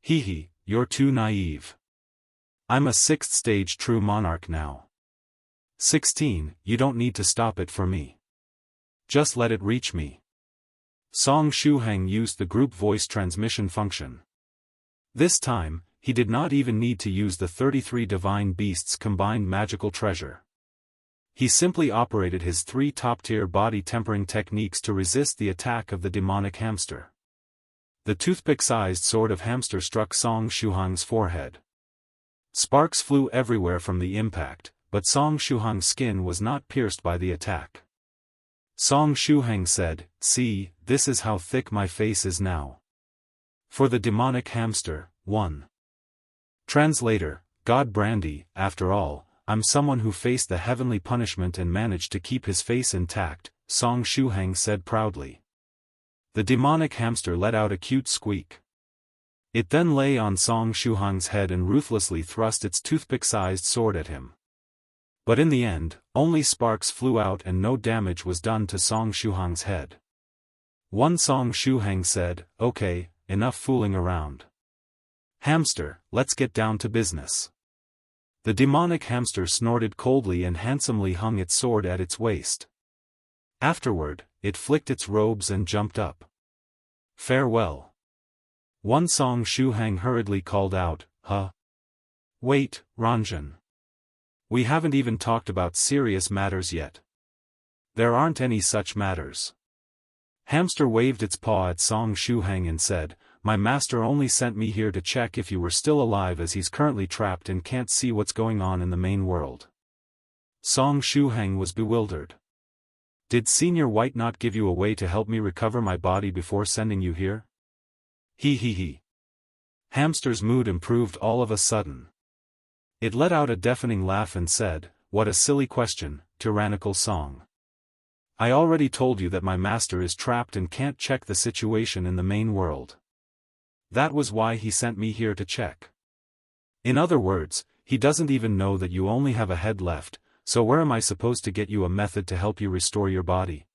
"Hee, you're too naive. I'm a 6th stage true monarch now. 16, you don't need to stop it for me. Just let it reach me." Song Shuhang used the group voice transmission function. This time, he did not even need to use the 33 divine beasts combined magical treasure. He simply operated his 3 top-tier body tempering techniques to resist the attack of the demonic hamster. The toothpick-sized sword of hamster struck Song Shuhang's forehead. Sparks flew everywhere from the impact, but Song Shuhang's skin was not pierced by the attack. Song Shuhang said, "See, this is how thick my face is now." For the demonic hamster, 1. Translator, God Brandy, after all, I'm someone who faced the heavenly punishment and managed to keep his face intact, Song Shuhang said proudly. The demonic hamster let out a cute squeak. It then lay on Song Shuhang's head and ruthlessly thrust its toothpick-sized sword at him. But in the end, only sparks flew out and no damage was done to Song Shuhang's head. 1 Song Shuhang said, "Okay, enough fooling around. Hamster, let's get down to business." The demonic hamster snorted coldly and handsomely hung its sword at its waist. Afterward, it flicked its robes and jumped up. "Farewell." 1 Song Shuhang hurriedly called out, "Huh? Wait, Ranjan. We haven't even talked about serious matters yet. There aren't any such matters." Hamster waved its paw at Song Shuhang and said, "My master only sent me here to check if you were still alive as he's currently trapped and can't see what's going on in the main world." Song Shuhang was bewildered. "Did Senior White not give you a way to help me recover my body before sending you here?" He. Hamster's mood improved all of a sudden. It let out a deafening laugh and said, "What a silly question, tyrannical Song. I already told you that my master is trapped and can't check the situation in the main world. That was why he sent me here to check. In other words, he doesn't even know that you only have a head left, so where am I supposed to get you a method to help you restore your body?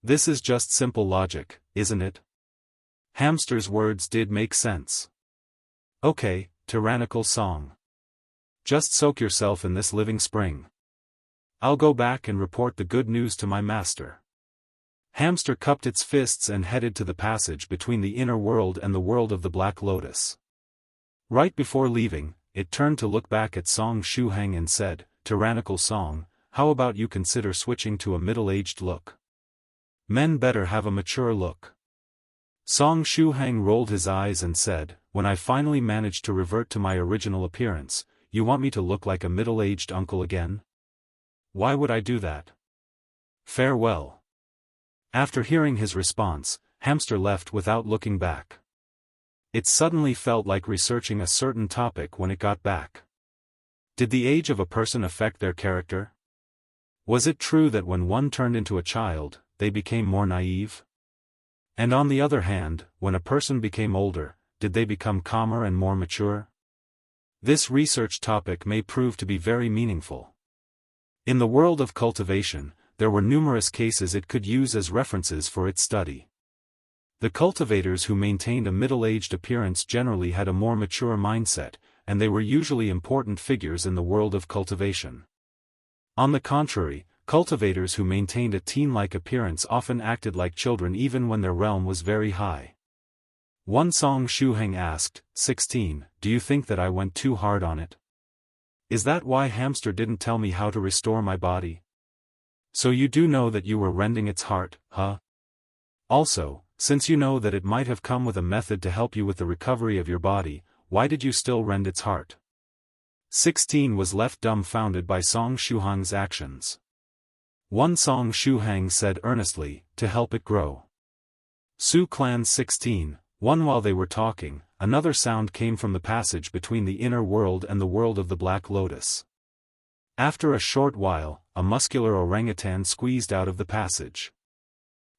This is just simple logic, isn't it?" Hamster's words did make sense. "Okay, tyrannical Song. Just soak yourself in this living spring. I'll go back and report the good news to my master." Hamster cupped its fists and headed to the passage between the inner world and the world of the Black Lotus. Right before leaving, it turned to look back at Song Shuhang and said, "Tyrannical Song, how about you consider switching to a middle-aged look? Men better have a mature look." Song Shuhang rolled his eyes and said, "When I finally manage to revert to my original appearance, you want me to look like a middle-aged uncle again? Why would I do that? Farewell." After hearing his response, Hamster left without looking back. It suddenly felt like researching a certain topic when it got back. Did the age of a person affect their character? Was it true that when one turned into a child, they became more naive? And on the other hand, when a person became older, did they become calmer and more mature? This research topic may prove to be very meaningful. In the world of cultivation, there were numerous cases it could use as references for its study. The cultivators who maintained a middle-aged appearance generally had a more mature mindset, and they were usually important figures in the world of cultivation. On the contrary, cultivators who maintained a teen-like appearance often acted like children even when their realm was very high. One Song Shuheng asked, 16, do you think that I went too hard on it? Is that why Hamster didn't tell me how to restore my body? So you do know that you were rending its heart, huh? Also, since you know that it might have come with a method to help you with the recovery of your body, why did you still rend its heart? 16 was left dumbfounded by Song Shuheng's actions. One Song Shuheng said earnestly, to help it grow. Su Clan 16, one while they were talking, another sound came from the passage between the inner world and the world of the Black Lotus. After a short while, a muscular orangutan squeezed out of the passage.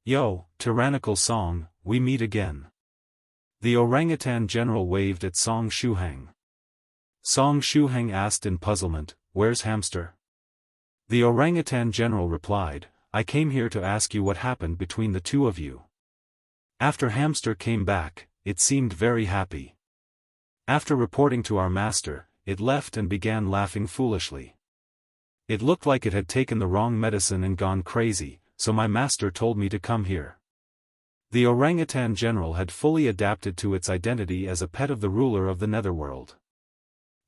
Yo, tyrannical Song, we meet again. The orangutan general waved at Song Shuheng. Song Shuheng asked in puzzlement, where's Hamster? The orangutan general replied, I came here to ask you what happened between the two of you. After Hamster came back, it seemed very happy. After reporting to our master, it left and began laughing foolishly. It looked like it had taken the wrong medicine and gone crazy, so my master told me to come here. The orangutan general had fully adapted to its identity as a pet of the ruler of the netherworld.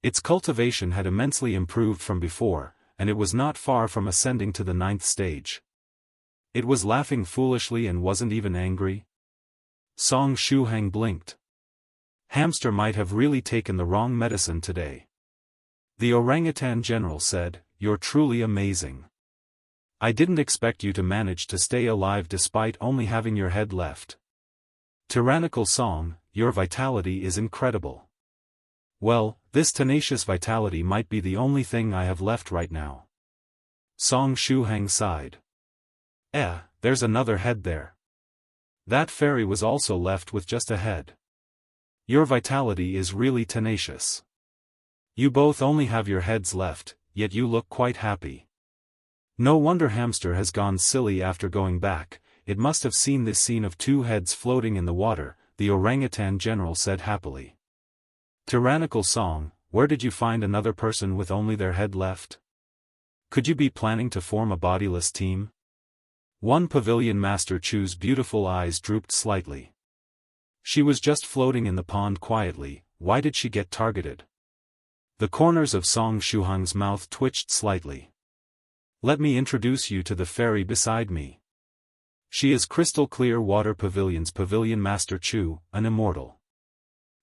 Its cultivation had immensely improved from before, and it was not far from ascending to the 9th stage. It was laughing foolishly and wasn't even angry. Song Shuheng blinked. Hamster might have really taken the wrong medicine today. The orangutan general said, you're truly amazing. I didn't expect you to manage to stay alive despite only having your head left. Tyrannical Song, your vitality is incredible. Well, this tenacious vitality might be the only thing I have left right now. Song Shuheng sighed. There's another head there. That fairy was also left with just a head. Your vitality is really tenacious. You both only have your heads left, yet you look quite happy. No wonder Hamster has gone silly after going back, it must have seen this scene of two heads floating in the water, the orangutan general said happily. Tyrannical Song, where did you find another person with only their head left? Could you be planning to form a bodiless team? One Pavilion Master Chu's beautiful eyes drooped slightly. She was just floating in the pond quietly, why did she get targeted? The corners of Song Shuheng's mouth twitched slightly. Let me introduce you to the fairy beside me. She is Crystal Clear Water Pavilion's Pavilion Master Chu, an immortal.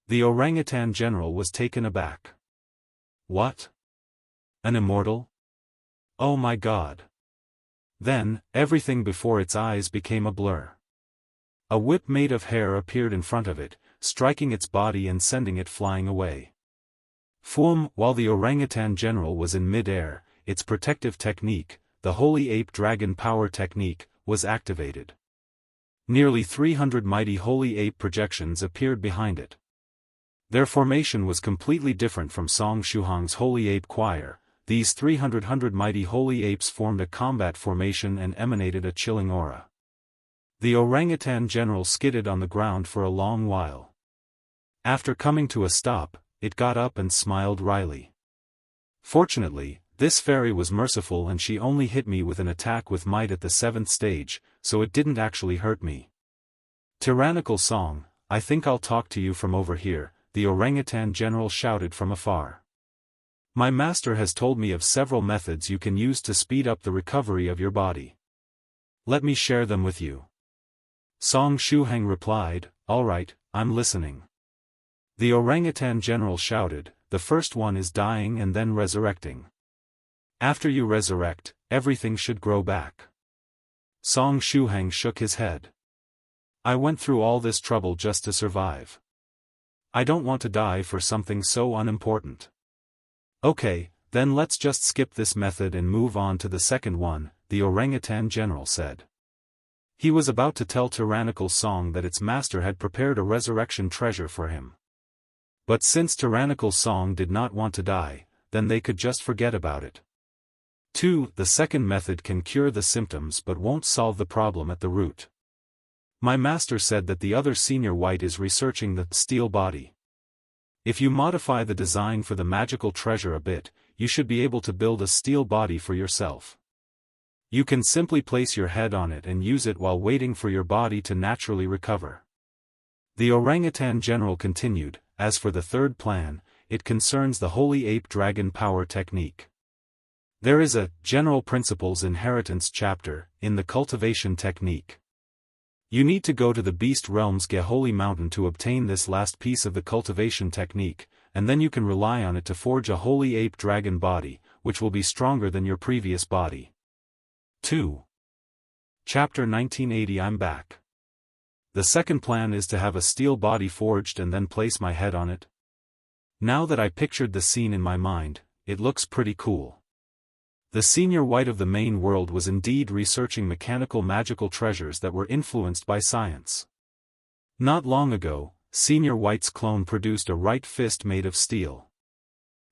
The orangutan general was taken aback. What? An immortal? Oh my God. Then, everything before its eyes became a blur. A whip made of hair appeared in front of it, striking its body and sending it flying away. Foom, while the orangutan general was in mid-air, its protective technique, the Holy Ape Dragon Power Technique, was activated. Nearly 300 mighty Holy Ape projections appeared behind it. Their formation was completely different from Song Shuheng's Holy Ape Choir. These 300 mighty Holy Apes formed a combat formation and emanated a chilling aura. The orangutan general skidded on the ground for a long while. After coming to a stop, it got up and smiled wryly. Fortunately, this fairy was merciful and she only hit me with an attack with might at the 7th stage, so it didn't actually hurt me. Tyrannical Song, I think I'll talk to you from over here, the orangutan general shouted from afar. My master has told me of several methods you can use to speed up the recovery of your body. Let me share them with you. Song Shuheng replied, all right, I'm listening. The orangutan general shouted, the first one is dying and then resurrecting. After you resurrect, everything should grow back. Song Shuheng shook his head. I went through all this trouble just to survive. I don't want to die for something so unimportant. Okay, then let's just skip this method and move on to the second one, the orangutan general said. He was about to tell Tyrannical Song that its master had prepared a resurrection treasure for him. But since Tyrannical Song did not want to die, then they could just forget about it. 2. The second method can cure the symptoms but won't solve the problem at the root. My master said that the other senior white is researching the steel body. If you modify the design for the magical treasure a bit, you should be able to build a steel body for yourself. You can simply place your head on it and use it while waiting for your body to naturally recover. The orangutan general continued, as for the third plan, it concerns the holy ape dragon power technique. There is a General Principles Inheritance chapter in the Cultivation technique. You need to go to the Beast Realm's Holy Mountain to obtain this last piece of the Cultivation technique, and then you can rely on it to forge a holy ape dragon body, which will be stronger than your previous body. 2. Chapter 1980 I'm back. The second plan is to have a steel body forged and then place my head on it. Now that I pictured the scene in my mind, it looks pretty cool. The senior white of the main world was indeed researching mechanical magical treasures that were influenced by science. Not long ago, Senior White's clone produced a right fist made of steel.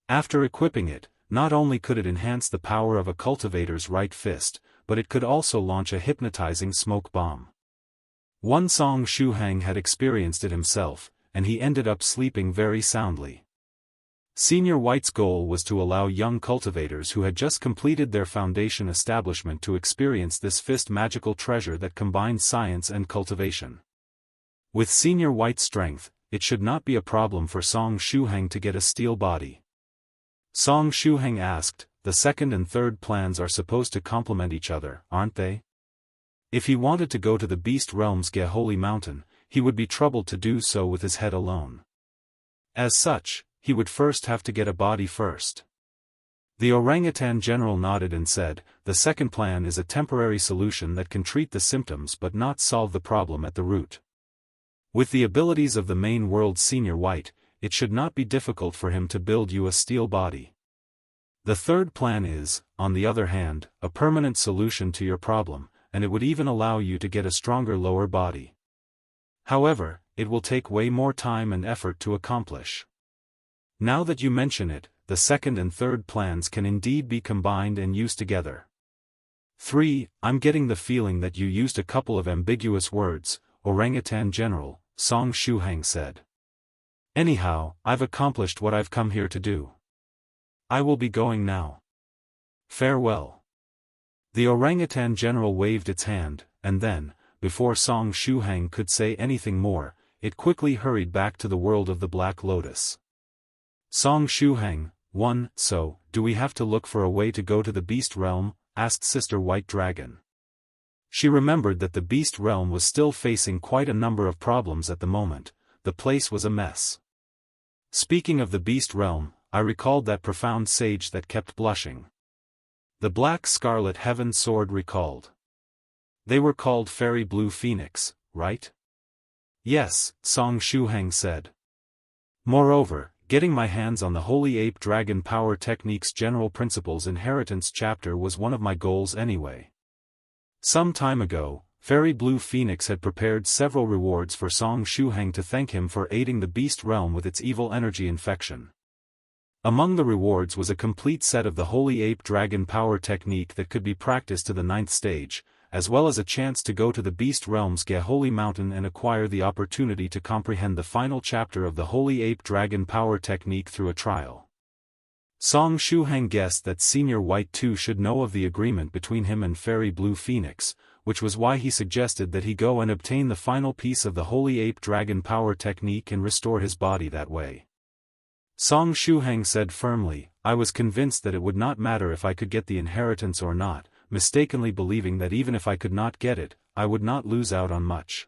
After equipping it, not only could it enhance the power of a cultivator's right fist, but it could also launch a hypnotizing smoke bomb. One Song Shuhang had experienced it himself, and he ended up sleeping very soundly. Senior White's goal was to allow young cultivators who had just completed their foundation establishment to experience this fist magical treasure that combined science and cultivation. With Senior White's strength, it should not be a problem for Song Shuhang to get a steel body. Song Shuhang asked, the second and third plans are supposed to complement each other, aren't they? If he wanted to go to the Beast Realm's Holy Mountain, he would be troubled to do so with his head alone. As such, he would first have to get a body first. The orangutan general nodded and said, the second plan is a temporary solution that can treat the symptoms but not solve the problem at the root. With the abilities of the main world senior white, it should not be difficult for him to build you a steel body. The third plan is, on the other hand, a permanent solution to your problem, and it would even allow you to get a stronger lower body. However, it will take way more time and effort to accomplish. Now that you mention it, the second and third plans can indeed be combined and used together. 3. I'm getting the feeling that you used a couple of ambiguous words, orangutan general, Song Shuhang said. Anyhow, I've accomplished what I've come here to do. I will be going now. Farewell. The orangutan general waved its hand, and then, before Song Shuhang could say anything more, it quickly hurried back to the world of the Black Lotus. Song Shuhang, 1. So, do we have to look for a way to go to the Beast Realm? Asked Sister White Dragon. She remembered that the Beast Realm was still facing quite a number of problems at the moment. The place was a mess. Speaking of the Beast Realm, I recalled that profound sage that kept blushing. The Black Scarlet Heaven Sword recalled. They were called Fairy Blue Phoenix, right? Yes, Song Shuhang said. Moreover, getting my hands on the Holy Ape Dragon Power Technique's General Principles Inheritance chapter was one of my goals anyway. Some time ago, Fairy Blue Phoenix had prepared several rewards for Song Shuhang to thank him for aiding the Beast Realm with its evil energy infection. Among the rewards was a complete set of the Holy Ape Dragon Power Technique that could be practiced to the 9th stage, as well as a chance to go to the Beast Realm's Holy Mountain and acquire the opportunity to comprehend the final chapter of the Holy Ape Dragon Power Technique through a trial. Song Shuhang guessed that Senior White too should know of the agreement between him and Fairy Blue Phoenix, which was why he suggested that he go and obtain the final piece of the Holy Ape Dragon Power Technique and restore his body that way. Song Shuhang said firmly, I was convinced that it would not matter if I could get the inheritance or not, mistakenly believing that even if I could not get it, I would not lose out on much.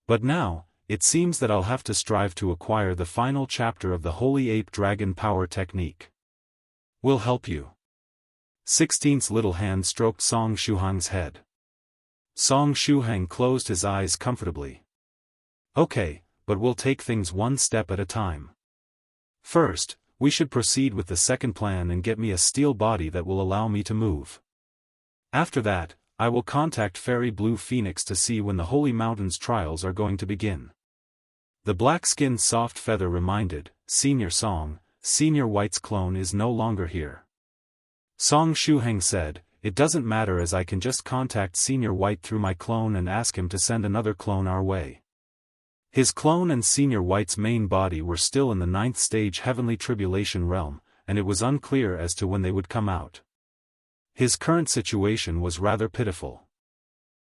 But now, it seems that I'll have to strive to acquire the final chapter of the Holy Ape Dragon Power Technique. We'll help you. 16's little hand stroked Song Shuhang's head. Song Shuheng closed his eyes comfortably. Okay, but we'll take things one step at a time. First, we should proceed with the second plan and get me a steel body that will allow me to move. After that, I will contact Fairy Blue Phoenix to see when the Holy Mountains trials are going to begin. The black-skinned soft feather reminded, Senior Song, Senior White's clone is no longer here. Song Shuheng said, it doesn't matter as I can just contact Senior White through my clone and ask him to send another clone our way. His clone and Senior White's main body were still in the 9th stage Heavenly Tribulation realm, and it was unclear as to when they would come out. His current situation was rather pitiful.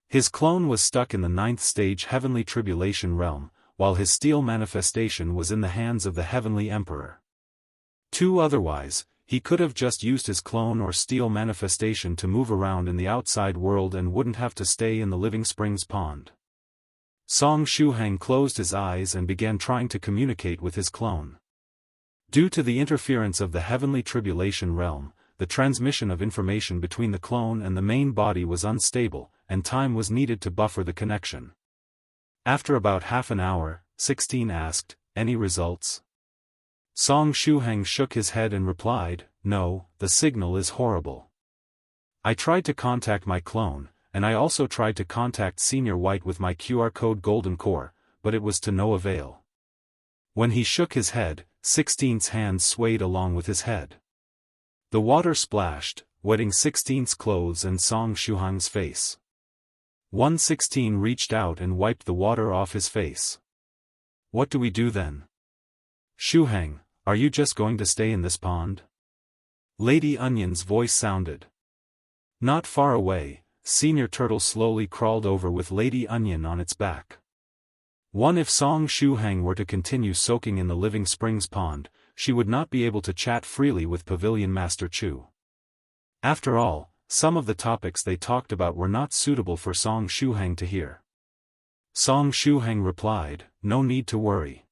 His clone was stuck in the 9th stage Heavenly Tribulation realm, while his steel manifestation was in the hands of the Heavenly Emperor. Otherwise, he could have just used his clone or steel manifestation to move around in the outside world and wouldn't have to stay in the Living Springs pond. Song Shuheng closed his eyes and began trying to communicate with his clone. Due to the interference of the Heavenly Tribulation realm, the transmission of information between the clone and the main body was unstable, and time was needed to buffer the connection. After about half an hour, 16 asked, any results? Song Shuheng shook his head and replied, no, the signal is horrible. I tried to contact my clone, and I also tried to contact Senior White with my QR code Golden Core, but it was to no avail. When he shook his head, 16's hands swayed along with his head. The water splashed, wetting 16's clothes and Song Shuheng's face. 116 reached out and wiped the water off his face. What do we do then? Shuheng, are you just going to stay in this pond? Lady Onion's voice sounded. Not far away, Senior Turtle slowly crawled over with Lady Onion on its back. If Song Shuheng were to continue soaking in the Living Springs pond, she would not be able to chat freely with Pavilion Master Chu. After all, some of the topics they talked about were not suitable for Song Shuheng to hear. Song Shuheng replied, no need to worry.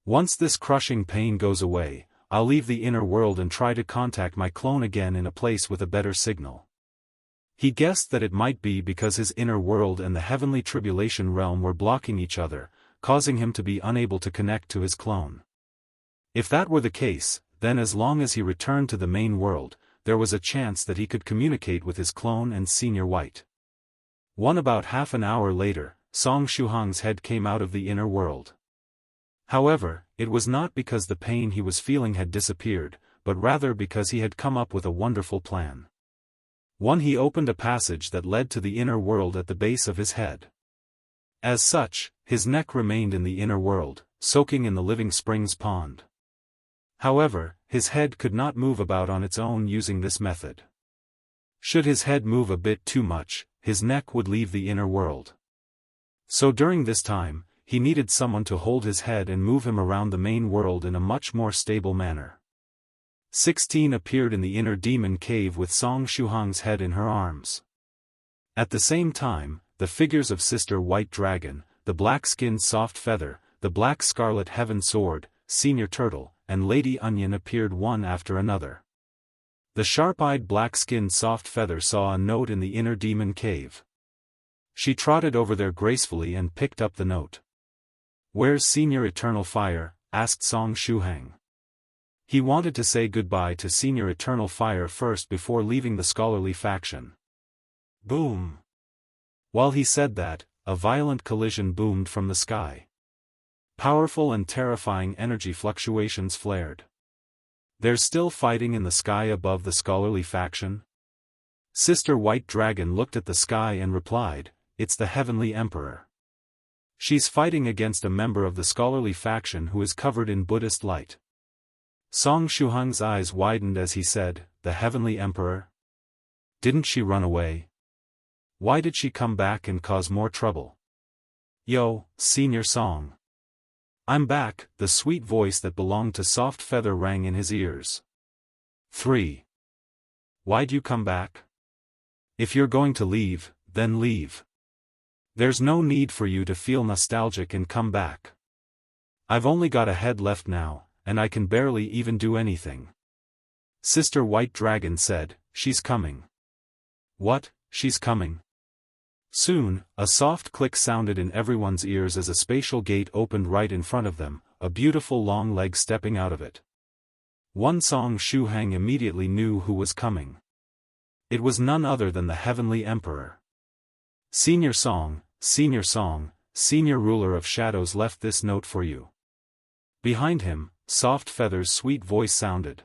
Once this crushing pain goes away, I'll leave the inner world and try to contact my clone again in a place with a better signal. He guessed that it might be because his inner world and the Heavenly Tribulation realm were blocking each other, causing him to be unable to connect to his clone. If that were the case, then as long as he returned to the main world, there was a chance that he could communicate with his clone and Senior White. About half an hour later, Song Shuheng's head came out of the inner world. However, it was not because the pain he was feeling had disappeared, but rather because he had come up with a wonderful plan. He opened a passage that led to the inner world at the base of his head. As such, his neck remained in the inner world, soaking in the Living Springs pond. However, his head could not move about on its own using this method. Should his head move a bit too much, his neck would leave the inner world. So during this time, he needed someone to hold his head and move him around the main world in a much more stable manner. 16 appeared in the inner demon cave with Song Shuheng's head in her arms. At the same time, the figures of Sister White Dragon, the black-skinned soft feather, the black scarlet heaven sword, Senior Turtle, and Lady Onion appeared one after another. The sharp-eyed black-skinned soft feather saw a note in the inner demon cave. She trotted over there gracefully and picked up the note. Where's Senior Eternal Fire? Asked Song Shuheng. He wanted to say goodbye to Senior Eternal Fire first before leaving the scholarly faction. Boom! While he said that, a violent collision boomed from the sky. Powerful and terrifying energy fluctuations flared. There's still fighting in the sky above the scholarly faction? Sister White Dragon looked at the sky and replied, it's the Heavenly Emperor. She's fighting against a member of the scholarly faction who is covered in Buddhist light. Song Shuheng's eyes widened as he said, the Heavenly Emperor? Didn't she run away? Why did she come back and cause more trouble? Yo, Senior Song. I'm back, the sweet voice that belonged to Soft Feather rang in his ears. 3. Why'd you come back? If you're going to leave, then leave. There's no need for you to feel nostalgic and come back. I've only got a head left now, and I can barely even do anything. Sister White Dragon said, she's coming. What, she's coming? Soon, a soft click sounded in everyone's ears as a spatial gate opened right in front of them, a beautiful long leg stepping out of it. One Song Shuhang immediately knew who was coming. It was none other than the Heavenly Emperor. Senior Song, Senior Ruler of Shadows left this note for you. Behind him, Soft Feather's sweet voice sounded.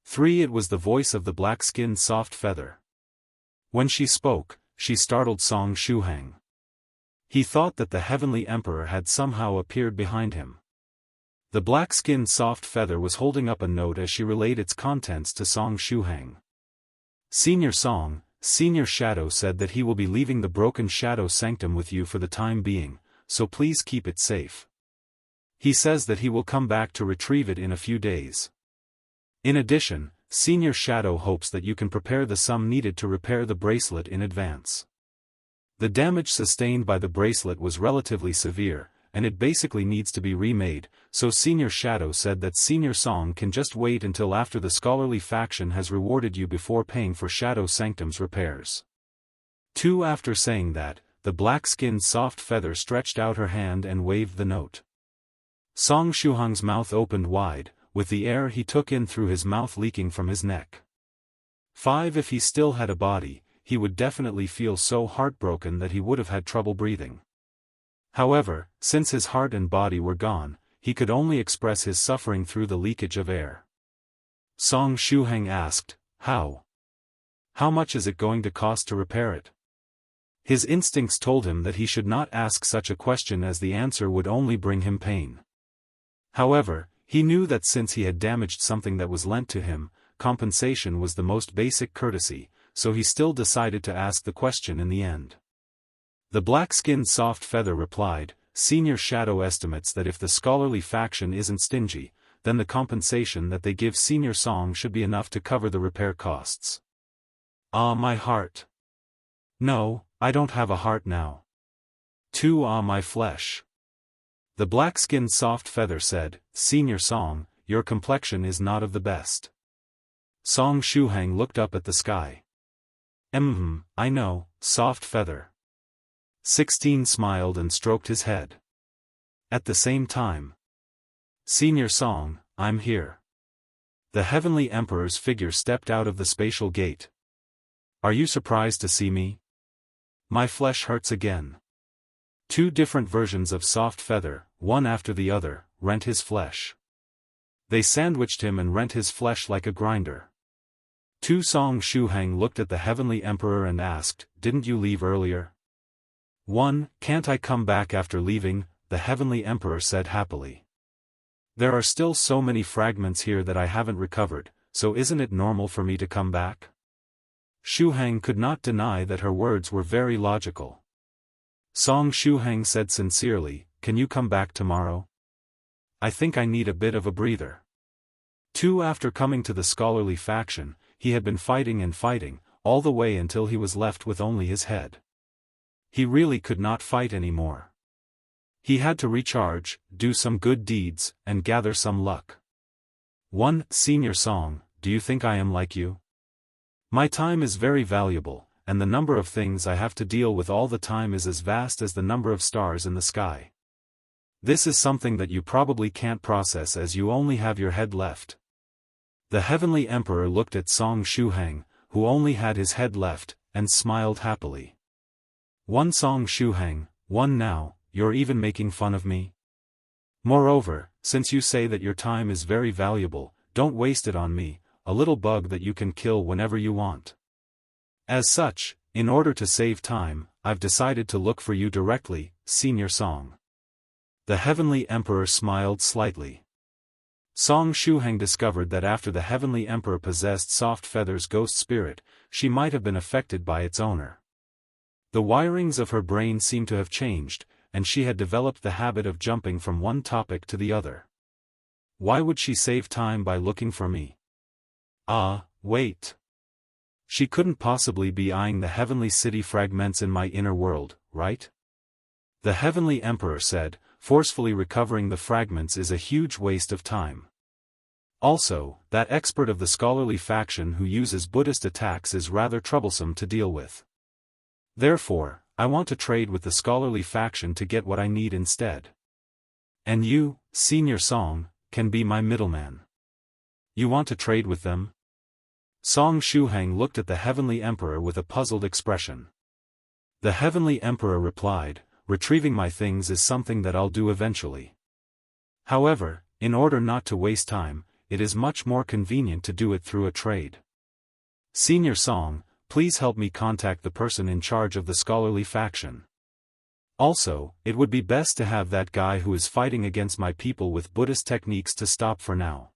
3. It was the voice of the black-skinned Soft Feather. When she spoke, she startled Song Shuhang. He thought that the Heavenly Emperor had somehow appeared behind him. The black-skinned Soft Feather was holding up a note as she relayed its contents to Song Shuhang. Senior Shadow said that he will be leaving the Broken Shadow Sanctum with you for the time being, so please keep it safe. He says that he will come back to retrieve it in a few days. In addition, Senior Shadow hopes that you can prepare the sum needed to repair the bracelet in advance. The damage sustained by the bracelet was relatively severe, and it basically needs to be remade, so Senior Shadow said that Senior Song can just wait until after the scholarly faction has rewarded you before paying for Shadow Sanctum's repairs. 2. After saying that, the black-skinned Soft Feather stretched out her hand and waved the note. Song Shuhang's mouth opened wide, with the air he took in through his mouth leaking from his neck. 5. If he still had a body, he would definitely feel so heartbroken that he would have had trouble breathing. However, since his heart and body were gone, he could only express his suffering through the leakage of air. Song Shuhang asked, How? How much is it going to cost to repair it? His instincts told him that he should not ask such a question as the answer would only bring him pain. However, he knew that since he had damaged something that was lent to him, compensation was the most basic courtesy, so he still decided to ask the question in the end. The black-skinned Soft Feather replied, Senior Shadow estimates that if the scholarly faction isn't stingy, then the compensation that they give Senior Song should be enough to cover the repair costs. Ah, my heart. No, I don't have a heart now. 2. Ah, my flesh. The black-skinned Soft Feather said, Senior Song, your complexion is not of the best. Song Shuhang looked up at the sky. I know, Soft Feather. 16 smiled and stroked his head. At the same time. Senior Song, I'm here. The Heavenly Emperor's figure stepped out of the spatial gate. Are you surprised to see me? My flesh hurts again. 2 different versions of Soft Feather, one after the other, rent his flesh. They sandwiched him and rent his flesh like a grinder. 2 Song Shuhang looked at the Heavenly Emperor and asked, Didn't you leave earlier? 1. Can't I come back after leaving? The Heavenly Emperor said happily. There are still so many fragments here that I haven't recovered, so isn't it normal for me to come back? Shuhang could not deny that her words were very logical. Song Shuhang said sincerely, Can you come back tomorrow? I think I need a bit of a breather. 2. After coming to the scholarly faction, he had been fighting and fighting, all the way until he was left with only his head. He really could not fight anymore. He had to recharge, do some good deeds, and gather some luck. 1. Senior Song, do you think I am like you? My time is very valuable, and the number of things I have to deal with all the time is as vast as the number of stars in the sky. This is something that you probably can't process as you only have your head left. The Heavenly Emperor looked at Song Shuhang, who only had his head left, and smiled happily. 1 Song Shuhang, 1 Now, you're even making fun of me? Moreover, since you say that your time is very valuable, don't waste it on me, a little bug that you can kill whenever you want. As such, in order to save time, I've decided to look for you directly, Senior Song. The Heavenly Emperor smiled slightly. Song Shuhang discovered that after the Heavenly Emperor possessed Soft Feather's ghost spirit, she might have been affected by its owner. The wirings of her brain seemed to have changed, and she had developed the habit of jumping from one topic to the other. Why would she save time by looking for me? Ah, wait. She couldn't possibly be eyeing the heavenly city fragments in my inner world, right? The Heavenly Emperor said, forcefully recovering the fragments is a huge waste of time. Also, that expert of the scholarly faction who uses Buddhist attacks is rather troublesome to deal with. Therefore, I want to trade with the scholarly faction to get what I need instead. And you, Senior Song, can be my middleman. You want to trade with them? Song Shuheng looked at the Heavenly Emperor with a puzzled expression. The Heavenly Emperor replied, retrieving my things is something that I'll do eventually. However, in order not to waste time, it is much more convenient to do it through a trade. Senior Song, please help me contact the person in charge of the scholarly faction. Also, it would be best to have that guy who is fighting against my people with Buddhist techniques to stop for now.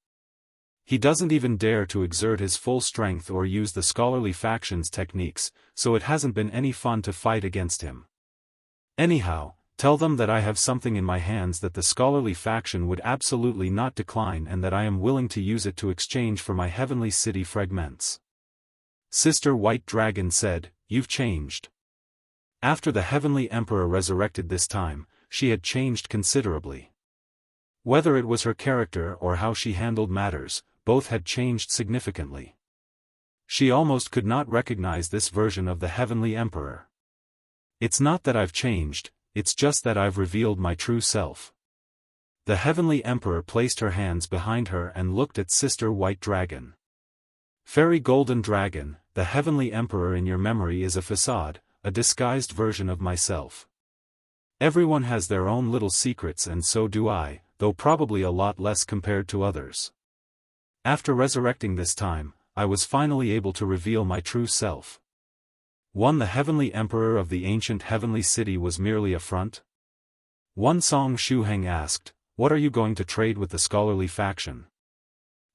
He doesn't even dare to exert his full strength or use the scholarly faction's techniques, so it hasn't been any fun to fight against him. Anyhow, tell them that I have something in my hands that the scholarly faction would absolutely not decline and that I am willing to use it to exchange for my heavenly city fragments. Sister White Dragon said, "You've changed." After the Heavenly Emperor resurrected this time, she had changed considerably. Whether it was her character or how she handled matters, both had changed significantly. She almost could not recognize this version of the Heavenly Emperor. It's not that I've changed, it's just that I've revealed my true self. The Heavenly Emperor placed her hands behind her and looked at Sister White Dragon. Fairy Golden Dragon, the Heavenly Emperor in your memory is a facade, a disguised version of myself. Everyone has their own little secrets and so do I, though probably a lot less compared to others. After resurrecting this time, I was finally able to reveal my true self. The Heavenly Emperor of the ancient heavenly city was merely a front? Song Shuheng asked, what are you going to trade with the scholarly faction?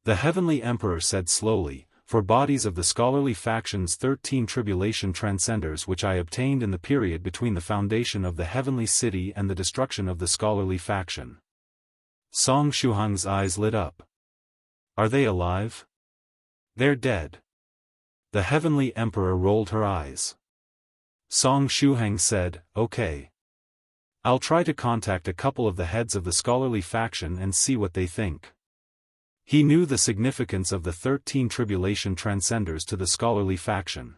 The Heavenly Emperor said slowly, for bodies of the scholarly faction's 13 tribulation transcenders which I obtained in the period between the foundation of the heavenly city and the destruction of the scholarly faction. Song Shuheng's eyes lit up. Are they alive? They're dead. The Heavenly Emperor rolled her eyes. Song Shuheng said, okay. I'll try to contact a couple of the heads of the scholarly faction and see what they think. He knew the significance of the 13 tribulation transcenders to the scholarly faction.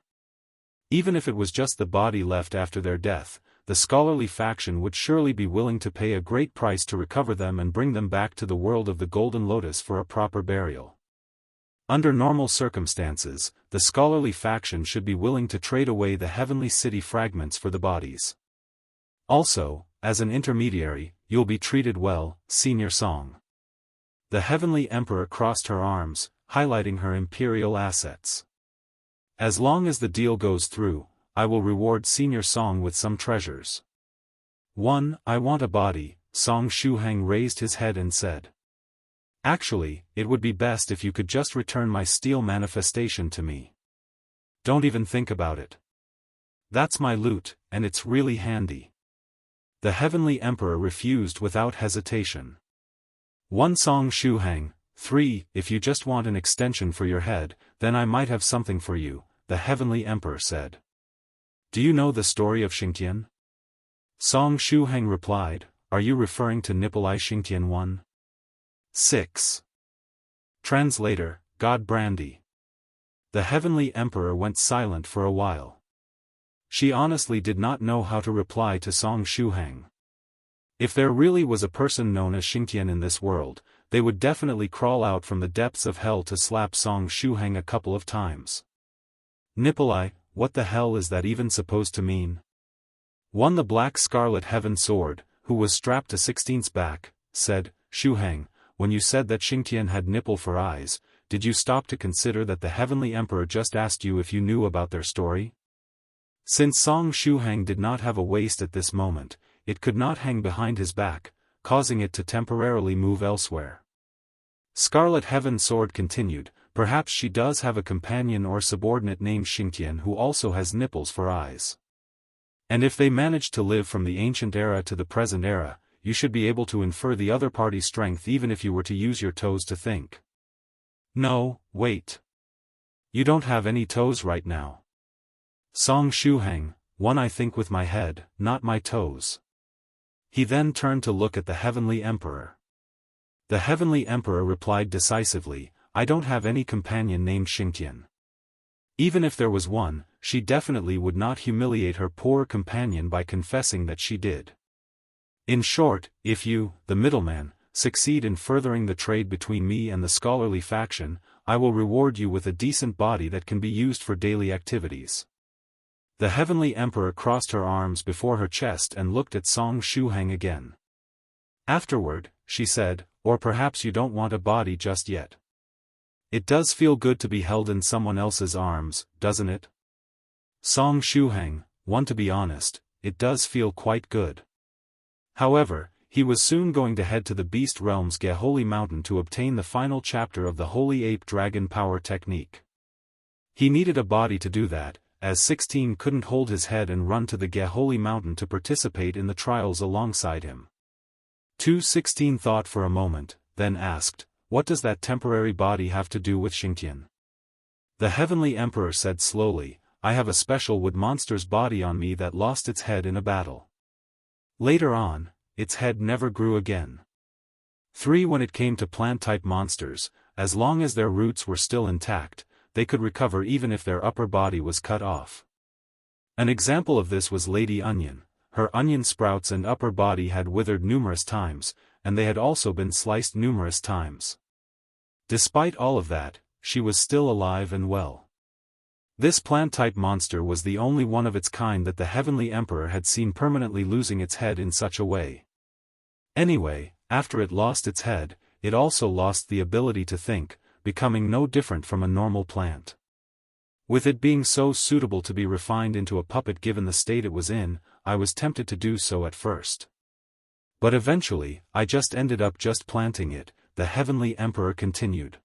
Even if it was just the body left after their death, the scholarly faction would surely be willing to pay a great price to recover them and bring them back to the world of the Golden Lotus for a proper burial. Under normal circumstances, the scholarly faction should be willing to trade away the heavenly city fragments for the bodies. Also, as an intermediary, you'll be treated well, Senior Song. The Heavenly Emperor crossed her arms, highlighting her imperial assets. As long as the deal goes through, I will reward Senior Song with some treasures. I want a body, Song Shuheng raised his head and said. Actually, it would be best if you could just return my steel manifestation to me. Don't even think about it. That's my loot, and it's really handy. The Heavenly Emperor refused without hesitation. Song Shuheng, 3, if you just want an extension for your head, then I might have something for you, the Heavenly Emperor said. Do you know the story of Xingtian? Song Shuheng replied, are you referring to Nikolai Xingtian 1? 6. Translator, God Brandy. The Heavenly Emperor went silent for a while. She honestly did not know how to reply to Song Shuheng. If there really was a person known as Xingtian in this world, they would definitely crawl out from the depths of hell to slap Song Shuheng a couple of times. Nikolai, what the hell is that even supposed to mean? The Black Scarlet Heaven Sword, who was strapped to 16's back, said, Shuheng, when you said that Xingtian had nipple for eyes, did you stop to consider that the Heavenly Emperor just asked you if you knew about their story? Since Song Shuheng did not have a waist at this moment, it could not hang behind his back, causing it to temporarily move elsewhere. Scarlet Heaven Sword continued, perhaps she does have a companion or subordinate named Xingtian who also has nipples for eyes. And if they managed to live from the ancient era to the present era, you should be able to infer the other party's strength even if you were to use your toes to think. No, wait. You don't have any toes right now. Song Shuheng, I think with my head, not my toes. He then turned to look at the Heavenly Emperor. The Heavenly Emperor replied decisively, I don't have any companion named Xingtian. Even if there was one, she definitely would not humiliate her poor companion by confessing that she did. In short, if you, the middleman, succeed in furthering the trade between me and the scholarly faction, I will reward you with a decent body that can be used for daily activities. The Heavenly Emperor crossed her arms before her chest and looked at Song Shuheng again. Afterward, she said, or perhaps you don't want a body just yet. It does feel good to be held in someone else's arms, doesn't it? Song Shuheng, to be honest, it does feel quite good. However, he was soon going to head to the Beast Realm's Geholy Mountain to obtain the final chapter of the Holy Ape Dragon Power Technique. He needed a body to do that, as 16 couldn't hold his head and run to the Geholy Mountain to participate in the trials alongside him. 216 thought for a moment, then asked, what does that temporary body have to do with Xingtian? The Heavenly Emperor said slowly, I have a special wood monster's body on me that lost its head in a battle. Later on, its head never grew again. 3. When it came to plant-type monsters, as long as their roots were still intact, they could recover even if their upper body was cut off. An example of this was Lady Onion. Her onion sprouts and upper body had withered numerous times, and they had also been sliced numerous times. Despite all of that, she was still alive and well. This plant-type monster was the only one of its kind that the Heavenly Emperor had seen permanently losing its head in such a way. Anyway, after it lost its head, it also lost the ability to think, becoming no different from a normal plant. With it being so suitable to be refined into a puppet given the state it was in, I was tempted to do so at first. But eventually, I just ended up planting it, the Heavenly Emperor continued.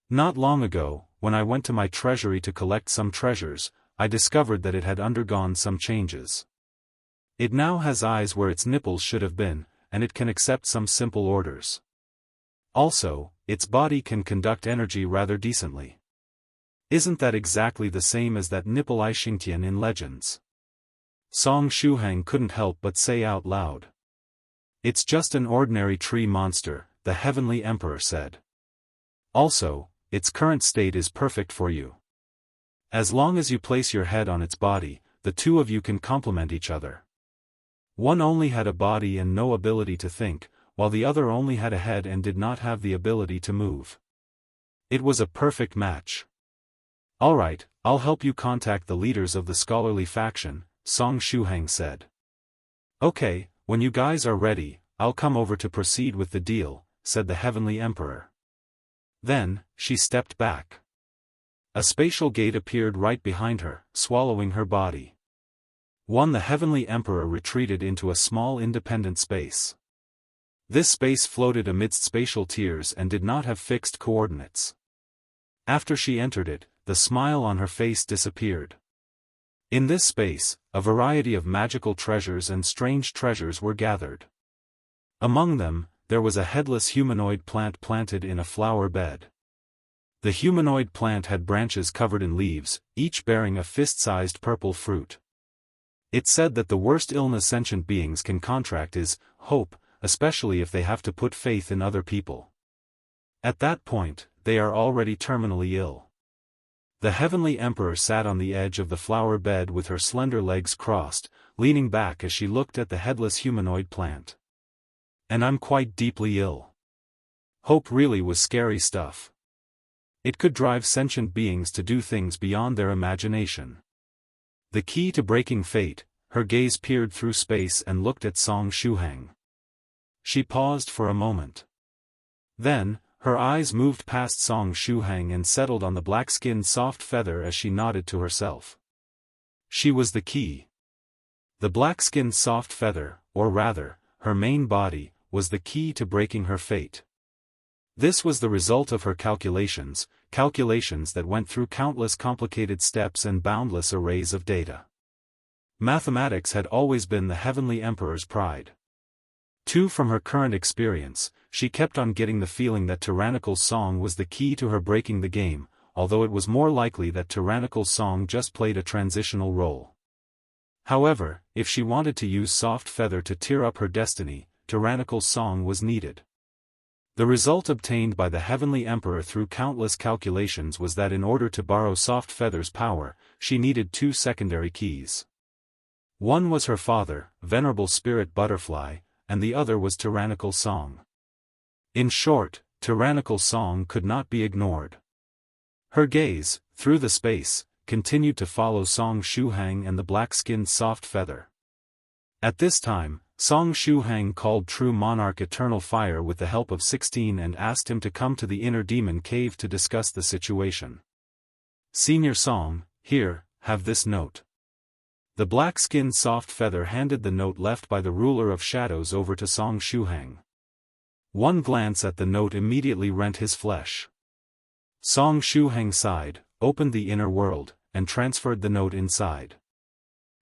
Not long ago, when I went to my treasury to collect some treasures, I discovered that it had undergone some changes. It now has eyes where its nipples should have been, and it can accept some simple orders. Also, its body can conduct energy rather decently. Isn't that exactly the same as that nipple eye Xingtian in Legends? Song Shuheng couldn't help but say out loud. It's just an ordinary tree monster, the Heavenly Emperor said. Also, its current state is perfect for you. As long as you place your head on its body, the two of you can complement each other. One only had a body and no ability to think, while the other only had a head and did not have the ability to move. It was a perfect match. Alright, I'll help you contact the leaders of the scholarly faction, Song Shuheng said. Okay, when you guys are ready, I'll come over to proceed with the deal, said the Heavenly Emperor. Then, she stepped back. A spatial gate appeared right behind her, swallowing her body. The Heavenly Emperor retreated into a small independent space. This space floated amidst spatial tiers and did not have fixed coordinates. After she entered it, the smile on her face disappeared. In this space, a variety of magical treasures and strange treasures were gathered. Among them, there was a headless humanoid plant planted in a flower bed. The humanoid plant had branches covered in leaves, each bearing a fist-sized purple fruit. It said that the worst illness sentient beings can contract is hope, especially if they have to put faith in other people. At that point, they are already terminally ill. The Heavenly Emperor sat on the edge of the flower bed with her slender legs crossed, leaning back as she looked at the headless humanoid plant. And I'm quite deeply ill. Hope really was scary stuff. It could drive sentient beings to do things beyond their imagination. The key to breaking fate, her gaze peered through space and looked at Song Shuheng. She paused for a moment. Then, her eyes moved past Song Shuheng and settled on the black-skinned soft feather as she nodded to herself. She was the key. The black-skinned soft feather, or rather, her main body, was the key to breaking her fate. This was the result of her calculations that went through countless complicated steps and boundless arrays of data. Mathematics had always been the Heavenly Emperor's pride. From her current experience, she kept on getting the feeling that Tyrannical Song was the key to her breaking the game, although it was more likely that Tyrannical Song just played a transitional role. However, if she wanted to use Soft Feather to tear up her destiny, Tyrannical Song was needed. The result obtained by the Heavenly Emperor through countless calculations was that in order to borrow Soft Feather's power, she needed two secondary keys. One was her father, Venerable Spirit Butterfly, and the other was Tyrannical Song. In short, Tyrannical Song could not be ignored. Her gaze, through the space, continued to follow Song Shuhang and the black-skinned Soft Feather. At this time, Song Shuhang called True Monarch Eternal Fire with the help of 16 and asked him to come to the inner demon cave to discuss the situation. Senior Song, here, have this note. The black-skinned Soft Feather handed the note left by the ruler of shadows over to Song Shuhang. One glance at the note immediately rent his flesh. Song Shuhang sighed, opened the inner world, and transferred the note inside.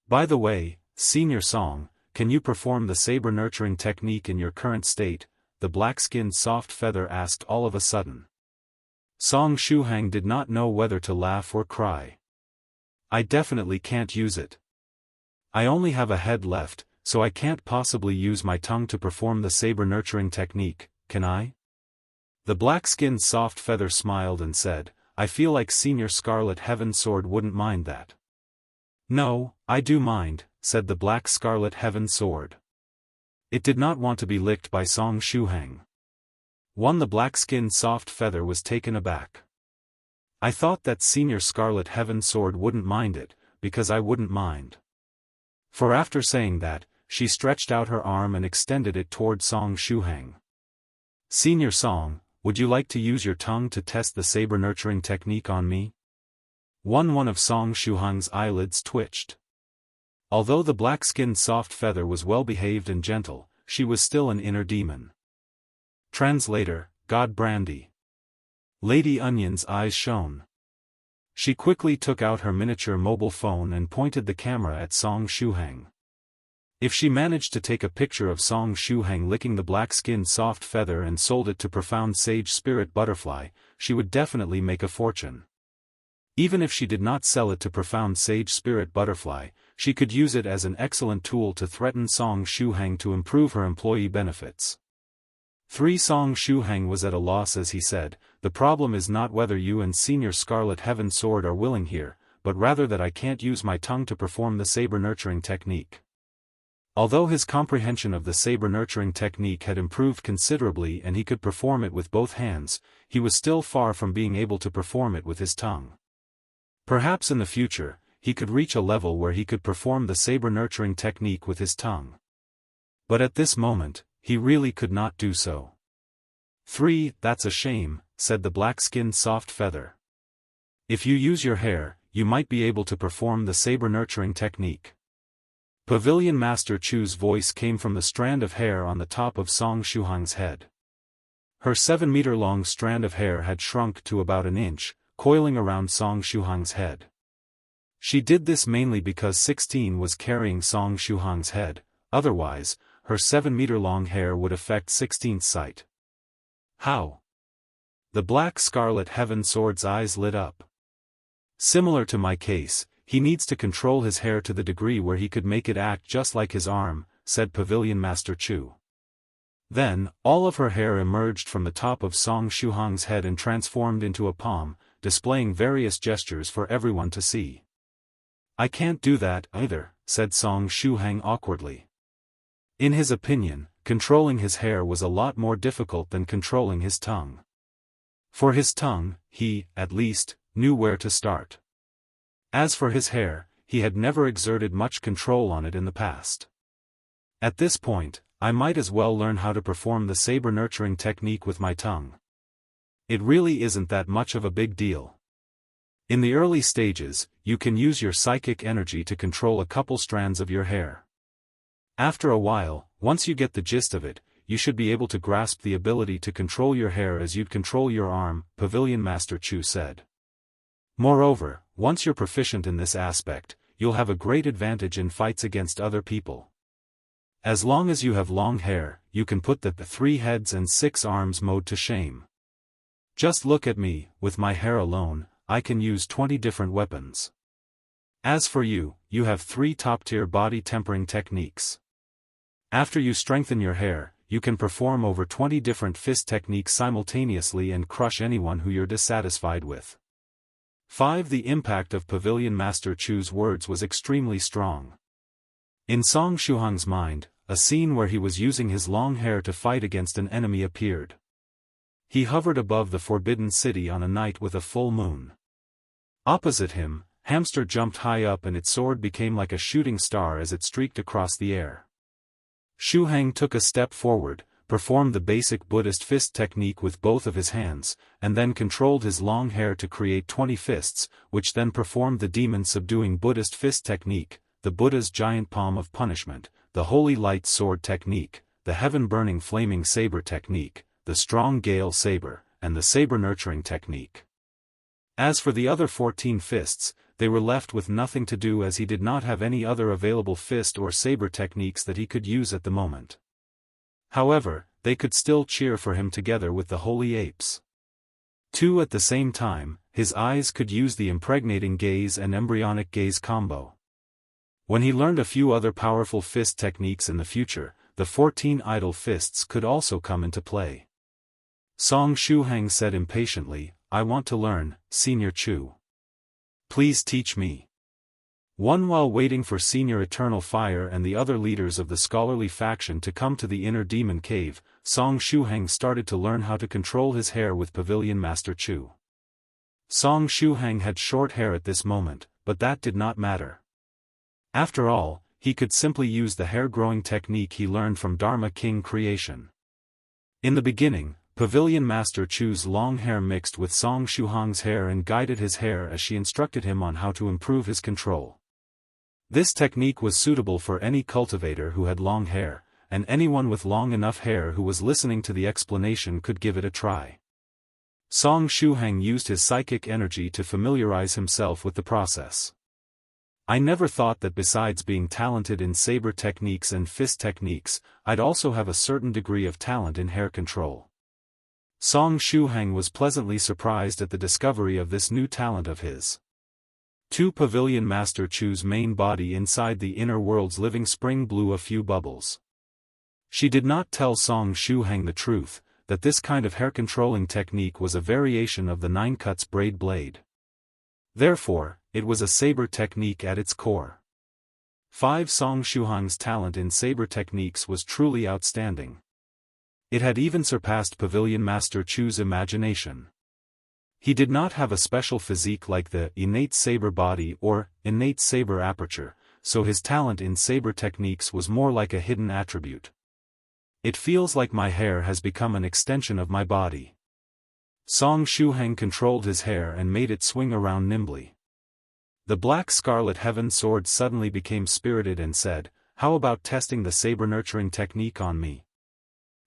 By the way, Senior Song, can you perform the saber nurturing technique in your current state? The black-skinned Soft Feather asked all of a sudden. Song Shuhang did not know whether to laugh or cry. I definitely can't use it. I only have a head left, so I can't possibly use my tongue to perform the saber nurturing technique, can I? The black-skinned Soft Feather smiled and said, I feel like Senior Scarlet Heaven Sword wouldn't mind that. No, I do mind, said the Black Scarlet Heaven Sword. It did not want to be licked by Song Shuhang. The black-skinned Soft Feather was taken aback. I thought that Senior Scarlet Heaven Sword wouldn't mind it, because I wouldn't mind. For after saying that, she stretched out her arm and extended it toward Song Shuhang. Senior Song, would you like to use your tongue to test the saber nurturing technique on me? One of Song Shuhang's eyelids twitched. Although the black-skinned Soft Feather was well-behaved and gentle, she was still an inner demon. Translator, God Brandy. Lady Onion's eyes shone. She quickly took out her miniature mobile phone and pointed the camera at Song Shuhang. If she managed to take a picture of Song Shuhang licking the black-skinned Soft Feather and sold it to Profound Sage Spirit Butterfly, she would definitely make a fortune. Even if she did not sell it to Profound Sage Spirit Butterfly, she could use it as an excellent tool to threaten Song Shuhang to improve her employee benefits. Song Shuhang was at a loss as he said, the problem is not whether you and Senior Scarlet Heaven Sword are willing here, but rather that I can't use my tongue to perform the saber nurturing technique. Although his comprehension of the saber nurturing technique had improved considerably and he could perform it with both hands, he was still far from being able to perform it with his tongue. Perhaps in the future, he could reach a level where he could perform the saber nurturing technique with his tongue. But at this moment, he really could not do so. That's a shame, said the black-skinned Soft Feather. If you use your hair, you might be able to perform the saber nurturing technique. Pavilion Master Chu's voice came from the strand of hair on the top of Song Shuhang's head. Her 7-meter-long strand of hair had shrunk to about an inch, coiling around Song Shuhang's head. She did this mainly because 16 was carrying Song Shuhang's head, otherwise, her 7-meter-long hair would affect 16's sight. How? The Black Scarlet Heaven Sword's eyes lit up. Similar to my case, he needs to control his hair to the degree where he could make it act just like his arm, said Pavilion Master Chu. Then, all of her hair emerged from the top of Song Shuhang's head and transformed into a palm, displaying various gestures for everyone to see. I can't do that either, said Song Shuhang awkwardly. In his opinion, controlling his hair was a lot more difficult than controlling his tongue. For his tongue, he, at least, knew where to start. As for his hair, he had never exerted much control on it in the past. At this point, I might as well learn how to perform the saber nurturing technique with my tongue. It really isn't that much of a big deal. In the early stages, you can use your psychic energy to control a couple strands of your hair. After a while, once you get the gist of it, you should be able to grasp the ability to control your hair as you'd control your arm, Pavilion Master Chu said. Moreover, once you're proficient in this aspect, you'll have a great advantage in fights against other people. As long as you have long hair, you can put the 3 heads and 6 arms mode to shame. Just look at me, with my hair alone, I can use 20 different weapons. As for you, you have 3 top-tier body tempering techniques. After you strengthen your hair, you can perform over 20 different fist techniques simultaneously and crush anyone who you're dissatisfied with. 5. The impact of Pavilion Master Chu's words was extremely strong. In Song Shuhang's mind, a scene where he was using his long hair to fight against an enemy appeared. He hovered above the Forbidden City on a night with a full moon. Opposite him, Hamster jumped high up and its sword became like a shooting star as it streaked across the air. Shuhang took a step forward, performed the basic Buddhist fist technique with both of his hands, and then controlled his long hair to create 20 fists, which then performed the demon-subduing Buddhist fist technique, the Buddha's giant palm of punishment, the holy light sword technique, the heaven-burning flaming saber technique, the strong gale saber, and the saber-nurturing technique. As for the other 14 fists, they were left with nothing to do as he did not have any other available fist or saber techniques that he could use at the moment. However, they could still cheer for him together with the holy apes. 2. At the same time, his eyes could use the impregnating gaze and embryonic gaze combo. When he learned a few other powerful fist techniques in the future, the 14 idle fists could also come into play. Song Shuhang said impatiently, "I want to learn, Senior Chu. Please teach me." While waiting for Senior Eternal Fire and the other leaders of the scholarly faction to come to the inner demon cave, Song Shuhang started to learn how to control his hair with Pavilion Master Chu. Song Shuhang had short hair at this moment, but that did not matter. After all, he could simply use the hair-growing technique he learned from Dharma King Creation. In the beginning, Pavilion Master Chu's long hair mixed with Song Shuhang's hair and guided his hair as she instructed him on how to improve his control. This technique was suitable for any cultivator who had long hair, and anyone with long enough hair who was listening to the explanation could give it a try. Song Shuhang used his psychic energy to familiarize himself with the process. "I never thought that besides being talented in saber techniques and fist techniques, I'd also have a certain degree of talent in hair control." Song Shuhang was pleasantly surprised at the discovery of this new talent of his. 2. Pavilion Master Chu's main body inside the inner world's living spring blew a few bubbles. She did not tell Song Shuhang the truth, that this kind of hair-controlling technique was a variation of the nine cuts braid blade. Therefore, it was a saber technique at its core. 5. Song Shuhang's talent in saber techniques was truly outstanding. It had even surpassed Pavilion Master Chu's imagination. He did not have a special physique like the innate saber body or innate saber aperture, so his talent in saber techniques was more like a hidden attribute. "It feels like my hair has become an extension of my body." Song Shuhang controlled his hair and made it swing around nimbly. The black scarlet heaven sword suddenly became spirited and said, "How about testing the saber-nurturing technique on me?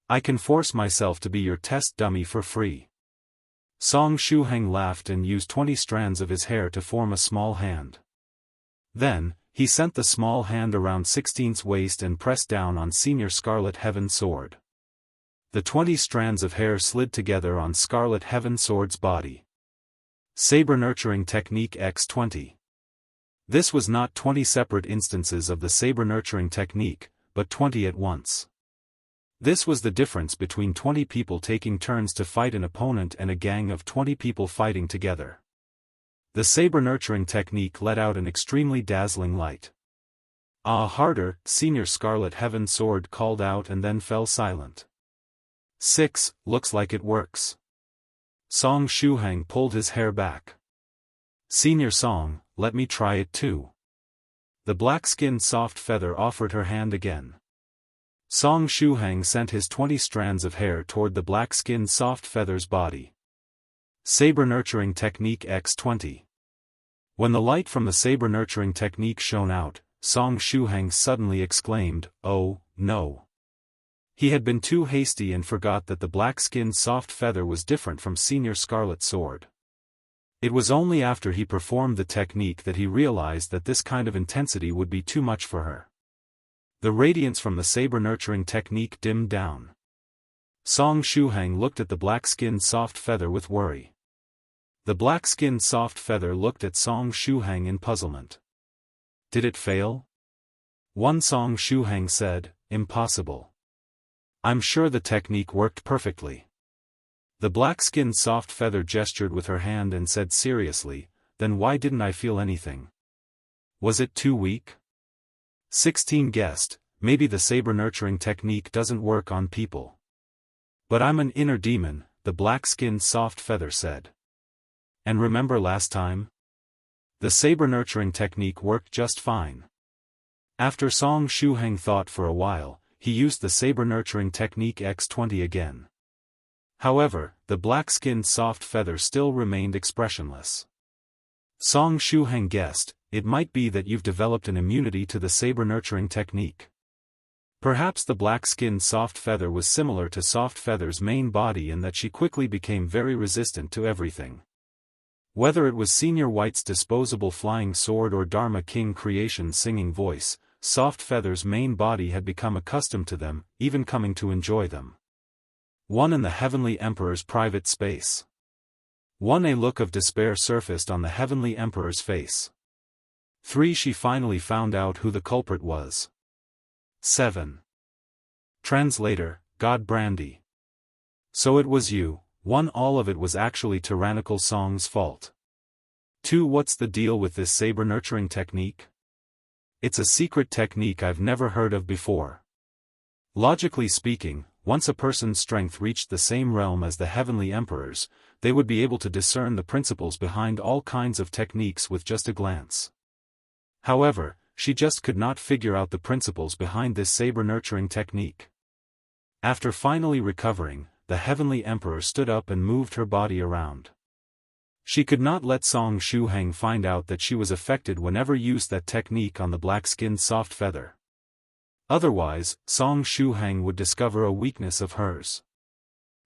I can force myself to be your test dummy for free." Song Shuhang laughed and used 20 strands of his hair to form a small hand. Then, he sent the small hand around 16's waist and pressed down on Senior Scarlet Heaven Sword. The 20 strands of hair slid together on Scarlet Heaven Sword's body. Saber Nurturing Technique X20. This was not 20 separate instances of the saber nurturing technique, but 20 at once. This was the difference between 20 people taking turns to fight an opponent and a gang of 20 people fighting together. The saber-nurturing technique let out an extremely dazzling light. "Ah, harder," Senior Scarlet Heaven Sword called out and then fell silent. 6. Looks like it works. Song Shuhang pulled his hair back. "Senior Song, let me try it too." The black-skinned soft feather offered her hand again. Song Shuhang sent his 20 strands of hair toward the black-skinned soft feather's body. Saber-nurturing technique X20. When the light from the saber-nurturing technique shone out, Song Shuhang suddenly exclaimed, "Oh, no." He had been too hasty and forgot that the black-skinned soft feather was different from Senior Scarlet Sword. It was only after he performed the technique that he realized that this kind of intensity would be too much for her. The radiance from the saber-nurturing technique dimmed down. Song Shuhang looked at the black-skinned soft feather with worry. The black-skinned soft feather looked at Song Shuhang in puzzlement. Did it fail? One Song Shuhang said, "Impossible. I'm sure the technique worked perfectly. The black-skinned soft feather gestured with her hand and said seriously, then why didn't I feel anything? Was it too weak? 16 guessed, maybe the saber-nurturing technique doesn't work on people. But I'm an inner demon, the black-skinned soft feather said. And remember last time? The saber-nurturing technique worked just fine. After Song Shuheng thought for a while, he used the saber-nurturing technique X20 again. However, the black-skinned soft feather still remained expressionless. Song Shuheng guessed, it might be that you've developed an immunity to the saber-nurturing technique. Perhaps the black-skinned soft feather was similar to soft feather's main body in that she quickly became very resistant to everything. Whether it was Senior White's disposable flying sword or Dharma King Creation's singing voice, soft feather's main body had become accustomed to them, even coming to enjoy them. 1 in the Heavenly Emperor's private space. 1 A look of despair surfaced on the Heavenly Emperor's face. 3 She finally found out who the culprit was. 7. Translator, God Brandy. So it was you. 1 All of it was actually tyrannical Song's fault. 2 What's the deal with this saber-nurturing technique? It's a secret technique I've never heard of before. Logically speaking, once a person's strength reached the same realm as the Heavenly Emperor's, they would be able to discern the principles behind all kinds of techniques with just a glance. However, she just could not figure out the principles behind this saber-nurturing technique. After finally recovering, the Heavenly Emperor stood up and moved her body around. She could not let Song Shuheng find out that she was affected whenever used that technique on the black-skinned soft feather. Otherwise, Song Shuheng would discover a weakness of hers.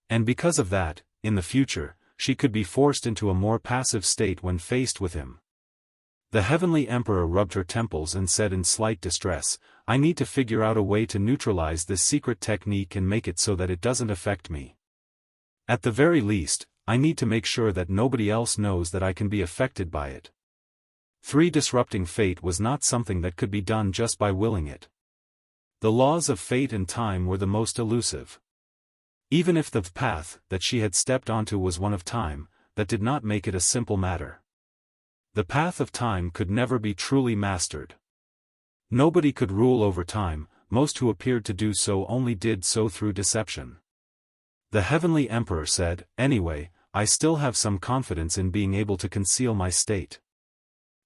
And because of that, in the future, she could be forced into a more passive state when faced with him. The Heavenly Emperor rubbed her temples and said in slight distress, I need to figure out a way to neutralize this secret technique and make it so that it doesn't affect me. At the very least, I need to make sure that nobody else knows that I can be affected by it. 3 Disrupting fate was not something that could be done just by willing it. The laws of fate and time were the most elusive. Even if the path that she had stepped onto was one of time, that did not make it a simple matter. The path of time could never be truly mastered. Nobody could rule over time, most who appeared to do so only did so through deception. The Heavenly Emperor said, anyway, I still have some confidence in being able to conceal my state.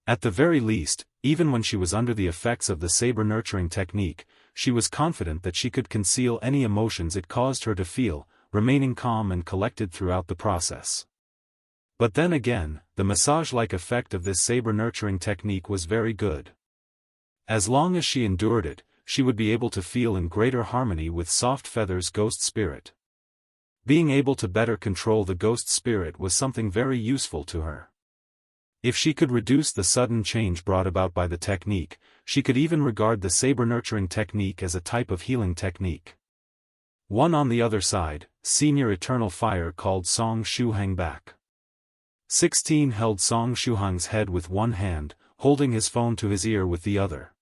At the very least, even when she was under the effects of the saber-nurturing technique, she was confident that she could conceal any emotions it caused her to feel, remaining calm and collected throughout the process. But then again, the massage-like effect of this saber-nurturing technique was very good. As long as she endured it, she would be able to feel in greater harmony with Soft Feather's ghost spirit. Being able to better control the ghost spirit was something very useful to her. If she could reduce the sudden change brought about by the technique, she could even regard the saber-nurturing technique as a type of healing technique. 1 On the other side, Senior Eternal Fire called Song Shuheng back. 16 Held Song Shuheng's head with one hand, holding his phone to his ear with the other.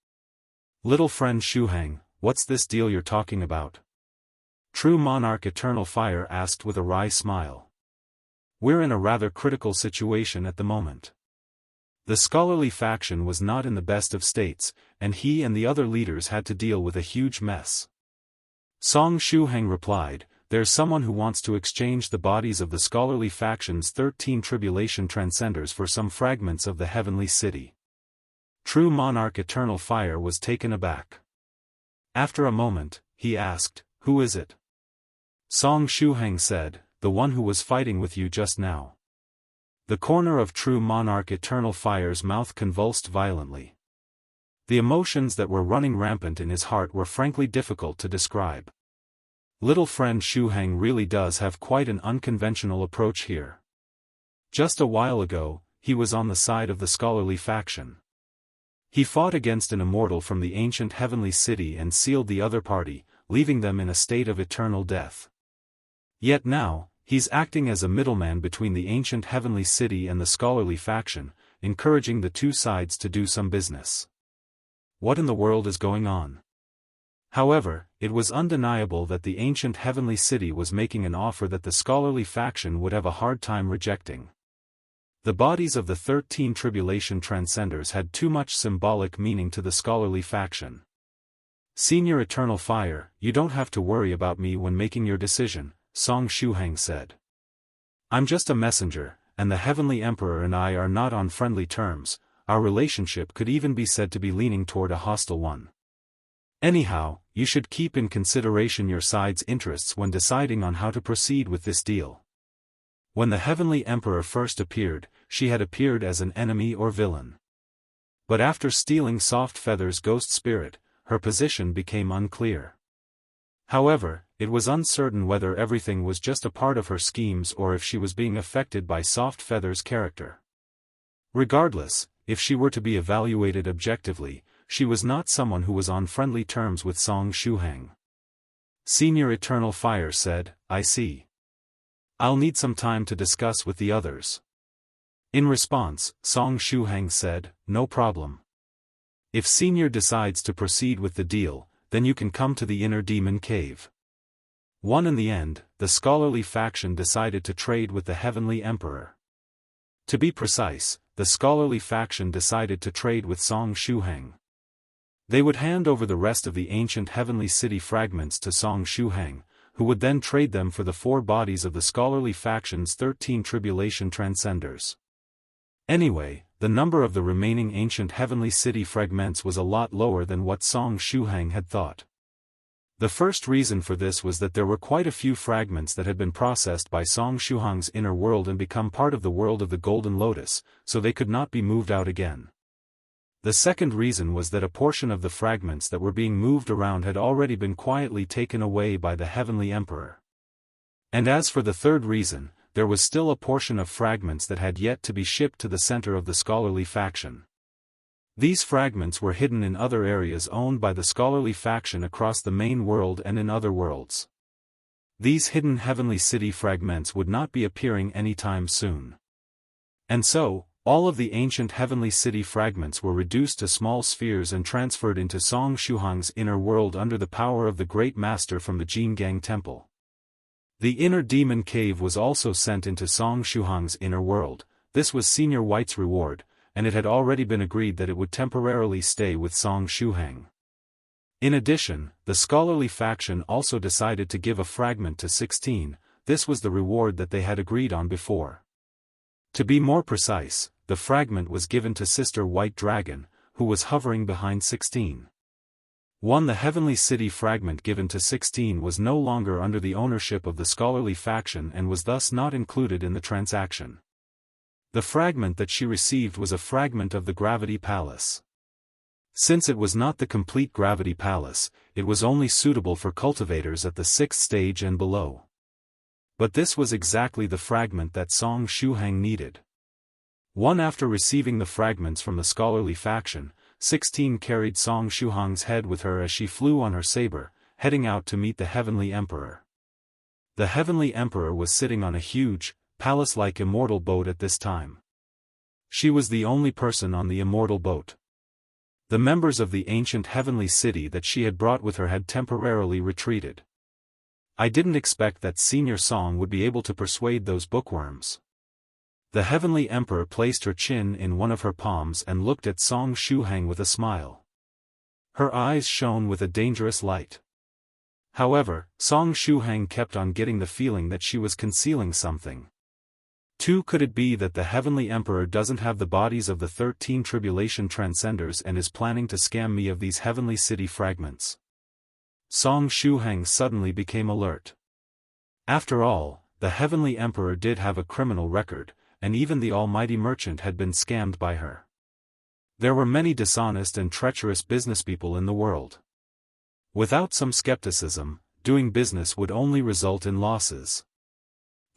Little friend Shuheng, what's this deal you're talking about? True Monarch Eternal Fire asked with a wry smile. We're in a rather critical situation at the moment. The scholarly faction was not in the best of states, and he and the other leaders had to deal with a huge mess. Song Shuheng replied, there's someone who wants to exchange the bodies of the scholarly faction's 13 tribulation transcenders for some fragments of the heavenly city. True Monarch Eternal Fire was taken aback. After a moment, he asked, who is it? Song Shuheng said, the one who was fighting with you just now. The corner of True Monarch Eternal Fire's mouth convulsed violently. The emotions that were running rampant in his heart were frankly difficult to describe. Little friend Shuheng really does have quite an unconventional approach here. Just a while ago, he was on the side of the scholarly faction. He fought against an immortal from the ancient heavenly city and sealed the other party, leaving them in a state of eternal death. Yet now, he's acting as a middleman between the ancient heavenly city and the scholarly faction, encouraging the two sides to do some business. What in the world is going on? However, it was undeniable that the ancient heavenly city was making an offer that the scholarly faction would have a hard time rejecting. The bodies of the 13 tribulation transcenders had too much symbolic meaning to the scholarly faction. "Senior Eternal Fire, you don't have to worry about me when making your decision," Song Shuheng said. "I'm just a messenger, and the Heavenly Emperor and I are not on friendly terms. Our relationship could even be said to be leaning toward a hostile one. Anyhow, you should keep in consideration your side's interests when deciding on how to proceed with this deal." When the Heavenly Emperor first appeared, she had appeared as an enemy or villain. But after stealing Soft Feather's ghost spirit, her position became unclear. However, it was uncertain whether everything was just a part of her schemes or if she was being affected by Soft Feather's character. Regardless, if she were to be evaluated objectively, she was not someone who was on friendly terms with Song Shuheng. Senior Eternal Fire said, "I see. I'll need some time to discuss with the others." In response, Song Shuheng said, "No problem. If Senior decides to proceed with the deal, then you can come to the Inner Demon Cave." In the end, the scholarly faction decided to trade with the Heavenly Emperor. To be precise, the scholarly faction decided to trade with Song Shuheng. They would hand over the rest of the ancient heavenly city fragments to Song Shuheng, who would then trade them for the 4 bodies of the scholarly faction's 13 tribulation transcenders. Anyway, the number of the remaining ancient heavenly city fragments was a lot lower than what Song Shuheng had thought. The first reason for this was that there were quite a few fragments that had been processed by Song Shuheng's inner world and become part of the world of the Golden Lotus, so they could not be moved out again. The second reason was that a portion of the fragments that were being moved around had already been quietly taken away by the Heavenly Emperor. And as for the third reason, there was still a portion of fragments that had yet to be shipped to the center of the scholarly faction. These fragments were hidden in other areas owned by the scholarly faction across the main world and in other worlds. These hidden heavenly city fragments would not be appearing anytime soon. And so, all of the ancient heavenly city fragments were reduced to small spheres and transferred into Song Shuheng's inner world under the power of the Great Master from the Jingang Temple. The Inner Demon Cave was also sent into Song Shuheng's inner world. This was Senior White's reward, and it had already been agreed that it would temporarily stay with Song Shuheng. In addition, the scholarly faction also decided to give a fragment to 16, this was the reward that they had agreed on before. To be more precise, the fragment was given to Sister White Dragon, who was hovering behind 16. The heavenly city fragment given to 16 was no longer under the ownership of the scholarly faction and was thus not included in the transaction. The fragment that she received was a fragment of the Gravity Palace. Since it was not the complete Gravity Palace, it was only suitable for cultivators at the 6th stage and below. But this was exactly the fragment that Song Shuheng needed. After receiving the fragments from the scholarly faction, 16 carried Song Shuheng's head with her as she flew on her saber, heading out to meet the Heavenly Emperor. The Heavenly Emperor was sitting on a huge, palace-like immortal boat at this time. She was the only person on the immortal boat. The members of the ancient heavenly city that she had brought with her had temporarily retreated. "I didn't expect that Senior Song would be able to persuade those bookworms." The Heavenly Emperor placed her chin in one of her palms and looked at Song Shuheng with a smile. Her eyes shone with a dangerous light. However, Song Shuheng kept on getting the feeling that she was concealing something. Could it be that the Heavenly Emperor doesn't have the bodies of the 13 tribulation transcenders and is planning to scam me of these heavenly city fragments? Song Shuheng suddenly became alert. After all, the Heavenly Emperor did have a criminal record, and even the Almighty Merchant had been scammed by her. There were many dishonest and treacherous businesspeople in the world. Without some skepticism, doing business would only result in losses.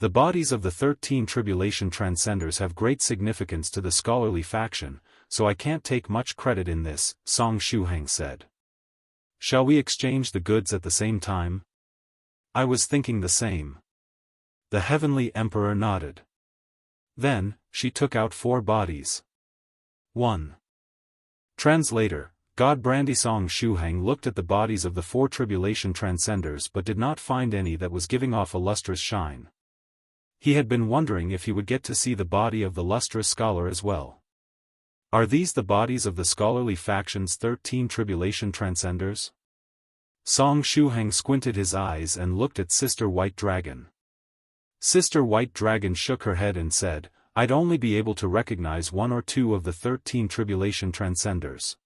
The bodies of the 13 tribulation transcenders have great significance to the scholarly faction, so I can't take much credit in this, Song Shuheng said. "Shall we exchange the goods at the same time?" "I was thinking the same." The Heavenly Emperor nodded. Then, she took out 4 bodies. 1. Translator, God Brandy Song Shuhang looked at the bodies of the 4 tribulation transcenders but did not find any that was giving off a lustrous shine. He had been wondering if he would get to see the body of the lustrous scholar as well. Are these the bodies of the scholarly faction's 13 tribulation transcenders? Song Shuhang squinted his eyes and looked at Sister White Dragon. Sister White Dragon shook her head and said, I'd only be able to recognize 1 or 2 of the 13 tribulation transcenders.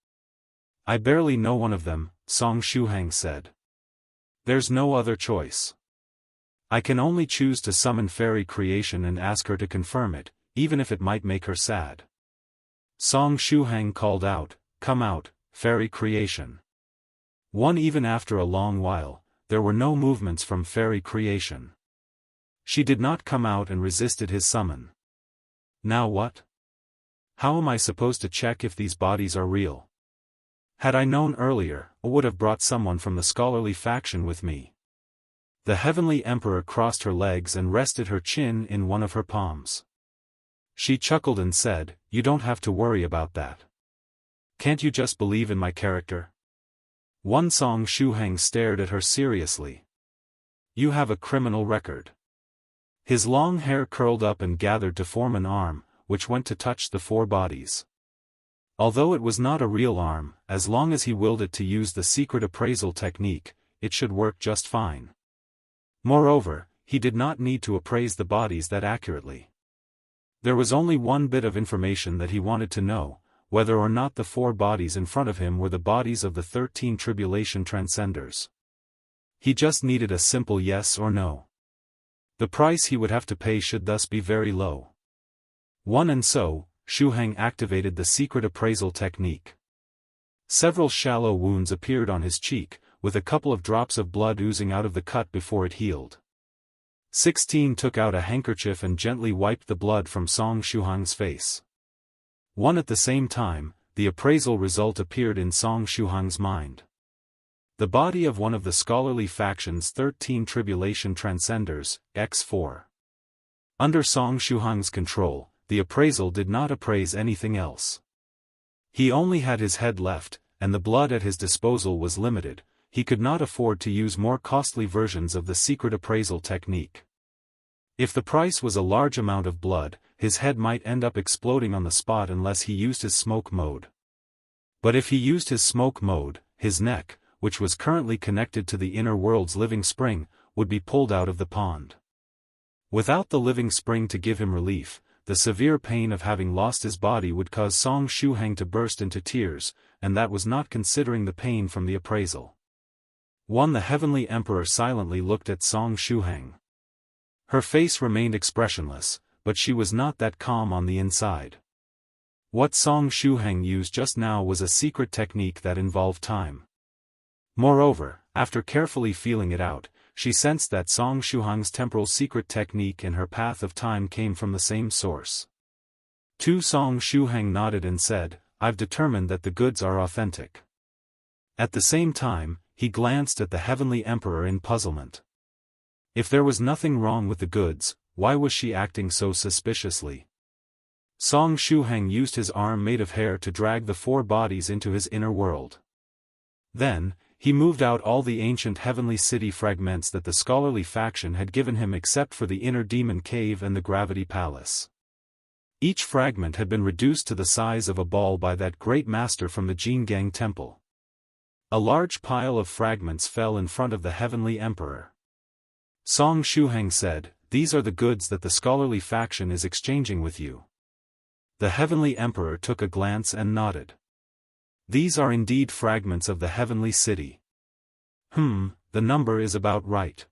I barely know one of them, Song Shuhang said. There's no other choice. I can only choose to summon Fairy Creation and ask her to confirm it, even if it might make her sad. Song Shuhang called out, Come out, Fairy Creation. Even after a long while, there were no movements from Fairy Creation. She did not come out and resisted his summon. Now what? How am I supposed to check if these bodies are real? Had I known earlier, I would have brought someone from the scholarly faction with me. The Heavenly Emperor crossed her legs and rested her chin in one of her palms. She chuckled and said, You don't have to worry about that. Can't you just believe in my character? Song Shuhang stared at her seriously. You have a criminal record. His long hair curled up and gathered to form an arm, which went to touch the 4 bodies. Although it was not a real arm, as long as he willed it to use the secret appraisal technique, it should work just fine. Moreover, he did not need to appraise the bodies that accurately. There was only one bit of information that he wanted to know, whether or not the 4 bodies in front of him were the bodies of the 13 tribulation transcenders. He just needed a simple yes or no. The price he would have to pay should thus be very low. And so, Shuhang activated the secret appraisal technique. Several shallow wounds appeared on his cheek, with a couple of drops of blood oozing out of the cut before it healed. 16 took out a handkerchief and gently wiped the blood from Song Shuhang's face. At the same time, the appraisal result appeared in Song Shuhang's mind. The body of one of the scholarly faction's 13 tribulation transcenders, X4. Under Song Shuhang's control, the appraisal did not appraise anything else. He only had his head left, and the blood at his disposal was limited. He could not afford to use more costly versions of the secret appraisal technique. If the price was a large amount of blood, his head might end up exploding on the spot unless he used his smoke mode. But if he used his smoke mode, his neck, which was currently connected to the inner world's living spring, would be pulled out of the pond. Without the living spring to give him relief, the severe pain of having lost his body would cause Song Shuhang to burst into tears, and that was not considering the pain from the appraisal. The Heavenly Emperor silently looked at Song Shuhang. Her face remained expressionless, but she was not that calm on the inside. What Song Shuhang used just now was a secret technique that involved time. Moreover, after carefully feeling it out, she sensed that Song Shuhang's temporal secret technique and her path of time came from the same source. Song Shuhang nodded and said, I've determined that the goods are authentic. At the same time, he glanced at the Heavenly Emperor in puzzlement. If there was nothing wrong with the goods, why was she acting so suspiciously? Song Shuhang used his arm made of hair to drag the 4 bodies into his inner world. Then, he moved out all the ancient heavenly city fragments that the scholarly faction had given him except for the inner demon cave and the gravity palace. Each fragment had been reduced to the size of a ball by that great master from the Jingang temple. A large pile of fragments fell in front of the Heavenly Emperor. Song Shuhang said, These are the goods that the scholarly faction is exchanging with you. The Heavenly Emperor took a glance and nodded. These are indeed fragments of the heavenly city. The number is about right.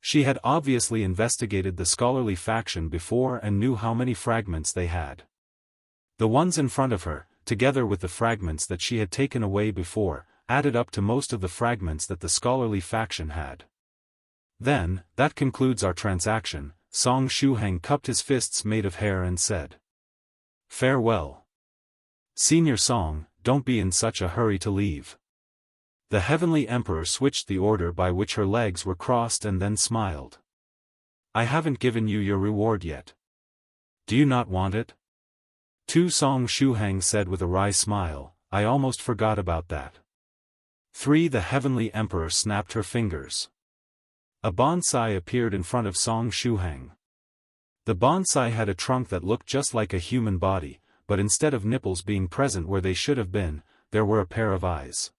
She had obviously investigated the scholarly faction before and knew how many fragments they had. The ones in front of her, together with the fragments that she had taken away before, added up to most of the fragments that the scholarly faction had. Then, that concludes our transaction, Song Shuhang cupped his fists made of hair and said. Farewell. Senior Song, don't be in such a hurry to leave. The Heavenly Emperor switched the order by which her legs were crossed and then smiled. I haven't given you your reward yet. Do you not want it? Song Shuhang said with a wry smile, I almost forgot about that. 3. The Heavenly Emperor snapped her fingers. A bonsai appeared in front of Song Shuhang. The bonsai had a trunk that looked just like a human body, but instead of nipples being present where they should have been, there were a pair of eyes.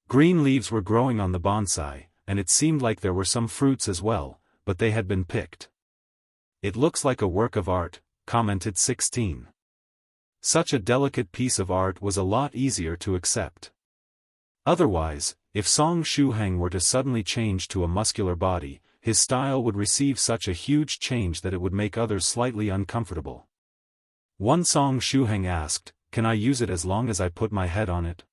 Green leaves were growing on the bonsai, and it seemed like there were some fruits as well, but they had been picked. It looks like a work of art, commented 16. Such a delicate piece of art was a lot easier to accept. Otherwise, if Song Shuhang were to suddenly change to a muscular body, his style would receive such a huge change that it would make others slightly uncomfortable. One Song Shuhang asked, "Can I use it as long as I put my head on it?"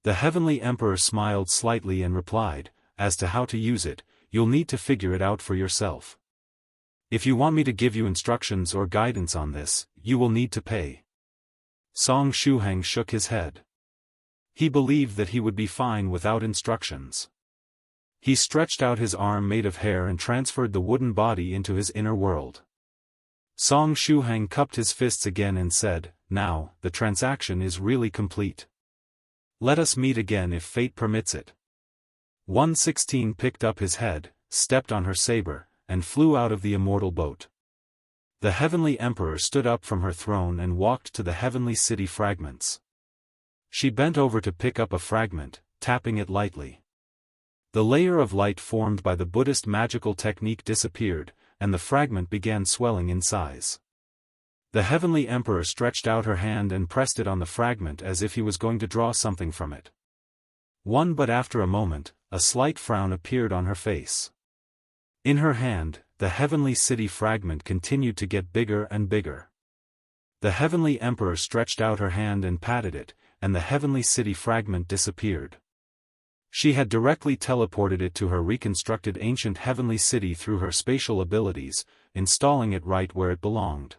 The Heavenly Emperor smiled slightly and replied, "As to how to use it, you'll need to figure it out for yourself. If you want me to give you instructions or guidance on this, you will need to pay." Song Shuhang shook his head. He believed that he would be fine without instructions. He stretched out his arm made of hair and transferred the wooden body into his inner world. Song Shuhang cupped his fists again and said, "Now, the transaction is really complete. Let us meet again if fate permits it." 116 picked up his head, stepped on her saber, and flew out of the immortal boat. The Heavenly Emperor stood up from her throne and walked to the heavenly city fragments. She bent over to pick up a fragment, tapping it lightly. The layer of light formed by the Buddhist magical technique disappeared, and the fragment began swelling in size. The Heavenly Emperor stretched out her hand and pressed it on the fragment as if he was going to draw something from it. But after a moment, a slight frown appeared on her face. In her hand, the heavenly city fragment continued to get bigger and bigger. The Heavenly Emperor stretched out her hand and patted it, and the heavenly city fragment disappeared. She had directly teleported it to her reconstructed ancient heavenly city through her spatial abilities, installing it right where it belonged.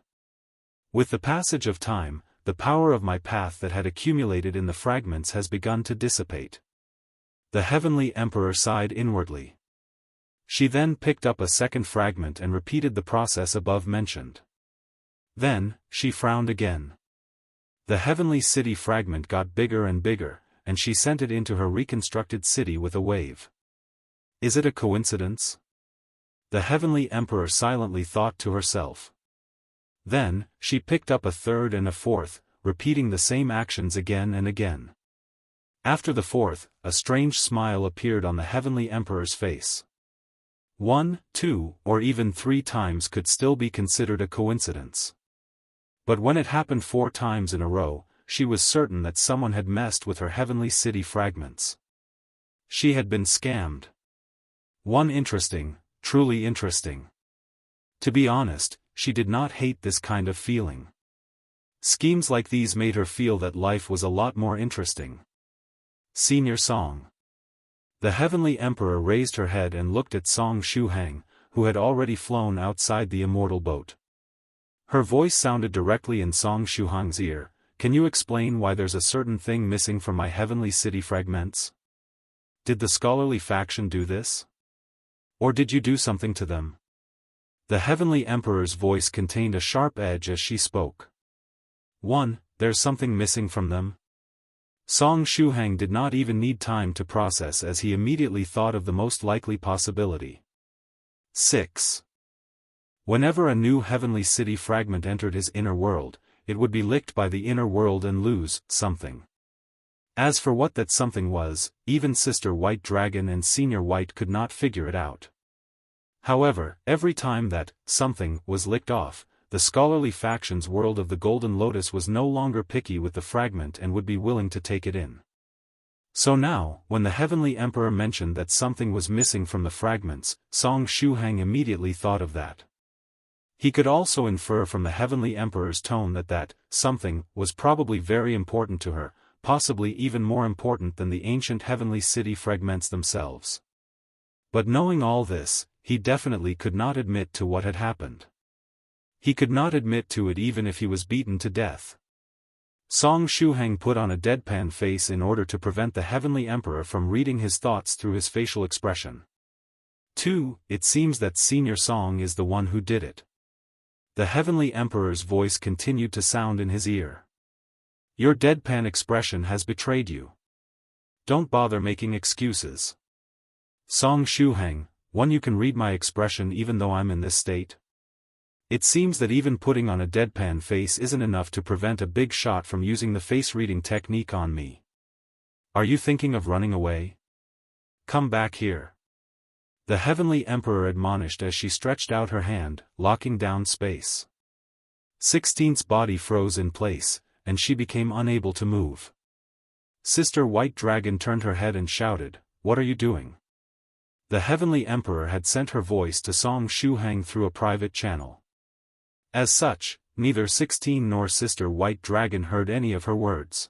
With the passage of time, the power of my path that had accumulated in the fragments has begun to dissipate. The Heavenly Emperor sighed inwardly. She then picked up a second fragment and repeated the process above mentioned. Then, she frowned again. The heavenly city fragment got bigger and bigger, and she sent it into her reconstructed city with a wave. Is it a coincidence? The Heavenly Emperor silently thought to herself. Then, she picked up a third and a fourth, repeating the same actions again and again. After the fourth, a strange smile appeared on the Heavenly Emperor's face. 1, 2, or even 3 times could still be considered a coincidence. But when it happened 4 times in a row, she was certain that someone had messed with her heavenly city fragments. She had been scammed. Interesting, truly interesting. To be honest, she did not hate this kind of feeling. Schemes like these made her feel that life was a lot more interesting. Senior Song. The Heavenly Emperor raised her head and looked at Song Shuhang, who had already flown outside the immortal boat. Her voice sounded directly in Song Shuhang's ear. "Can you explain why there's a certain thing missing from my heavenly city fragments? Did the scholarly faction do this? Or did you do something to them?" The Heavenly Emperor's voice contained a sharp edge as she spoke. There's something missing from them? Song Shuhang did not even need time to process as he immediately thought of the most likely possibility. 6. Whenever a new heavenly city fragment entered his inner world, it would be licked by the inner world and lose something. As for what that something was, even Sister White Dragon and Senior White could not figure it out. However, every time that something was licked off, the scholarly faction's world of the Golden Lotus was no longer picky with the fragment and would be willing to take it in. So now, when the Heavenly Emperor mentioned that something was missing from the fragments, Song Shuhang immediately thought of that. He could also infer from the Heavenly Emperor's tone that that something was probably very important to her, possibly even more important than the ancient heavenly city fragments themselves. But knowing all this, he definitely could not admit to what had happened. He could not admit to it even if he was beaten to death. Song Shuhang put on a deadpan face in order to prevent the Heavenly Emperor from reading his thoughts through his facial expression. 2. It seems that Senior Song is the one who did it. The Heavenly Emperor's voice continued to sound in his ear. Your deadpan expression has betrayed you. Don't bother making excuses. Song Shuheng, one, you can read my expression even though I'm in this state. It seems that even putting on a deadpan face isn't enough to prevent a big shot from using the face-reading technique on me. Are you thinking of running away? Come back here. The Heavenly Emperor admonished as she stretched out her hand, locking down space. 16's body froze in place, and she became unable to move. Sister White Dragon turned her head and shouted, "What are you doing?" The Heavenly Emperor had sent her voice to Song Shuheng through a private channel. As such, neither 16 nor Sister White Dragon heard any of her words.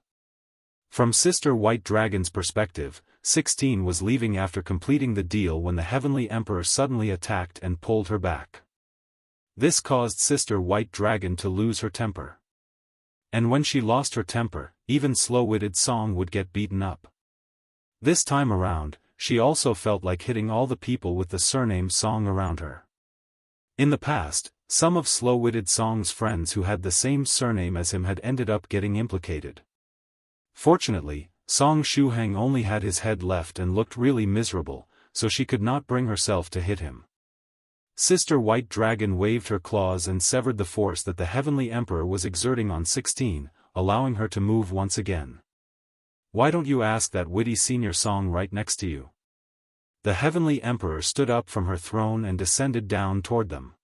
From Sister White Dragon's perspective, 16 was leaving after completing the deal when the Heavenly Emperor suddenly attacked and pulled her back. This caused Sister White Dragon to lose her temper. And when she lost her temper, even slow-witted Song would get beaten up. This time around, she also felt like hitting all the people with the surname Song around her. In the past, some of slow-witted Song's friends who had the same surname as him had ended up getting implicated. Fortunately, Song Shuheng only had his head left and looked really miserable, so she could not bring herself to hit him. Sister White Dragon waved her claws and severed the force that the Heavenly Emperor was exerting on 16, allowing her to move once again. Why don't you ask that witty senior Song right next to you? The Heavenly Emperor stood up from her throne and descended down toward them.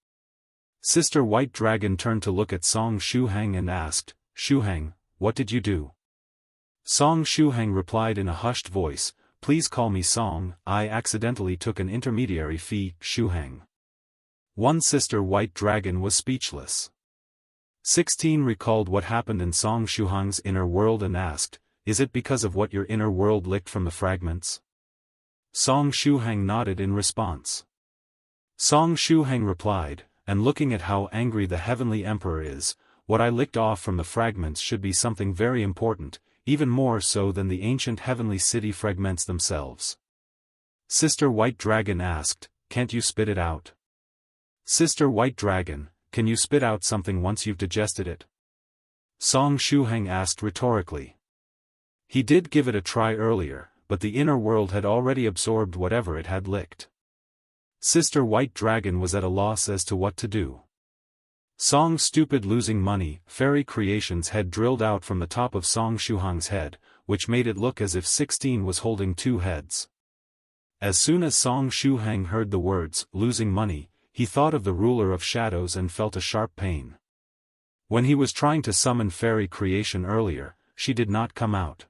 Sister White Dragon turned to look at Song Shuheng and asked, "Shuheng, what did you do?" Song Shuheng replied in a hushed voice, "Please call me Song, I accidentally took an intermediary fee, Shuheng." One Sister White Dragon was speechless. 16 recalled what happened in Song Shuheng's inner world and asked, "Is it because of what your inner world licked from the fragments?" Song Shuheng nodded in response. Song Shuheng replied, "And looking at how angry the Heavenly Emperor is, what I licked off from the fragments should be something very important, even more so than the ancient heavenly city fragments themselves." Sister White Dragon asked, "Can't you spit it out?" Sister White Dragon, can you spit out something once you've digested it? Song Shuheng asked rhetorically. He did give it a try earlier, but the inner world had already absorbed whatever it had licked. Sister White Dragon was at a loss as to what to do. Song's stupid losing money, fairy creations had drilled out from the top of Song Shuheng's head, which made it look as if 16 was holding two heads. As soon as Song Shuheng heard the words, losing money, he thought of the ruler of shadows and felt a sharp pain. When he was trying to summon fairy creation earlier, she did not come out.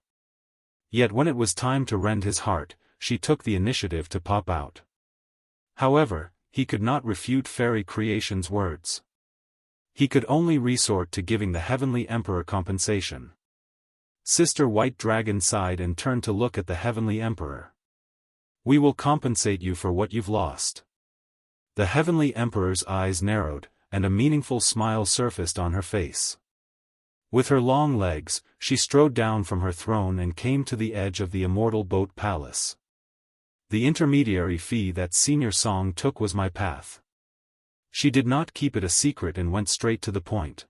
Yet when it was time to rend his heart, she took the initiative to pop out. However, he could not refute fairy creation's words. He could only resort to giving the Heavenly Emperor compensation. Sister White Dragon sighed and turned to look at the Heavenly Emperor. "We will compensate you for what you've lost." The Heavenly Emperor's eyes narrowed, and a meaningful smile surfaced on her face. With her long legs, she strode down from her throne and came to the edge of the immortal boat palace. "The intermediary fee that Senior Song took was my path." She did not keep it a secret and went straight to the point.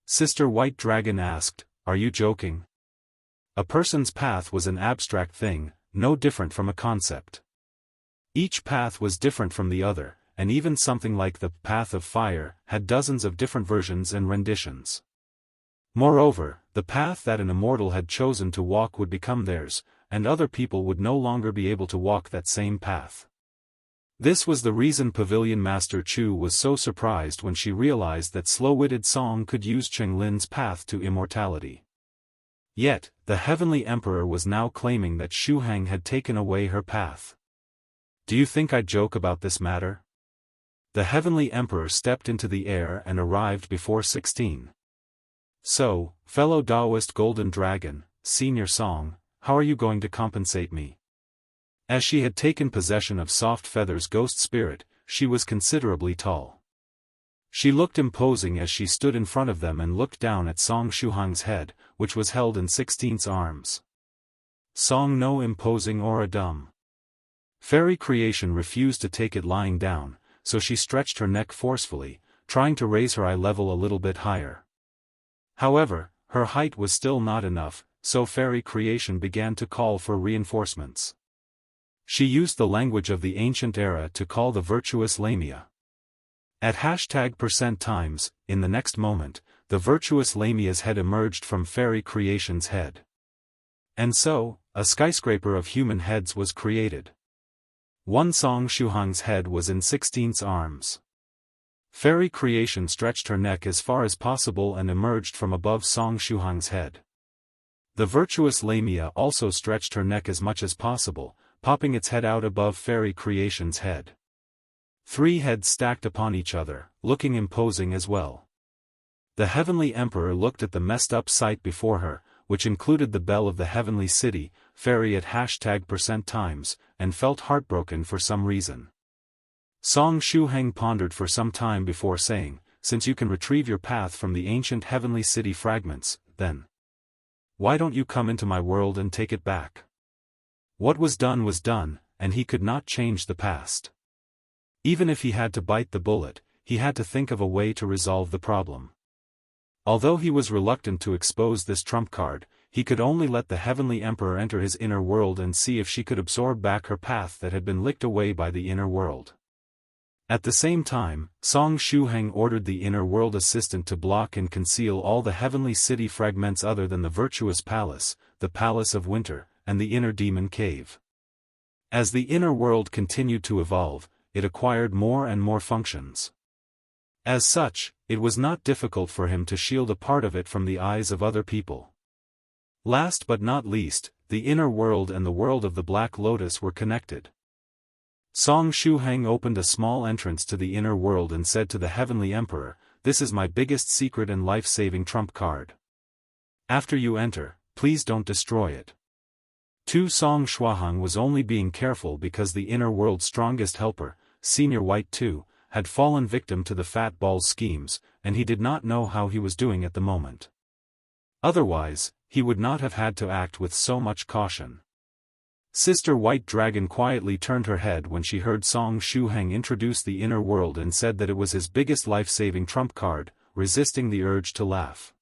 Sister White Dragon asked, "Are you joking?" A person's path was an abstract thing, no different from a concept. Each path was different from the other, and even something like the path of fire had dozens of different versions and renditions. Moreover, the path that an immortal had chosen to walk would become theirs, and other people would no longer be able to walk that same path. This was the reason Pavilion Master Chu was so surprised when she realized that slow-witted Song could use Cheng Lin's path to immortality. Yet, the Heavenly Emperor was now claiming that Shuheng had taken away her path. "Do you think I joke about this matter?" The Heavenly Emperor stepped into the air and arrived before 16. "So, fellow Taoist Golden Dragon, Senior Song, how are you going to compensate me?" As she had taken possession of Soft Feather's ghost spirit, she was considerably tall. She looked imposing as she stood in front of them and looked down at Song Shuheng's head, which was held in 16's arms. Song no imposing aura dumb. Fairy creation refused to take it lying down, so she stretched her neck forcefully, trying to raise her eye level a little bit higher. However, her height was still not enough, so Fairy Creation began to call for reinforcements. She used the language of the ancient era to call the virtuous Lamia. At #%times, in the next moment, the virtuous Lamia's head emerged from Fairy Creation's head. And so, a skyscraper of human heads was created. One Song Shuhang's head was in 16's arms. Fairy Creation stretched her neck as far as possible and emerged from above Song Shuhang's head. The virtuous Lamia also stretched her neck as much as possible, popping its head out above Fairy Creation's head. 3 heads stacked upon each other, looking imposing as well. The Heavenly Emperor looked at the messed-up sight before her, which included the bell of the Heavenly City, Fairy at #%times, and felt heartbroken for some reason. Song Shuheng pondered for some time before saying, "Since you can retrieve your path from the ancient Heavenly City fragments, then why don't you come into my world and take it back?" What was done, and he could not change the past. Even if he had to bite the bullet, he had to think of a way to resolve the problem. Although he was reluctant to expose this trump card, he could only let the Heavenly Emperor enter his inner world and see if she could absorb back her path that had been licked away by the inner world. At the same time, Song Shuheng ordered the inner world assistant to block and conceal all the Heavenly City fragments other than the Virtuous Palace, the Palace of Winter, and the Inner Demon Cave. As the inner world continued to evolve, it acquired more and more functions. As such, it was not difficult for him to shield a part of it from the eyes of other people. Last but not least, the inner world and the world of the Black Lotus were connected. Song Shuheng opened a small entrance to the inner world and said to the Heavenly Emperor, "This is my biggest secret and life-saving trump card. After you enter, please don't destroy it." Song Shuaheng was only being careful because the inner world's strongest helper, Senior White 2, had fallen victim to the Fat Ball's schemes, and he did not know how he was doing at the moment. Otherwise, he would not have had to act with so much caution. Sister White Dragon quietly turned her head when she heard Song Shuheng introduce the inner world and said that it was his biggest life-saving trump card, resisting the urge to laugh.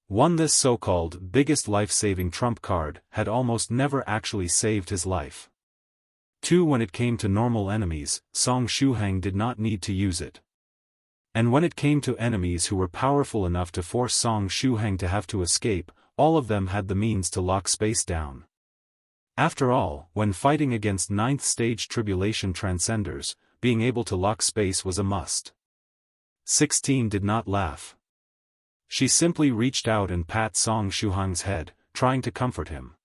This so-called biggest life-saving trump card had almost never actually saved his life. When it came to normal enemies, Song Shuheng did not need to use it. And when it came to enemies who were powerful enough to force Song Shuheng to have to escape, all of them had the means to lock space down. After all, when fighting against 9th stage tribulation transcenders, being able to lock space was a must. 16 did not laugh. She simply reached out and pat Song Shuheng's head, trying to comfort him.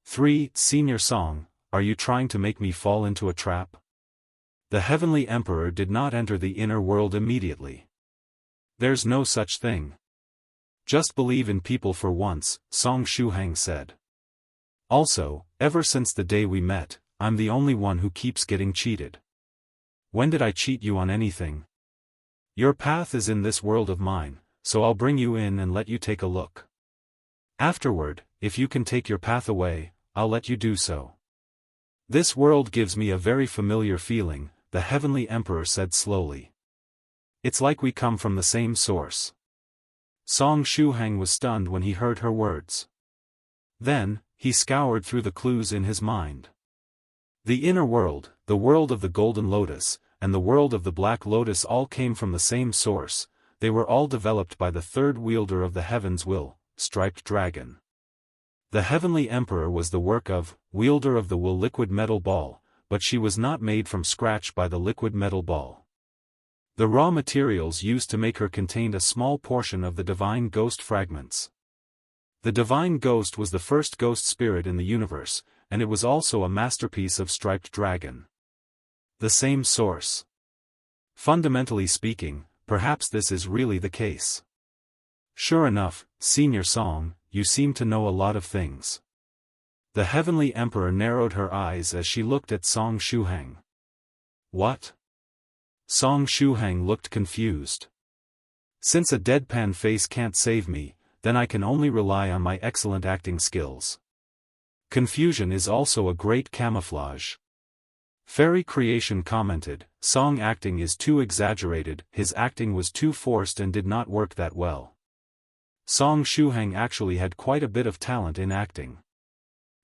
Senior Song, are you trying to make me fall into a trap? The Heavenly Emperor did not enter the inner world immediately. There's no such thing. Just believe in people for once, Song Shuheng said. Also, ever since the day we met, I'm the only one who keeps getting cheated. When did I cheat you on anything? Your path is in this world of mine, so I'll bring you in and let you take a look. Afterward, if you can take your path away, I'll let you do so. This world gives me a very familiar feeling, the Heavenly Emperor said slowly. It's like we come from the same source. Song Shuheng was stunned when he heard her words. Then, he scoured through the clues in his mind. The inner world, the world of the Golden Lotus, and the world of the Black Lotus all came from the same source. They were all developed by the third wielder of the heaven's will, Striped Dragon. The Heavenly Emperor was the work of, wielder of the will liquid metal ball, but she was not made from scratch by the liquid metal ball. The raw materials used to make her contained a small portion of the divine ghost fragments. The divine ghost was the first ghost spirit in the universe, and it was also a masterpiece of Striped Dragon. The same source. Fundamentally speaking, perhaps this is really the case. Sure enough, Senior Song, you seem to know a lot of things. The Heavenly Emperor narrowed her eyes as she looked at Song Shuheng. What? Song Shuheng looked confused. Since a deadpan face can't save me, then I can only rely on my excellent acting skills. Confusion is also a great camouflage. Fairy Creation commented, Song acting is too exaggerated, his acting was too forced and did not work that well. Song Shuheng actually had quite a bit of talent in acting.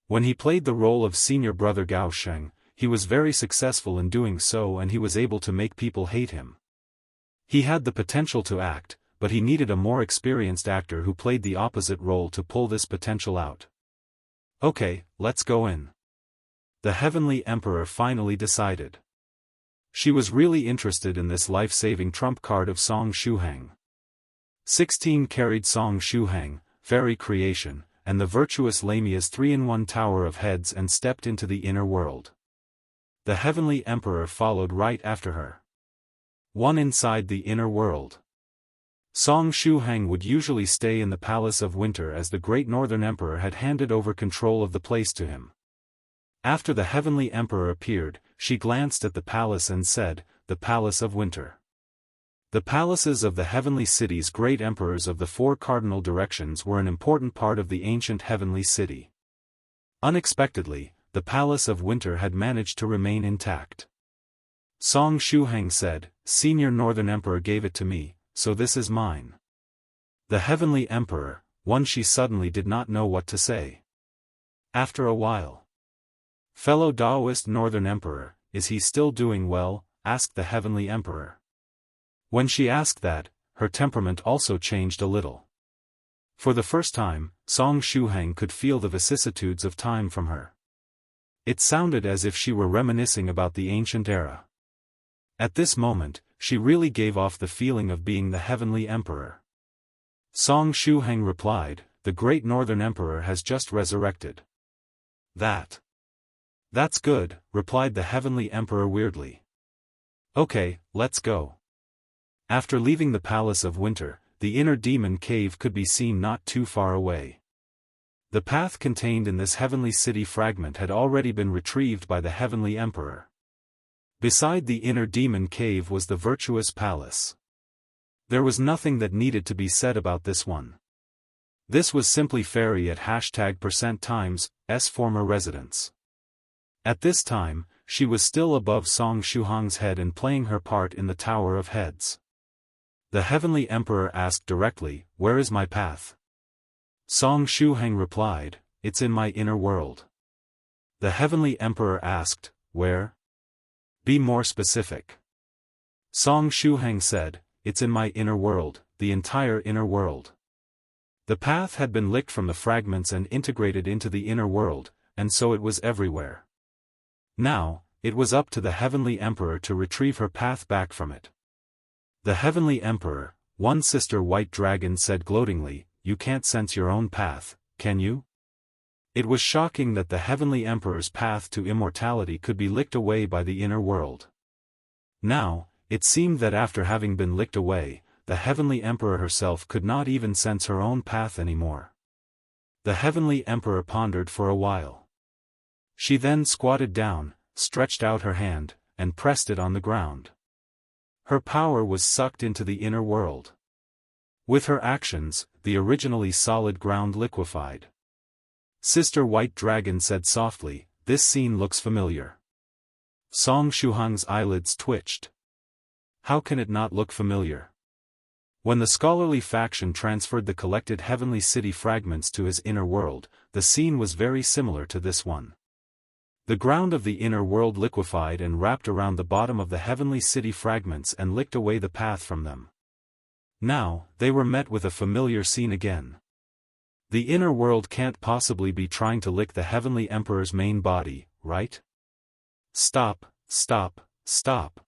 When he played the role of senior brother Gao Sheng, he was very successful in doing so, and he was able to make people hate him. He had the potential to act, but he needed a more experienced actor who played the opposite role to pull this potential out. Okay, let's go in. The Heavenly Emperor finally decided. She was really interested in this life-saving trump card of Song Shuheng. 16 carried Song Shuheng, fairy creation, and the virtuous Lamia's 3-in-1 tower of heads and stepped into the inner world. The Heavenly Emperor followed right after her. 1 inside the inner world. Song Shuheng would usually stay in the Palace of Winter as the Great Northern Emperor had handed over control of the place to him. After the Heavenly Emperor appeared, she glanced at the palace and said, "The Palace of Winter." The palaces of the heavenly city's great emperors of the 4 cardinal directions were an important part of the ancient heavenly city. Unexpectedly, the Palace of Winter had managed to remain intact. Song Shuheng said, "Senior Northern Emperor gave it to me, so this is mine." The Heavenly Emperor, one she suddenly did not know what to say. After a while, "Fellow Taoist Northern Emperor, is he still doing well?" asked the Heavenly Emperor. When she asked that, her temperament also changed a little. For the first time, Song Shuheng could feel the vicissitudes of time from her. It sounded as if she were reminiscing about the ancient era. At this moment, she really gave off the feeling of being the Heavenly Emperor. Song Shuheng replied, "The Great Northern Emperor has just resurrected." That's good," replied the Heavenly Emperor weirdly. "Okay, let's go." After leaving the Palace of Winter, the inner demon cave could be seen not too far away. The path contained in this heavenly city fragment had already been retrieved by the Heavenly Emperor. Beside the inner demon cave was the virtuous palace. There was nothing that needed to be said about this one. This was simply fairy at %times former residence. At this time, she was still above Song Shuheng's head and playing her part in the Tower of Heads. The Heavenly Emperor asked directly, "Where is my path?" Song Shuheng replied, "It's in my inner world." The Heavenly Emperor asked, "Where? Be more specific." Song Shuheng said, "It's in my inner world, the entire inner world." The path had been licked from the fragments and integrated into the inner world, and so it was everywhere. Now, it was up to the Heavenly Emperor to retrieve her path back from it. The Heavenly Emperor, one sister White Dragon said gloatingly, "You can't sense your own path, can you?" It was shocking that the Heavenly Emperor's path to immortality could be licked away by the inner world. Now, it seemed that after having been licked away, the Heavenly Emperor herself could not even sense her own path anymore. The Heavenly Emperor pondered for a while. She then squatted down, stretched out her hand, and pressed it on the ground. Her power was sucked into the inner world. With her actions, the originally solid ground liquefied. Sister White Dragon said softly, "This scene looks familiar." Song Shuheng's eyelids twitched. How can it not look familiar? When the scholarly faction transferred the collected heavenly city fragments to his inner world, the scene was very similar to this one. The ground of the inner world liquefied and wrapped around the bottom of the heavenly city fragments and licked away the path from them. Now, they were met with a familiar scene again. The inner world can't possibly be trying to lick the Heavenly Emperor's main body, right? Stop, stop, stop.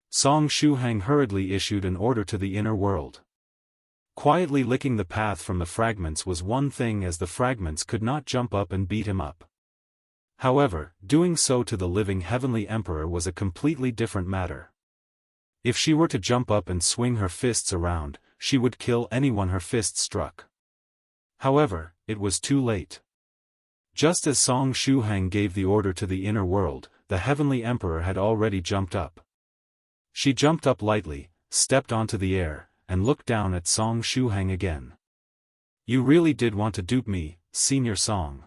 Song Shuheng hurriedly issued an order to the inner world. Quietly licking the path from the fragments was one thing, as the fragments could not jump up and beat him up. However, doing so to the living Heavenly Emperor was a completely different matter. If she were to jump up and swing her fists around, she would kill anyone her fist struck. However, it was too late. Just as Song Shuheng gave the order to the inner world, the Heavenly Emperor had already jumped up. She jumped up lightly, stepped onto the air, and looked down at Song Shuheng again. "You really did want to dupe me, Senior Song."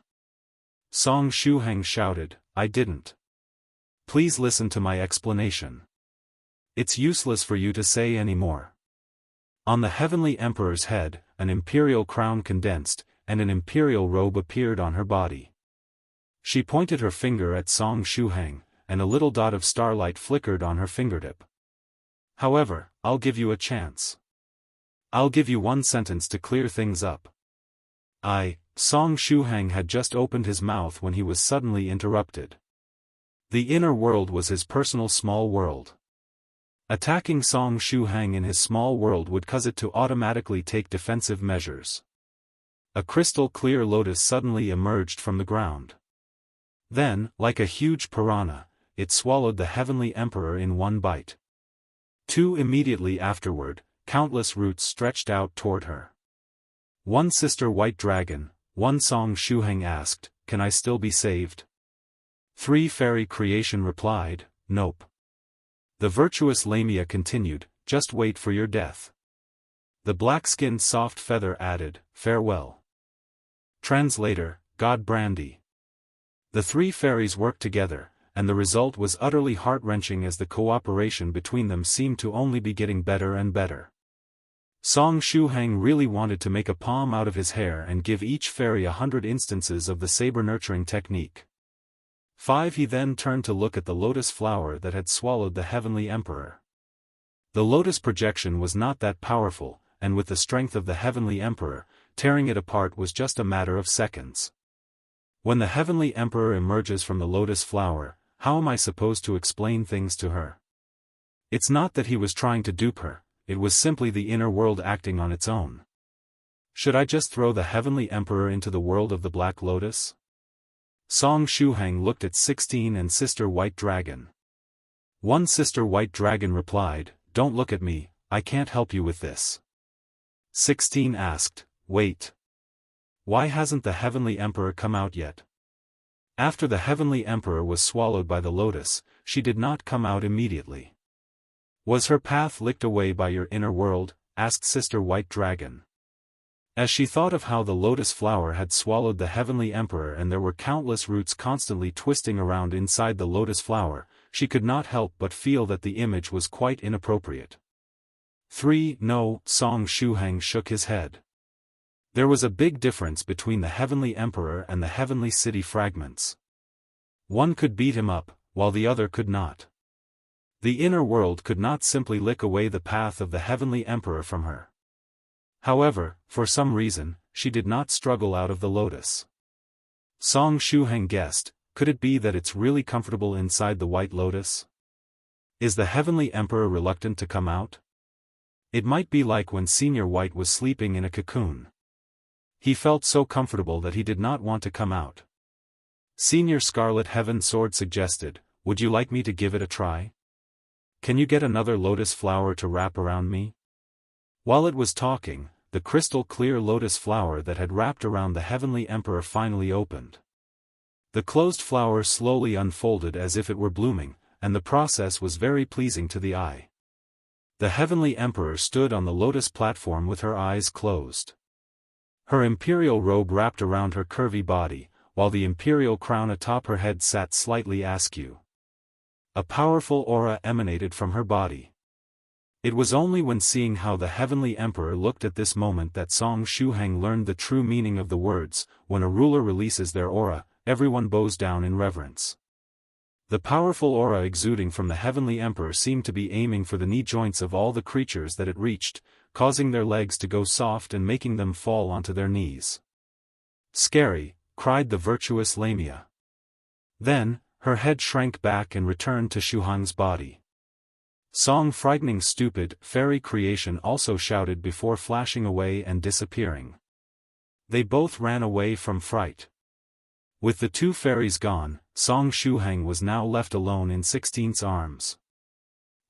Song Shuheng shouted, "I didn't. Please listen to my explanation. It's useless for you to say any more." On the Heavenly Emperor's head, an imperial crown condensed, and an imperial robe appeared on her body. She pointed her finger at Song Shuheng, and a little dot of starlight flickered on her fingertip. However, I'll give you a chance. I'll give you one sentence to clear things up. Song Shuheng had just opened his mouth when he was suddenly interrupted. The inner world was his personal small world. Attacking Song Shuheng in his small world would cause it to automatically take defensive measures. A crystal clear lotus suddenly emerged from the ground. Then, like a huge piranha, it swallowed the Heavenly Emperor in one bite. Immediately afterward, countless roots stretched out toward her. One sister white dragon, one Song Shuheng asked, "Can I still be saved?" 3 fairy creation replied, "Nope." The virtuous Lamia continued, "Just wait for your death." The black-skinned soft feather added, "Farewell." Translator, God Brandy. The 3 fairies worked together, and the result was utterly heart-wrenching as the cooperation between them seemed to only be getting better and better. Song Shuheng really wanted to make a palm out of his hair and give each fairy 100 instances of the saber-nurturing technique. 5 He then turned to look at the lotus flower that had swallowed the Heavenly Emperor. The lotus projection was not that powerful, and with the strength of the Heavenly Emperor, tearing it apart was just a matter of seconds. When the Heavenly Emperor emerges from the lotus flower, how am I supposed to explain things to her? It's not that he was trying to dupe her, it was simply the inner world acting on its own. Should I just throw the Heavenly Emperor into the world of the Black Lotus? Song Shuheng looked at 16 and Sister White Dragon. One Sister White Dragon replied, "Don't look at me, I can't help you with this." 16 asked, "Wait. Why hasn't the Heavenly Emperor come out yet?" After the Heavenly Emperor was swallowed by the lotus, she did not come out immediately. "Was her path licked away by your inner world?" asked Sister White Dragon. As she thought of how the lotus flower had swallowed the Heavenly Emperor and there were countless roots constantly twisting around inside the lotus flower, she could not help but feel that the image was quite inappropriate. 3 No, Song Shuheng shook his head. There was a big difference between the Heavenly Emperor and the Heavenly City fragments. One could beat him up, while the other could not. The inner world could not simply lick away the path of the Heavenly Emperor from her. However, for some reason, she did not struggle out of the lotus. Song Shuheng guessed, could it be that it's really comfortable inside the white lotus? Is the Heavenly Emperor reluctant to come out? It might be like when Senior White was sleeping in a cocoon. He felt so comfortable that he did not want to come out. Senior Scarlet Heaven Sword suggested, "Would you like me to give it a try? Can you get another lotus flower to wrap around me?" While it was talking, the crystal clear lotus flower that had wrapped around the Heavenly Emperor finally opened. The closed flower slowly unfolded as if it were blooming, and the process was very pleasing to the eye. The Heavenly Emperor stood on the lotus platform with her eyes closed. Her imperial robe wrapped around her curvy body, while the imperial crown atop her head sat slightly askew. A powerful aura emanated from her body. It was only when seeing how the Heavenly Emperor looked at this moment that Song Shuheng learned the true meaning of the words, "When a ruler releases their aura, everyone bows down in reverence." The powerful aura exuding from the Heavenly Emperor seemed to be aiming for the knee joints of all the creatures that it reached, causing their legs to go soft and making them fall onto their knees. "Scary," cried the virtuous Lamia. Then, her head shrank back and returned to Shuheng's body. Song Frightening Stupid Fairy Creation also shouted before flashing away and disappearing. They both ran away from fright. With the 2 fairies gone, Song Shuheng was now left alone in 16's arms.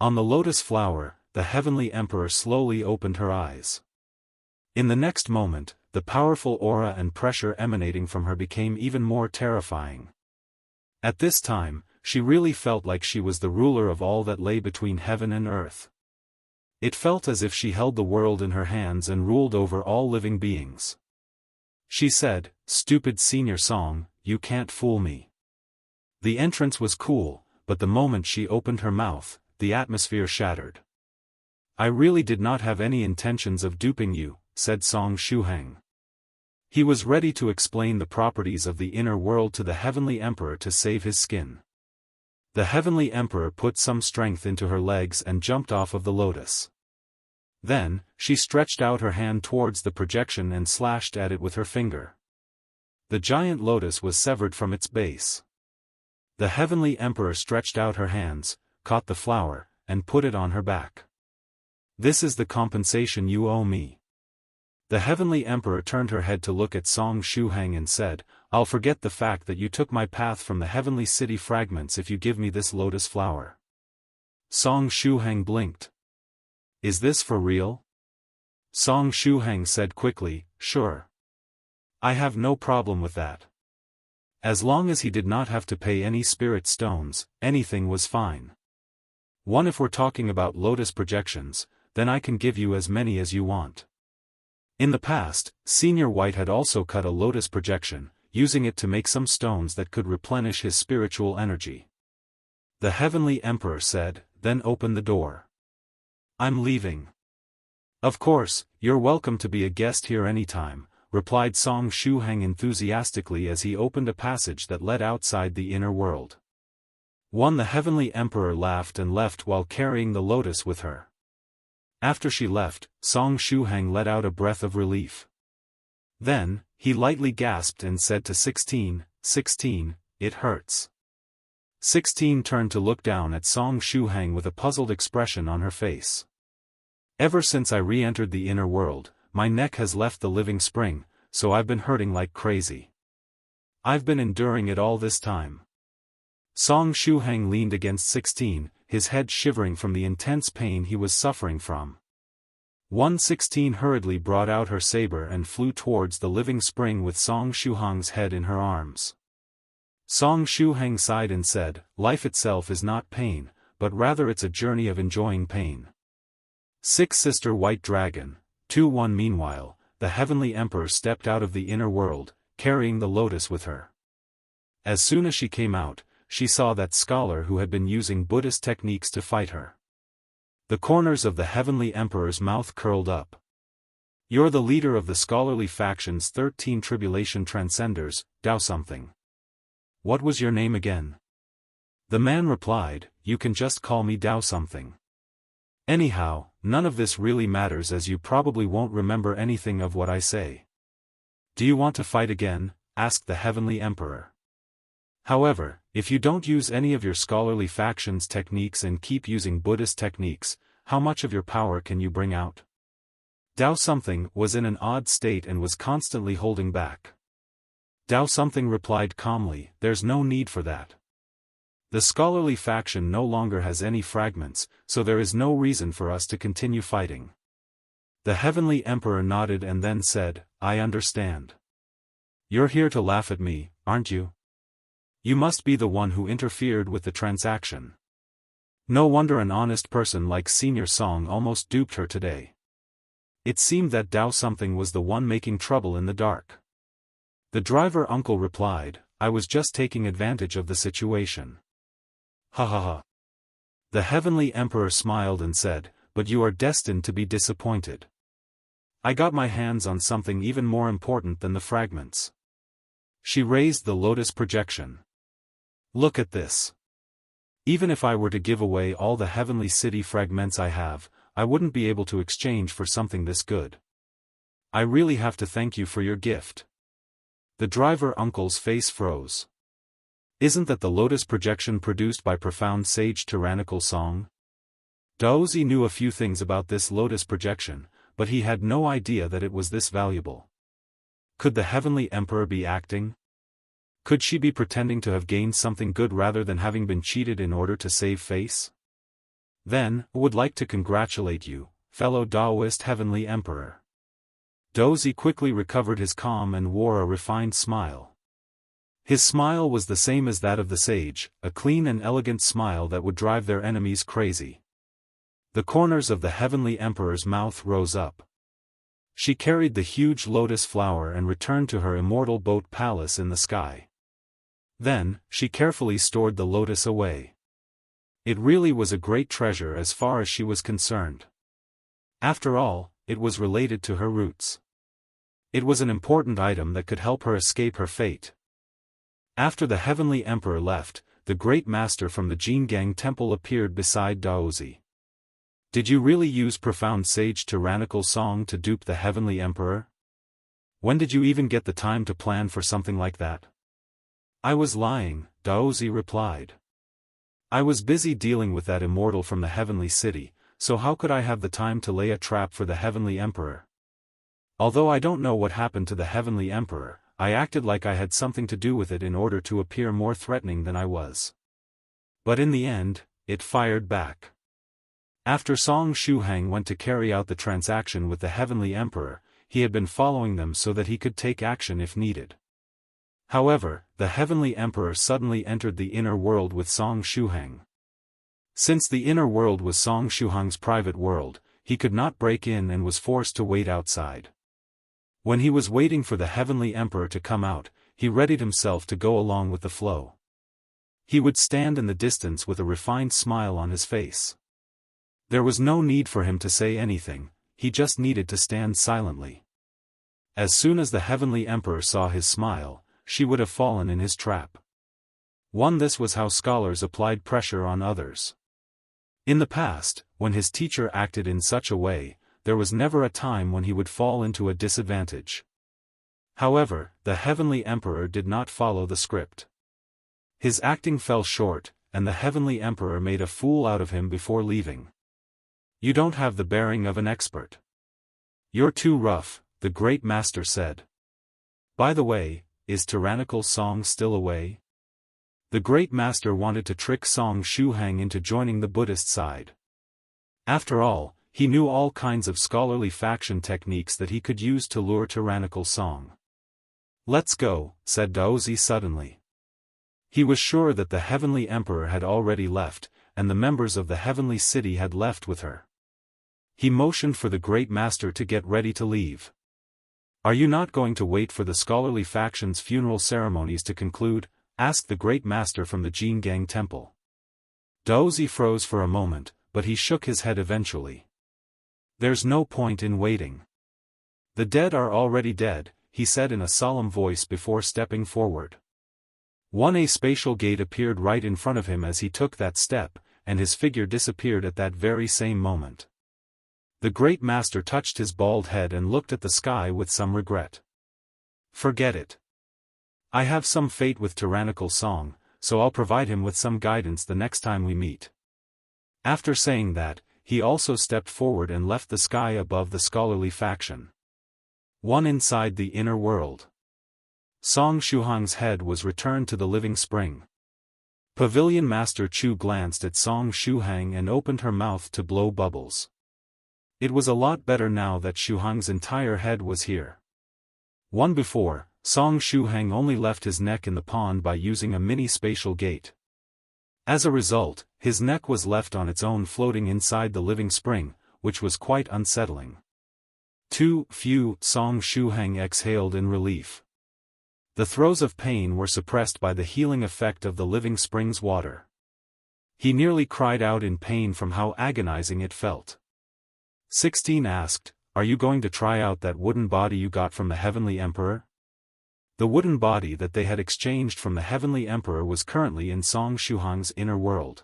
On the lotus flower, the Heavenly Emperor slowly opened her eyes. In the next moment, the powerful aura and pressure emanating from her became even more terrifying. At this time, she really felt like she was the ruler of all that lay between heaven and earth. It felt as if she held the world in her hands and ruled over all living beings. She said, "Stupid Senior Song, you can't fool me." The entrance was cool, but the moment she opened her mouth, the atmosphere shattered. "I really did not have any intentions of duping you," said Song Shuheng. He was ready to explain the properties of the inner world to the Heavenly Emperor to save his skin. The Heavenly Emperor put some strength into her legs and jumped off of the lotus. Then, she stretched out her hand towards the projection and slashed at it with her finger. The giant lotus was severed from its base. The Heavenly Emperor stretched out her hands, caught the flower, and put it on her back. "This is the compensation you owe me." The Heavenly Emperor turned her head to look at Song Shuheng and said, "I'll forget the fact that you took my path from the heavenly city fragments if you give me this lotus flower." Song Shuheng blinked. "Is this for real?" Song Shuheng said quickly, "Sure. I have no problem with that." As long as he did not have to pay any spirit stones, anything was fine. "One, if we're talking about lotus projections, then I can give you as many as you want." In the past, Senior White had also cut a lotus projection, using it to make some stones that could replenish his spiritual energy. The Heavenly Emperor said, "Then open the door. I'm leaving." "Of course, you're welcome to be a guest here anytime," replied Song Shuheng enthusiastically as he opened a passage that led outside the inner world. The Heavenly Emperor laughed and left while carrying the lotus with her. After she left, Song Shuheng let out a breath of relief. Then, he lightly gasped and said to 16, "16, it hurts." 16 turned to look down at Song Shuheng with a puzzled expression on her face. "Ever since I re-entered the inner world, my neck has left the living spring, so I've been hurting like crazy. I've been enduring it all this time." Song Shuheng leaned against 16, his head shivering from the intense pain he was suffering from. 16 hurriedly brought out her saber and flew towards the living spring with Song Shuheng's head in her arms. Song Shuheng sighed and said, "Life itself is not pain, but rather it's a journey of enjoying pain." 6 Sister White Dragon, 2-1 Meanwhile, the Heavenly Emperor stepped out of the inner world, carrying the lotus with her. As soon as she came out, she saw that scholar who had been using Buddhist techniques to fight her. The corners of the Heavenly Emperor's mouth curled up. "You're the leader of the scholarly faction's 13 Tribulation Transcenders, Dao something. What was your name again?" The man replied, "You can just call me Dao something. Anyhow, none of this really matters as you probably won't remember anything of what I say." "Do you want to fight again?" asked the Heavenly Emperor. "However, if you don't use any of your scholarly faction's techniques and keep using Buddhist techniques, how much of your power can you bring out?" Dao something was in an odd state and was constantly holding back. Dao something replied calmly, "There's no need for that. The scholarly faction no longer has any fragments, so there is no reason for us to continue fighting." The Heavenly Emperor nodded and then said, "I understand. You're here to laugh at me, aren't you? You must be the one who interfered with the transaction. No wonder an honest person like Senior Song almost duped her today." It seemed that Dao something was the one making trouble in the dark. The driver uncle replied, "I was just taking advantage of the situation." "Ha ha ha." The Heavenly Emperor smiled and said, "But you are destined to be disappointed. I got my hands on something even more important than the fragments." She raised the lotus projection. "Look at this. Even if I were to give away all the heavenly city fragments I have, I wouldn't be able to exchange for something this good. I really have to thank you for your gift." The driver uncle's face froze. "Isn't that the lotus projection produced by profound sage tyrannical Song?" Daozi knew a few things about this lotus projection, but he had no idea that it was this valuable. Could the Heavenly Emperor be acting? Could she be pretending to have gained something good rather than having been cheated in order to save face? "Then, I would like to congratulate you, fellow Taoist Heavenly Emperor." Dozi quickly recovered his calm and wore a refined smile. His smile was the same as that of the sage, a clean and elegant smile that would drive their enemies crazy. The corners of the Heavenly Emperor's mouth rose up. She carried the huge lotus flower and returned to her immortal boat palace in the sky. Then, she carefully stored the lotus away. It really was a great treasure as far as she was concerned. After all, it was related to her roots. It was an important item that could help her escape her fate. After the Heavenly Emperor left, the Great Master from the Jingang Temple appeared beside Daozi. Did you really use profound sage tyrannical song to dupe the Heavenly Emperor? When did you even get the time to plan for something like that? I was lying, Daozi replied. I was busy dealing with that immortal from the Heavenly City, so how could I have the time to lay a trap for the Heavenly Emperor? Although I don't know what happened to the Heavenly Emperor, I acted like I had something to do with it in order to appear more threatening than I was. But in the end, it fired back. After Song Shuhang went to carry out the transaction with the Heavenly Emperor, he had been following them so that he could take action if needed. However, the Heavenly Emperor suddenly entered the inner world with Song Shuhang. Since the inner world was Song Shuhang's private world, he could not break in and was forced to wait outside. When he was waiting for the Heavenly Emperor to come out, he readied himself to go along with the flow. He would stand in the distance with a refined smile on his face. There was no need for him to say anything, he just needed to stand silently. As soon as the Heavenly Emperor saw his smile, she would have fallen in his trap. This was how scholars applied pressure on others. In the past, when his teacher acted in such a way, there was never a time when he would fall into a disadvantage. However, the Heavenly Emperor did not follow the script. His acting fell short, and the Heavenly Emperor made a fool out of him before leaving. You don't have the bearing of an expert. You're too rough, the Great Master said. By the way, is tyrannical Song still away? The Great Master wanted to trick Song Shuhang into joining the Buddhist side. After all, he knew all kinds of scholarly faction techniques that he could use to lure tyrannical Song. Let's go, said Daozi suddenly. He was sure that the Heavenly Emperor had already left, and the members of the Heavenly City had left with her. He motioned for the Great Master to get ready to leave. Are you not going to wait for the scholarly faction's funeral ceremonies to conclude? Asked the Great Master from the Jingang Temple. Daozi froze for a moment, but he shook his head eventually. There's no point in waiting. The dead are already dead, he said in a solemn voice before stepping forward. A spatial gate appeared right in front of him as he took that step, and his figure disappeared at that very same moment. The Great Master touched his bald head and looked at the sky with some regret. Forget it. I have some fate with tyrannical Song, so I'll provide him with some guidance the next time we meet. After saying that, he also stepped forward and left the sky above the scholarly faction. Inside the inner world. Song Shuhang's head was returned to the living spring. Pavilion Master Chu glanced at Song Shuhang and opened her mouth to blow bubbles. It was a lot better now that Shuhang's entire head was here. Before, Song Shuhang only left his neck in the pond by using a mini-spatial gate. As a result, his neck was left on its own floating inside the living spring, which was quite unsettling. Song Shuhang exhaled in relief. The throes of pain were suppressed by the healing effect of the living spring's water. He nearly cried out in pain from how agonizing it felt. 16 asked, "Are you going to try out that wooden body you got from the Heavenly Emperor?" The wooden body that they had exchanged from the Heavenly Emperor was currently in Song Shuhang's inner world.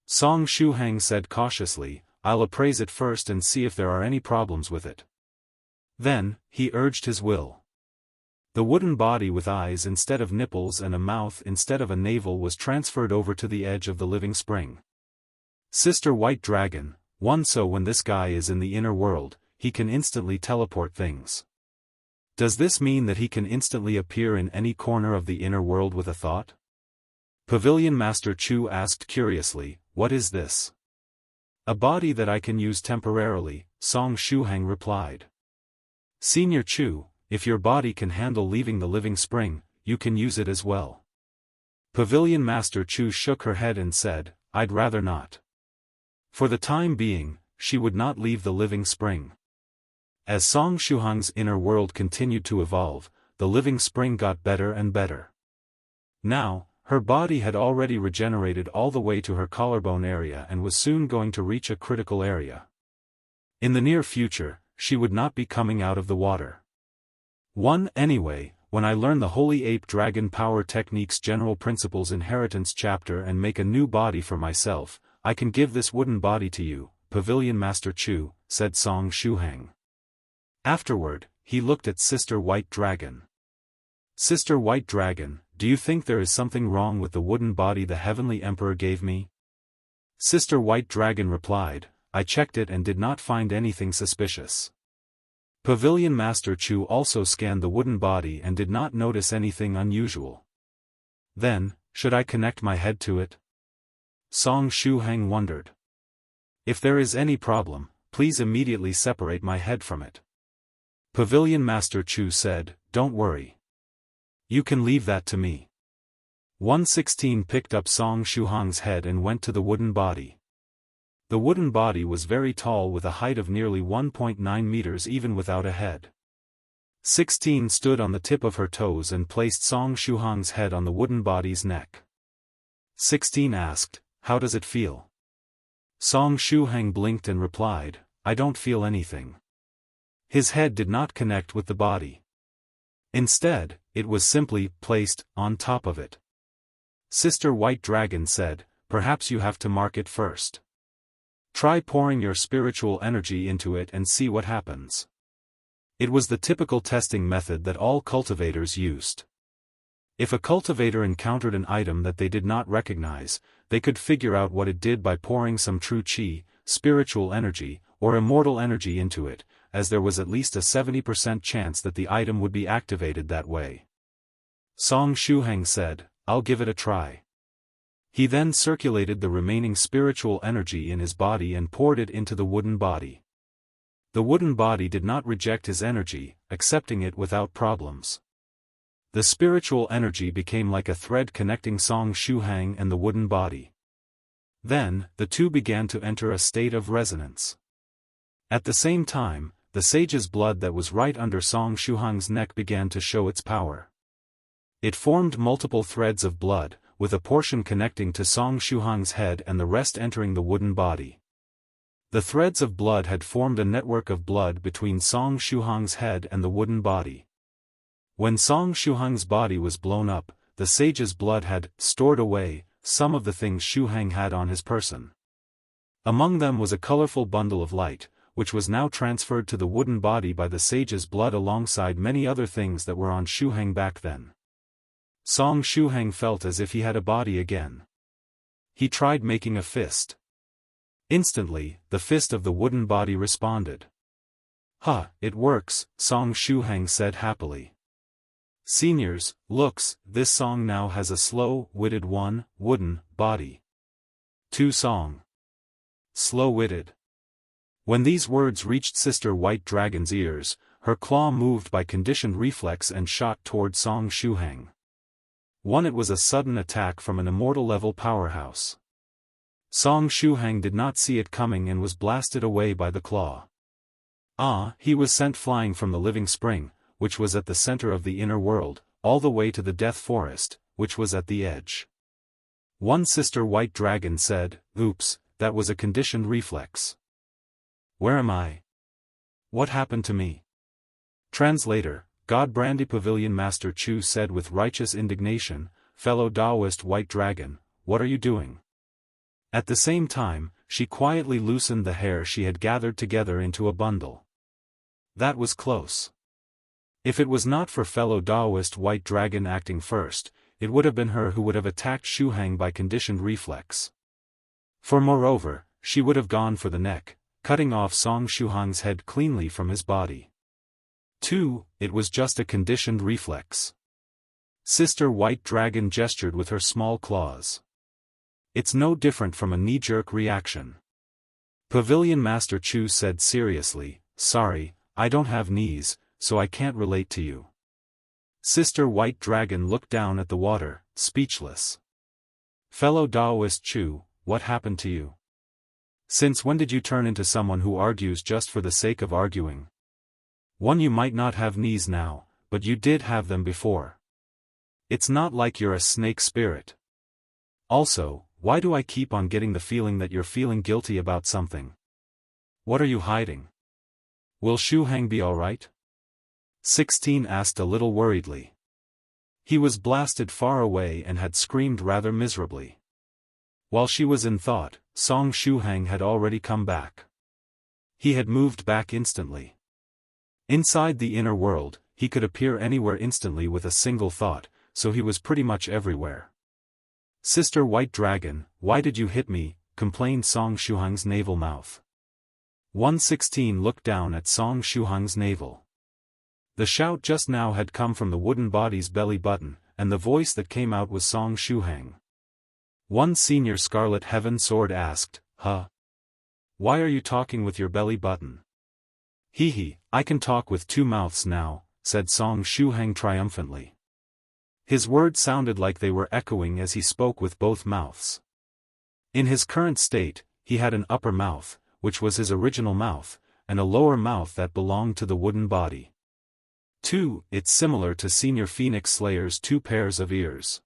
Song Shuhang said cautiously, "I'll appraise it first and see if there are any problems with it." Then, he urged his will. The wooden body with eyes instead of nipples and a mouth instead of a navel was transferred over to the edge of the living spring. Sister White Dragon, so when this guy is in the inner world, he can instantly teleport things. Does this mean that he can instantly appear in any corner of the inner world with a thought? Pavilion Master Chu asked curiously, "What is this?" "A body that I can use temporarily," Song Shuhang replied. "Senior Chu, if your body can handle leaving the living spring, you can use it as well." Pavilion Master Chu shook her head and said, "I'd rather not." For the time being, she would not leave the living spring. As Song Shuhang's inner world continued to evolve, the living spring got better and better. Now, her body had already regenerated all the way to her collarbone area and was soon going to reach a critical area. In the near future, she would not be coming out of the water. Anyway, when I learn the Holy Ape Dragon Power Technique's General Principles Inheritance chapter and make a new body for myself, I can give this wooden body to you, Pavilion Master Chu, said Song Shuheng. Afterward, he looked at Sister White Dragon. Sister White Dragon, do you think there is something wrong with the wooden body the Heavenly Emperor gave me? Sister White Dragon replied, I checked it and did not find anything suspicious. Pavilion Master Chu also scanned the wooden body and did not notice anything unusual. Then, should I connect my head to it? Song Shuheng wondered. If there is any problem, please immediately separate my head from it. Pavilion Master Chu said, don't worry. You can leave that to me. 116 picked up Song Shuheng's head and went to the wooden body. The wooden body was very tall with a height of nearly 1.9 meters even without a head. 16 stood on the tip of her toes and placed Song Shuheng's head on the wooden body's neck. 16 asked, how does it feel? Song Shuheng blinked and replied, I don't feel anything. His head did not connect with the body. Instead, it was simply placed on top of it. Sister White Dragon said, perhaps you have to mark it first. Try pouring your spiritual energy into it and see what happens. It was the typical testing method that all cultivators used. If a cultivator encountered an item that they did not recognize, they could figure out what it did by pouring some true qi, spiritual energy, or immortal energy into it, as there was at least a 70% chance that the item would be activated that way. Song Shuheng said, I'll give it a try. He then circulated the remaining spiritual energy in his body and poured it into the wooden body. The wooden body did not reject his energy, accepting it without problems. The spiritual energy became like a thread connecting Song Shuheng and the wooden body. Then, the two began to enter a state of resonance. At the same time, the sage's blood that was right under Song Shuheng's neck began to show its power. It formed multiple threads of blood, with a portion connecting to Song Shuheng's head and the rest entering the wooden body. The threads of blood had formed a network of blood between Song Shuheng's head and the wooden body. When Song Shuheng's body was blown up, the sage's blood had stored away some of the things Shuheng had on his person. Among them was a colorful bundle of light, which was now transferred to the wooden body by the sage's blood alongside many other things that were on Shuheng back then. Song Shuheng felt as if he had a body again. He tried making a fist. Instantly, the fist of the wooden body responded. It works, Song Shuheng said happily. Seniors, looks, this song now has a slow-witted wooden body. 2 Song. Slow-witted. When these words reached Sister White Dragon's ears, her claw moved by conditioned reflex and shot toward Song Shuheng. It was a sudden attack from an immortal-level powerhouse. Song Shuheng did not see it coming and was blasted away by the claw. He was sent flying from the living spring, which was at the center of the inner world, all the way to the death forest, which was at the edge. One Sister White Dragon said, oops, that was a conditioned reflex. Where am I? What happened to me? Translator, God Brandy Pavilion Master Chu said with righteous indignation, fellow Taoist White Dragon, what are you doing? At the same time, she quietly loosened the hair she had gathered together into a bundle. That was close. If it was not for fellow Taoist White Dragon acting first, it would have been her who would have attacked Shuheng by conditioned reflex. For moreover, she would have gone for the neck, cutting off Song Shuheng's head cleanly from his body. 2. It was just a conditioned reflex. Sister White Dragon gestured with her small claws. It's no different from a knee-jerk reaction. Pavilion Master Chu said seriously, sorry, I don't have knees, so I can't relate to you. Sister White Dragon looked down at the water, speechless. Fellow Taoist Chu, what happened to you? Since when did you turn into someone who argues just for the sake of arguing? You might not have knees now, but you did have them before. It's not like you're a snake spirit. Also, why do I keep on getting the feeling that you're feeling guilty about something? What are you hiding? Will Shu Hang be alright? 16 asked a little worriedly. He was blasted far away and had screamed rather miserably. While she was in thought, Song Shu Hang had already come back. He had moved back instantly. Inside the inner world, he could appear anywhere instantly with a single thought, so he was pretty much everywhere. Sister White Dragon, why did you hit me? Complained Song Shuhang's navel mouth. 116 looked down at Song Shuhang's navel. The shout just now had come from the wooden body's belly button, and the voice that came out was Song Shuhang. One senior Scarlet Heaven Sword asked, Huh? Why are you talking with your belly button? Hee hee, I can talk with two mouths now, said Song Shuhang triumphantly. His words sounded like they were echoing as he spoke with both mouths. In his current state, he had an upper mouth, which was his original mouth, and a lower mouth that belonged to the wooden body. 2. It's similar to Senior Phoenix Slayer's 2 pairs of ears.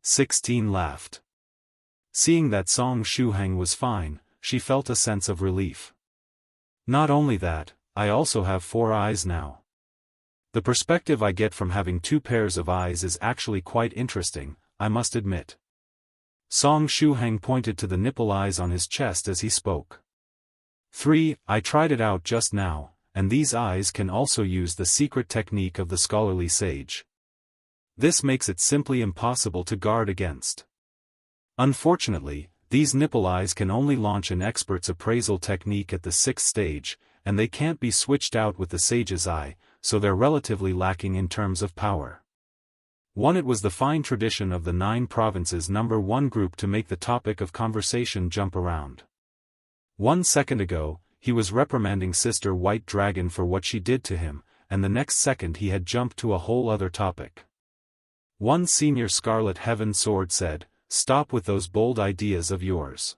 16 laughed. Seeing that Song Shuhang was fine, she felt a sense of relief. Not only that, I also have 4 eyes now. The perspective I get from having 2 pairs of eyes is actually quite interesting, I must admit. Song Shuhang pointed to the nipple eyes on his chest as he spoke. 3. I tried it out just now, and these eyes can also use the secret technique of the scholarly sage. This makes it simply impossible to guard against. Unfortunately, these nipple eyes can only launch an expert's appraisal technique at the 6th stage, and they can't be switched out with the sage's eye, so they're relatively lacking in terms of power. 1. It was the fine tradition of the 9 provinces number 1 group to make the topic of conversation jump around. 1 second ago, he was reprimanding Sister White Dragon for what she did to him, and the next second he had jumped to a whole other topic. 1 Senior Scarlet Heaven Sword said, Stop with those bold ideas of yours.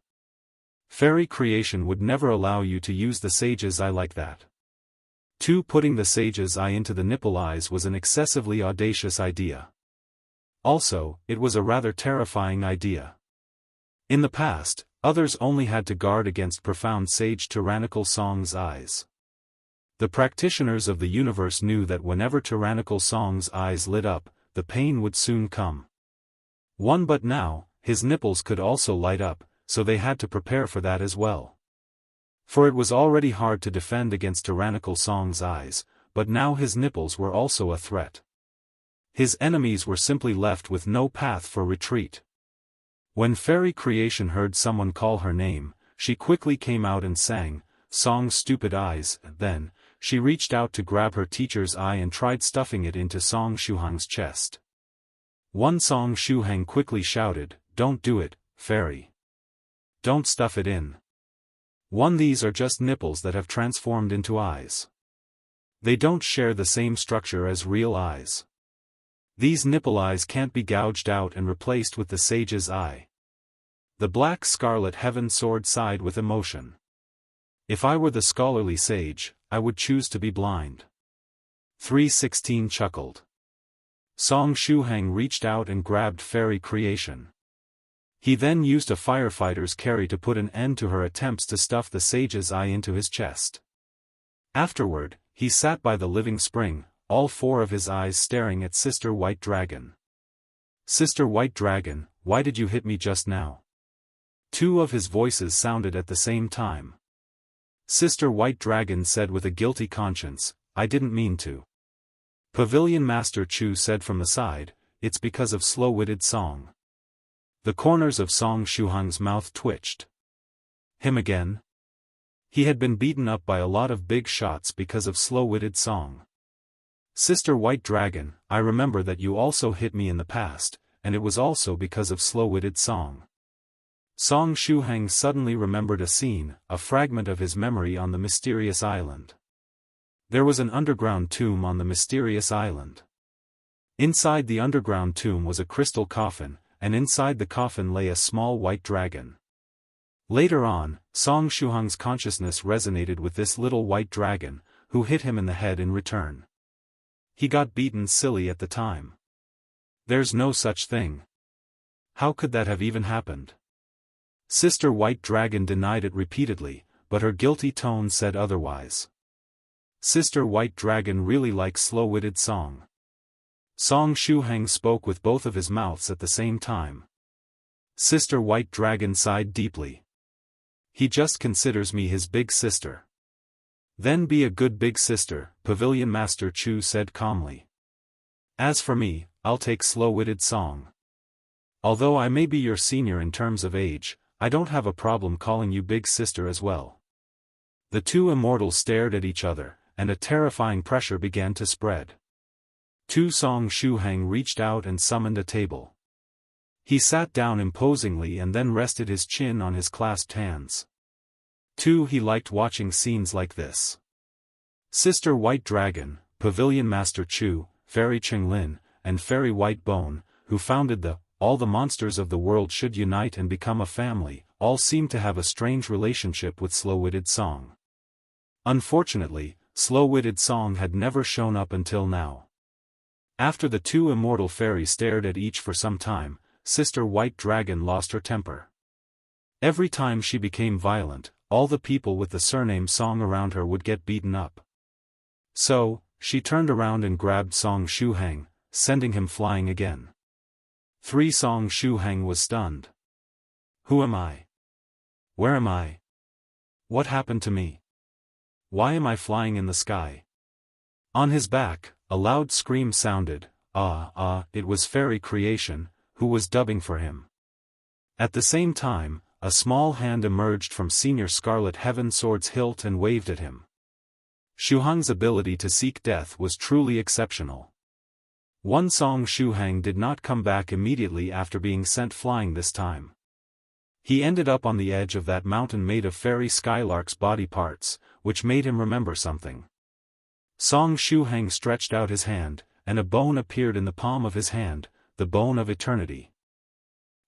Fairy creation would never allow you to use the sage's eye like that. 2 Putting the sage's eye into the nipple eyes was an excessively audacious idea. Also, it was a rather terrifying idea. In the past, others only had to guard against profound sage tyrannical Song's eyes. The practitioners of the universe knew that whenever tyrannical Song's eyes lit up, the pain would soon come. 1 But now, his nipples could also light up, so they had to prepare for that as well. For it was already hard to defend against tyrannical Song's eyes, but now his nipples were also a threat. His enemies were simply left with no path for retreat. When Fairy Creation heard someone call her name, she quickly came out and sang, Song's stupid eyes. Then, she reached out to grab her teacher's eye and tried stuffing it into Song Shuhang's chest. 1 Song Shuhang quickly shouted, Don't do it, Fairy. Don't stuff it in. 1 These are just nipples that have transformed into eyes. They don't share the same structure as real eyes. These nipple eyes can't be gouged out and replaced with the sage's eye. The Black Scarlet Heaven Sword sighed with emotion. If I were the scholarly sage, I would choose to be blind. 316 chuckled. Song Shuhang reached out and grabbed Fairy Creation. He then used a firefighter's carry to put an end to her attempts to stuff the sage's eye into his chest. Afterward, he sat by the living spring, all 4 of his eyes staring at Sister White Dragon. Sister White Dragon, why did you hit me just now? 2 of his voices sounded at the same time. Sister White Dragon said with a guilty conscience, I didn't mean to. Pavilion Master Chu said from the side, It's because of slow-witted Song. The corners of Song Shuhang's mouth twitched. Him again? He had been beaten up by a lot of big shots because of slow-witted Song. Sister White Dragon, I remember that you also hit me in the past, and it was also because of slow-witted Song. Song Shuhang suddenly remembered a scene, a fragment of his memory on the mysterious island. There was an underground tomb on the mysterious island. Inside the underground tomb was a crystal coffin, and inside the coffin lay a small white dragon. Later on, Song Shuhang's consciousness resonated with this little white dragon, who hit him in the head in return. He got beaten silly at the time. There's no such thing. How could that have even happened? Sister White Dragon denied it repeatedly, but her guilty tone said otherwise. Sister White Dragon really likes slow-witted Song. Song Shuheng spoke with both of his mouths at the same time. Sister White Dragon sighed deeply. He just considers me his big sister. Then be a good big sister, Pavilion Master Chu said calmly. As for me, I'll take slow-witted Song. Although I may be your senior in terms of age, I don't have a problem calling you big sister as well. The two immortals stared at each other, and a terrifying pressure began to spread. Song Shuheng reached out and summoned a table. He sat down imposingly and then rested his chin on his clasped hands. He liked watching scenes like this. Sister White Dragon, Pavilion Master Chu, Fairy Qinglin, and Fairy White Bone, who founded all the monsters of the world should unite and become a family, all seemed to have a strange relationship with slow-witted Song. Unfortunately, slow-witted Song had never shown up until now. After the two immortal fairies stared at each for some time, Sister White Dragon lost her temper. Every time she became violent, all the people with the surname Song around her would get beaten up. So, she turned around and grabbed Song Shuheng, sending him flying again. Song Shuheng was stunned. Who am I? Where am I? What happened to me? Why am I flying in the sky? On his back, a loud scream sounded. It was Fairy Creation, who was dubbing for him. At the same time, a small hand emerged from Senior Scarlet Heaven Sword's hilt and waved at him. Shuheng's ability to seek death was truly exceptional. Song Shuheng did not come back immediately after being sent flying this time. He ended up on the edge of that mountain made of fairy skylark's body parts, which made him remember something. Song Shuheng stretched out his hand, and a bone appeared in the palm of his hand, the bone of eternity.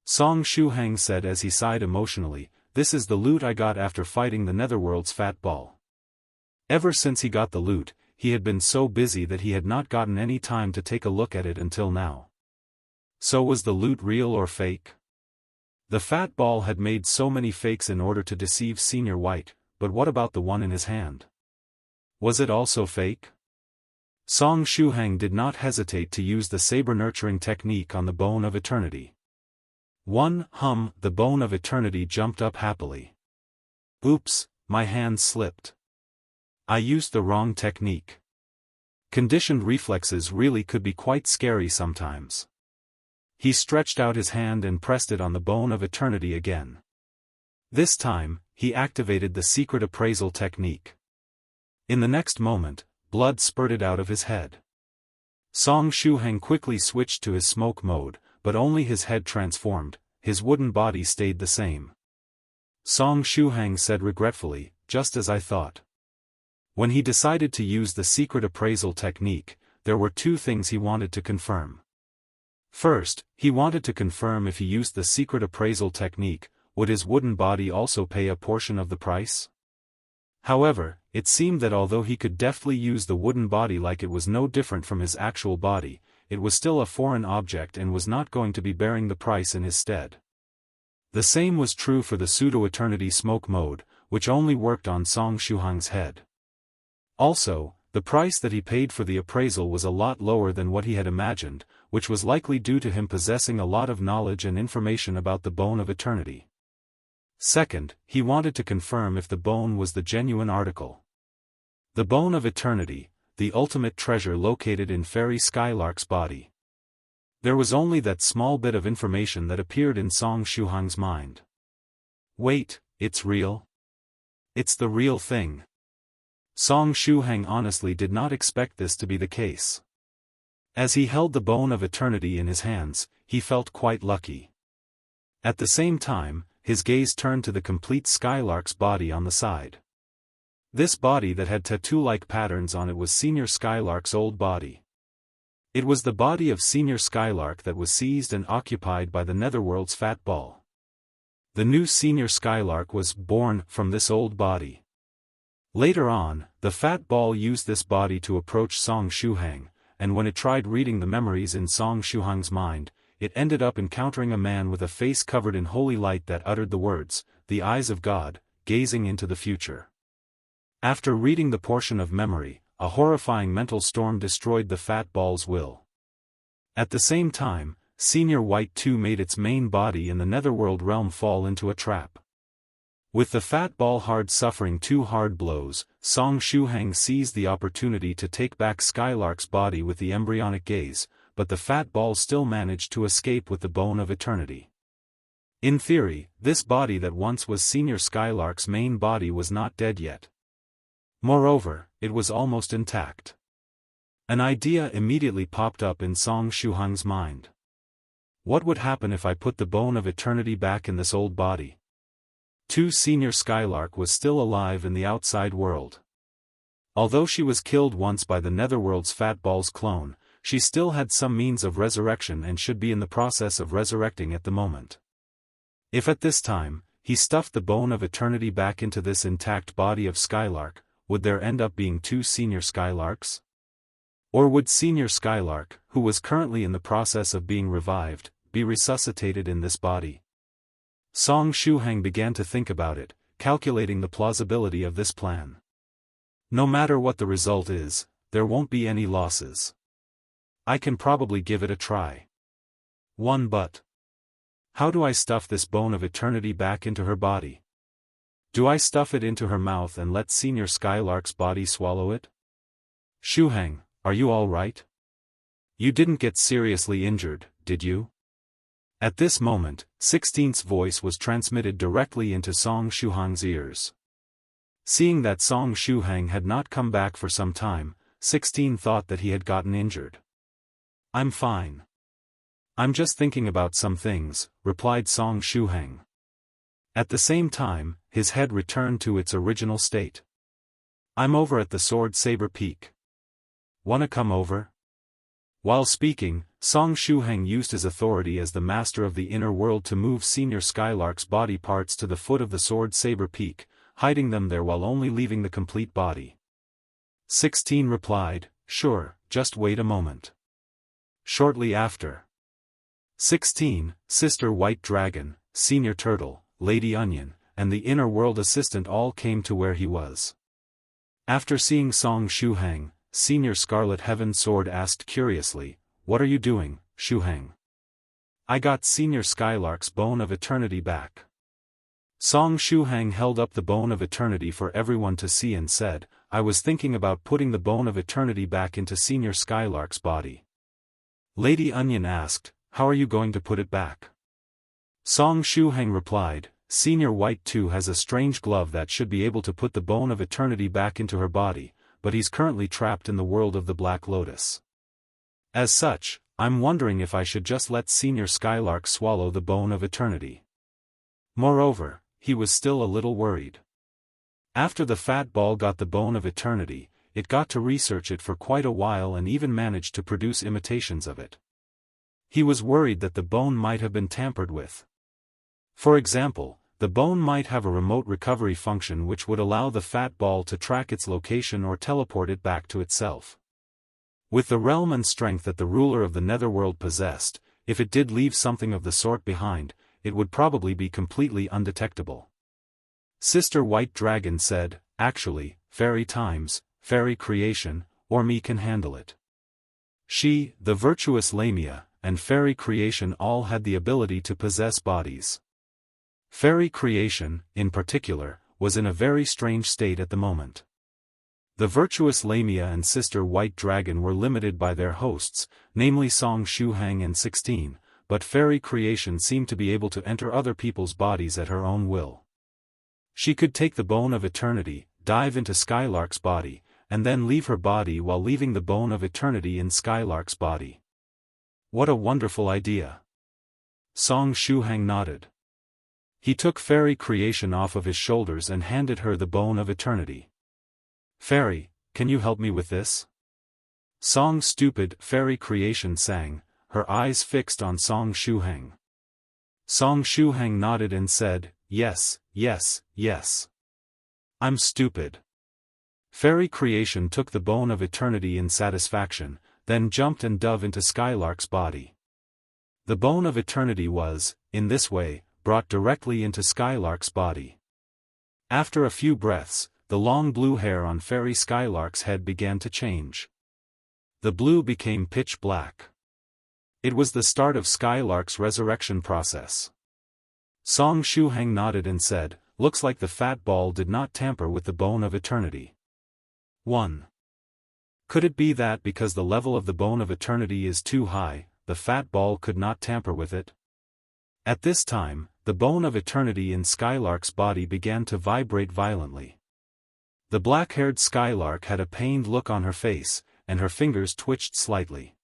Song Shuheng said as he sighed emotionally, "This is the loot I got after fighting the Netherworld's fat ball." Ever since he got the loot, he had been so busy that he had not gotten any time to take a look at it until now. So was the loot real or fake? The fat ball had made so many fakes in order to deceive Senior White, but what about the one in his hand? Was it also fake? Song Shuheng did not hesitate to use the saber-nurturing technique on the bone of eternity. The bone of eternity jumped up happily. Oops, my hand slipped. I used the wrong technique. Conditioned reflexes really could be quite scary sometimes. He stretched out his hand and pressed it on the bone of eternity again. This time, he activated the secret appraisal technique. In the next moment, blood spurted out of his head. Song Shuheng quickly switched to his smoke mode, but only his head transformed, his wooden body stayed the same. Song Shuheng said regretfully, "Just as I thought." When he decided to use the secret appraisal technique, there were two things he wanted to confirm. First, he wanted to confirm if he used the secret appraisal technique, would his wooden body also pay a portion of the price? However, it seemed that although he could deftly use the wooden body like it was no different from his actual body, it was still a foreign object and was not going to be bearing the price in his stead. The same was true for the pseudo-eternity smoke mode, which only worked on Song Shuheng's head. Also, the price that he paid for the appraisal was a lot lower than what he had imagined, which was likely due to him possessing a lot of knowledge and information about the bone of eternity. Second, he wanted to confirm if the bone was the genuine article. The bone of eternity, the ultimate treasure located in Fairy Skylark's body. There was only that small bit of information that appeared in Song Shuheng's mind. Wait, it's real? It's the real thing. Song Shuheng honestly did not expect this to be the case. As he held the bone of eternity in his hands, he felt quite lucky. At the same time, his gaze turned to the complete Skylark's body on the side. This body that had tattoo-like patterns on it was Senior Skylark's old body. It was the body of Senior Skylark that was seized and occupied by the Netherworld's fat ball. The new Senior Skylark was born from this old body. Later on, the fat ball used this body to approach Song Shuheng, and when it tried reading the memories in Song Shuheng's mind, it ended up encountering a man with a face covered in holy light that uttered the words, "The eyes of God, gazing into the future." After reading the portion of memory, a horrifying mental storm destroyed the fat ball's will. At the same time, Senior White 2 made its main body in the Netherworld realm fall into a trap. With the fat ball hard suffering 2 hard blows, Song Shuheng seized the opportunity to take back Skylark's body with the embryonic gaze, but the fat ball still managed to escape with the bone of eternity. In theory, this body that once was Senior Skylark's main body was not dead yet. Moreover, it was almost intact. An idea immediately popped up in Song Shuheng's mind. What would happen if I put the bone of eternity back in this old body? 2 Senior Skylark was still alive in the outside world. Although she was killed once by the Netherworld's Fat Ball's clone, she still had some means of resurrection and should be in the process of resurrecting at the moment. If at this time, he stuffed the bone of eternity back into this intact body of Skylark, would there end up being 2 Senior Skylarks? Or would Senior Skylark, who was currently in the process of being revived, be resuscitated in this body? Song Shuheng began to think about it, calculating the plausibility of this plan. No matter what the result is, there won't be any losses. I can probably give it a try. But how do I stuff this bone of eternity back into her body? Do I stuff it into her mouth and let Senior Skylark's body swallow it? Shuheng, are you all right? You didn't get seriously injured, did you? At this moment, 16th's voice was transmitted directly into Song Shuheng's ears. Seeing that Song Shuheng had not come back for some time, 16 thought that he had gotten injured. I'm fine. I'm just thinking about some things, replied Song Shuheng. At the same time, his head returned to its original state. I'm over at the Sword Saber Peak. Wanna come over? While speaking, Song Shuheng used his authority as the master of the inner world to move Senior Skylark's body parts to the foot of the Sword Saber Peak, hiding them there while only leaving the complete body. 16 replied, sure, just wait a moment. Shortly after, 16, Sister White Dragon, Senior Turtle, Lady Onion, and the inner world assistant all came to where he was. After seeing Song Shuheng, Senior Scarlet Heaven Sword asked curiously, what are you doing, Shuheng? I got Senior Skylark's bone of eternity back. Song Shuheng held up the bone of eternity for everyone to see and said, I was thinking about putting the bone of eternity back into Senior Skylark's body. Lady Onion asked, how are you going to put it back? Song Shuheng replied, Senior White 2 has a strange glove that should be able to put the bone of eternity back into her body, but he's currently trapped in the world of the Black Lotus. As such, I'm wondering if I should just let Senior Skylark swallow the bone of eternity. Moreover, he was still a little worried. After the fat ball got the bone of eternity, it got to research it for quite a while and even managed to produce imitations of it. He was worried that the bone might have been tampered with. For example, the bone might have a remote recovery function which would allow the fat ball to track its location or teleport it back to itself. With the realm and strength that the ruler of the Netherworld possessed, if it did leave something of the sort behind, it would probably be completely undetectable. Sister White Dragon said, actually, Fairy Times, Fairy Creation, or me can handle it. She, the virtuous Lamia, and Fairy Creation all had the ability to possess bodies. Fairy Creation, in particular, was in a very strange state at the moment. The virtuous Lamia and Sister White Dragon were limited by their hosts, namely Song Shuheng and 16, but Fairy Creation seemed to be able to enter other people's bodies at her own will. She could take the bone of eternity, dive into Skylark's body, and then leave her body while leaving the bone of eternity in Skylark's body. What a wonderful idea! Song Shuheng nodded. He took Fairy Creation off of his shoulders and handed her the bone of eternity. Fairy, can you help me with this? Song Stupid Fairy Creation sang, her eyes fixed on Song Shuheng. Song Shuheng nodded and said, yes, yes, yes. I'm stupid. Fairy Creation took the bone of eternity in satisfaction, then jumped and dove into Skylark's body. The bone of eternity was, in this way, brought directly into Skylark's body. After a few breaths, the long blue hair on Fairy Skylark's head began to change. The blue became pitch black. It was the start of Skylark's resurrection process. Song Shuheng nodded and said, "Looks like the fat ball did not tamper with the bone of eternity." 1. Could it be that because the level of the bone of eternity is too high, the fat ball could not tamper with it? At this time, the bone of eternity in Skylark's body began to vibrate violently. The black-haired Skylark had a pained look on her face, and her fingers twitched slightly.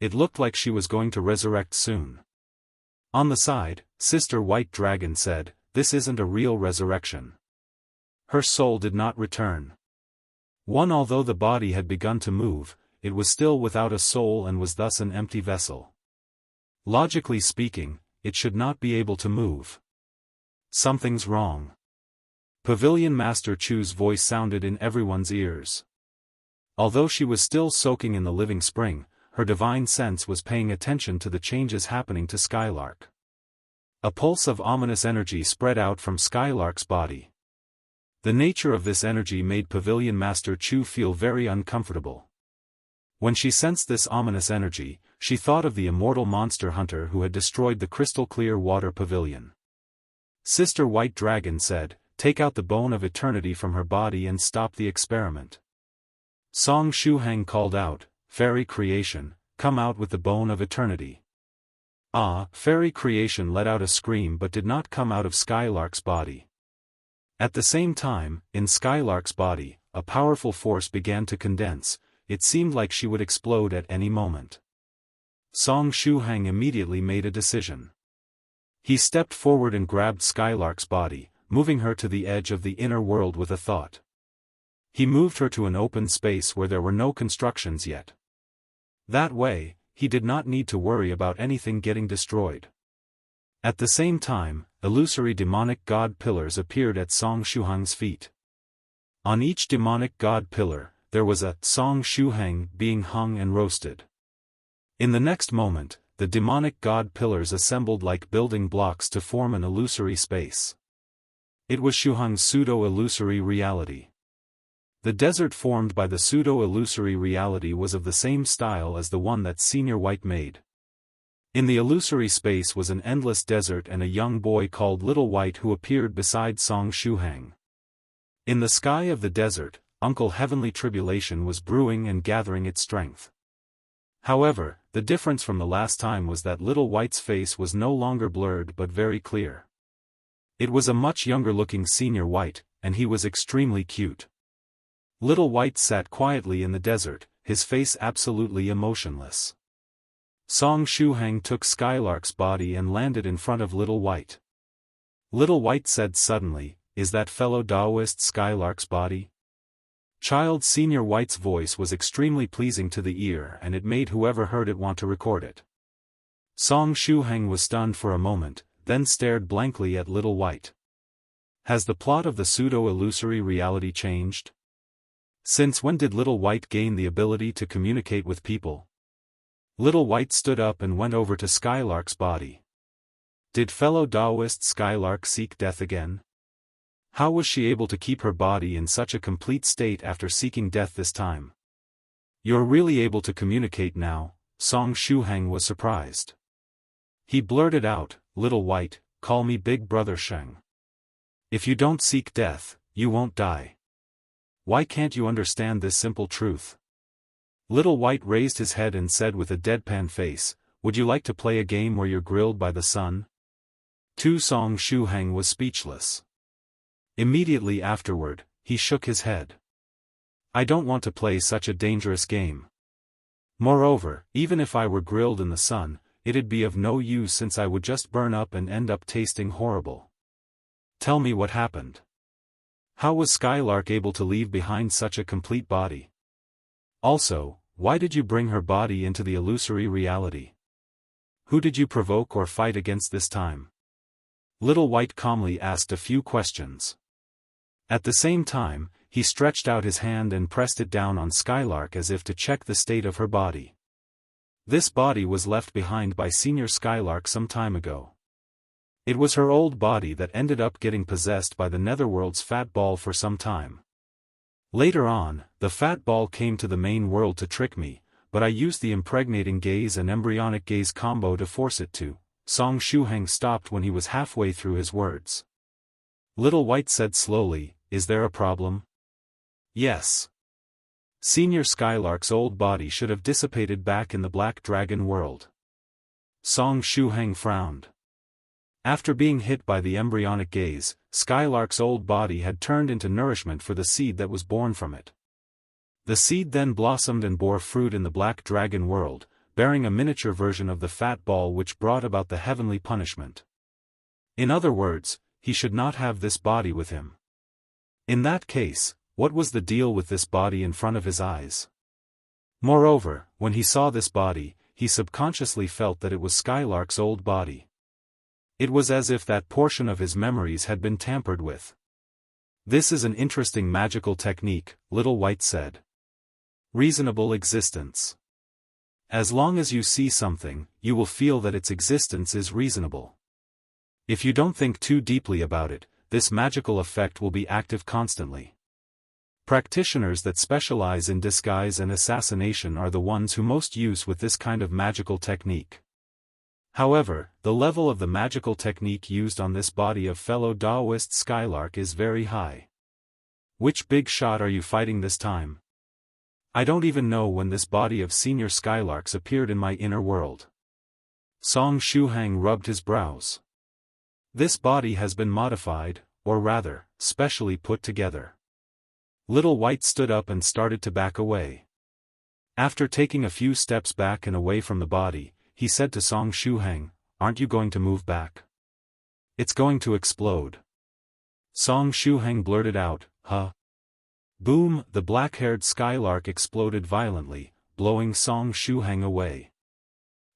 It looked like she was going to resurrect soon. On the side, Sister White Dragon said, "This isn't a real resurrection. Her soul did not return." Although the body had begun to move, it was still without a soul and was thus an empty vessel. Logically speaking, it should not be able to move. Something's wrong. Pavilion Master Chu's voice sounded in everyone's ears. Although she was still soaking in the living spring, her divine sense was paying attention to the changes happening to Skylark. A pulse of ominous energy spread out from Skylark's body. The nature of this energy made Pavilion Master Chu feel very uncomfortable. When she sensed this ominous energy, she thought of the immortal monster hunter who had destroyed the crystal-clear water pavilion. Sister White Dragon said, "Take out the bone of eternity from her body and stop the experiment." Song Shuheng called out, "Fairy Creation, come out with the bone of eternity." Fairy Creation let out a scream but did not come out of Skylark's body. At the same time, in Skylark's body, a powerful force began to condense. It seemed like she would explode at any moment. Song Shuheng immediately made a decision. He stepped forward and grabbed Skylark's body, moving her to the edge of the inner world with a thought. He moved her to an open space where there were no constructions yet. That way, he did not need to worry about anything getting destroyed. At the same time, illusory demonic god pillars appeared at Song Shuheng's feet. On each demonic god pillar, there was a Song Shuheng being hung and roasted. In the next moment, the demonic god pillars assembled like building blocks to form an illusory space. It was Shuheng's pseudo-illusory reality. The desert formed by the pseudo-illusory reality was of the same style as the one that Senior White made. In the illusory space was an endless desert and a young boy called Little White who appeared beside Song Shuheng. In the sky of the desert, Uncle Heavenly Tribulation was brewing and gathering its strength. However, the difference from the last time was that Little White's face was no longer blurred but very clear. It was a much younger-looking Senior White, and he was extremely cute. Little White sat quietly in the desert, his face absolutely emotionless. Song Shuheng took Skylark's body and landed in front of Little White. Little White said suddenly, "Is that fellow Taoist Skylark's body?" Child Senior White's voice was extremely pleasing to the ear and it made whoever heard it want to record it. Song Shuheng was stunned for a moment, then stared blankly at Little White. Has the plot of the pseudo-illusory reality changed? Since when did Little White gain the ability to communicate with people? Little White stood up and went over to Skylark's body. Did fellow Taoist Skylark seek death again? How was she able to keep her body in such a complete state after seeking death this time? "You're really able to communicate now," Song Shuheng was surprised. He blurted out, "Little White, call me Big Brother Sheng. If you don't seek death, you won't die. Why can't you understand this simple truth?" Little White raised his head and said with a deadpan face, "Would you like to play a game where you're grilled by the sun?" Song Shuheng was speechless. Immediately afterward, he shook his head. "I don't want to play such a dangerous game. Moreover, even if I were grilled in the sun, it'd be of no use since I would just burn up and end up tasting horrible. Tell me what happened. How was Skylark able to leave behind such a complete body? Also, why did you bring her body into the illusory reality? Who did you provoke or fight against this time?" Little White calmly asked a few questions. At the same time, he stretched out his hand and pressed it down on Skylark as if to check the state of her body. This body was left behind by Senior Skylark some time ago. It was her old body that ended up getting possessed by the Netherworld's fat ball for some time. Later on, the fat ball came to the main world to trick me, but I used the impregnating gaze and embryonic gaze combo to force it to. Song Shuheng stopped when he was halfway through his words. Little White said slowly, "Is there a problem?" "Yes. Senior Skylark's old body should have dissipated back in the Black Dragon world." Song Shuheng frowned. After being hit by the embryonic gaze, Skylark's old body had turned into nourishment for the seed that was born from it. The seed then blossomed and bore fruit in the Black Dragon world, bearing a miniature version of the fat ball which brought about the heavenly punishment. In other words, he should not have this body with him. In that case, what was the deal with this body in front of his eyes? Moreover, when he saw this body, he subconsciously felt that it was Skylark's old body. It was as if that portion of his memories had been tampered with. "This is an interesting magical technique," Little White said. "Reasonable existence. As long as you see something, you will feel that its existence is reasonable. If you don't think too deeply about it, this magical effect will be active constantly. Practitioners that specialize in disguise and assassination are the ones who most use with this kind of magical technique. However, the level of the magical technique used on this body of fellow Daoist Skylark is very high. Which big shot are you fighting this time? I don't even know when this body of senior Skylarks appeared in my inner world." Song Shuheng rubbed his brows. "This body has been modified, or rather, specially put together." Little White stood up and started to back away. After taking a few steps back and away from the body, he said to Song Shuheng, "Aren't you going to move back? It's going to explode." Song Shuheng blurted out, "Huh?" Boom! The black-haired Skylark exploded violently, blowing Song Shuheng away.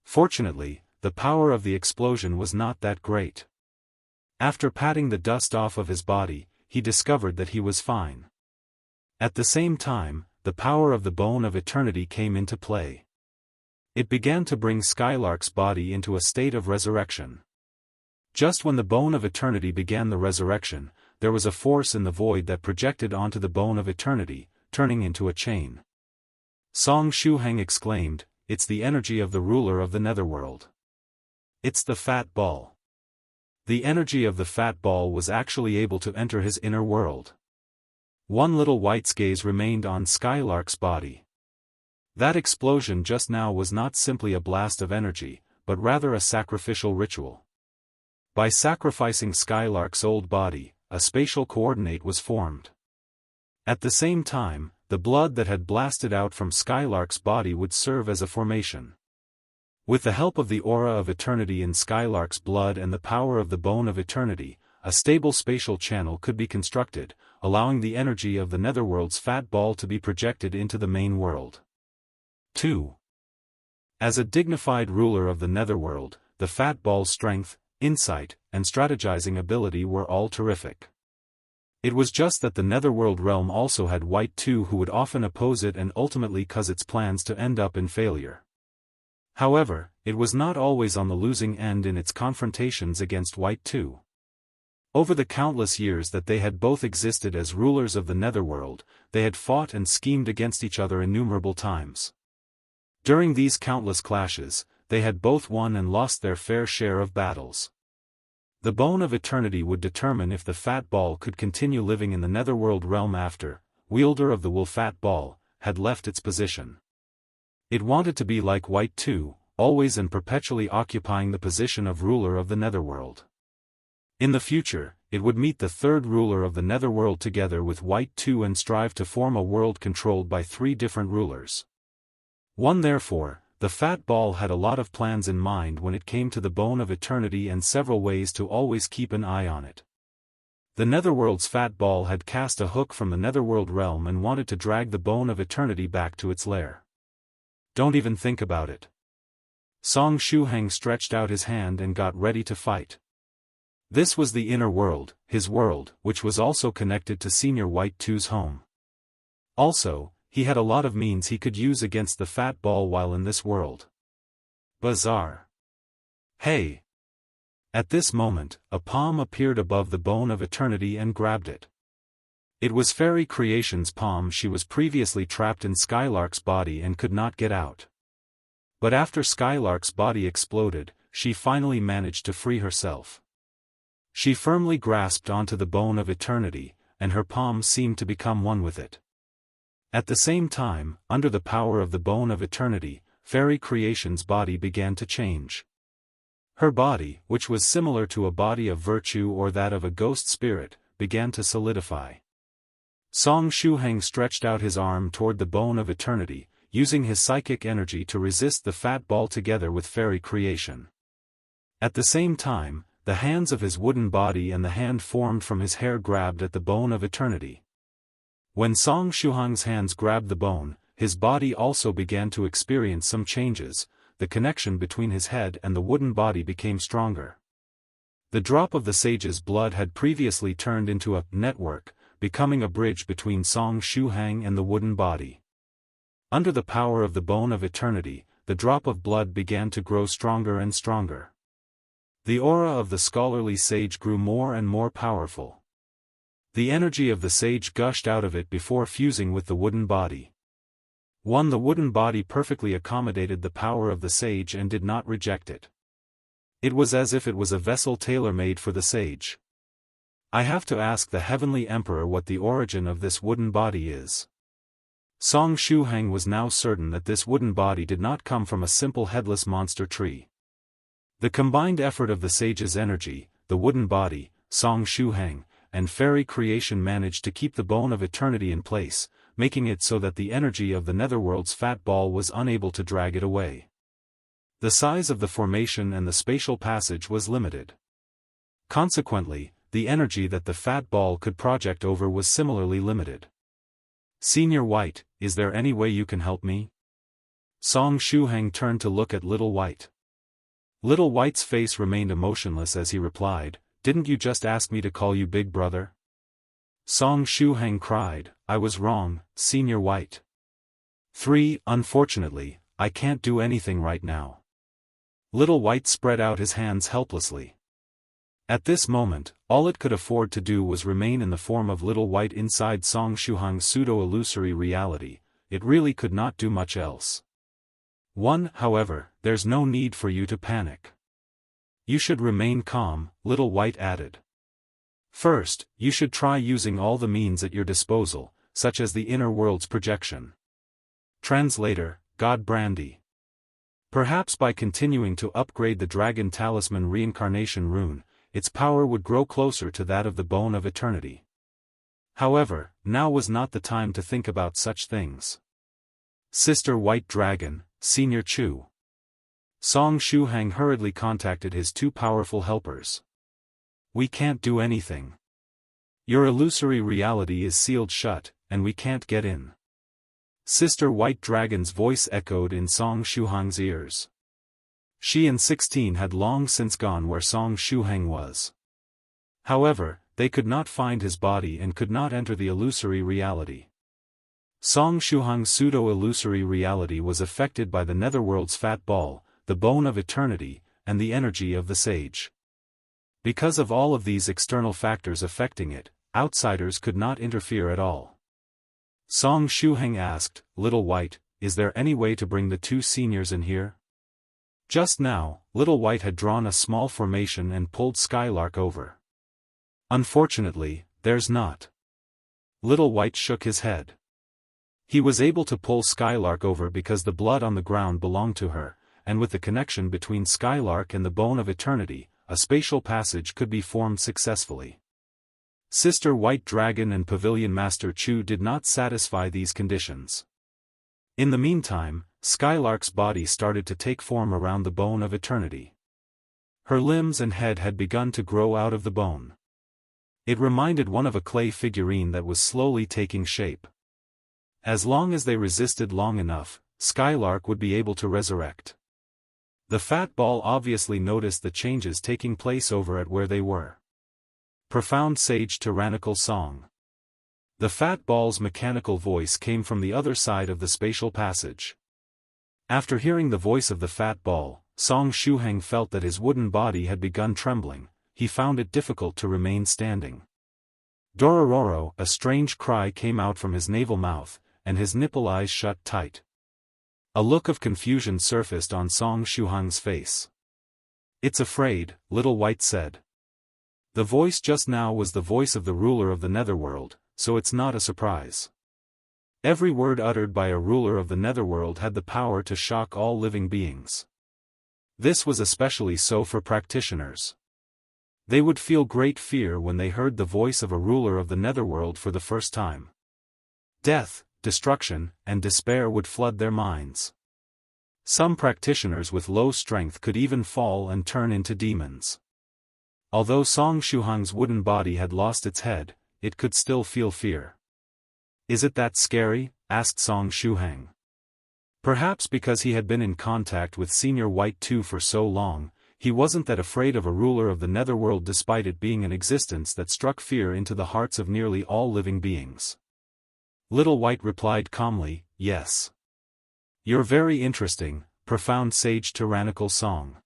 Fortunately, the power of the explosion was not that great. After patting the dust off of his body, he discovered that he was fine. At the same time, the power of the Bone of Eternity came into play. It began to bring Skylark's body into a state of resurrection. Just when the Bone of Eternity began the resurrection, there was a force in the void that projected onto the Bone of Eternity, turning into a chain. Song Shuheng exclaimed, "It's the energy of the ruler of the Netherworld. It's the fat ball." The energy of the fat ball was actually able to enter his inner world. One Little White's gaze remained on Skylark's body. That explosion just now was not simply a blast of energy, but rather a sacrificial ritual. By sacrificing Skylark's old body, a spatial coordinate was formed. At the same time, the blood that had blasted out from Skylark's body would serve as a formation. With the help of the aura of eternity in Skylark's blood and the power of the Bone of Eternity, a stable spatial channel could be constructed, allowing the energy of the Netherworld's fat ball to be projected into the main world. 2. As a dignified ruler of the Netherworld, the fat ball's strength, insight, and strategizing ability were all terrific. It was just that the Netherworld realm also had White 2 who would often oppose it and ultimately cause its plans to end up in failure. However, it was not always on the losing end in its confrontations against White 2. Over the countless years that they had both existed as rulers of the Netherworld, they had fought and schemed against each other innumerable times. During these countless clashes, they had both won and lost their fair share of battles. The Bone of Eternity would determine if the fat ball could continue living in the Netherworld realm after, wielder of the Wool Fat Ball, had left its position. It wanted to be like White 2, always and perpetually occupying the position of ruler of the Netherworld. In the future, it would meet the third ruler of the Netherworld together with White 2 and strive to form a world controlled by 3 different rulers. Therefore, the fat ball had a lot of plans in mind when it came to the Bone of Eternity and several ways to always keep an eye on it. The Netherworld's fat ball had cast a hook from the Netherworld realm and wanted to drag the Bone of Eternity back to its lair. Don't even think about it. Song Shuheng stretched out his hand and got ready to fight. This was the inner world, his world, which was also connected to Senior White 2's home. Also, he had a lot of means he could use against the fat ball while in this world. Bizarre. Hey! At this moment, a palm appeared above the bone of eternity and grabbed it. It was Fairy Creation's palm. She was previously trapped in Skylark's body and could not get out. But after Skylark's body exploded, she finally managed to free herself. She firmly grasped onto the bone of eternity, and her palm seemed to become one with it. At the same time, under the power of the bone of eternity, Fairy Creation's body began to change. Her body, which was similar to a body of virtue or that of a ghost spirit, began to solidify. Song Shuheng stretched out his arm toward the bone of eternity, using his psychic energy to resist the fat ball together with Fairy Creation. At the same time, the hands of his wooden body and the hand formed from his hair grabbed at the bone of eternity. When Song Shuheng's hands grabbed the bone, his body also began to experience some changes. The connection between his head and the wooden body became stronger. The drop of the sage's blood had previously turned into a network, becoming a bridge between Song Shuheng and the wooden body. Under the power of the bone of eternity, the drop of blood began to grow stronger and stronger. The aura of the scholarly sage grew more and more powerful. The energy of the sage gushed out of it before fusing with the wooden body. The wooden body perfectly accommodated the power of the sage and did not reject it. It was as if it was a vessel tailor-made for the sage. I have to ask the Heavenly Emperor what the origin of this wooden body is. Song Shuheng was now certain that this wooden body did not come from a simple headless monster tree. The combined effort of the sage's energy, the wooden body, Song Shuheng, and Fairy Creation managed to keep the bone of eternity in place, making it so that the energy of the netherworld's fat ball was unable to drag it away. The size of the formation and the spatial passage was limited. Consequently, the energy that the fat ball could project over was similarly limited. Senior White, is there any way you can help me? Song Shuheng turned to look at Little White. Little White's face remained emotionless as he replied, "Didn't you just ask me to call you Big Brother?" Song Shuheng cried, "I was wrong, Senior White. Unfortunately, I can't do anything right now." Little White spread out his hands helplessly. At this moment, all it could afford to do was remain in the form of Little White inside Song Shuheng's pseudo-illusory reality. It really could not do much else. However, there's no need for you to panic. You should remain calm, Little White added. First, you should try using all the means at your disposal, such as the inner world's projection. Translator, God Brandy. Perhaps by continuing to upgrade the Dragon Talisman Reincarnation Rune, its power would grow closer to that of the Bone of Eternity. However, now was not the time to think about such things. Sister White Dragon, Senior Chu. Song Shuheng hurriedly contacted his two powerful helpers. We can't do anything. Your illusory reality is sealed shut, and we can't get in. Sister White Dragon's voice echoed in Song Shuheng's ears. She and 16 had long since gone where Song Shuheng was. However, they could not find his body and could not enter the illusory reality. Song Shuheng's pseudo-illusory reality was affected by the netherworld's fat ball, the bone of eternity, and the energy of the sage. Because of all of these external factors affecting it, outsiders could not interfere at all. Song Shuheng asked, Little White, is there any way to bring the two seniors in here? Just now, Little White had drawn a small formation and pulled Skylark over. Unfortunately, there's not. Little White shook his head. He was able to pull Skylark over because the blood on the ground belonged to her, and with the connection between Skylark and the Bone of Eternity, a spatial passage could be formed successfully. Sister White Dragon and Pavilion Master Chu did not satisfy these conditions. In the meantime, Skylark's body started to take form around the Bone of Eternity. Her limbs and head had begun to grow out of the bone. It reminded one of a clay figurine that was slowly taking shape. As long as they resisted long enough, Skylark would be able to resurrect. The fat ball obviously noticed the changes taking place over at where they were. Profound sage tyrannical song. The fat ball's mechanical voice came from the other side of the spatial passage. After hearing the voice of the fat ball, Song Shuheng felt that his wooden body had begun trembling. He found it difficult to remain standing. Dorororo, a strange cry came out from his navel mouth, and his nipple eyes shut tight. A look of confusion surfaced on Song Shuheng's face. "It's afraid," Little White said. The voice just now was the voice of the ruler of the Netherworld, so it's not a surprise. Every word uttered by a ruler of the Netherworld had the power to shock all living beings. This was especially so for practitioners. They would feel great fear when they heard the voice of a ruler of the Netherworld for the first time. Death, destruction, and despair would flood their minds. Some practitioners with low strength could even fall and turn into demons. Although Song Shuheng's wooden body had lost its head, it could still feel fear. "Is it that scary?" asked Song Shuheng. Perhaps because he had been in contact with Senior White 2 for so long, he wasn't that afraid of a ruler of the Netherworld despite it being an existence that struck fear into the hearts of nearly all living beings. Little White replied calmly, "Yes. You're very interesting, profound sage tyrannical Song."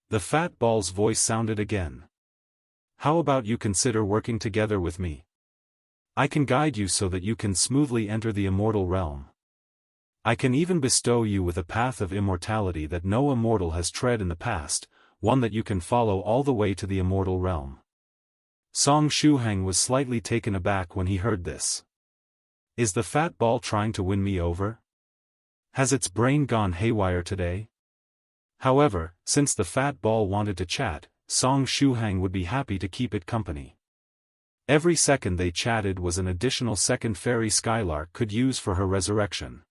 The fat ball's voice sounded again. "How about you consider working together with me? I can guide you so that you can smoothly enter the immortal realm. I can even bestow you with a path of immortality that no immortal has tread in the past, one that you can follow all the way to the immortal realm." Song Shuheng was slightly taken aback when he heard this. Is the fat ball trying to win me over? Has its brain gone haywire today? However, since the fat ball wanted to chat, Song Shuheng would be happy to keep it company. Every second they chatted was an additional second Fairy Skylark could use for her resurrection.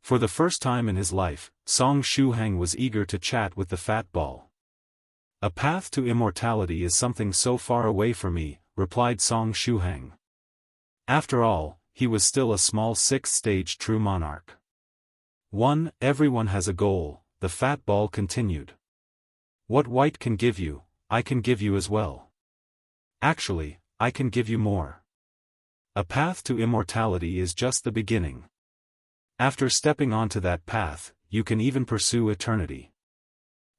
For the first time in his life, Song Shuheng was eager to chat with the fat ball. "A path to immortality is something so far away for me," replied Song Shuheng. After all, he was still a small sixth-stage true monarch. Everyone has a goal," the fat ball continued. "What White can give you, I can give you as well. Actually, I can give you more. A path to immortality is just the beginning. After stepping onto that path, you can even pursue eternity.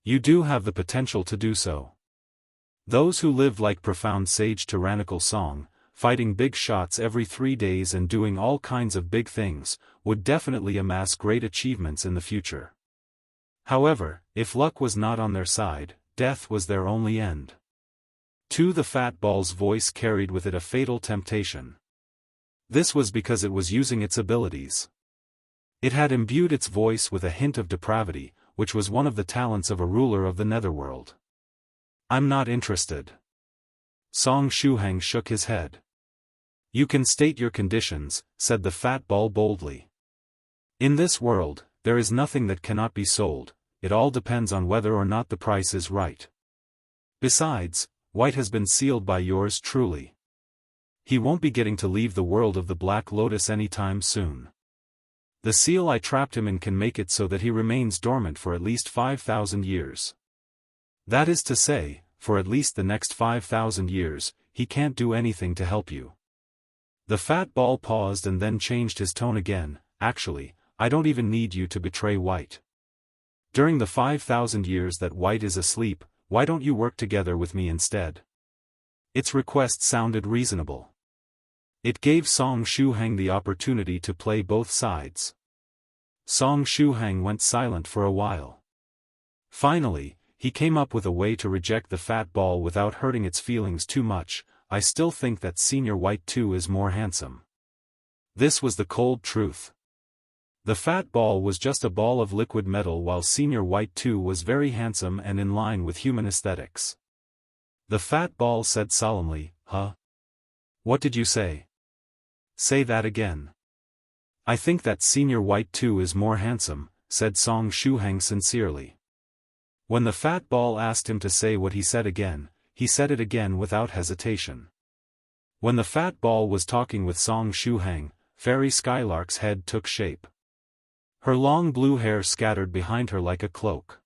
You do have the potential to do so. Those who live like profound sage tyrannical Song, fighting big shots every 3 days and doing all kinds of big things, would definitely amass great achievements in the future. However, if luck was not on their side, death was their only end." The fat ball's voice carried with it a fatal temptation. This was because it was using its abilities. It had imbued its voice with a hint of depravity, which was one of the talents of a ruler of the Netherworld. "I'm not interested." Song Shuheng shook his head. "You can state your conditions," said the fat ball boldly. "In this world, there is nothing that cannot be sold, it all depends on whether or not the price is right. Besides, White has been sealed by yours truly. He won't be getting to leave the world of the Black Lotus anytime soon. The seal I trapped him in can make it so that he remains dormant for at least 5,000 years. That is to say, for at least the next 5,000 years, he can't do anything to help you." The fat ball paused and then changed his tone again. "Actually, I don't even need you to betray White. During the 5,000 years that White is asleep, why don't you work together with me instead?" Its request sounded reasonable. It gave Song Shuheng the opportunity to play both sides. Song Shuheng went silent for a while. Finally, he came up with a way to reject the fat ball without hurting its feelings too much. "I still think that Senior White 2 is more handsome." This was the cold truth. The fat ball was just a ball of liquid metal while Senior White 2 was very handsome and in line with human aesthetics. The fat ball said solemnly, "Huh? What did you say? Say that again." "I think that Senior White 2 is more handsome," said Song Shuheng sincerely. When the fat ball asked him to say what he said it again without hesitation. When the fat ball was talking with Song Shuheng, Fairy Skylark's head took shape. Her long blue hair scattered behind her like a cloak.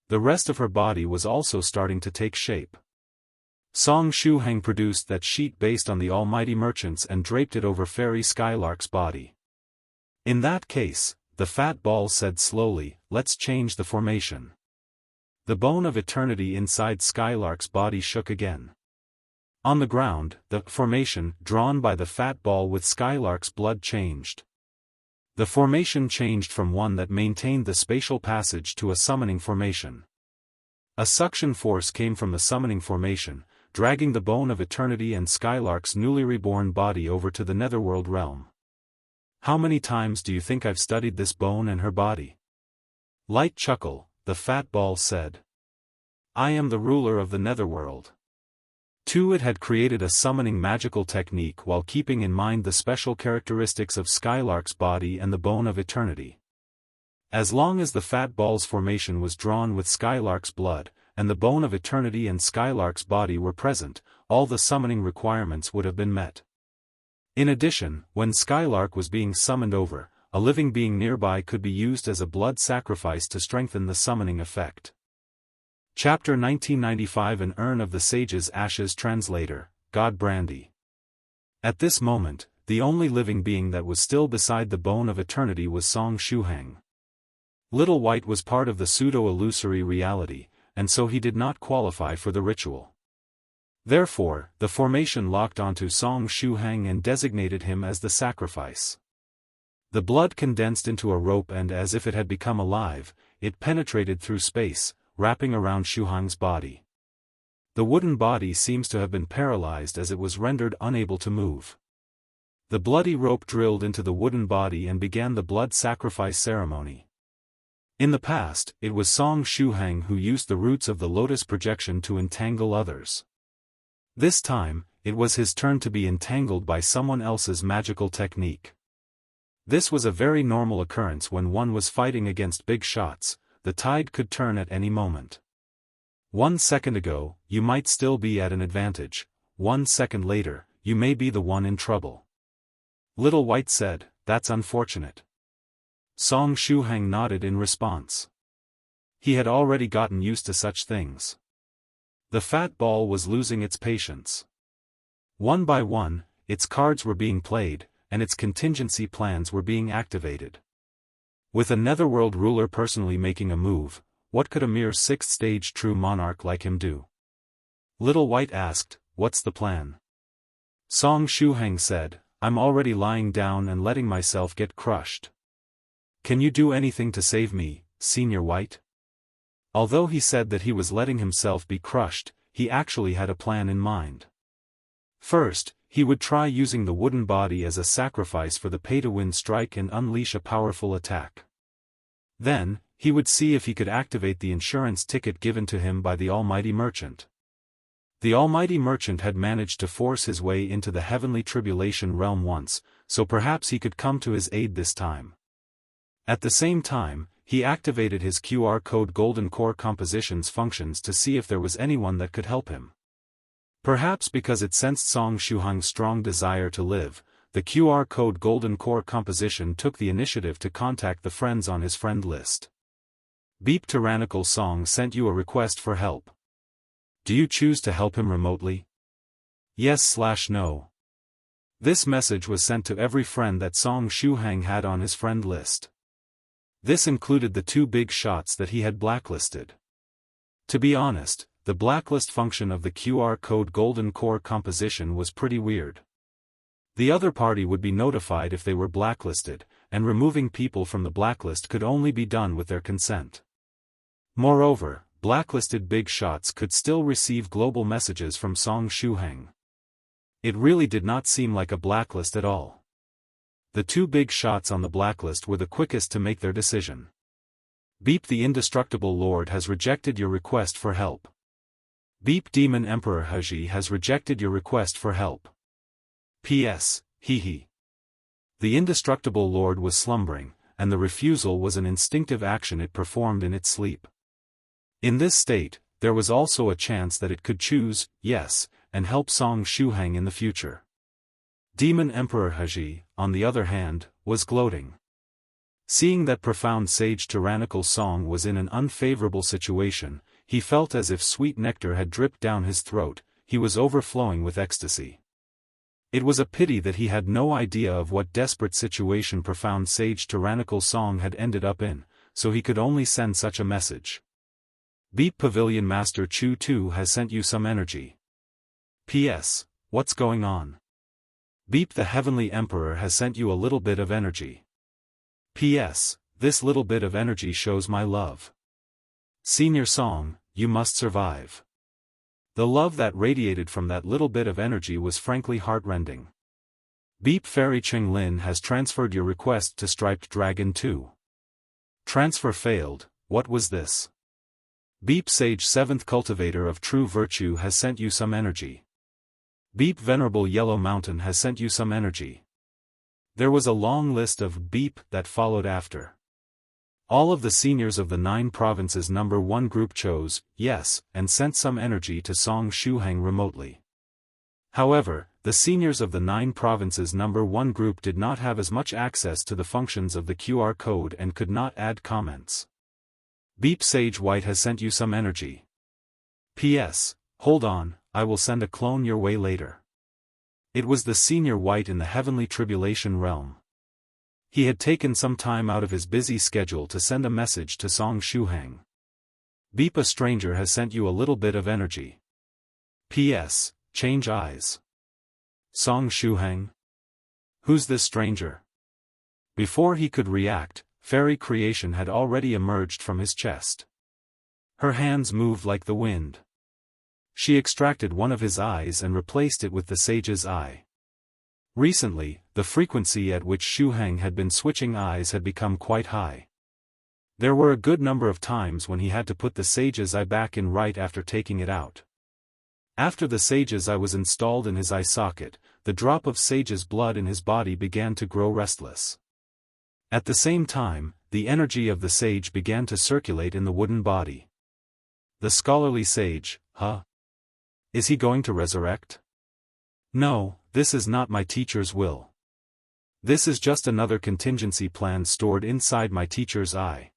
The rest of her body was also starting to take shape. Song Shuheng produced that sheet based on the almighty merchants and draped it over Fairy Skylark's body. In that case, the fat ball said slowly, let's change the formation. The bone of eternity inside Skylark's body shook again. On the ground, the formation, drawn by the fat ball with Skylark's blood changed. The formation changed from one that maintained the spatial passage to a summoning formation. A suction force came from the summoning formation, dragging the bone of eternity and Skylark's newly reborn body over to the netherworld realm. How many times do you think I've studied this bone and her body? Light chuckle, the fat ball said. I am the ruler of the netherworld. It had created a summoning magical technique while keeping in mind the special characteristics of Skylark's body and the bone of eternity. As long as the fat ball's formation was drawn with Skylark's blood, and the bone of eternity and Skylark's body were present, all the summoning requirements would have been met. In addition, when Skylark was being summoned over, a living being nearby could be used as a blood sacrifice to strengthen the summoning effect. Chapter 1995 An Urn of the Sage's Ashes. Translator, God Brandy. At this moment, the only living being that was still beside the bone of eternity was Song Shuheng. Little White was part of the pseudo-illusory reality, and so he did not qualify for the ritual. Therefore, the formation locked onto Song Shuheng and designated him as the sacrifice. The blood condensed into a rope and as if it had become alive, it penetrated through space, wrapping around Shuheng's body. The wooden body seems to have been paralyzed as it was rendered unable to move. The bloody rope drilled into the wooden body and began the blood sacrifice ceremony. In the past, it was Song Shuheng who used the roots of the lotus projection to entangle others. This time, it was his turn to be entangled by someone else's magical technique. This was a very normal occurrence when one was fighting against big shots. The tide could turn at any moment. 1 second ago, you might still be at an advantage. 1 second later, you may be the one in trouble. Little White said, that's unfortunate. Song Shuheng nodded in response. He had already gotten used to such things. The fat ball was losing its patience. One by one, its cards were being played, and its contingency plans were being activated. With a netherworld ruler personally making a move, what could a mere 6th-stage true monarch like him do? Little White asked, what's the plan? Song Shuheng said, I'm already lying down and letting myself get crushed. Can you do anything to save me, Senior White? Although he said that he was letting himself be crushed, he actually had a plan in mind. First, he would try using the wooden body as a sacrifice for the pay-to-win strike and unleash a powerful attack. Then, he would see if he could activate the insurance ticket given to him by the Almighty Merchant. The Almighty Merchant had managed to force his way into the heavenly tribulation realm once, so perhaps he could come to his aid this time. At the same time, he activated his QR code Golden Core Compositions functions to see if there was anyone that could help him. Perhaps because it sensed Song Shuheng's strong desire to live, the QR code Golden Core Composition took the initiative to contact the friends on his friend list. Beep Tyrannical Song sent you a request for help. Do you choose to help him remotely? Yes/no. This message was sent to every friend that Song Shuheng had on his friend list. This included the 2 big shots that he had blacklisted. To be honest, the blacklist function of the QR code Golden Core Composition was pretty weird. The other party would be notified if they were blacklisted, and removing people from the blacklist could only be done with their consent. Moreover, blacklisted big shots could still receive global messages from Song Shuheng. It really did not seem like a blacklist at all. The 2 big shots on the blacklist were the quickest to make their decision. Beep the Indestructible Lord has rejected your request for help. Beep Demon Emperor Haji has rejected your request for help. P.S. Hee. The Indestructible Lord was slumbering, and the refusal was an instinctive action it performed in its sleep. In this state, there was also a chance that it could choose, yes, and help Song Shuheng in the future. Demon Emperor Haji, on the other hand, was gloating. Seeing that profound sage tyrannical Song was in an unfavorable situation, he felt as if sweet nectar had dripped down his throat, he was overflowing with ecstasy. It was a pity that he had no idea of what desperate situation profound sage tyrannical song had ended up in, so he could only send such a message. Beep Pavilion Master Chu 2 has sent you some energy. P.S. What's going on? Beep the Heavenly Emperor has sent you a little bit of energy. P.S. This little bit of energy shows my love. Senior Song, you must survive. The love that radiated from that little bit of energy was frankly heartrending. Beep Fairy Ching Lin has transferred your request to Striped Dragon 2. Transfer failed. What was this? Beep Sage 7th Cultivator of True Virtue has sent you some energy. Beep Venerable Yellow Mountain has sent you some energy. There was a long list of beep that followed after. All of the seniors of the 9 provinces number 1 group chose yes and sent some energy to Song Shuhang remotely. However, the seniors of the 9 provinces number 1 group did not have as much access to the functions of the QR code and could not add comments. Beep Sage White has sent you some energy. P.S. Hold on, I will send a clone your way later. It was the senior White in the Heavenly Tribulation realm. He had taken some time out of his busy schedule to send a message to Song Shuhang. Beep a Stranger has sent you a little bit of energy. P.S. Change eyes. Song Shuhang? Who's this stranger? Before he could react, Fairy Creation had already emerged from his chest. Her hands moved like the wind. She extracted one of his eyes and replaced it with the sage's eye. Recently, the frequency at which Shuhang had been switching eyes had become quite high. There were a good number of times when he had to put the sage's eye back in right after taking it out. After the sage's eye was installed in his eye socket, the drop of sage's blood in his body began to grow restless. At the same time, the energy of the sage began to circulate in the wooden body. The scholarly sage, huh? Is he going to resurrect? No, this is not my teacher's will. This is just another contingency plan stored inside my teacher's eye.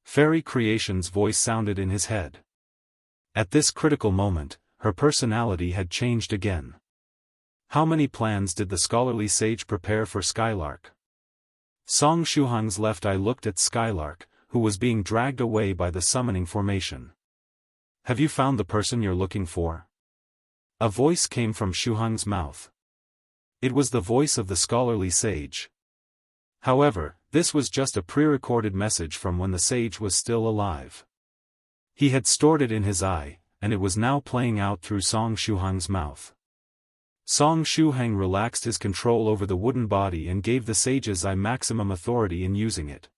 Fairy Creation's voice sounded in his head. At this critical moment, her personality had changed again. How many plans did the scholarly sage prepare for Skylark? Song Shuhang's left eye looked at Skylark, who was being dragged away by the summoning formation. Have you found the person you're looking for? A voice came from Shuhang's mouth. It was the voice of the scholarly sage. However, this was just a pre-recorded message from when the sage was still alive. He had stored it in his eye, and it was now playing out through Song Shuhang's mouth. Song Shuhang relaxed his control over the wooden body and gave the sage's eye maximum authority in using it.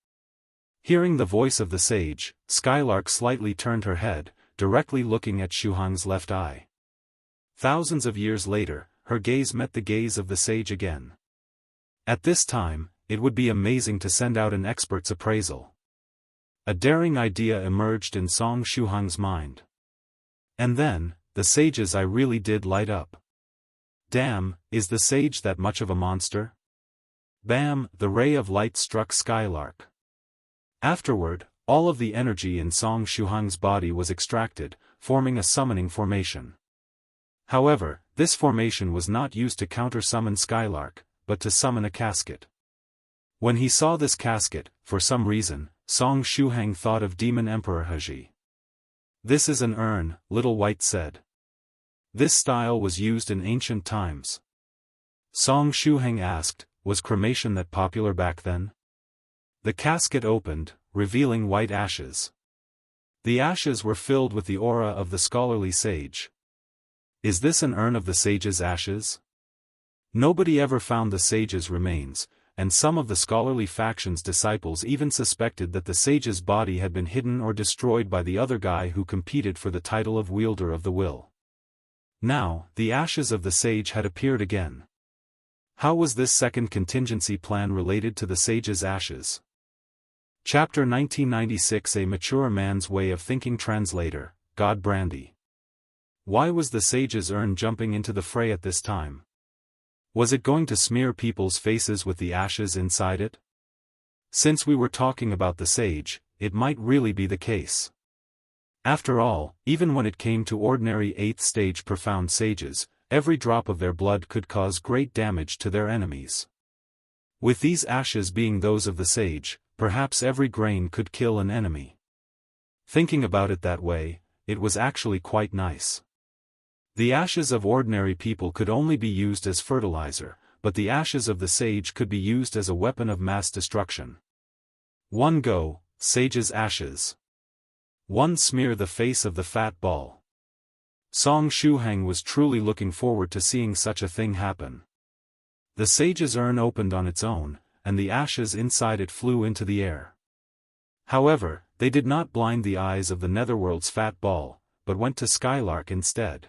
Hearing the voice of the sage, Skylark slightly turned her head, directly looking at Shuhang's left eye. Thousands of years later, her gaze met the gaze of the sage again. At this time, it would be amazing to send out an expert's appraisal. A daring idea emerged in Song Shuhang's mind. And then, the sage's eye really did light up. Damn, is the sage that much of a monster? Bam, the ray of light struck Skylark. Afterward, all of the energy in Song Shuhang's body was extracted, forming a summoning formation. However, this formation was not used to counter-summon Skylark, but to summon a casket. When he saw this casket, for some reason, Song Shuhang thought of Demon Emperor Haji. This is an urn, Little White said. This style was used in ancient times. Song Shuhang asked, was cremation that popular back then? The casket opened, revealing white ashes. The ashes were filled with the aura of the scholarly sage. Is this an urn of the sage's ashes? Nobody ever found the sage's remains, and some of the scholarly faction's disciples even suspected that the sage's body had been hidden or destroyed by the other guy who competed for the title of wielder of the will. Now, the ashes of the sage had appeared again. How was this second contingency plan related to the sage's ashes? Chapter 1996 A Mature Man's Way of Thinking Translator, God Brandy. Why was the sage's urn jumping into the fray at this time? Was it going to smear people's faces with the ashes inside it? Since we were talking about the sage, it might really be the case. After all, even when it came to ordinary 8th stage profound sages, every drop of their blood could cause great damage to their enemies. With these ashes being those of the sage, perhaps every grain could kill an enemy. Thinking about it that way, it was actually quite nice. The ashes of ordinary people could only be used as fertilizer, but the ashes of the sage could be used as a weapon of mass destruction. 1 Go, sage's ashes. 1 Smear the face of the fat ball. Song Shuheng was truly looking forward to seeing such a thing happen. The sage's urn opened on its own, and the ashes inside it flew into the air. However, they did not blind the eyes of the netherworld's fat ball, but went to Skylark instead.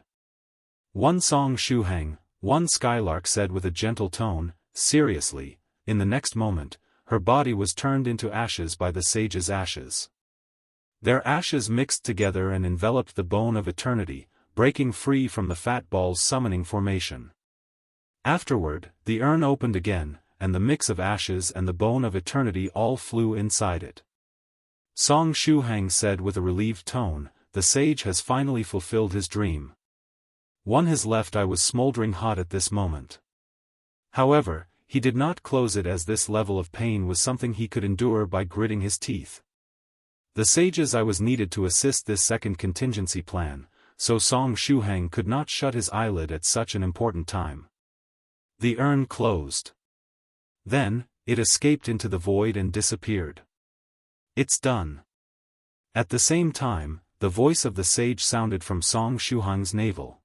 1 Song Shuheng, 1 Skylark said with a gentle tone, seriously. In the next moment, her body was turned into ashes by the sage's ashes. Their ashes mixed together and enveloped the bone of eternity, breaking free from the fat ball's summoning formation. Afterward, the urn opened again, and the mix of ashes and the bone of eternity all flew inside it. Song Shuheng said with a relieved tone, the sage has finally fulfilled his dream. 1 His left eye was smoldering hot at this moment. However, he did not close it as this level of pain was something he could endure by gritting his teeth. The sage's eye was needed to assist this second contingency plan, so Song Shuheng could not shut his eyelid at such an important time. The urn closed. Then, it escaped into the void and disappeared. It's done. At the same time, the voice of the sage sounded from Song Shuheng's navel.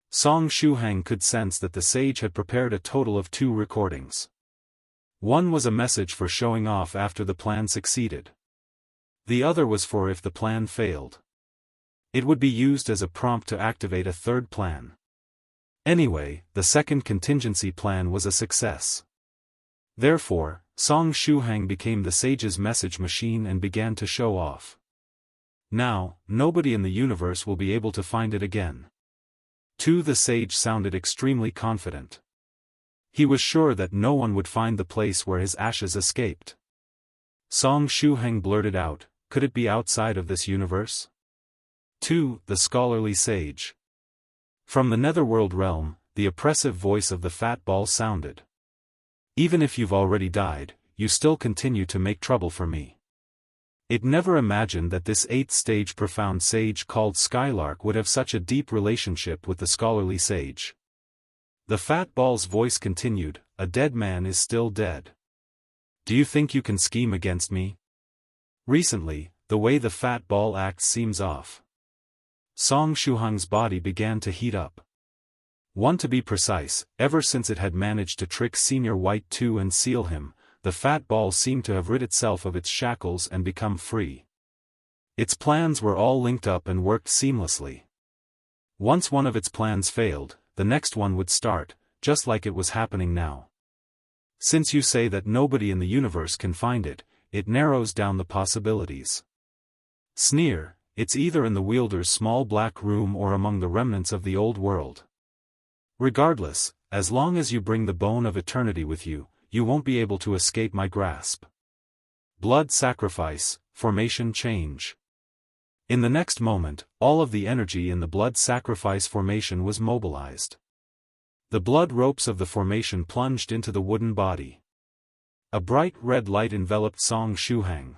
Song Shuheng could sense that the sage had prepared a total of 2 recordings. One was a message for showing off after the plan succeeded. The other was for if the plan failed. It would be used as a prompt to activate a third plan. Anyway, the second contingency plan was a success. Therefore, Song Shuheng became the sage's message machine and began to show off. Now, nobody in the universe will be able to find it again. 2 The sage sounded extremely confident. He was sure that no one would find the place where his ashes escaped. Song Shuheng blurted out, could it be outside of this universe? 2 The scholarly sage. From the netherworld realm, the oppressive voice of the fat ball sounded. Even if you've already died, you still continue to make trouble for me. It never imagined that this 8th stage profound sage called Skylark would have such a deep relationship with the scholarly sage. The fat ball's voice continued, a dead man is still dead. Do you think you can scheme against me? Recently, the way the fat ball acts seems off. Song Shuheng's body began to heat up. 1 To be precise, ever since it had managed to trick Senior White 2 and seal him, the fat ball seemed to have rid itself of its shackles and become free. Its plans were all linked up and worked seamlessly. Once one of its plans failed, the next one would start, just like it was happening now. Since you say that nobody in the universe can find it, it narrows down the possibilities. Sneer, it's either in the wielder's small black room or among the remnants of the old world. Regardless, as long as you bring the bone of eternity with you, you won't be able to escape my grasp. Blood sacrifice, formation change. In the next moment, all of the energy in the blood sacrifice formation was mobilized. The blood ropes of the formation plunged into the wooden body. A bright red light enveloped Song Shuheng.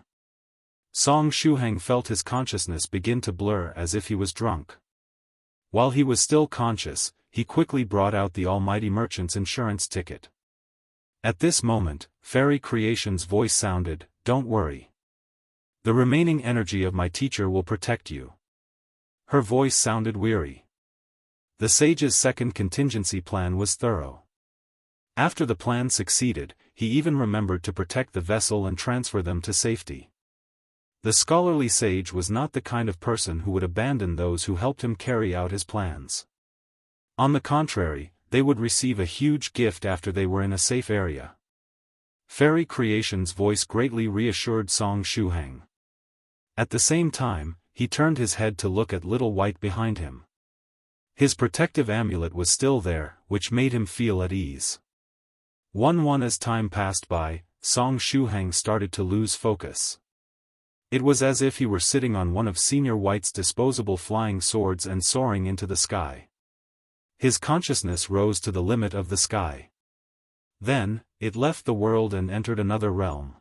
Song Shuheng felt his consciousness begin to blur as if he was drunk. While he was still conscious, he quickly brought out the Almighty Merchant's insurance ticket. At this moment, Fairy Creation's voice sounded, don't worry. The remaining energy of my teacher will protect you. Her voice sounded weary. The sage's second contingency plan was thorough. After the plan succeeded, he even remembered to protect the vessel and transfer them to safety. The scholarly sage was not the kind of person who would abandon those who helped him carry out his plans. On the contrary, they would receive a huge gift after they were in a safe area. Fairy Creation's voice greatly reassured Song Shuheng. At the same time, he turned his head to look at Little White behind him. His protective amulet was still there, which made him feel at ease. As time passed by, Song Shuheng started to lose focus. It was as if he were sitting on one of Senior White's disposable flying swords and soaring into the sky. His consciousness rose to the limit of the sky. Then, it left the world and entered another realm.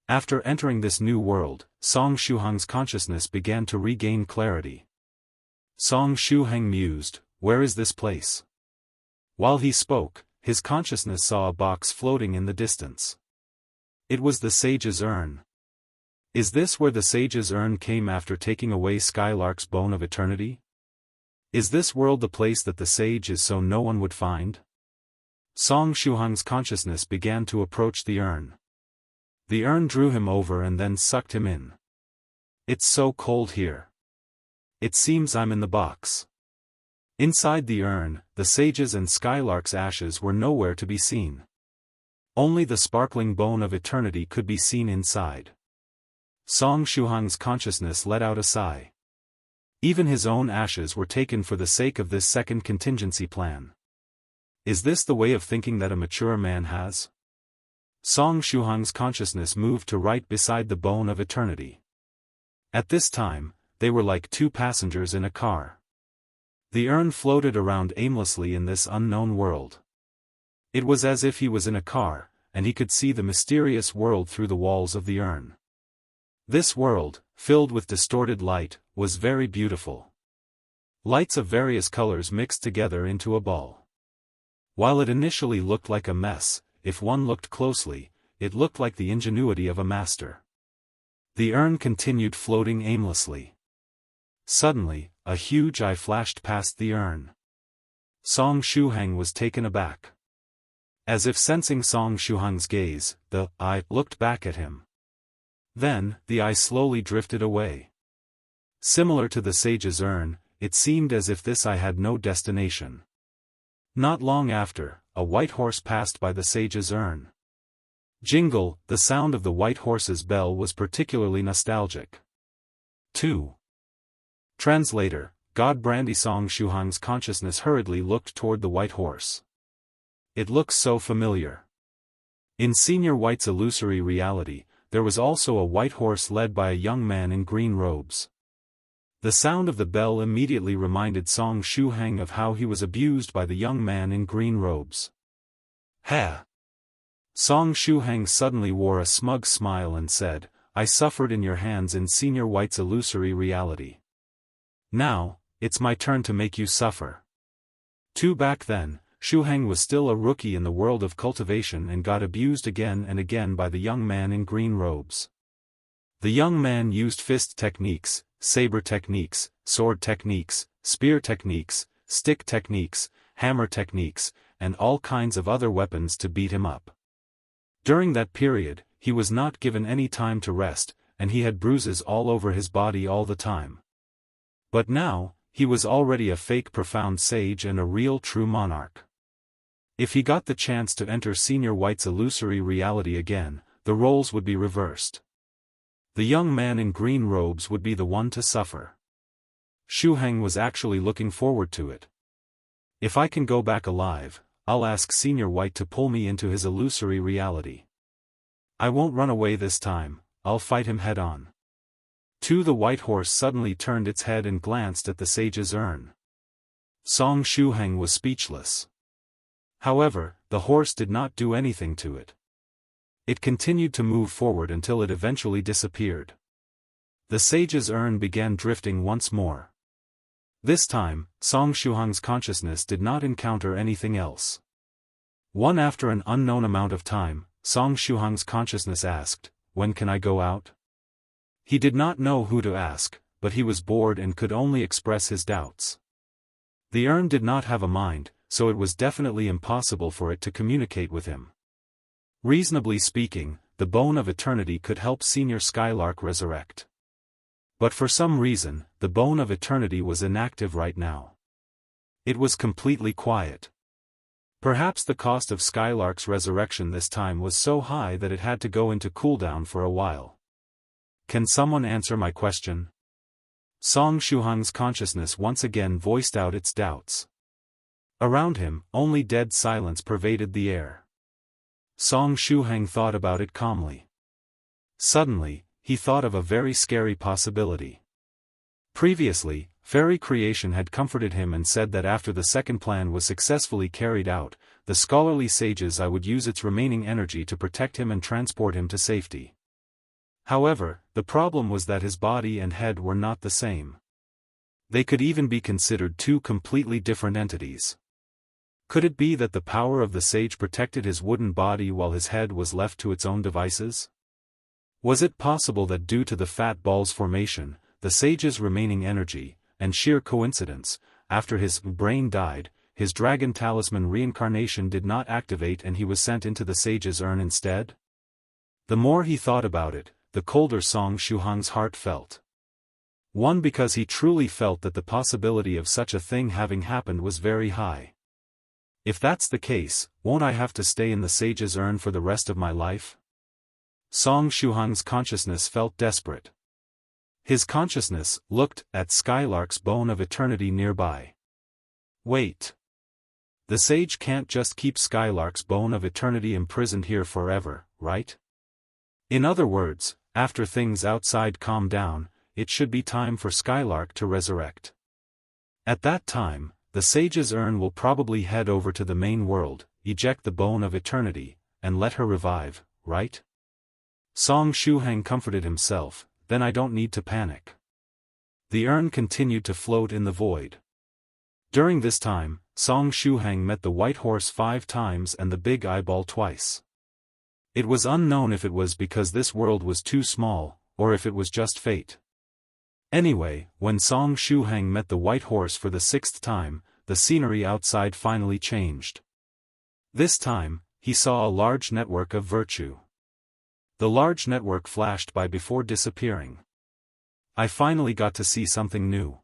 After entering this new world, Song Shuheng's consciousness began to regain clarity. Song Shuheng mused, "Where is this place?" While he spoke, his consciousness saw a box floating in the distance. It was the sage's urn. Is this where the sage's urn came after taking away Skylark's bone of eternity? Is this world the place that the sage is so no one would find? Song Shuheng's consciousness began to approach the urn. The urn drew him over and then sucked him in. It's so cold here. It seems I'm in the box. Inside the urn, the sage's and Skylark's ashes were nowhere to be seen. Only the sparkling bone of eternity could be seen inside. Song Shuheng's consciousness let out a sigh. Even his own ashes were taken for the sake of this second contingency plan. Is this the way of thinking that a mature man has? Song Shuheng's consciousness moved to right beside the bone of eternity. At this time, they were like two passengers in a car. The urn floated around aimlessly in this unknown world. It was as if he was in a car, and he could see the mysterious world through the walls of the urn. This world, filled with distorted light, was very beautiful. Lights of various colors mixed together into a ball. While it initially looked like a mess, if one looked closely, it looked like the ingenuity of a master. The urn continued floating aimlessly. Suddenly, a huge eye flashed past the urn. Song Shuheng was taken aback. As if sensing Song Shuheng's gaze, the eye looked back at him. Then, the eye slowly drifted away. Similar to the sage's urn, it seemed as if this eye had no destination. Not long after, a white horse passed by the sage's urn. Jingle, the sound of the white horse's bell was particularly nostalgic. 2. Translator, God Brandy. Song Shuheng's consciousness hurriedly looked toward the white horse. It looks so familiar. In Senior White's illusory reality, there was also a white horse led by a young man in green robes. The sound of the bell immediately reminded Song Shuheng of how he was abused by the young man in green robes. Ha! Song Shuheng suddenly wore a smug smile and said, "I suffered in your hands in Senior White's illusory reality. Now, it's my turn to make you suffer." Back then, Shuheng was still a rookie in the world of cultivation and got abused again and again by the young man in green robes. The young man used fist techniques, saber techniques, sword techniques, spear techniques, stick techniques, hammer techniques, and all kinds of other weapons to beat him up. During that period, he was not given any time to rest, and he had bruises all over his body all the time. But now, he was already a fake profound sage and a real true monarch. If he got the chance to enter Senior White's illusory reality again, the roles would be reversed. The young man in green robes would be the one to suffer. Shuheng was actually looking forward to it. If I can go back alive, I'll ask Senior White to pull me into his illusory reality. I won't run away this time, I'll fight him head on. The white horse suddenly turned its head and glanced at the sage's urn. Song Shuheng was speechless. However, the horse did not do anything to it. It continued to move forward until it eventually disappeared. The sage's urn began drifting once more. This time, Song Shuheng's consciousness did not encounter anything else. After an unknown amount of time, Song Shuheng's consciousness asked, "When can I go out?" He did not know who to ask, but he was bored and could only express his doubts. The urn did not have a mind, so it was definitely impossible for it to communicate with him. Reasonably speaking, the bone of eternity could help Senior Skylark resurrect. But for some reason, the bone of eternity was inactive right now. It was completely quiet. Perhaps the cost of Skylark's resurrection this time was so high that it had to go into cooldown for a while. Can someone answer my question? Song Shuheng's consciousness once again voiced out its doubts. Around him, only dead silence pervaded the air. Song Shuheng thought about it calmly. Suddenly, he thought of a very scary possibility. Previously, Fairy Creation had comforted him and said that after the second plan was successfully carried out, the scholarly sages I would use its remaining energy to protect him and transport him to safety. However, the problem was that his body and head were not the same. They could even be considered two completely different entities. Could it be that the power of the sage protected his wooden body while his head was left to its own devices? Was it possible that due to the fat ball's formation, the sage's remaining energy, and sheer coincidence, after his brain died, his dragon talisman reincarnation did not activate and he was sent into the sage's urn instead? The more he thought about it, the colder Song Shuhang's heart felt. One, because he truly felt that the possibility of such a thing having happened was very high. If that's the case, won't I have to stay in the sage's urn for the rest of my life? Song Shuhang's consciousness felt desperate. His consciousness looked at Skylark's bone of eternity nearby. Wait. The sage can't just keep Skylark's bone of eternity imprisoned here forever, right? In other words, after things outside calm down, it should be time for Skylark to resurrect. At that time, the sage's urn will probably head over to the main world, eject the bone of eternity, and let her revive, right? Song Shuhang comforted himself, then I don't need to panic. The urn continued to float in the void. During this time, Song Shuhang met the white horse 5 times and the big eyeball twice. It was unknown if it was because this world was too small, or if it was just fate. Anyway, when Song Shuhang met the white horse for the 6th time, the scenery outside finally changed. This time, he saw a large network of virtue. The large network flashed by before disappearing. I finally got to see something new.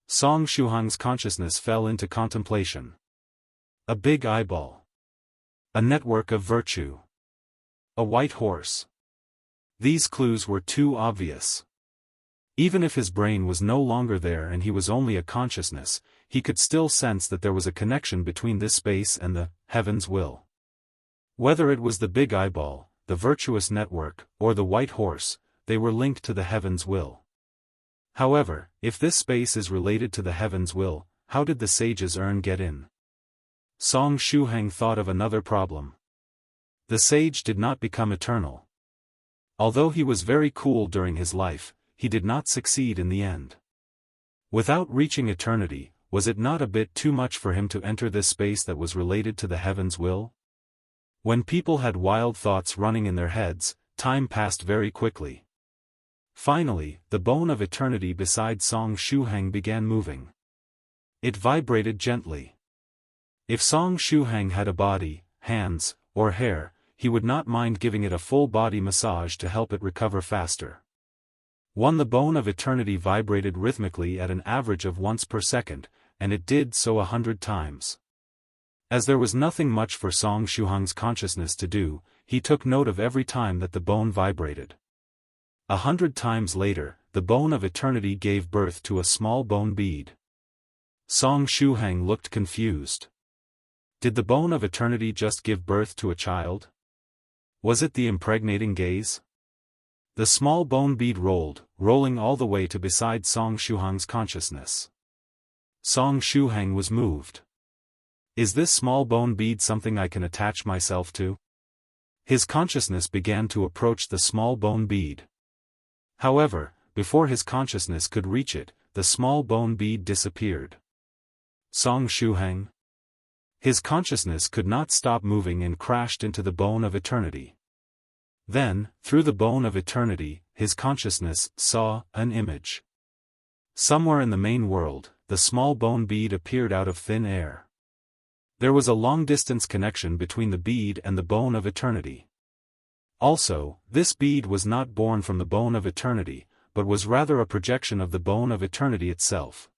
Song Shuhang's consciousness fell into contemplation. A big eyeball. A network of virtue. A white horse. These clues were too obvious. Even if his brain was no longer there and he was only a consciousness, he could still sense that there was a connection between this space and the heaven's will. Whether it was the big eyeball, the virtuous network, or the white horse, they were linked to the heaven's will. However, if this space is related to the heaven's will, how did the sage's urn get in? Song Shuhang thought of another problem. The sage did not become eternal. Although he was very cool during his life, he did not succeed in the end. Without reaching eternity, was it not a bit too much for him to enter this space that was related to the heaven's will? When people had wild thoughts running in their heads, time passed very quickly. Finally, the bone of eternity beside Song Shuhang began moving. It vibrated gently. If Song Shuhang had a body, hands, or hair, he would not mind giving it a full body massage to help it recover faster. The bone of eternity vibrated rhythmically at an average of once per second, and it did so 100 times. As there was nothing much for Song Shuhang's consciousness to do, he took note of every time that the bone vibrated. 100 times later, the bone of eternity gave birth to a small bone bead. Song Shuhang looked confused. Did the bone of eternity just give birth to a child? Was it the impregnating gaze? The small bone bead rolled, rolling all the way to beside Song Shuhang's consciousness. Song Shuhang was moved. Is this small bone bead something I can attach myself to? His consciousness began to approach the small bone bead. However, before his consciousness could reach it, the small bone bead disappeared. Song Shuhang? His consciousness could not stop moving and crashed into the bone of eternity. Then, through the bone of eternity, his consciousness saw an image. Somewhere in the main world, the small bone bead appeared out of thin air. There was a long-distance connection between the bead and the bone of eternity. Also, this bead was not born from the bone of eternity, but was rather a projection of the bone of eternity itself.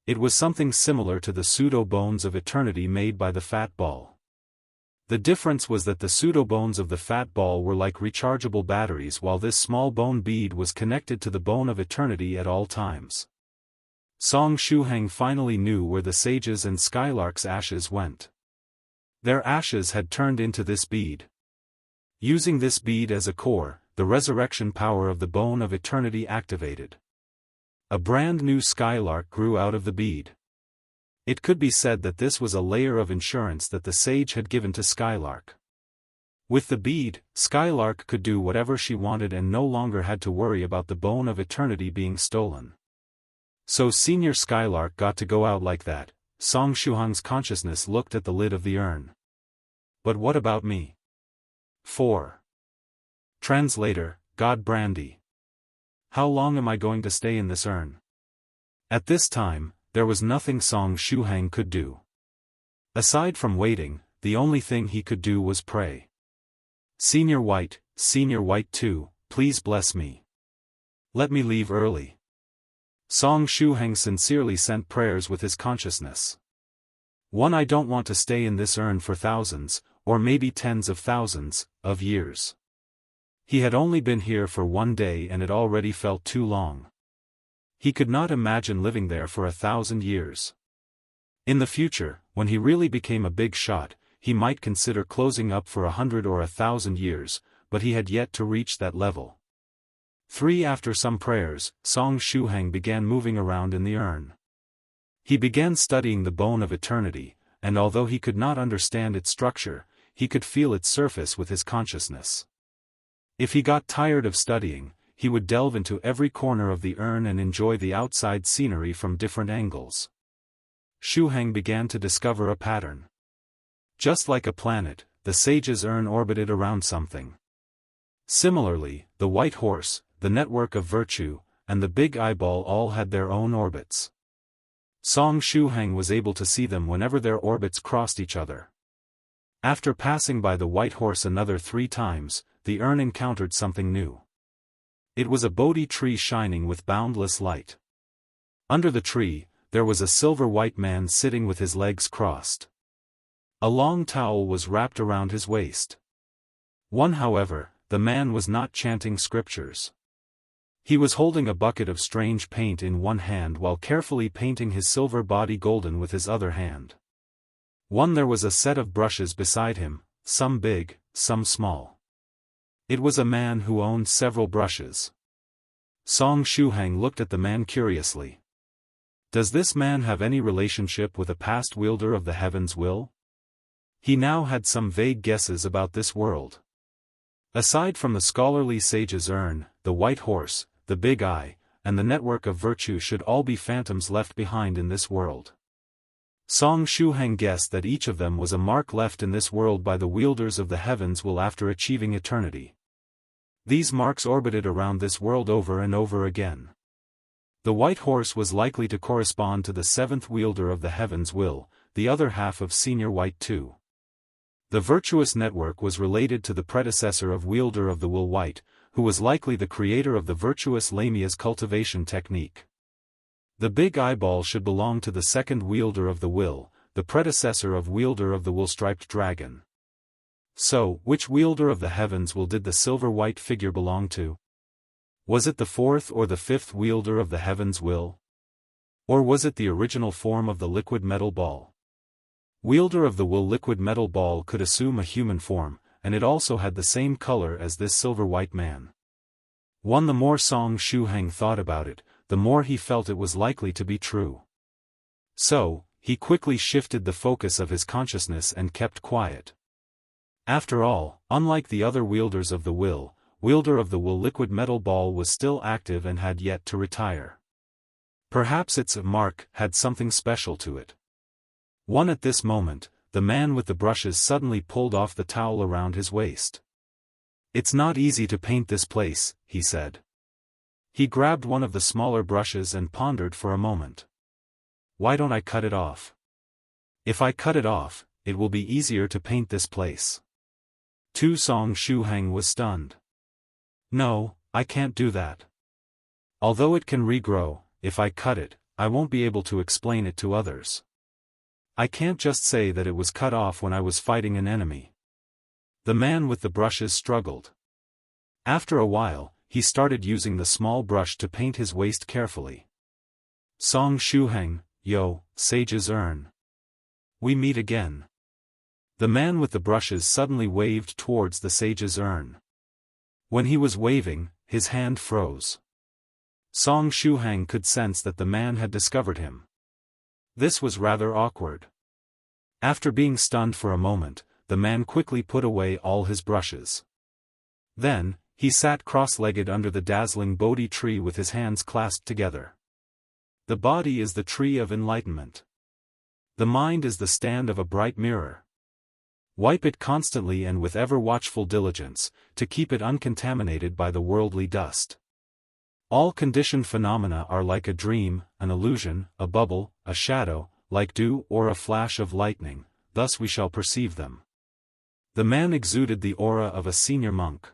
It was something similar to the pseudo-bones of eternity made by the fat ball. The difference was that the pseudo-bones of the fat ball were like rechargeable batteries while this small bone bead was connected to the bone of eternity at all times. Song Shuhang finally knew where the sage's and Skylark's ashes went. Their ashes had turned into this bead. Using this bead as a core, the resurrection power of the bone of eternity activated. A brand new skylark grew out of the bead. It could be said that this was a layer of insurance that the sage had given to Skylark. With the bead, Skylark could do whatever she wanted and no longer had to worry about the bone of eternity being stolen. So Senior Skylark got to go out like that. Song Shuhang's consciousness looked at the lid of the urn. But what about me? 4. Translator, God Brandy. How long am I going to stay in this urn? At this time, there was nothing Song Shuhang could do. Aside from waiting, the only thing he could do was pray. Senior White 2, please bless me. Let me leave early. Song Shuhang sincerely sent prayers with his consciousness. 1. I don't want to stay in this urn for thousands, or maybe tens of thousands, of years. He had only been here for 1 day and it already felt too long. He could not imagine living there for 1,000 years. In the future, when he really became a big shot, he might consider closing up for 100 or 1,000 years, but he had yet to reach that level. 3. After some prayers, Song Shuhang began moving around in the urn. He began studying the bone of eternity, and although he could not understand its structure, he could feel its surface with his consciousness. If he got tired of studying, he would delve into every corner of the urn and enjoy the outside scenery from different angles. Shuhang began to discover a pattern. Just like a planet, the sage's urn orbited around something. Similarly, the white horse, the network of virtue, and the big eyeball all had their own orbits. Song Shuhang was able to see them whenever their orbits crossed each other. After passing by the white horse another 3 times, the urn encountered something new. It was a Bodhi tree shining with boundless light. Under the tree, there was a silver white man sitting with his legs crossed. A long towel was wrapped around his waist. However, the man was not chanting scriptures. He was holding a bucket of strange paint in one hand while carefully painting his silver body golden with his other hand. There was a set of brushes beside him, some big, some small. It was a man who owned several brushes. Song Shuhang looked at the man curiously. Does this man have any relationship with a past wielder of the heaven's will? He now had some vague guesses about this world. Aside from the scholarly sage's urn, the white horse, the big eye, and the network of virtue should all be phantoms left behind in this world. Song Shuhang guessed that each of them was a mark left in this world by the wielders of the heaven's will after achieving eternity. These marks orbited around this world over and over again. The white horse was likely to correspond to the 7th wielder of the heaven's will, the other half of Senior White 2. The virtuous network was related to the predecessor of wielder of the will White, who was likely the creator of the virtuous Lamia's cultivation technique. The big eyeball should belong to the 2nd wielder of the will, the predecessor of wielder of the will striped dragon. So, which wielder of the heavens will did the silver white figure belong to? Was it the 4th or the 5th wielder of the heavens will? Or was it the original form of the liquid metal ball? Wielder of the will liquid metal ball could assume a human form, and it also had the same color as this silver white man. The more Song Shuhang thought about it, the more he felt it was likely to be true. So, he quickly shifted the focus of his consciousness and kept quiet. After all, unlike the other wielders of the will, wielder of the will liquid metal ball was still active and had yet to retire. Perhaps its mark had something special to it. At this moment, the man with the brushes suddenly pulled off the towel around his waist. It's not easy to paint this place, he said. He grabbed one of the smaller brushes and pondered for a moment. Why don't I cut it off? If I cut it off, it will be easier to paint this place. Song Shuhang was stunned. No, I can't do that. Although it can regrow, if I cut it, I won't be able to explain it to others. I can't just say that it was cut off when I was fighting an enemy. The man with the brushes struggled. After a while, he started using the small brush to paint his waist carefully. Song Shuhang, yo, sage's urn. We meet again. The man with the brushes suddenly waved towards the sage's urn. When he was waving, his hand froze. Song Shuhang could sense that the man had discovered him. This was rather awkward. After being stunned for a moment, the man quickly put away all his brushes. Then, he sat cross-legged under the dazzling Bodhi tree with his hands clasped together. The body is the tree of enlightenment. The mind is the stand of a bright mirror. Wipe it constantly and with ever-watchful diligence, to keep it uncontaminated by the worldly dust. All conditioned phenomena are like a dream, an illusion, a bubble, a shadow, like dew or a flash of lightning, thus we shall perceive them. The man exuded the aura of a senior monk.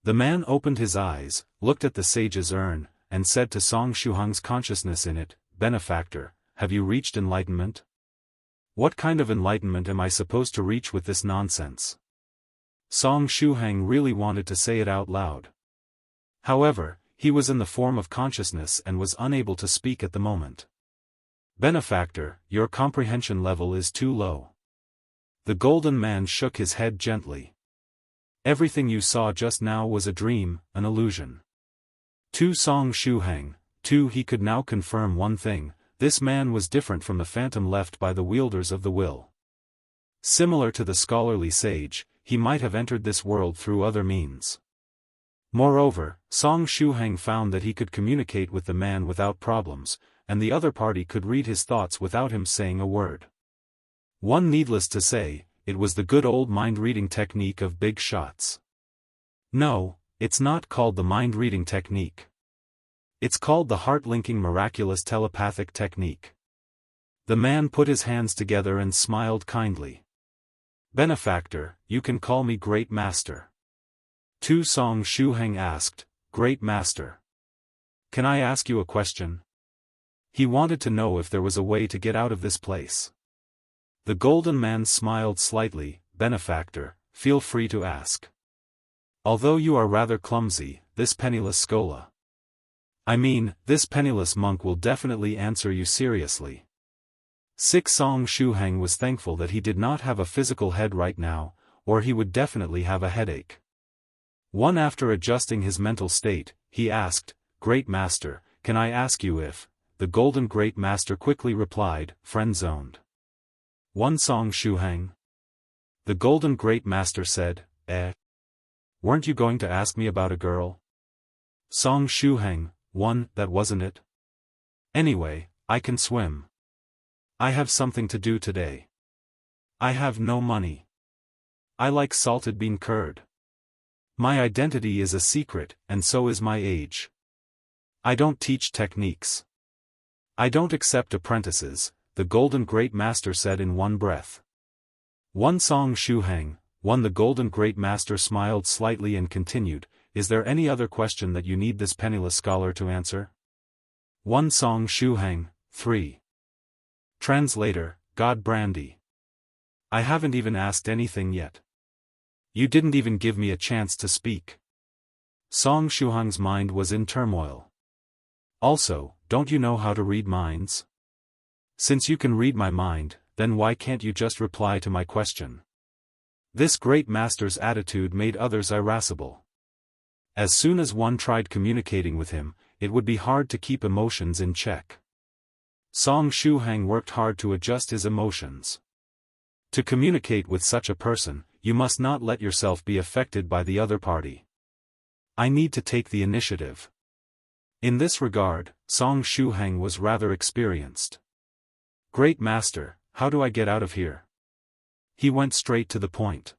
The man opened his eyes, looked at the sage's urn, and said to Song Shuhang's consciousness in it, "Benefactor, have you reached enlightenment? What kind of enlightenment am I supposed to reach with this nonsense?" Song Shuhang really wanted to say it out loud. However, he was in the form of consciousness and was unable to speak at the moment. "Benefactor, your comprehension level is too low." The golden man shook his head gently. "Everything you saw just now was a dream, an illusion." To Song Shuhang, too, he could now confirm one thing: this man was different from the phantom left by the wielders of the will. Similar to the scholarly sage, he might have entered this world through other means. Moreover, Song Shuhang found that he could communicate with the man without problems, and the other party could read his thoughts without him saying a word. Needless to say, it was the good old mind-reading technique of big shots. No, it's not called the mind-reading technique. It's called the heart-linking miraculous telepathic technique. The man put his hands together and smiled kindly. "Benefactor, you can call me Great Master." Tu Song Shuhang asked, "Great Master, can I ask you a question?" He wanted to know if there was a way to get out of this place. The golden man smiled slightly. "Benefactor, feel free to ask. Although you are rather clumsy, this penniless scholar. This penniless monk will definitely answer you seriously." Song Shuhang was thankful that he did not have a physical head right now, or he would definitely have a headache. After adjusting his mental state, he asked, "Great Master, can I ask you if—" The golden Great Master quickly replied, "Friend-zoned." Song Shuhang. The golden Great Master said, Weren't you going to ask me about a girl?" Song Shuhang, that wasn't it. Anyway, I can swim. I have something to do today. I have no money. I like salted bean curd. My identity is a secret, and so is my age. I don't teach techniques. I don't accept apprentices, the golden Great Master said in one breath. Song Shuhang, the golden Great Master smiled slightly and continued, "Is there any other question that you need this penniless scholar to answer?" Song Shuhang, 3. Translator, God Brandy. I haven't even asked anything yet. You didn't even give me a chance to speak. Song Shuhang's mind was in turmoil. Also, don't you know how to read minds? Since you can read my mind, then why can't you just reply to my question? This great master's attitude made others irascible. As soon as one tried communicating with him, it would be hard to keep emotions in check. Song Shuhang worked hard to adjust his emotions. To communicate with such a person, you must not let yourself be affected by the other party. I need to take the initiative. In this regard, Song Shuhang was rather experienced. Great Master, how do I get out of here? He went straight to the point.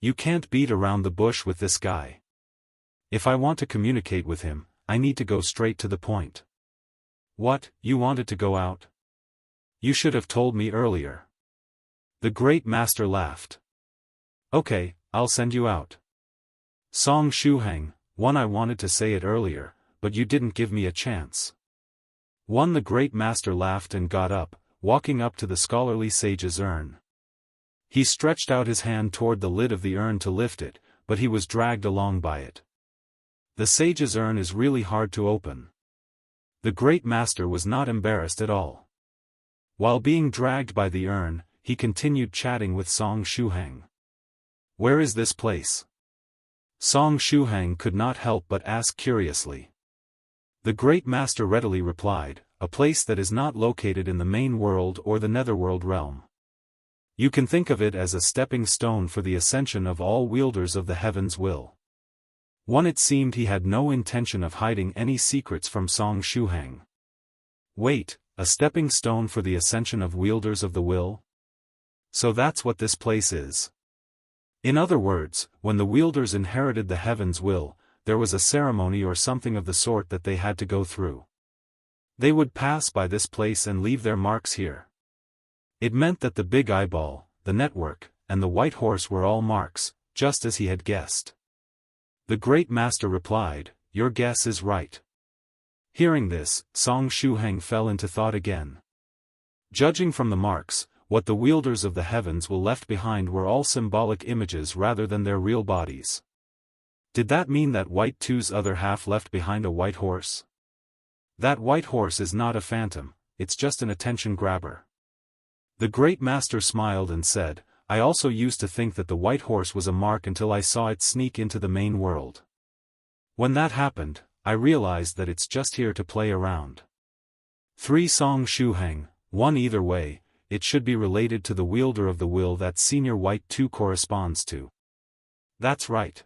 You can't beat around the bush with this guy. If I want to communicate with him, I need to go straight to the point. What, you wanted to go out? You should have told me earlier. The Great Master laughed. Okay, I'll send you out. Song Shuhang, I wanted to say it earlier, but you didn't give me a chance. The Great Master laughed and got up, walking up to the scholarly sage's urn. He stretched out his hand toward the lid of the urn to lift it, but he was dragged along by it. The sage's urn is really hard to open. The Great Master was not embarrassed at all. While being dragged by the urn, he continued chatting with Song Shuhang. Where is this place? Song Shuhang could not help but ask curiously. The great master readily replied, a place that is not located in the main world or the netherworld realm. You can think of it as a stepping stone for the ascension of all wielders of the heavens will. One, it seemed he had no intention of hiding any secrets from Song Shuheng. Wait, a stepping stone for the ascension of wielders of the will? So that's what this place is. In other words, when the wielders inherited the heavens will, there was a ceremony or something of the sort that they had to go through. They would pass by this place and leave their marks here. It meant that the big eyeball, the network, and the white horse were all marks, just as he had guessed. The great master replied, your guess is right. Hearing this, Song Shuheng fell into thought again. Judging from the marks, what the wielders of the heavens will left behind were all symbolic images rather than their real bodies. Did that mean that White Two's other half left behind a white horse? That white horse is not a phantom, it's just an attention grabber. The great master smiled and said, I also used to think that the white horse was a mark until I saw it sneak into the main world. When that happened, I realized that it's just here to play around. 3 Song Shuheng, 1 either way, it should be related to the wielder of the will that Senior White 2 corresponds to. That's right.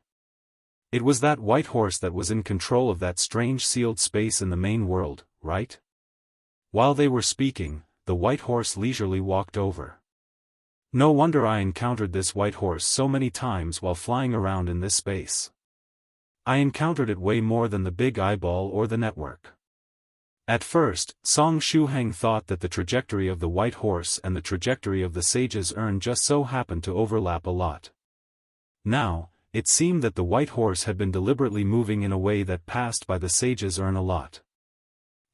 It was that white horse that was in control of that strange sealed space in the main world, right? While they were speaking, the white horse leisurely walked over. No wonder I encountered this white horse so many times while flying around in this space. I encountered it way more than the big eyeball or the network. At first, Song Shuheng thought that the trajectory of the white horse and the trajectory of the sage's urn just so happened to overlap a lot. Now, it seemed that the white horse had been deliberately moving in a way that passed by the sage's urn a lot.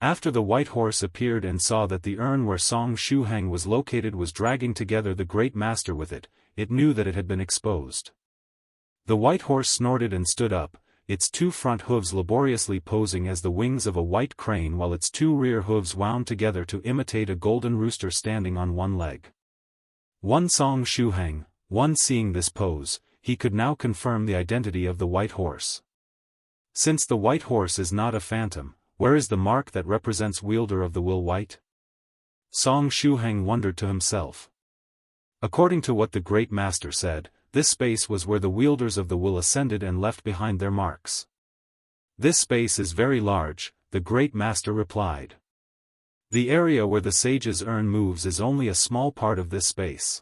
After the white horse appeared and saw that the urn where Song Shuheng was located was dragging together the great master with it, it knew that it had been exposed. The white horse snorted and stood up, its 2 front hooves laboriously posing as the wings of a white crane while its 2 rear hooves wound together to imitate a golden rooster standing on one leg. One Song Shuheng, one seeing this pose, he could now confirm the identity of the white horse. Since the white horse is not a phantom, where is the mark that represents wielder of the will white? Song Shuheng wondered to himself. According to what the great master said, this space was where the wielders of the will ascended and left behind their marks. This space is very large, the great master replied. The area where the sage's urn moves is only a small part of this space.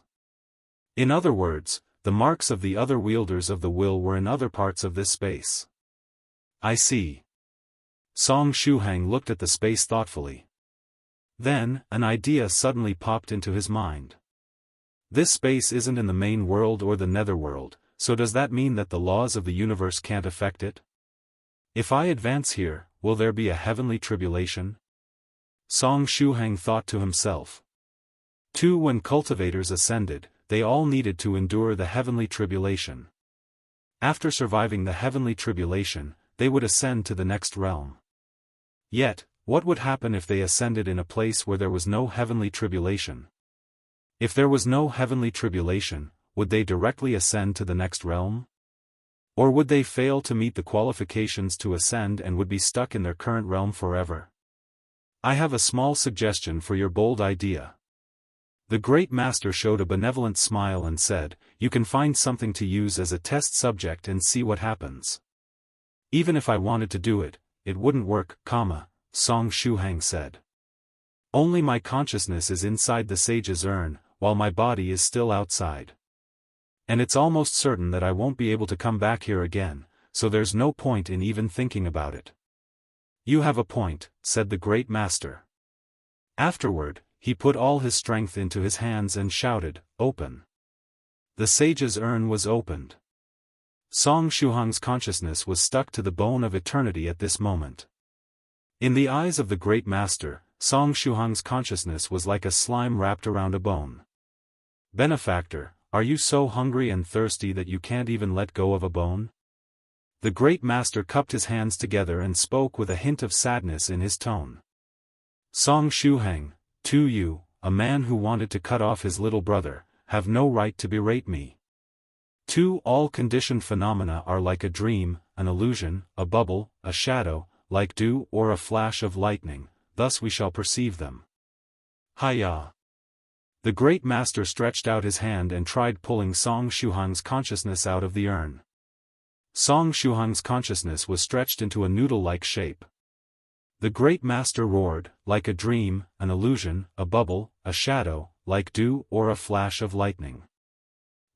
In other words, the marks of the other wielders of the will were in other parts of this space. I see. Song Shuheng looked at the space thoughtfully. Then, an idea suddenly popped into his mind. This space isn't in the main world or the netherworld, so does that mean that the laws of the universe can't affect it? If I advance here, will there be a heavenly tribulation? Song Shuheng thought to himself. 2 When cultivators ascended, they all needed to endure the heavenly tribulation. After surviving the heavenly tribulation, they would ascend to the next realm. Yet, what would happen if they ascended in a place where there was no heavenly tribulation? If there was no heavenly tribulation, would they directly ascend to the next realm? Or would they fail to meet the qualifications to ascend and would be stuck in their current realm forever? I have a small suggestion for your bold idea. The great master showed a benevolent smile and said, you can find something to use as a test subject and see what happens. Even if I wanted to do it, it wouldn't work, Song Shuheng said. Only my consciousness is inside the sage's urn, while my body is still outside. And it's almost certain that I won't be able to come back here again, so there's no point in even thinking about it. You have a point, said the great master. Afterward, he put all his strength into his hands and shouted, open. The sage's urn was opened. Song Shuheng's consciousness was stuck to the bone of eternity at this moment. In the eyes of the great master, Song Shuheng's consciousness was like a slime wrapped around a bone. Benefactor, are you so hungry and thirsty that you can't even let go of a bone? The great master cupped his hands together and spoke with a hint of sadness in his tone. Song Shuheng, you, a man who wanted to cut off his little brother, have no right to berate me. All conditioned phenomena are like a dream, an illusion, a bubble, a shadow, like dew or a flash of lightning, thus we shall perceive them. Hi-ya! The great master stretched out his hand and tried pulling Song Shuhang's consciousness out of the urn. Song Shuhang's consciousness was stretched into a noodle-like shape. The great master roared, like a dream, an illusion, a bubble, a shadow, like dew or a flash of lightning.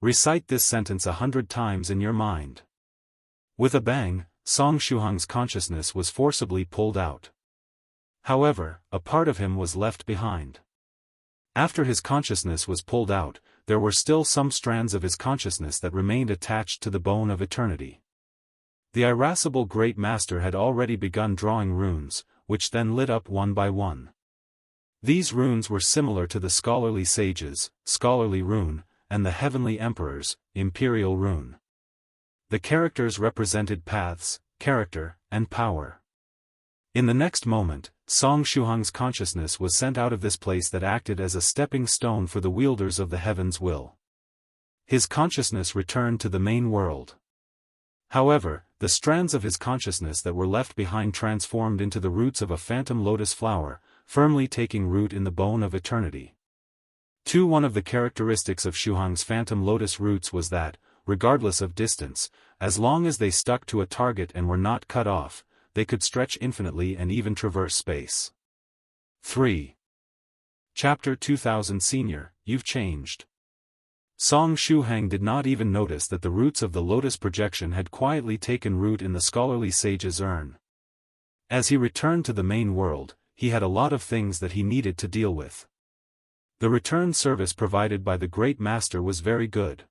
Recite this sentence 100 times in your mind. With a bang, Song Shuhang's consciousness was forcibly pulled out. However, a part of him was left behind. After his consciousness was pulled out, there were still some strands of his consciousness that remained attached to the bone of eternity. The irascible great master had already begun drawing runes, which then lit up one by one. These runes were similar to the scholarly sages, scholarly rune, and the heavenly emperors, imperial rune. The characters represented paths, character, and power. In the next moment, Song Shuhang's consciousness was sent out of this place that acted as a stepping stone for the wielders of the heaven's will. His consciousness returned to the main world. However, the strands of his consciousness that were left behind transformed into the roots of a phantom lotus flower, firmly taking root in the bone of eternity. One of the characteristics of Shuhang's phantom lotus roots was that, regardless of distance, as long as they stuck to a target and were not cut off, they could stretch infinitely and even traverse space. 3. Chapter 2000 Senior, You've Changed. Song Shuhang did not even notice that the roots of the lotus projection had quietly taken root in the scholarly sage's urn. As he returned to the main world, he had a lot of things that he needed to deal with. The return service provided by the great master was very good.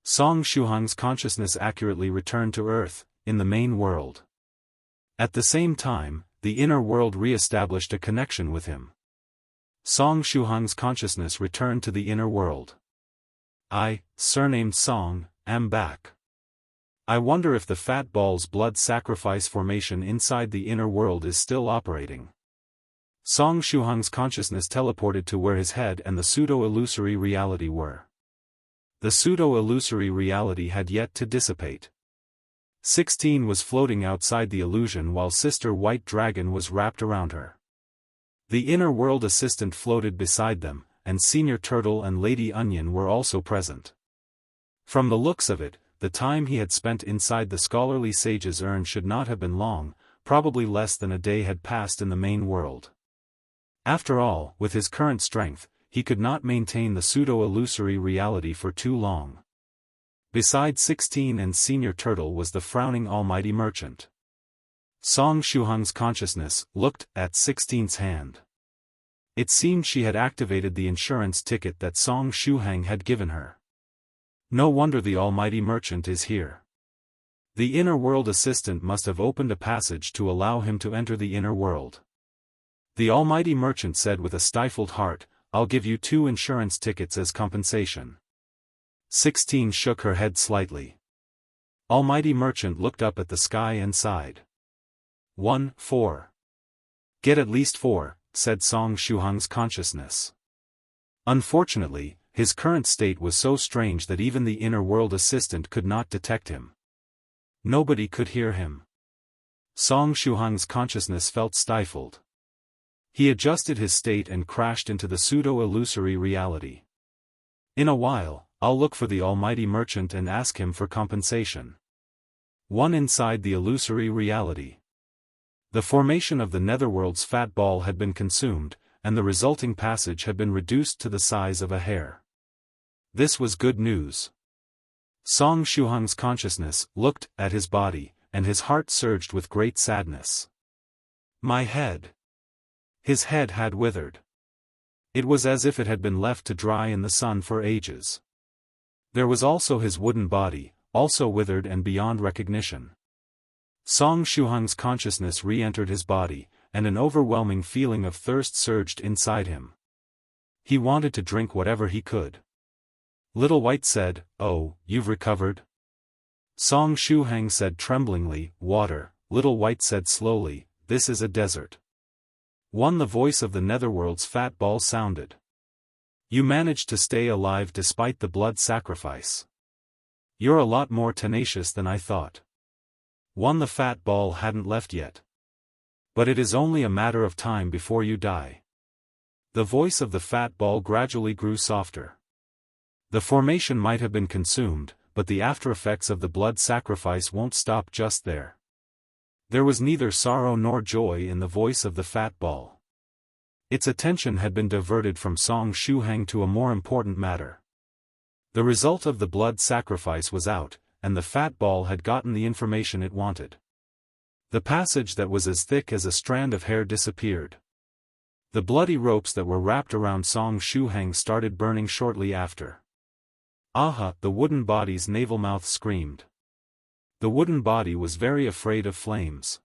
Song Shuhang's consciousness accurately returned to Earth, in the main world. At the same time, the inner world re-established a connection with him. Song Shuhang's consciousness returned to the inner world. I, surnamed Song, am back. I wonder if the fat ball's blood sacrifice formation inside the inner world is still operating. Song Shuhang's consciousness teleported to where his head and the pseudo-illusory reality were. The pseudo-illusory reality had yet to dissipate. 16 was floating outside the illusion while Sister White Dragon was wrapped around her. The inner world assistant floated beside them, and Senior Turtle and Lady Onion were also present. From the looks of it, the time he had spent inside the scholarly sage's urn should not have been long, probably less than a day had passed in the main world. After all, with his current strength, he could not maintain the pseudo-illusory reality for too long. Beside 16 and Senior Turtle was the frowning almighty merchant. Song Shuhang's consciousness looked at 16's hand. It seemed she had activated the insurance ticket that Song Shuhang had given her. No wonder the almighty merchant is here. The inner world assistant must have opened a passage to allow him to enter the inner world. The almighty merchant said with a stifled heart, I'll give you 2 insurance tickets as compensation. 16 shook her head slightly. Almighty merchant looked up at the sky and sighed. 4. Get at least 4, said Song Shuhang's consciousness. Unfortunately, his current state was so strange that even the inner world assistant could not detect him. Nobody could hear him. Song Shuhang's consciousness felt stifled. He adjusted his state and crashed into the pseudo-illusory reality. In a while, I'll look for the almighty merchant and ask him for compensation. 1 inside the illusory reality. The formation of the netherworld's fat ball had been consumed, and the resulting passage had been reduced to the size of a hair. This was good news. Song Shuhang's consciousness looked at his body, and his heart surged with great sadness. My head. His head had withered. It was as if it had been left to dry in the sun for ages. There was also his wooden body, also withered and beyond recognition. Song Shuhang's consciousness re-entered his body, and an overwhelming feeling of thirst surged inside him. He wanted to drink whatever he could. Little White said, Oh, you've recovered? Song Shuhang said tremblingly, Water. Little White said slowly, This is a desert. The voice of the netherworld's fat ball sounded. You managed to stay alive despite the blood sacrifice. You're a lot more tenacious than I thought. The fat ball hadn't left yet. But it is only a matter of time before you die. The voice of the fat ball gradually grew softer. The formation might have been consumed, but the after-effects of the blood sacrifice won't stop just there. There was neither sorrow nor joy in the voice of the fat ball. Its attention had been diverted from Song Shuheng to a more important matter. The result of the blood sacrifice was out, and the fat ball had gotten the information it wanted. The passage that was as thick as a strand of hair disappeared. The bloody ropes that were wrapped around Song Shuheng started burning shortly after. Aha! The wooden body's navel mouth screamed. The wooden body was very afraid of flames.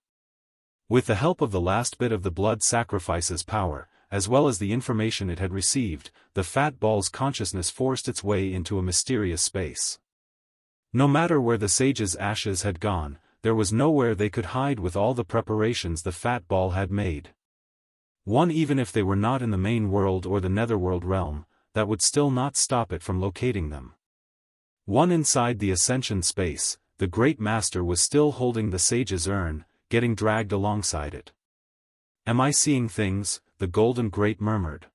With the help of the last bit of the blood sacrifice's power, as well as the information it had received, the fat ball's consciousness forced its way into a mysterious space. No matter where the sage's ashes had gone, there was nowhere they could hide with all the preparations the fat ball had made. Even if they were not in the main world or the netherworld realm, that would still not stop it from locating them. Inside the ascension space, the great master was still holding the sage's urn, getting dragged alongside it. "Am I seeing things?" the golden grape murmured.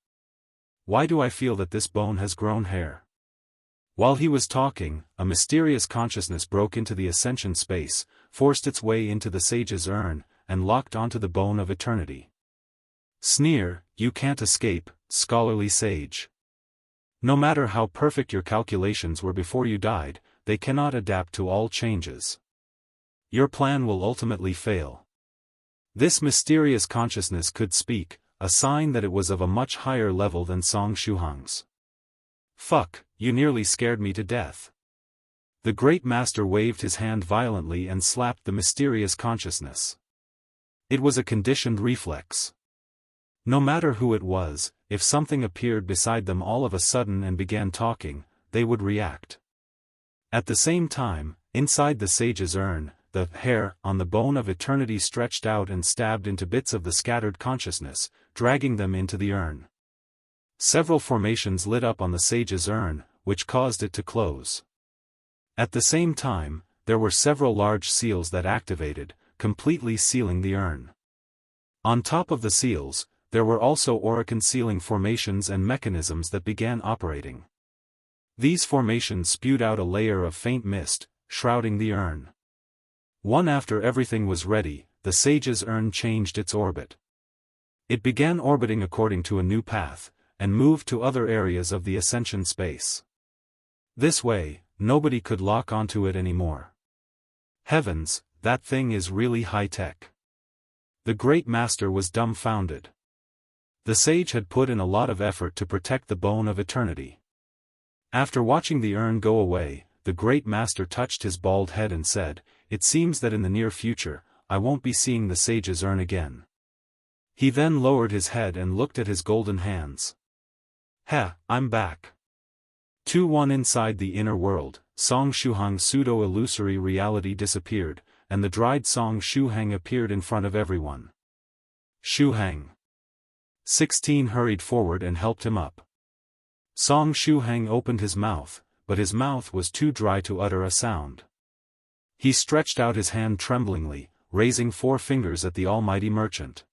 "Why do I feel that this bone has grown hair?" While he was talking, a mysterious consciousness broke into the ascension space, forced its way into the sage's urn, and locked onto the bone of eternity. Sneer, you can't escape, scholarly sage. No matter how perfect your calculations were before you died, they cannot adapt to all changes. Your plan will ultimately fail. This mysterious consciousness could speak, a sign that it was of a much higher level than Song Shuheng's. Fuck, you nearly scared me to death. The great master waved his hand violently and slapped the mysterious consciousness. It was a conditioned reflex. No matter who it was, if something appeared beside them all of a sudden and began talking, they would react. At the same time, inside the sage's urn, the hair on the bone of eternity stretched out and stabbed into bits of the scattered consciousness, dragging them into the urn. Several formations lit up on the sage's urn, which caused it to close. At the same time, there were several large seals that activated, completely sealing the urn. On top of the seals, there were also aurican sealing formations and mechanisms that began operating. These formations spewed out a layer of faint mist, shrouding the urn. After everything was ready, the sage's urn changed its orbit. It began orbiting according to a new path, and moved to other areas of the ascension space. This way, nobody could lock onto it anymore. Heavens, that thing is really high-tech. The great master was dumbfounded. The sage had put in a lot of effort to protect the bone of eternity. After watching the urn go away, the great master touched his bald head and said, "It seems that in the near future, I won't be seeing the sage's urn again." He then lowered his head and looked at his golden hands. I'm back. 2-1 Inside the inner world, Song Shuheng's pseudo-illusory reality disappeared, and the dried Song Shuheng appeared in front of everyone. Shuheng. 16 hurried forward and helped him up. Song Shuheng opened his mouth, but his mouth was too dry to utter a sound. He stretched out his hand tremblingly, raising 4 fingers at the almighty merchant.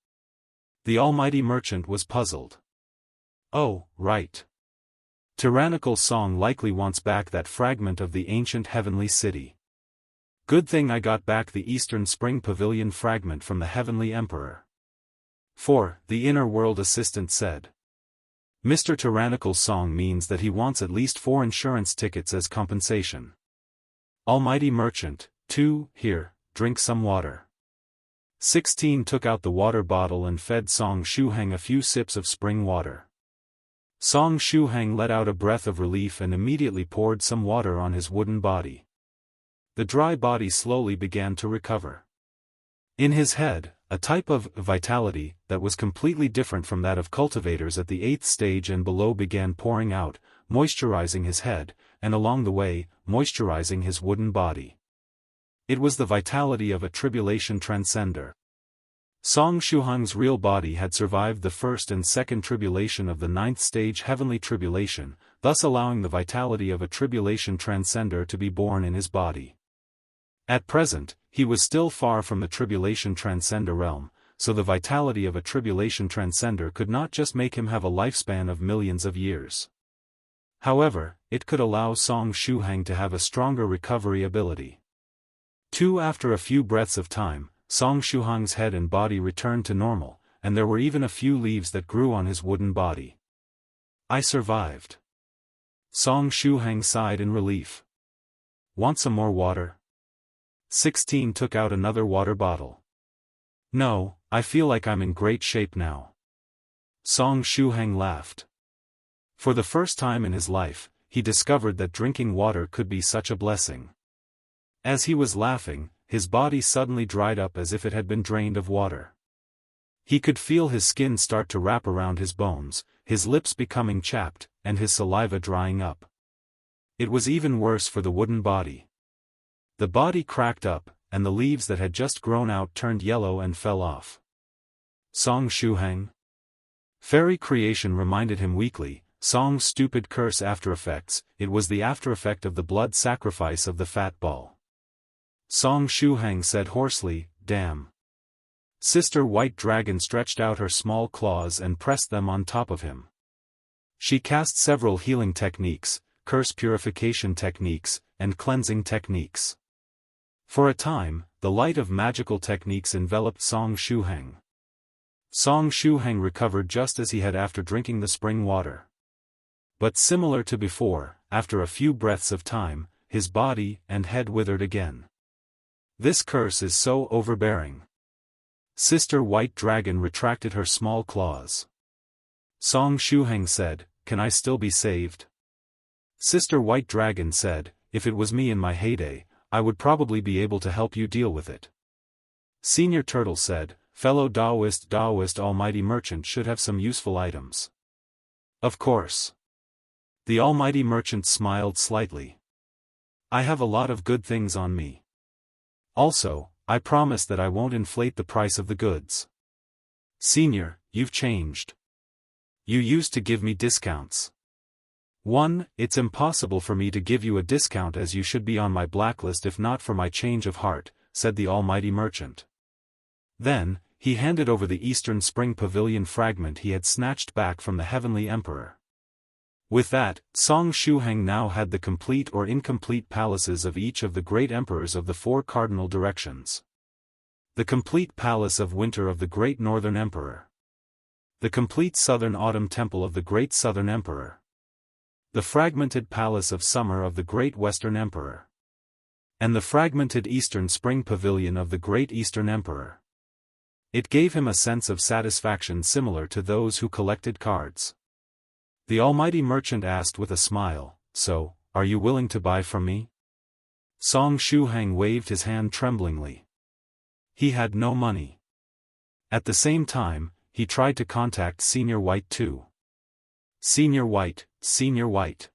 The almighty merchant was puzzled. Oh, right. Tyrannical Song likely wants back that fragment of the ancient heavenly city. Good thing I got back the Eastern Spring Pavilion fragment from the Heavenly Emperor. 4. The inner world assistant said. Mr. Tyrannical Song means that he wants at least 4 insurance tickets as compensation. Almighty Merchant, 2, here, drink some water. 16 took out the water bottle and fed Song Shuheng a few sips of spring water. Song Shuheng let out a breath of relief and immediately poured some water on his wooden body. The dry body slowly began to recover. In his head, a type of vitality that was completely different from that of cultivators at the 8th stage and below began pouring out, moisturizing his head, and along the way, moisturizing his wooden body. It was the vitality of a tribulation transcender. Song Shuheng's real body had survived the first and second tribulation of the 9th stage heavenly tribulation, thus allowing the vitality of a tribulation transcender to be born in his body. At present, he was still far from the tribulation transcender realm, so the vitality of a tribulation transcender could not just make him have a lifespan of millions of years. However, it could allow Song Shuhang to have a stronger recovery ability. 2. After a few breaths of time, Song Shuhang's head and body returned to normal, and there were even a few leaves that grew on his wooden body. I survived. Song Shuhang sighed in relief. Want some more water? 16 took out another water bottle. No, I feel like I'm in great shape now. Song Shuhang laughed. For the first time in his life, he discovered that drinking water could be such a blessing. As he was laughing, his body suddenly dried up as if it had been drained of water. He could feel his skin start to wrap around his bones, his lips becoming chapped, and his saliva drying up. It was even worse for the wooden body. The body cracked up, and the leaves that had just grown out turned yellow and fell off. Song Shuhang? Fairy creation reminded him weakly, Song's stupid curse aftereffects, it was the aftereffect of the blood sacrifice of the fat ball. Song Shuhang said hoarsely, damn. Sister White Dragon stretched out her small claws and pressed them on top of him. She cast several healing techniques, curse purification techniques, and cleansing techniques. For a time, the light of magical techniques enveloped Song Shuhang. Song Shuhang recovered just as he had after drinking the spring water. But similar to before, after a few breaths of time, his body and head withered again. This curse is so overbearing. Sister White Dragon retracted her small claws. Song Shuhang said, can I still be saved? Sister White Dragon said, if it was me in my heyday, I would probably be able to help you deal with it. Senior Turtle said, fellow Taoist Almighty Merchant should have some useful items. Of course. The Almighty Merchant smiled slightly. I have a lot of good things on me. Also, I promise that I won't inflate the price of the goods. Senior, you've changed. You used to give me discounts. 1. It's impossible for me to give you a discount as you should be on my blacklist if not for my change of heart, said the Almighty Merchant. Then, he handed over the Eastern Spring Pavilion fragment he had snatched back from the Heavenly Emperor. With that, Song Shuhang now had the complete or incomplete palaces of each of the great emperors of the 4 cardinal directions. The complete palace of winter of the great northern emperor. The complete southern autumn temple of the great southern emperor. The fragmented palace of summer of the great western emperor. And the fragmented eastern spring pavilion of the great eastern emperor. It gave him a sense of satisfaction similar to those who collected cards. The Almighty Merchant asked with a smile, so, are you willing to buy from me? Song Shuhang waved his hand tremblingly. He had no money. At the same time, he tried to contact Senior White too. Senior White, Senior White.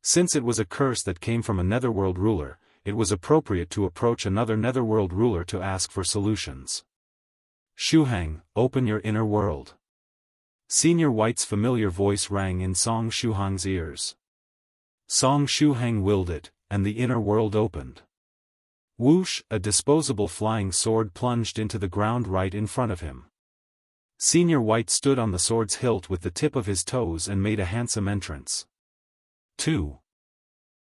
Since it was a curse that came from a netherworld ruler, it was appropriate to approach another netherworld ruler to ask for solutions. Shuhang, open your inner world. Senior White's familiar voice rang in Song Shuhang's ears. Song Shuhang willed it, and the inner world opened. Whoosh, a disposable flying sword plunged into the ground right in front of him. Senior White stood on the sword's hilt with the tip of his toes and made a handsome entrance. 2.